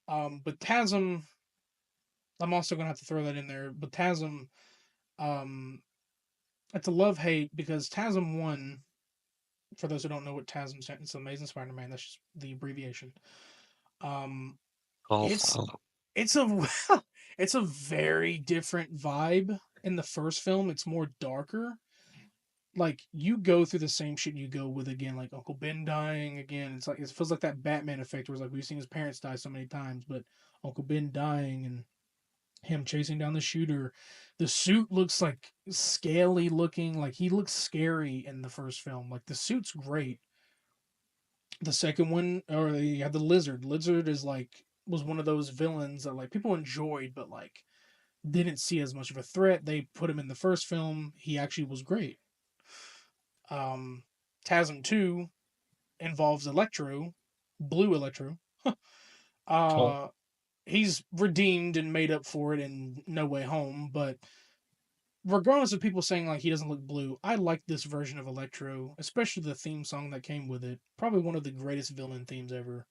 But TASM, I'm also gonna have to throw that in there. But TASM, um, it's a love hate because TASM one. For those who don't know what TASM stands, it's Amazing Spider-Man. That's just the abbreviation. Um, Oh, it's it's a it's a very different vibe in the first film. It's more darker. Like you go through the same shit you go with again, like Uncle Ben dying again. It's like it feels like that Batman effect where it's like we've seen his parents die so many times, but Uncle Ben dying and him chasing down the shooter. The suit looks like scaly looking, like he looks scary in the first film. Like the suit's great. The second one, or you have the lizard. Lizard is like was one of those villains that like people enjoyed, but like didn't see as much of a threat. They put him in the first film. He actually was great. Um, TASM 2 involves Electro, Blue Electro. oh, uh, he's redeemed and made up for it in No Way Home, but regardless of people saying like he doesn't look blue, I like this version of Electro, especially the theme song that came with it. Probably one of the greatest villain themes ever.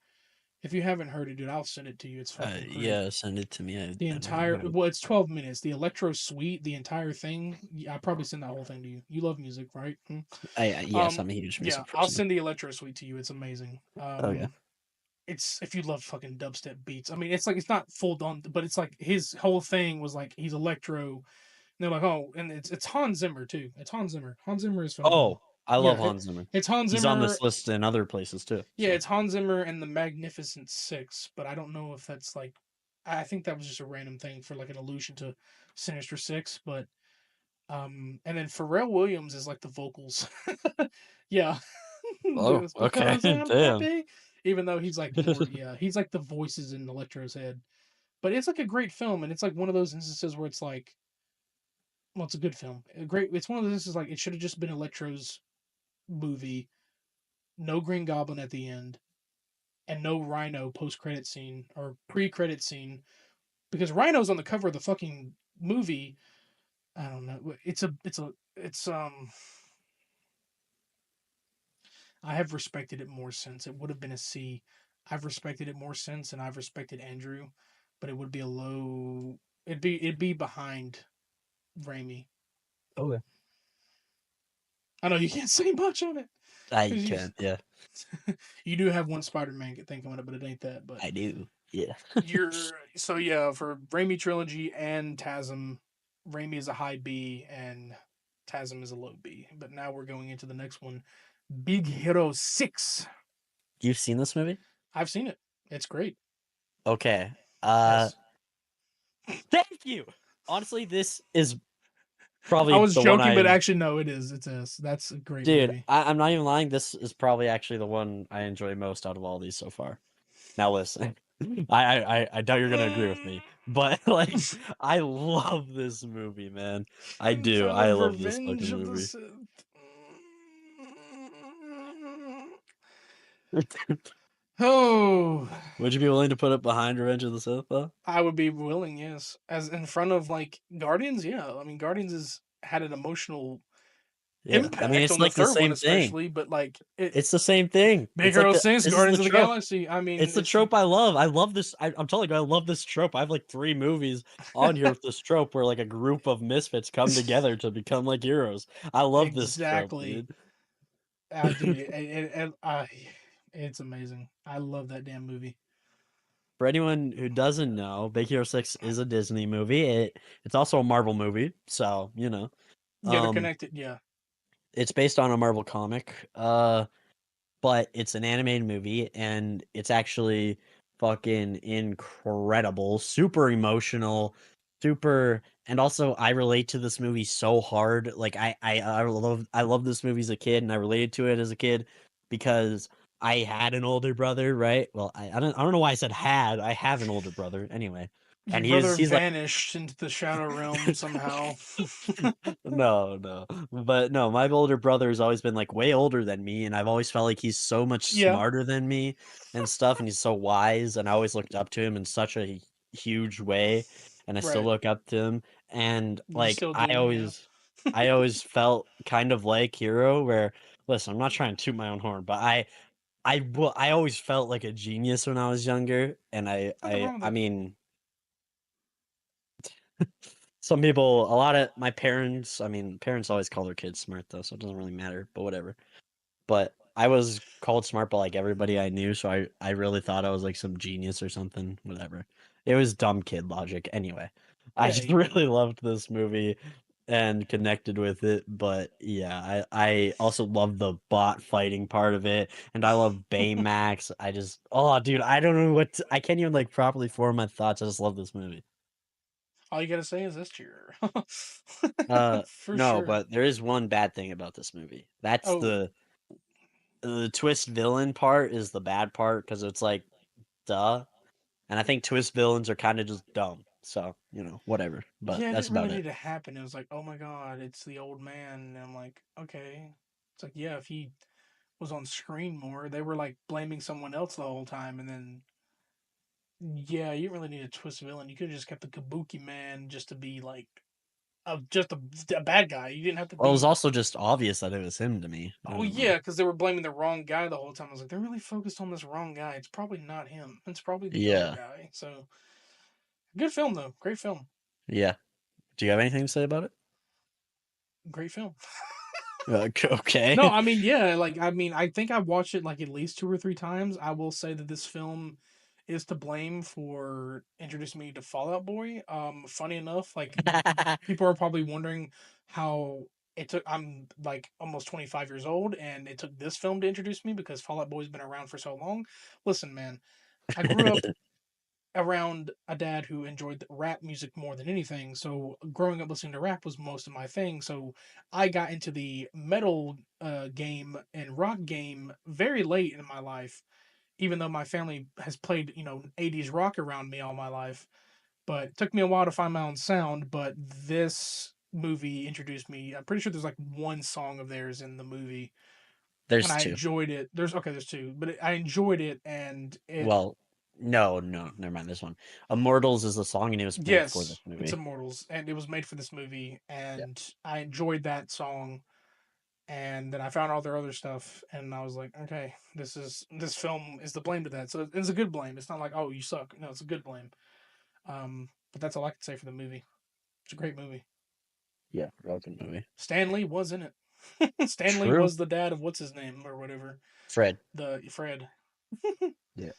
If you haven't heard it, dude, I'll send it to you. It's fucking great. yeah. Send it to me. The I never entire heard of it. well, it's 12 minutes. The Electro Suite, the entire thing. Yeah, I probably send that whole thing to you. You love music, right? Hmm? Yes, I'm a huge Yeah, music I'll person. send the Electro Suite to you. It's amazing. Okay. It's if you love fucking dubstep beats. I mean, it's like it's not full on, but it's like his whole thing was like he's electro. And they're like, oh, and it's Hans Zimmer too. It's Hans Zimmer. Hans Zimmer is Oh, phenomenal. I love Yeah, Hans Zimmer. it's Hans He's on Zimmer. this list in other places too. Yeah, So, it's Hans Zimmer and the Magnificent Six, but I don't know if that's like. I think that was just a random thing for like an allusion to Sinister Six, but and then Pharrell Williams is like the vocals. Yeah, oh, it's okay, because I'm damn. happy. Even though he's like more, yeah, he's like the voices in Electro's head. But it's like a great film, and it's like one of those instances where it's like, well, it's a good film. A great. It's one of those instances like it should have just been Electro's movie. No Green Goblin at the end, and no Rhino post credit scene or pre credit scene because Rhino's on the cover of the fucking movie. I don't know. It's. I have respected it more since. It would have been a C. I've respected it more since, and I've respected Andrew, but it would be a low. It'd be behind Raimi. Okay. I know you can't say much on it. I Because can, yeah, you do have one Spider-Man thing coming up, but it ain't that. But I do, yeah. you're so yeah for Raimi trilogy and TASM, Raimi is a high B and TASM is a low B. But now we're going into the next one, Big Hero 6. You've seen this movie? I've seen it. It's great. Okay. Uh, Yes. thank you. Honestly, this is I probably was the one joking, I but actually no, it is. It's S. That's a great dude, movie. I'm not even lying. This is probably actually the one I enjoy most out of all these so far. Now listen, I doubt you're gonna agree with me, but like I love this movie, man. I do. I Instead love this Revenge fucking of the movie. Sith. Oh, Would you be willing to put it behind Revenge of the Sith, though? I would be willing, yes. As in front of like Guardians, yeah. I mean, Guardians has had an emotional Yeah, I mean impact it's on the like the third one, same thing. especially. But like it, It's the same thing. Big It's like Hero Six, this is the Guardians of the trope. Galaxy. I mean, It's the it's trope I love. I love this. I'm telling you, I love this trope. I have like 3 movies on here with this trope where like a group of misfits come together to become like heroes. I love this trope, exactly. dude. Dude, it's amazing. I love that damn movie. For anyone who doesn't know, Big Hero 6 is a Disney movie. It's also a Marvel movie, so you know. Yeah, they're Um, connected. Yeah, it's based on a Marvel comic. But it's an animated movie and it's actually fucking incredible, super emotional, super and also I relate to this movie so hard. Like I love this movie as a kid and I related to it as a kid because I had an older brother, right? Well, I don't know why I said had. I have an older brother anyway. your And brother he's like vanished into the shadow realm somehow. no, no. But no, my older brother has always been like way older than me, and I've always felt like he's so much Yeah, smarter than me and stuff, and he's so wise, and I always looked up to him in such a huge way, and I still right. look up to him. And You like still I do, yeah. always I always felt kind of like Hero where listen, I'm not trying to toot my own horn, but I always felt like a genius when I was younger, and I Nothing I wrong with I that. mean some people, a lot of my parents, I mean, parents always call their kids smart though, so it doesn't really matter, but whatever. But I was called smart by like everybody I knew, so I really thought I was like some genius or something, whatever. It was dumb kid logic. Anyway, I Yeah, just really loved this movie and connected with it, but yeah, I also love the bot fighting part of it, and I love Baymax. I just, oh dude, I don't know I can't even like properly form my thoughts. I just love this movie. all you gotta say is this cheer. For No, sure. but there is one bad thing about this movie. That's Oh, the twist villain part is the bad part because it's like duh, and I think twist villains are kind of just dumb. So whatever. But yeah, it that's didn't really about it. need to happen. It was like, oh my god, it's the old man. And I'm like, okay. It's like, yeah, if he was on screen more, they were like blaming someone else the whole time. And then, yeah, you didn't really need a twist villain. You could have just kept the Kabuki man just to be like, just a bad guy. You didn't have to Well, it was be. also just obvious that it was him to me. I Oh don't know. yeah, because they were blaming the wrong guy the whole time. I was like, they're really focused on this wrong guy. It's probably not him. It's probably the other Yeah, guy. So good film though. Great film. yeah. Do you have anything to say about it? Great film. No, Okay. I mean, yeah, like I mean, I think I've watched it like at least 2 or 3 times. I will say that this film is to blame for introducing me to Fallout Boy. Funny enough, like people are probably wondering how it took. I'm like almost 25 years old, and it took this film to introduce me because Fallout Boy's been around for so long. Listen, man, I grew up around a dad who enjoyed rap music more than anything. So growing up listening to rap was most of my thing. So I got into the metal game and rock game very late in my life, even though my family has played 80s rock around me all my life. But it took me a while to find my own sound. But this movie introduced me. I'm pretty sure there's like one song of theirs in the movie, and There's I two. enjoyed it. There's two, but I enjoyed it, and it Well, no, no, never mind this one. Immortals is the song, and it was made for this yes, it's movie. Immortals, and it was made for this movie, Yeah. and I enjoyed that song. And then I found all their other stuff, and I was like, okay, this film is the blame to that. So it's a good blame. It's not like, oh, you suck. No, it's a good blame. But that's all I can say for the movie. It's a great movie. Yeah, relevant movie. Stan Lee was in it. Stanley True. was the dad of what's his name or whatever. Fred. The Fred. Yeah.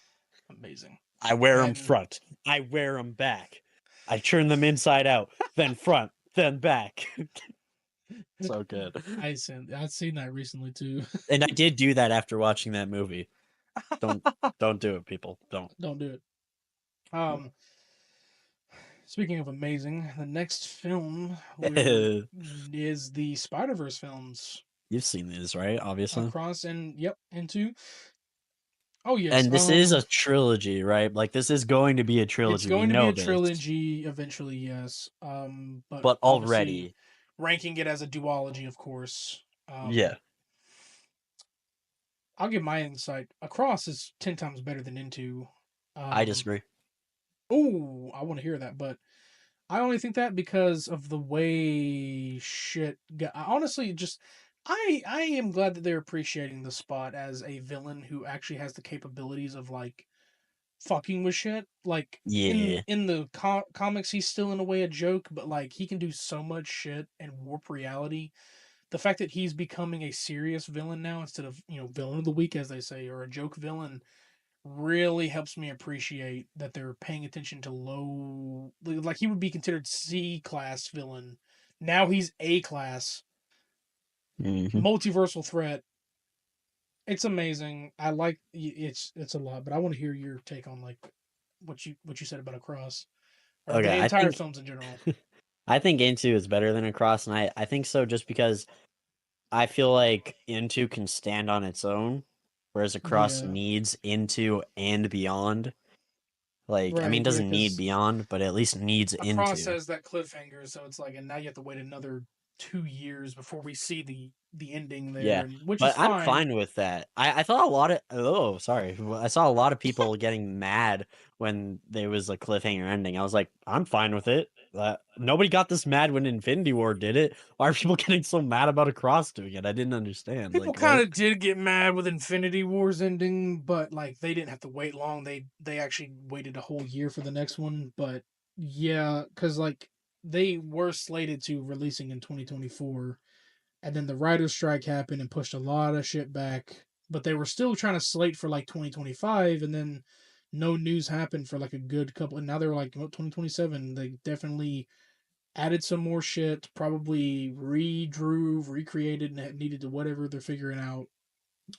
Amazing. I wear them And front. I wear them back. I turn them inside out, then front, then back. So good. I've seen that recently too. And I did do that after watching that movie. Don't do it, people. Don't. Don't do it. Um, Speaking of amazing, the next film is the Spider Verse films. You've seen these, right? Obviously. Across and yep, into. Oh yes. And this is a trilogy, right? Like this is going to be a It's trilogy. We going to be know a this. trilogy eventually, yes. But But obviously already. ranking it as a duology, of course. Yeah. I'll give my insight. Across is 10 times better than Into. I Um, disagree. oh, I want to hear that, but I only think that because of the way shit got. Honestly, just I am glad that they're appreciating the Spot as a villain who actually has the capabilities of like fucking with shit. Like Yeah. in the comics, he's still in a way a joke, but like he can do so much shit and warp reality. The fact that he's becoming a serious villain now instead of villain of the week as they say or a joke villain really helps me appreciate that they're paying attention to low, like he would be considered C class villain. Now he's A class, Mm-hmm. multiversal threat. It's amazing. I like it's a lot, but I want to hear your take on like what you said about Across or Okay, the I entire think films in general. I think Into is better than Across, and I think so just because I feel like Into can stand on its own, whereas Across Yeah, needs Into and Beyond. Like, I mean, right. Yeah, doesn't need because Beyond, but at least needs Across Into. has that cliffhanger, so it's like, and now you have to wait another 2 years before we see the ending there, Yeah, and which is but I'm fine. fine with that. I thought a lot of sorry, I saw a lot of people getting mad when there was a cliffhanger ending. I was like, I'm fine with it. Nobody got this mad when Infinity War did it. Why are people getting so mad about Across doing it? I didn't understand. People Like, kind what? of did get mad with Infinity Wars ending, but like they didn't have to wait long. They actually waited a whole year for the next one, but yeah, because like they were slated to releasing in 2024, and then the writer's strike happened and pushed a lot of shit back. But they were still trying to slate for like 2025, and then no news happened for like a good couple. And now they're like 2027. They definitely added some more shit, probably redrew, recreated, and needed to whatever they're figuring out.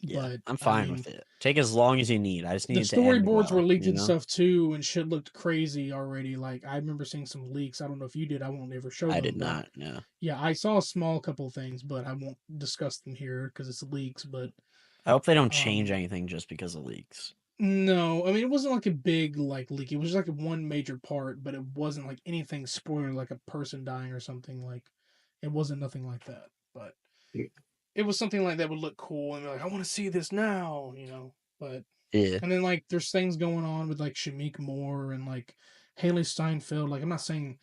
Yeah, But I'm I fine mean, with it. Take as long as you need. I just need the it to end storyboards were well, leaked you and know? stuff too, and shit looked crazy already. Like I remember seeing some leaks. I don't know if you did. I won't ever show I did them, but not, no. yeah, I saw a small couple of things, but I won't discuss them here because it's leaks. But I hope they don't change um, anything just because of leaks. no, I mean it wasn't like a big like leak. It was just like one major part, but it wasn't like anything spoiler like a person dying or something. Like it wasn't nothing like that. But it was something like that would look cool and be like, I want to see this now. But Yeah. and then like there's things going on with like Shamik Moore and like Haley Steinfeld. Like I'm not saying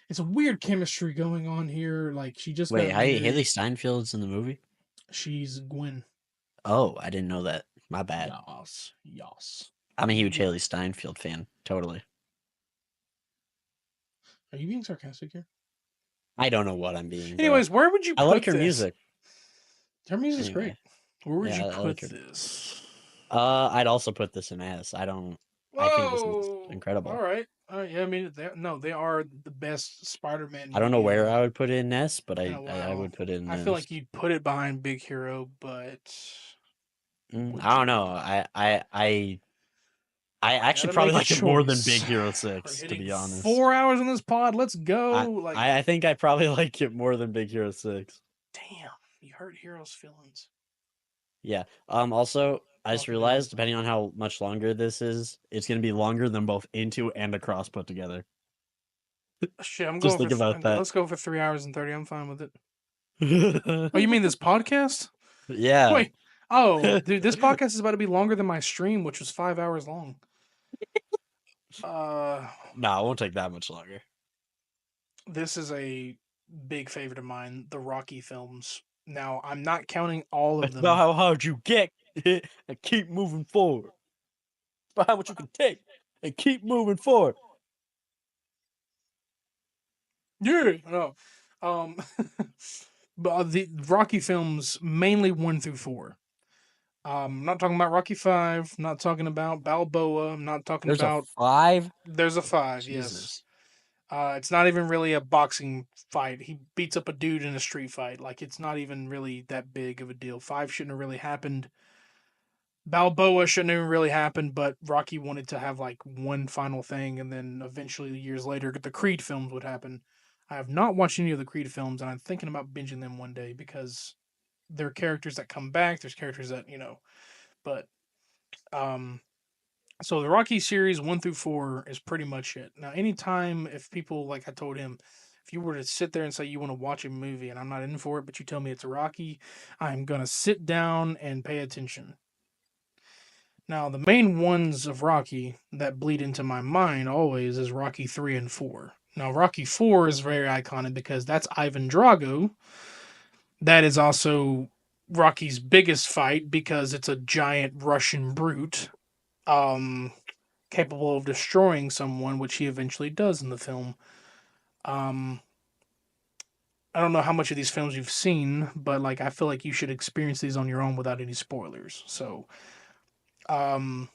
it's a weird chemistry going on here. Like she just Wait, got Haley married. Steinfeld's in the movie? She's Gwen. Oh, I didn't know that. My bad. Yas, yas. I'm a huge Yeah. Haley Steinfeld fan. Totally. Are you being sarcastic here? I don't know what I'm being, bro. Anyways, where would you I like put her this? music. Her music's great. Anyway, Where would yeah, you I put like her. this? I'd also put this in S. I don't. I think this is Whoa! All incredible. right. Yeah, I mean, no, they are the best Spider-Man I don't know movie where I would put it in S, but in a I while. would put it in I feel S. like you'd put it behind Big Hero, but would I don't know. you? I I actually gotta probably make a like it more than choice. Big Hero We're 6, to hitting be honest. 4 hours on this pod. Let's go. Like, I think I probably like it more than Big Hero 6. damn, you hurt Hero's feelings. Yeah. Also, I just Fuck them. realized, depending on how much longer this is, it's going to be longer than both Into and Across put together. Shit, I'm Just going for. think about that. Let's go for 3 hours and 30. I'm fine with it. Yeah. Oh, you mean this podcast? Wait. Oh, dude, this podcast is about to be longer than my stream, which was 5 hours long. Uh, No, it won't take that much longer. this is a big favorite of mine, the Rocky films. Now, I'm not counting all of It's about them. how hard you get and keep moving forward. It's about how much you can take and keep moving forward. Yeah, no. Um, The Rocky films mainly 1 through 4. I'm not talking about Rocky 5. Not talking about Balboa. I'm not talking There's a about. 5? There's a 5. Yes. Jesus. It's not even really a boxing fight. He beats up a dude in a street fight. Like it's not even really that big of a deal. 5 shouldn't have really happened. Balboa shouldn't have really happened, but Rocky wanted to have like one final thing, and then eventually years later, the Creed films would happen. I have not watched any of the Creed films, and I'm thinking about binging them one day because there are characters that come back. There's characters that but um, so the Rocky series 1 through 4 is pretty much it. Now, anytime if people like I told him, if you were to sit there and say you want to watch a movie and I'm not in for it, but you tell me it's a Rocky, I'm gonna sit down and pay attention. Now, the main ones of Rocky that bleed into my mind always is Rocky 3 and 4. Now, Rocky 4 is very iconic because that's Ivan Drago. That is also Rocky's biggest fight because it's a giant Russian brute, um, capable of destroying someone, which he eventually does in the film. Um, I don't know how much of these films you've seen, but like I feel like you should experience these on your own without any spoilers. So, um,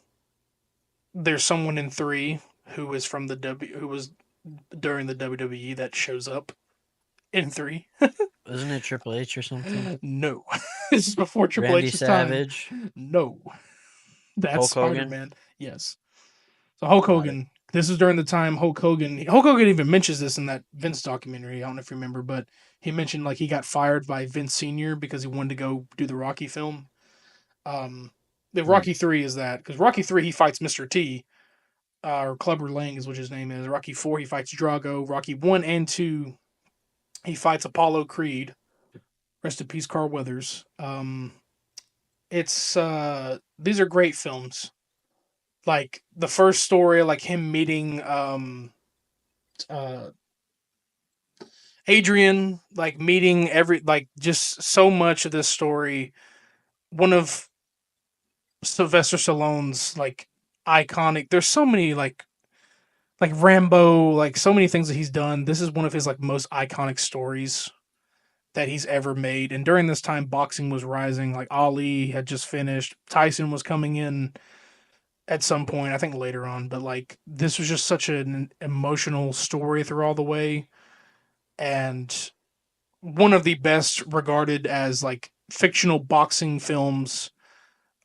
there's someone in 3 who is from the who was during the WWE that shows up in 3. Isn't it Triple H or something? No, this is before Triple Randy H's time. Savage? No, that's Hulk Spider Hogan? Man. Yes. So Hulk Got it. Hogan. This is during the time Hulk Hogan. Hulk Hogan even mentions this in that Vince documentary. I don't know if you remember, but he mentioned like he got fired by Vince Senior because he wanted to go do the Rocky film. Um, the Mm. Rocky 3 is that because Rocky 3 he fights Mr. T, or Clubber Lang is what his name is. Rocky 4 he fights Drago. Rocky 1 and 2 he fights Apollo Creed. Rest in peace, Carl Weathers. It's these are great films. Like the first story, like him meeting uh Adrian, like meeting every like just so much of this story. One of Sylvester Stallone's like iconic. There's so many like Rambo, like so many things that he's done. This is one of his like most iconic stories that he's ever made. And during this time, boxing was rising. Like Ali had just finished. Tyson was coming in at some point, I think later on. But like this was just such an emotional story through all the way, and one of the best regarded as like fictional boxing films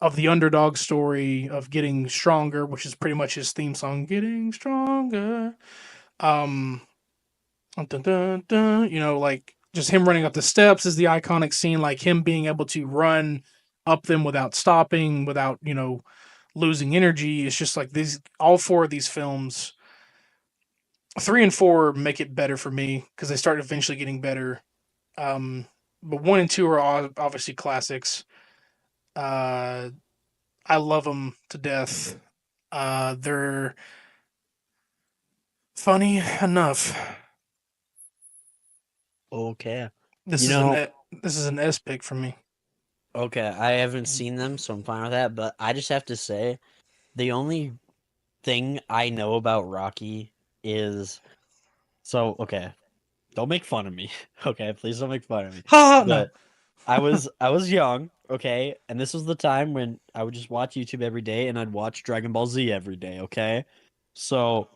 of the underdog story of getting stronger, which is pretty much his theme song, "Getting Stronger." Um, dun, dun, dun, like just him running up the steps is the iconic scene, like him being able to run up them without stopping, without losing energy. It's just like these all 4 of these films, 3 and 4 make it better for me because they start eventually getting better. Um, but 1 and 2 are obviously classics. Uh, I love them to death. They're funny enough. Okay. This You is an know, this is an S pick for me. okay, I haven't seen them, so I'm fine with that, but I just have to say, the only thing I know about Rocky is okay, don't make fun of me. Okay, please don't make fun of me. Ha no. But I was young, okay, and this was the time when I would just watch YouTube every day and I'd watch Dragon Ball Z every day, okay? So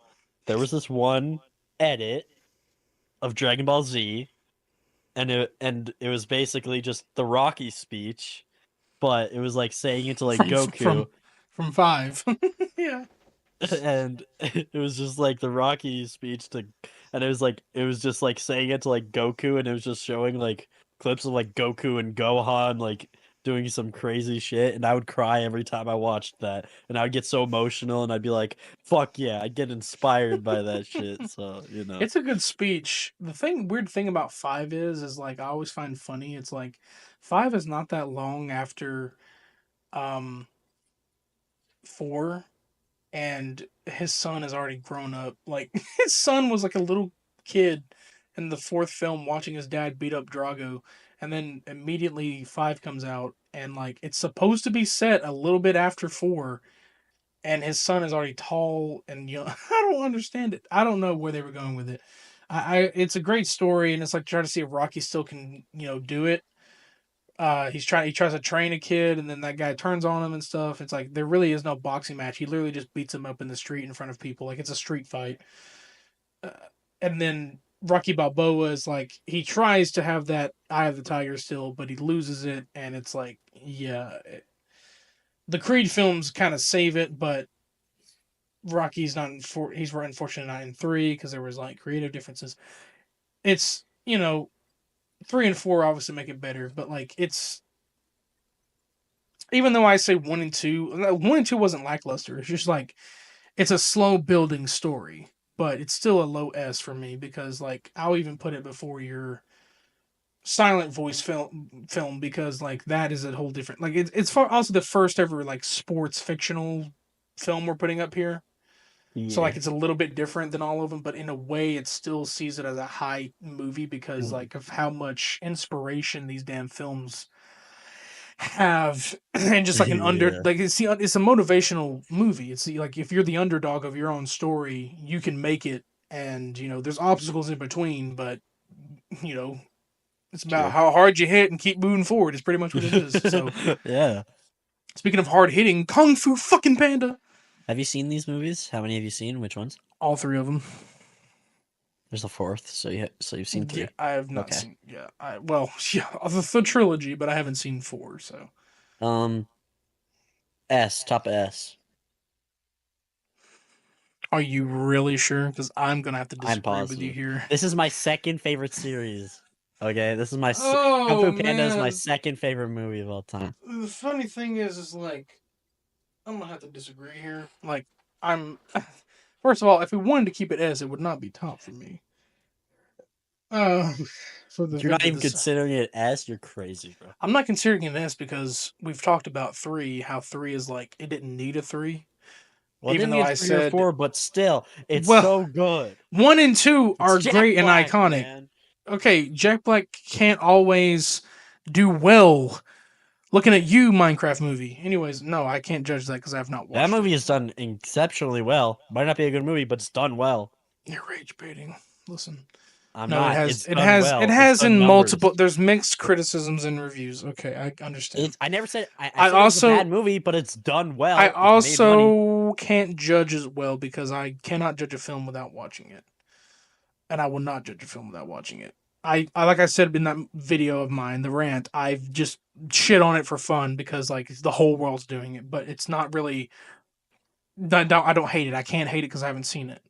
there was this one edit of Dragon Ball Z and it was basically just the Rocky speech, but it was like saying it to like from Goku. from 5. Yeah. And it was just like the Rocky speech to, and it was just like saying it to like Goku, and it was just showing like clips of like Goku and Gohan like doing some crazy shit, and I would cry every time I watched that, and I would get so emotional, and I'd be like, "Fuck yeah!" I'd get inspired by that shit. So It's a good speech. The weird thing about 5 is like I always find funny. It's like 5 is not that long after um 4, and his son has already grown up. Like his son was like a little kid in the 4th film watching his dad beat up Drago, and then immediately 5 comes out, and like it's supposed to be set a little bit after 4, and his son is already tall and young. I don't understand it. I don't know where they were going with it. it's a great story, and it's like trying to see if Rocky still can do it. He tries to train a kid, and then that guy turns on him and stuff. It's like there really is no boxing match. He literally just beats him up in the street in front of people, like it's a street fight. Uh, and then Rocky Balboa is like he tries to have that Eye of the Tiger still, but he loses it, and it's like the Creed films kind of save it, but Rocky's not in four. He's unfortunately not in three because there was like creative differences. It's 3 and 4 obviously make it better, but like it's even though I say 1 and 2, 1 and 2 wasn't lackluster. It's just like it's a slow building story, but it's still a low S for me because like I'll even put it before your silent voice film because like that is a whole different like it's also the first ever like sports fictional film we're putting up here. So Yeah. like it's a little bit different than all of them, but in a way it still sees it as a high movie because Mhm. like of how much inspiration these damn films have and just like an under Yeah. like it's a motivational movie. It's like if you're the underdog of your own story, you can make it and there's obstacles in between, but you know, it's about True. how hard you hit and keep moving forward. It's pretty much what it is. So Yeah. speaking of hard hitting, Kung Fu fucking Panda. Have you seen these movies? How many have you seen? Which ones? All three of them. There's a fourth, so you've seen Yeah, three. I have not Okay. seen. Yeah, yeah, the trilogy, but I haven't seen four. So, Um, S, top S. are you really sure? Because I'm gonna have to I'm disagree with you positive. here. This is my second favorite series. Okay, this is Kung Oh Fu Panda is my man, second favorite movie of all time. the funny thing is like I'm gonna have to disagree here. Like I'm, first of all, if we wanted to keep it as, it would not be top for me. Uh, for the You're not for even this, considering it S. You're crazy, bro. I'm not considering it this because we've talked about three. How three is like it didn't need a three, Well, it even didn't though get I 3 or 4, said but still, it's well. so good. 1 and 2 It's are Jack great and Black, iconic. man. Okay, Jack Black can't always do well. Looking at you, Minecraft movie. Anyways, no, I can't judge that because I have not That watched it. movie is done exceptionally well. Might not be a good movie, but it's done well. You're rage baiting. Listen, I'm no, it not. has, It's it done has, it well. It's has done in multiple. numbers. There's mixed criticisms and reviews. Okay, I understand. It's. I never said. I I said it was a bad also, movie, but it's done I well. It's made money. also can't judge as well because I cannot judge a film without watching it, and I will not judge a film without watching it. I like I said in that video of mine, the rant, I've just shit on it for fun because like the whole world's doing it, but it's not really. I don't hate it. I can't hate it because I haven't seen it.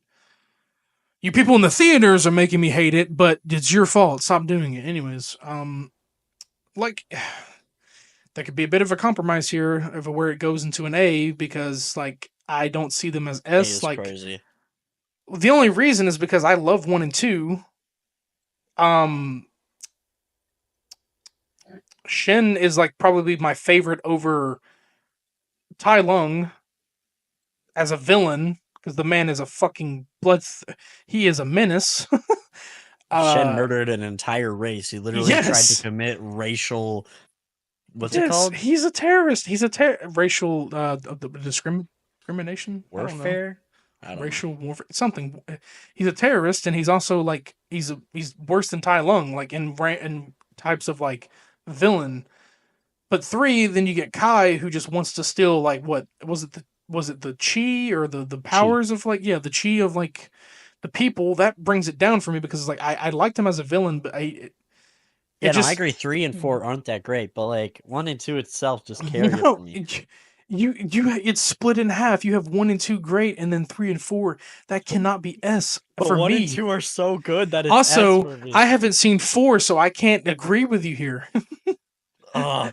You people in the theaters are making me hate it, but it's your fault. Stop doing it. Anyways, like there could be a bit of a compromise here of where it goes into an A because like I don't see them as Hey, S. it's Like crazy. the only reason is because I love 1 and 2. Um, Shin is like probably my favorite over Tai Lung as a villain because the man is a fucking he is a menace. Shen uh, murdered an entire race. He literally tried to yes, commit racial. What's it yes, called? he's a terrorist. He's a racial discrimination. I don't know. Warfare. I don't know. Racial warfare, something. He's a terrorist, and he's also like he's worse than Tai Lung, like in types of like villain. But three, then you get Kai, who just wants to steal like what was it the chi or the Chi. powers of like the chi of like the people that brings it down for me because like I liked him as a villain, but it Yeah, no, I just agree. 3 and 4 aren't that great, but like 1 and 2 itself just carry it for no me. it's split in half. You have 1 and 2 great, and then 3 and 4 that cannot be S But for one and me. two are so good that it's S Also, for me. I haven't seen 4, so I can't agree with you here. Oh,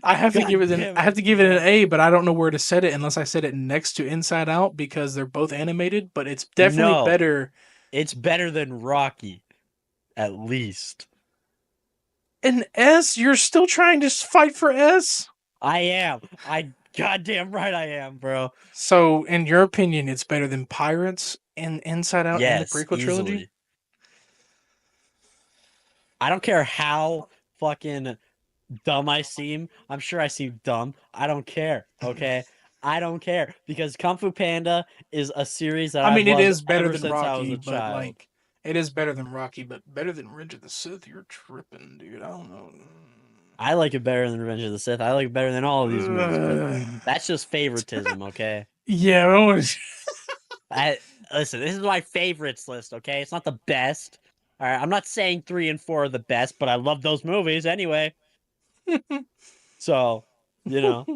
I have to give God it damn I have it, to give it an bro. A, but I don't know where to set it unless I set it next to Inside Out because they're both animated, but it's definitely No, better. it's better than Rocky, at least. In S, you're still trying to fight for S? I am. I goddamn right I am, bro. So, in your opinion, it's better than Pirates and Inside Out and the Yes, prequel trilogy? easily. I don't care how fucking dumb I seem. I'm sure I seem dumb. I don't care. Okay. I don't care because Kung Fu Panda is a series that I I've mean, it loved is better ever than since I was Rocky, a but child. like It is better than Rocky, but better than Revenge of the Sith? You're tripping, dude. I don't know. I like it better than Revenge of the Sith. I like it better than all of these movies, but Uh, that's just favoritism, okay? yeah, I was- I listen, this is my favorites list, okay? It's not the best. All right, I'm not saying 3 and 4 are the best, but I love those movies anyway. So, you know,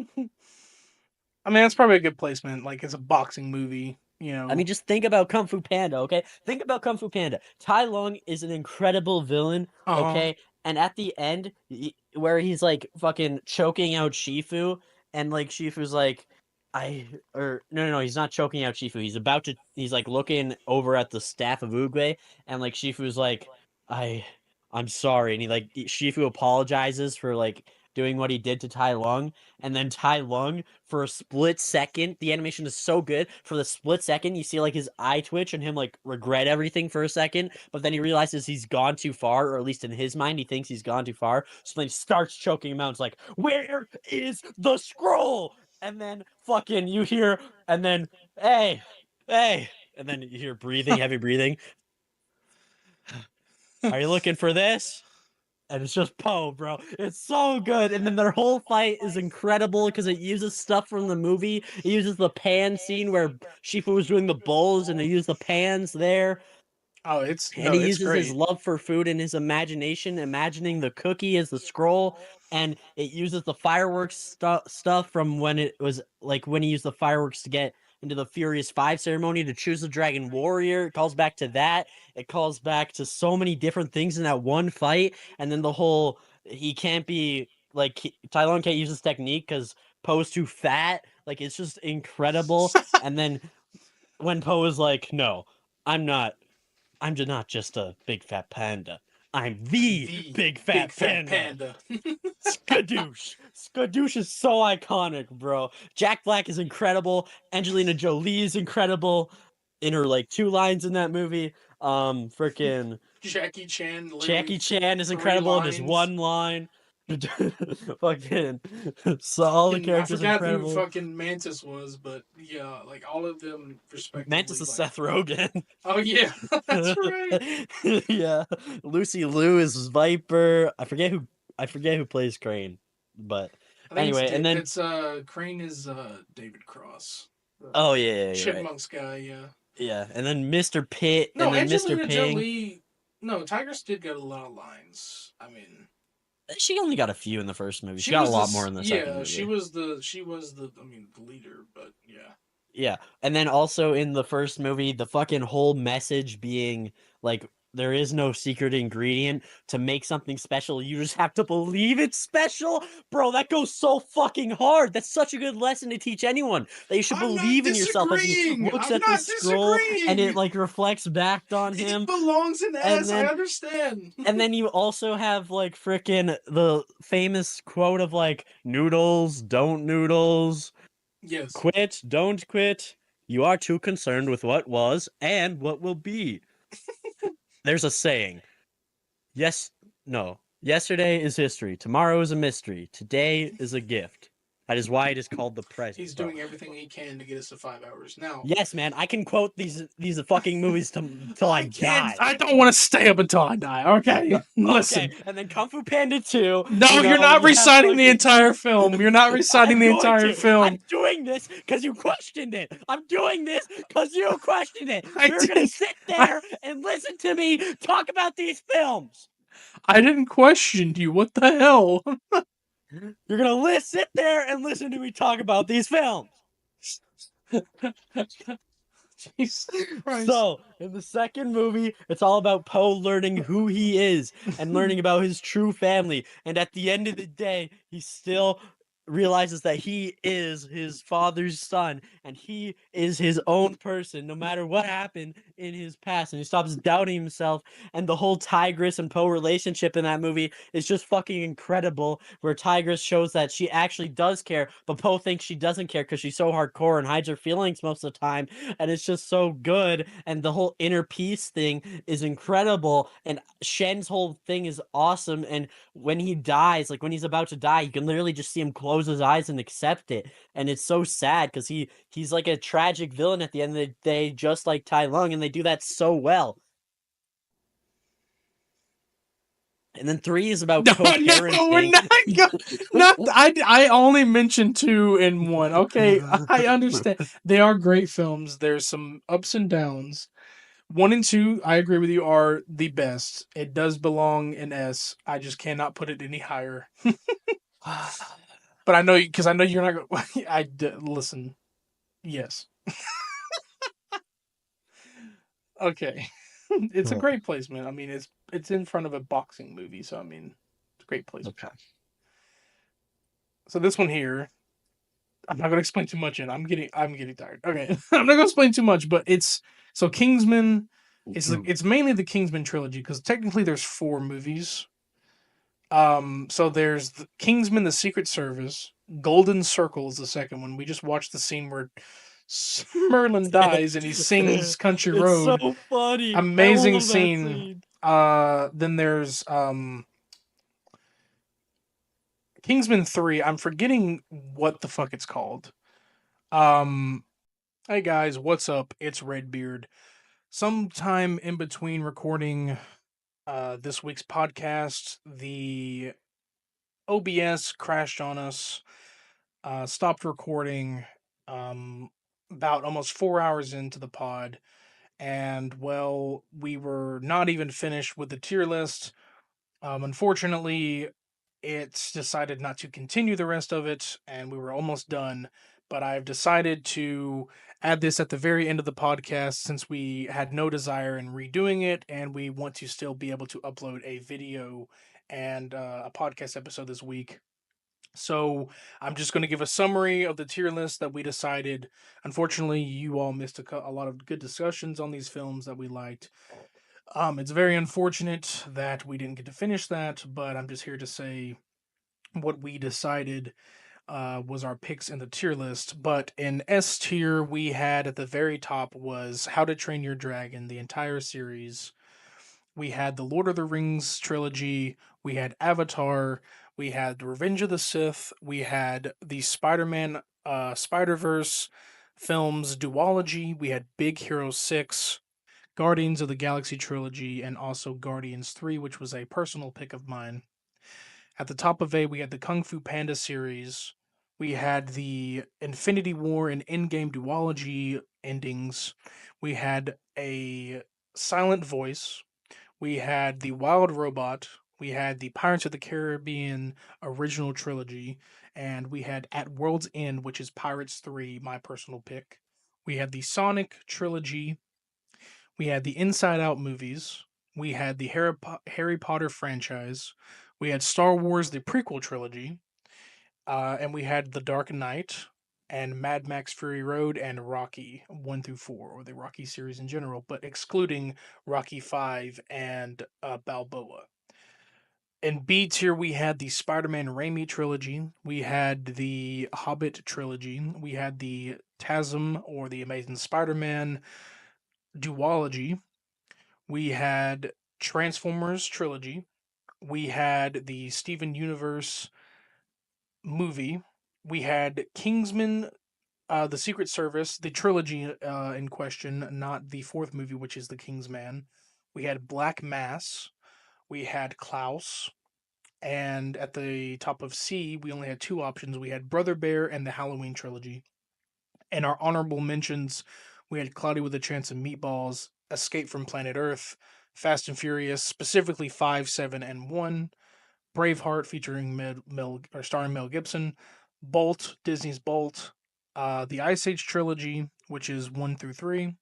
I mean, that's probably a good placement. Like, it's a boxing movie, you I know. mean, just think about Kung Fu Panda, okay? Think about Kung Fu Panda. Tai Lung is an incredible villain, Uh huh. okay? And at the end, where he's like fucking choking out Shifu, and like Shifu's like, or no, he's not choking out Shifu. He's like looking over at the staff of Oogway, and like Shifu's like, I, I'm sorry, and Shifu apologizes for like doing what he did to Tai Lung, and then Tai Lung for a split second, the animation is so good. For the split second, you see like his eye twitch and him like regret everything for a second, but then he realizes he's gone too far, or at least in his mind, he thinks he's gone too far. So then he starts choking him out. It's like, where is the scroll? And then fucking you hear, and then hey, hey, and then you hear breathing, heavy breathing. Are you looking for this? And it's just Poe, bro. It's so good. And then their whole fight is incredible because it uses stuff from the movie. It uses the pan scene where Shifu was doing the bowls, and they use the pans there. Oh, it's And no, he it's uses his great. love for food and his imagination, imagining the cookie as the scroll. And it uses the fireworks stuff from when it was like when he used the fireworks to get into the Furious Five ceremony to choose the Dragon Warrior. It calls back to that. It calls back to so many different things in that one fight. And then the whole he can't be like Tai Lung can't use this technique because Poe's too fat. Like it's just incredible. And then when Poe is like, "No, I'm not. I'm just not just a big fat panda. I'm the The big big fat fat panda." panda. Skadoosh. Skadoosh is so iconic, bro. Jack Black is incredible. Angelina Jolie is incredible in her like 2 lines in that movie. Freaking Jackie Chan, literally Jackie Chan is three incredible in his lines. 1 line. Fucking so all the And I characters forgot who incredible. fucking Mantis was, but yeah, like all of them Mantis respectively. is Like, Seth Rogen. oh yeah, that's right. Yeah, Lucy Liu is Viper. I forget who plays Crane, but I think anyway, and then it's Crane is David Cross, the oh yeah, you're right. Chipmunks guy. Yeah. Yeah, and then Mr. Pitt, and No, then Mr. Angelina Ping. Jolie. No, Tigress did get a lot of lines. I mean, She only got a few in the first movie. She she got a was lot this. more in the second Yeah, movie. she was the. I mean, the leader. But yeah. Yeah, and then also in the first movie, the fucking whole message being like there is no secret ingredient to make something special. You just have to believe it's special. Bro, that goes so fucking hard. That's such a good lesson to teach anyone. That you should I'm not believe in yourself as he disagreeing. looks I'm at the not scroll and it disagreeing. like reflects back on It him. belongs in And S. I then understand. and then you also have like frickin' the famous quote of like noodles, don't noodles. Yes. Quit, don't quit. You are too concerned with what was and what will be. There's a saying. Yes, no. Yesterday is history. Tomorrow is a mystery. Today is a gift. That is why it is called the present, He's bro. doing everything he can to get us to 5 hours. Now, Yes, man, I can quote these fucking movies till I I can't. die. I don't want to stay up until I die. Okay, Okay, listen. and then Kung Fu Panda 2, No, you you're know, not you have reciting the fucking entire film. You're not reciting I'm the going entire to. I'm film. doing this because you questioned it. I'm doing this because you questioned it. I You're gonna didn't. sit I, there and listen to me talk about these films. I didn't question you. What the hell? You're gonna sit there and listen to me talk about these films. Jesus Christ. So, in the second movie, it's all about Poe learning who he is and learning about his true family. And at the end of the day, he still realizes that he is his father's son and he is his own person no matter what happened in his past. And he stops doubting himself. And the whole Tigress and Poe relationship in that movie is just fucking incredible. Where Tigress shows that she actually does care, but Poe thinks she doesn't care because she's so hardcore and hides her feelings most of the time, and it's just so good. And the whole inner peace thing is incredible, and Shen's whole thing is awesome. And when he dies, like when he's about to die, you can literally just see him close his eyes and accept it, and it's so sad because he's like a tragic villain at the end of the day, just like Tai Lung, and they do that so well. And then 3 is about No, no, we're co-parenting. not. Not. I only mentioned 2 and 1. Okay, I understand. They are great films. There's some ups and downs. 1 and 2, I agree with you, are the best. It does belong in S. I just cannot put it any higher. But I know, because I know you're not going. Listen. Yes. Okay. It's a great placement. I mean, it's in front of a boxing movie, so I mean, it's a great placement. Okay. So this one here, I'm not gonna explain too much. I'm getting tired. Okay, I'm not gonna explain too much, but it's so Kingsman. It's mainly the Kingsman trilogy because technically there's 4 movies. So there's Kingsman: The Secret Service. Golden Circle is the second one. We just watched the scene where Merlin dies and he sings Country It's so Road. funny. I Amazing love that scene. scene. Then there's Kingsman 3. I'm forgetting what the fuck it's called. Um Hey guys, what's up? It's RedBeard. Sometime in between recording this week's podcast, the OBS crashed on us, stopped recording about almost 4 hours into the pod, and well, we were not even finished with the tier list. Unfortunately, it's decided not to continue the rest of it, and we were almost done. But I've decided to add this at the very end of the podcast since we had no desire in redoing it, and we want to still be able to upload a video and a podcast episode this week. So I'm just going to give a summary of the tier list that we decided. Unfortunately, you all missed a lot of good discussions on these films that we liked. It's very unfortunate that we didn't get to finish that, but I'm just here to say what we decided was our picks in the tier list. But in S tier, we had at the very top was How to Train Your Dragon, the entire series. We had the Lord of the Rings trilogy. We had Avatar. We had Revenge of the Sith. We had the Spider-Man Spider-Verse films duology. We had Big Hero 6. Guardians of the Galaxy trilogy, and also Guardians 3, which was a personal pick of mine. At the top of A, we had the Kung Fu Panda series. We had the Infinity War and Endgame duology endings. We had a Silent Voice. We had the Wild Robot. We had the Pirates of the Caribbean original trilogy. And we had At World's End, which is Pirates 3, my personal pick. We had the Sonic trilogy. We had the Inside Out movies. We had the Harry Potter franchise. We had Star Wars, the prequel trilogy. And we had The Dark Knight and Mad Max Fury Road and Rocky 1 through 4, or the Rocky series in general, but excluding Rocky 5 and Balboa. In B tier, we had the Spider Man Raimi trilogy. We had the Hobbit trilogy. We had the TASM, or the Amazing Spider Man duology. We had Transformers trilogy. We had the Steven Universe movie. We had Kingsman, the Secret Service, the trilogy in question, not the 4th movie, which is the Kingsman. We had Black Mass. We had Klaus. And at the top of C, we only had 2 options. We had Brother Bear and the Halloween trilogy. And our honorable mentions, we had Cloudy with a Chance of Meatballs, Escape from Planet Earth, Fast and Furious, specifically 5, 7, and 1, Braveheart featuring starring Mel Gibson, Bolt, Disney's Bolt, the Ice Age trilogy, which is 1 through 3,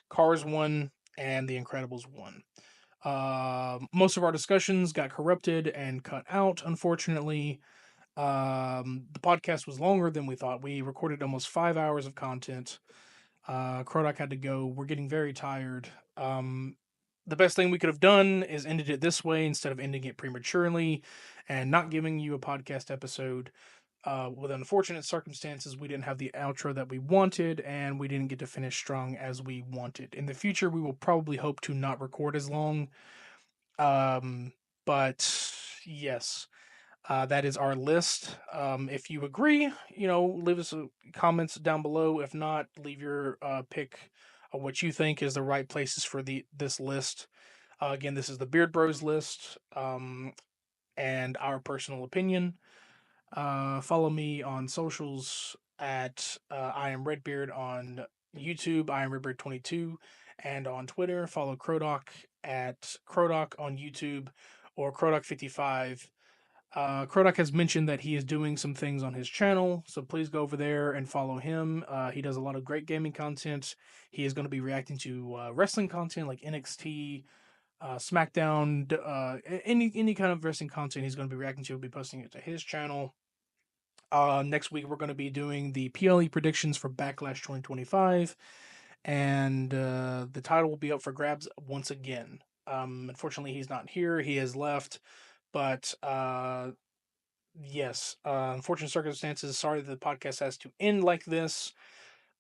Cars 1, and The Incredibles 1. Most of our discussions got corrupted and cut out, unfortunately. The podcast was longer than we thought. We recorded almost 5 hours of content. Krodok had to go. We're getting very tired. The best thing we could have done is ended it this way instead of ending it prematurely and not giving you a podcast episode. With unfortunate circumstances, we didn't have the outro that we wanted, and we didn't get to finish strong as we wanted. In the future, we will probably hope to not record as long. But yes, that is our list. If you agree, leave us comments down below. If not, leave your pick of what you think is the right places for this list. Again, this is the Beard Bros list, and our personal opinion. Follow me on socials at I am RedBeard on YouTube, I am RedBeard22, and on Twitter. Follow Krodok at Krodok on YouTube or Krodok55. Krodok has mentioned that he is doing some things on his channel, so please go over there and follow him. He does a lot of great gaming content. He is going to be reacting to wrestling content like NXT, SmackDown, any kind of wrestling content he's going to be reacting to. He'll be posting it to his channel. Next week we're going to be doing the PLE predictions for Backlash 2025, and the title will be up for grabs once again. Unfortunately, he's not here; he has left. But yes, unfortunate circumstances. Sorry that the podcast has to end like this.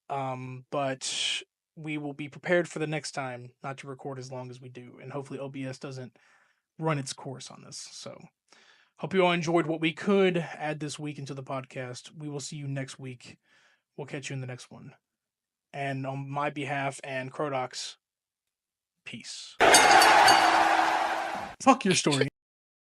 But we will be prepared for the next time not to record as long as we do, and hopefully OBS doesn't run its course on this. So, hope you all enjoyed what we could add this week into the podcast. We will see you next week. We'll catch you in the next one. And on my behalf and Krodok's, peace. Fuck your story.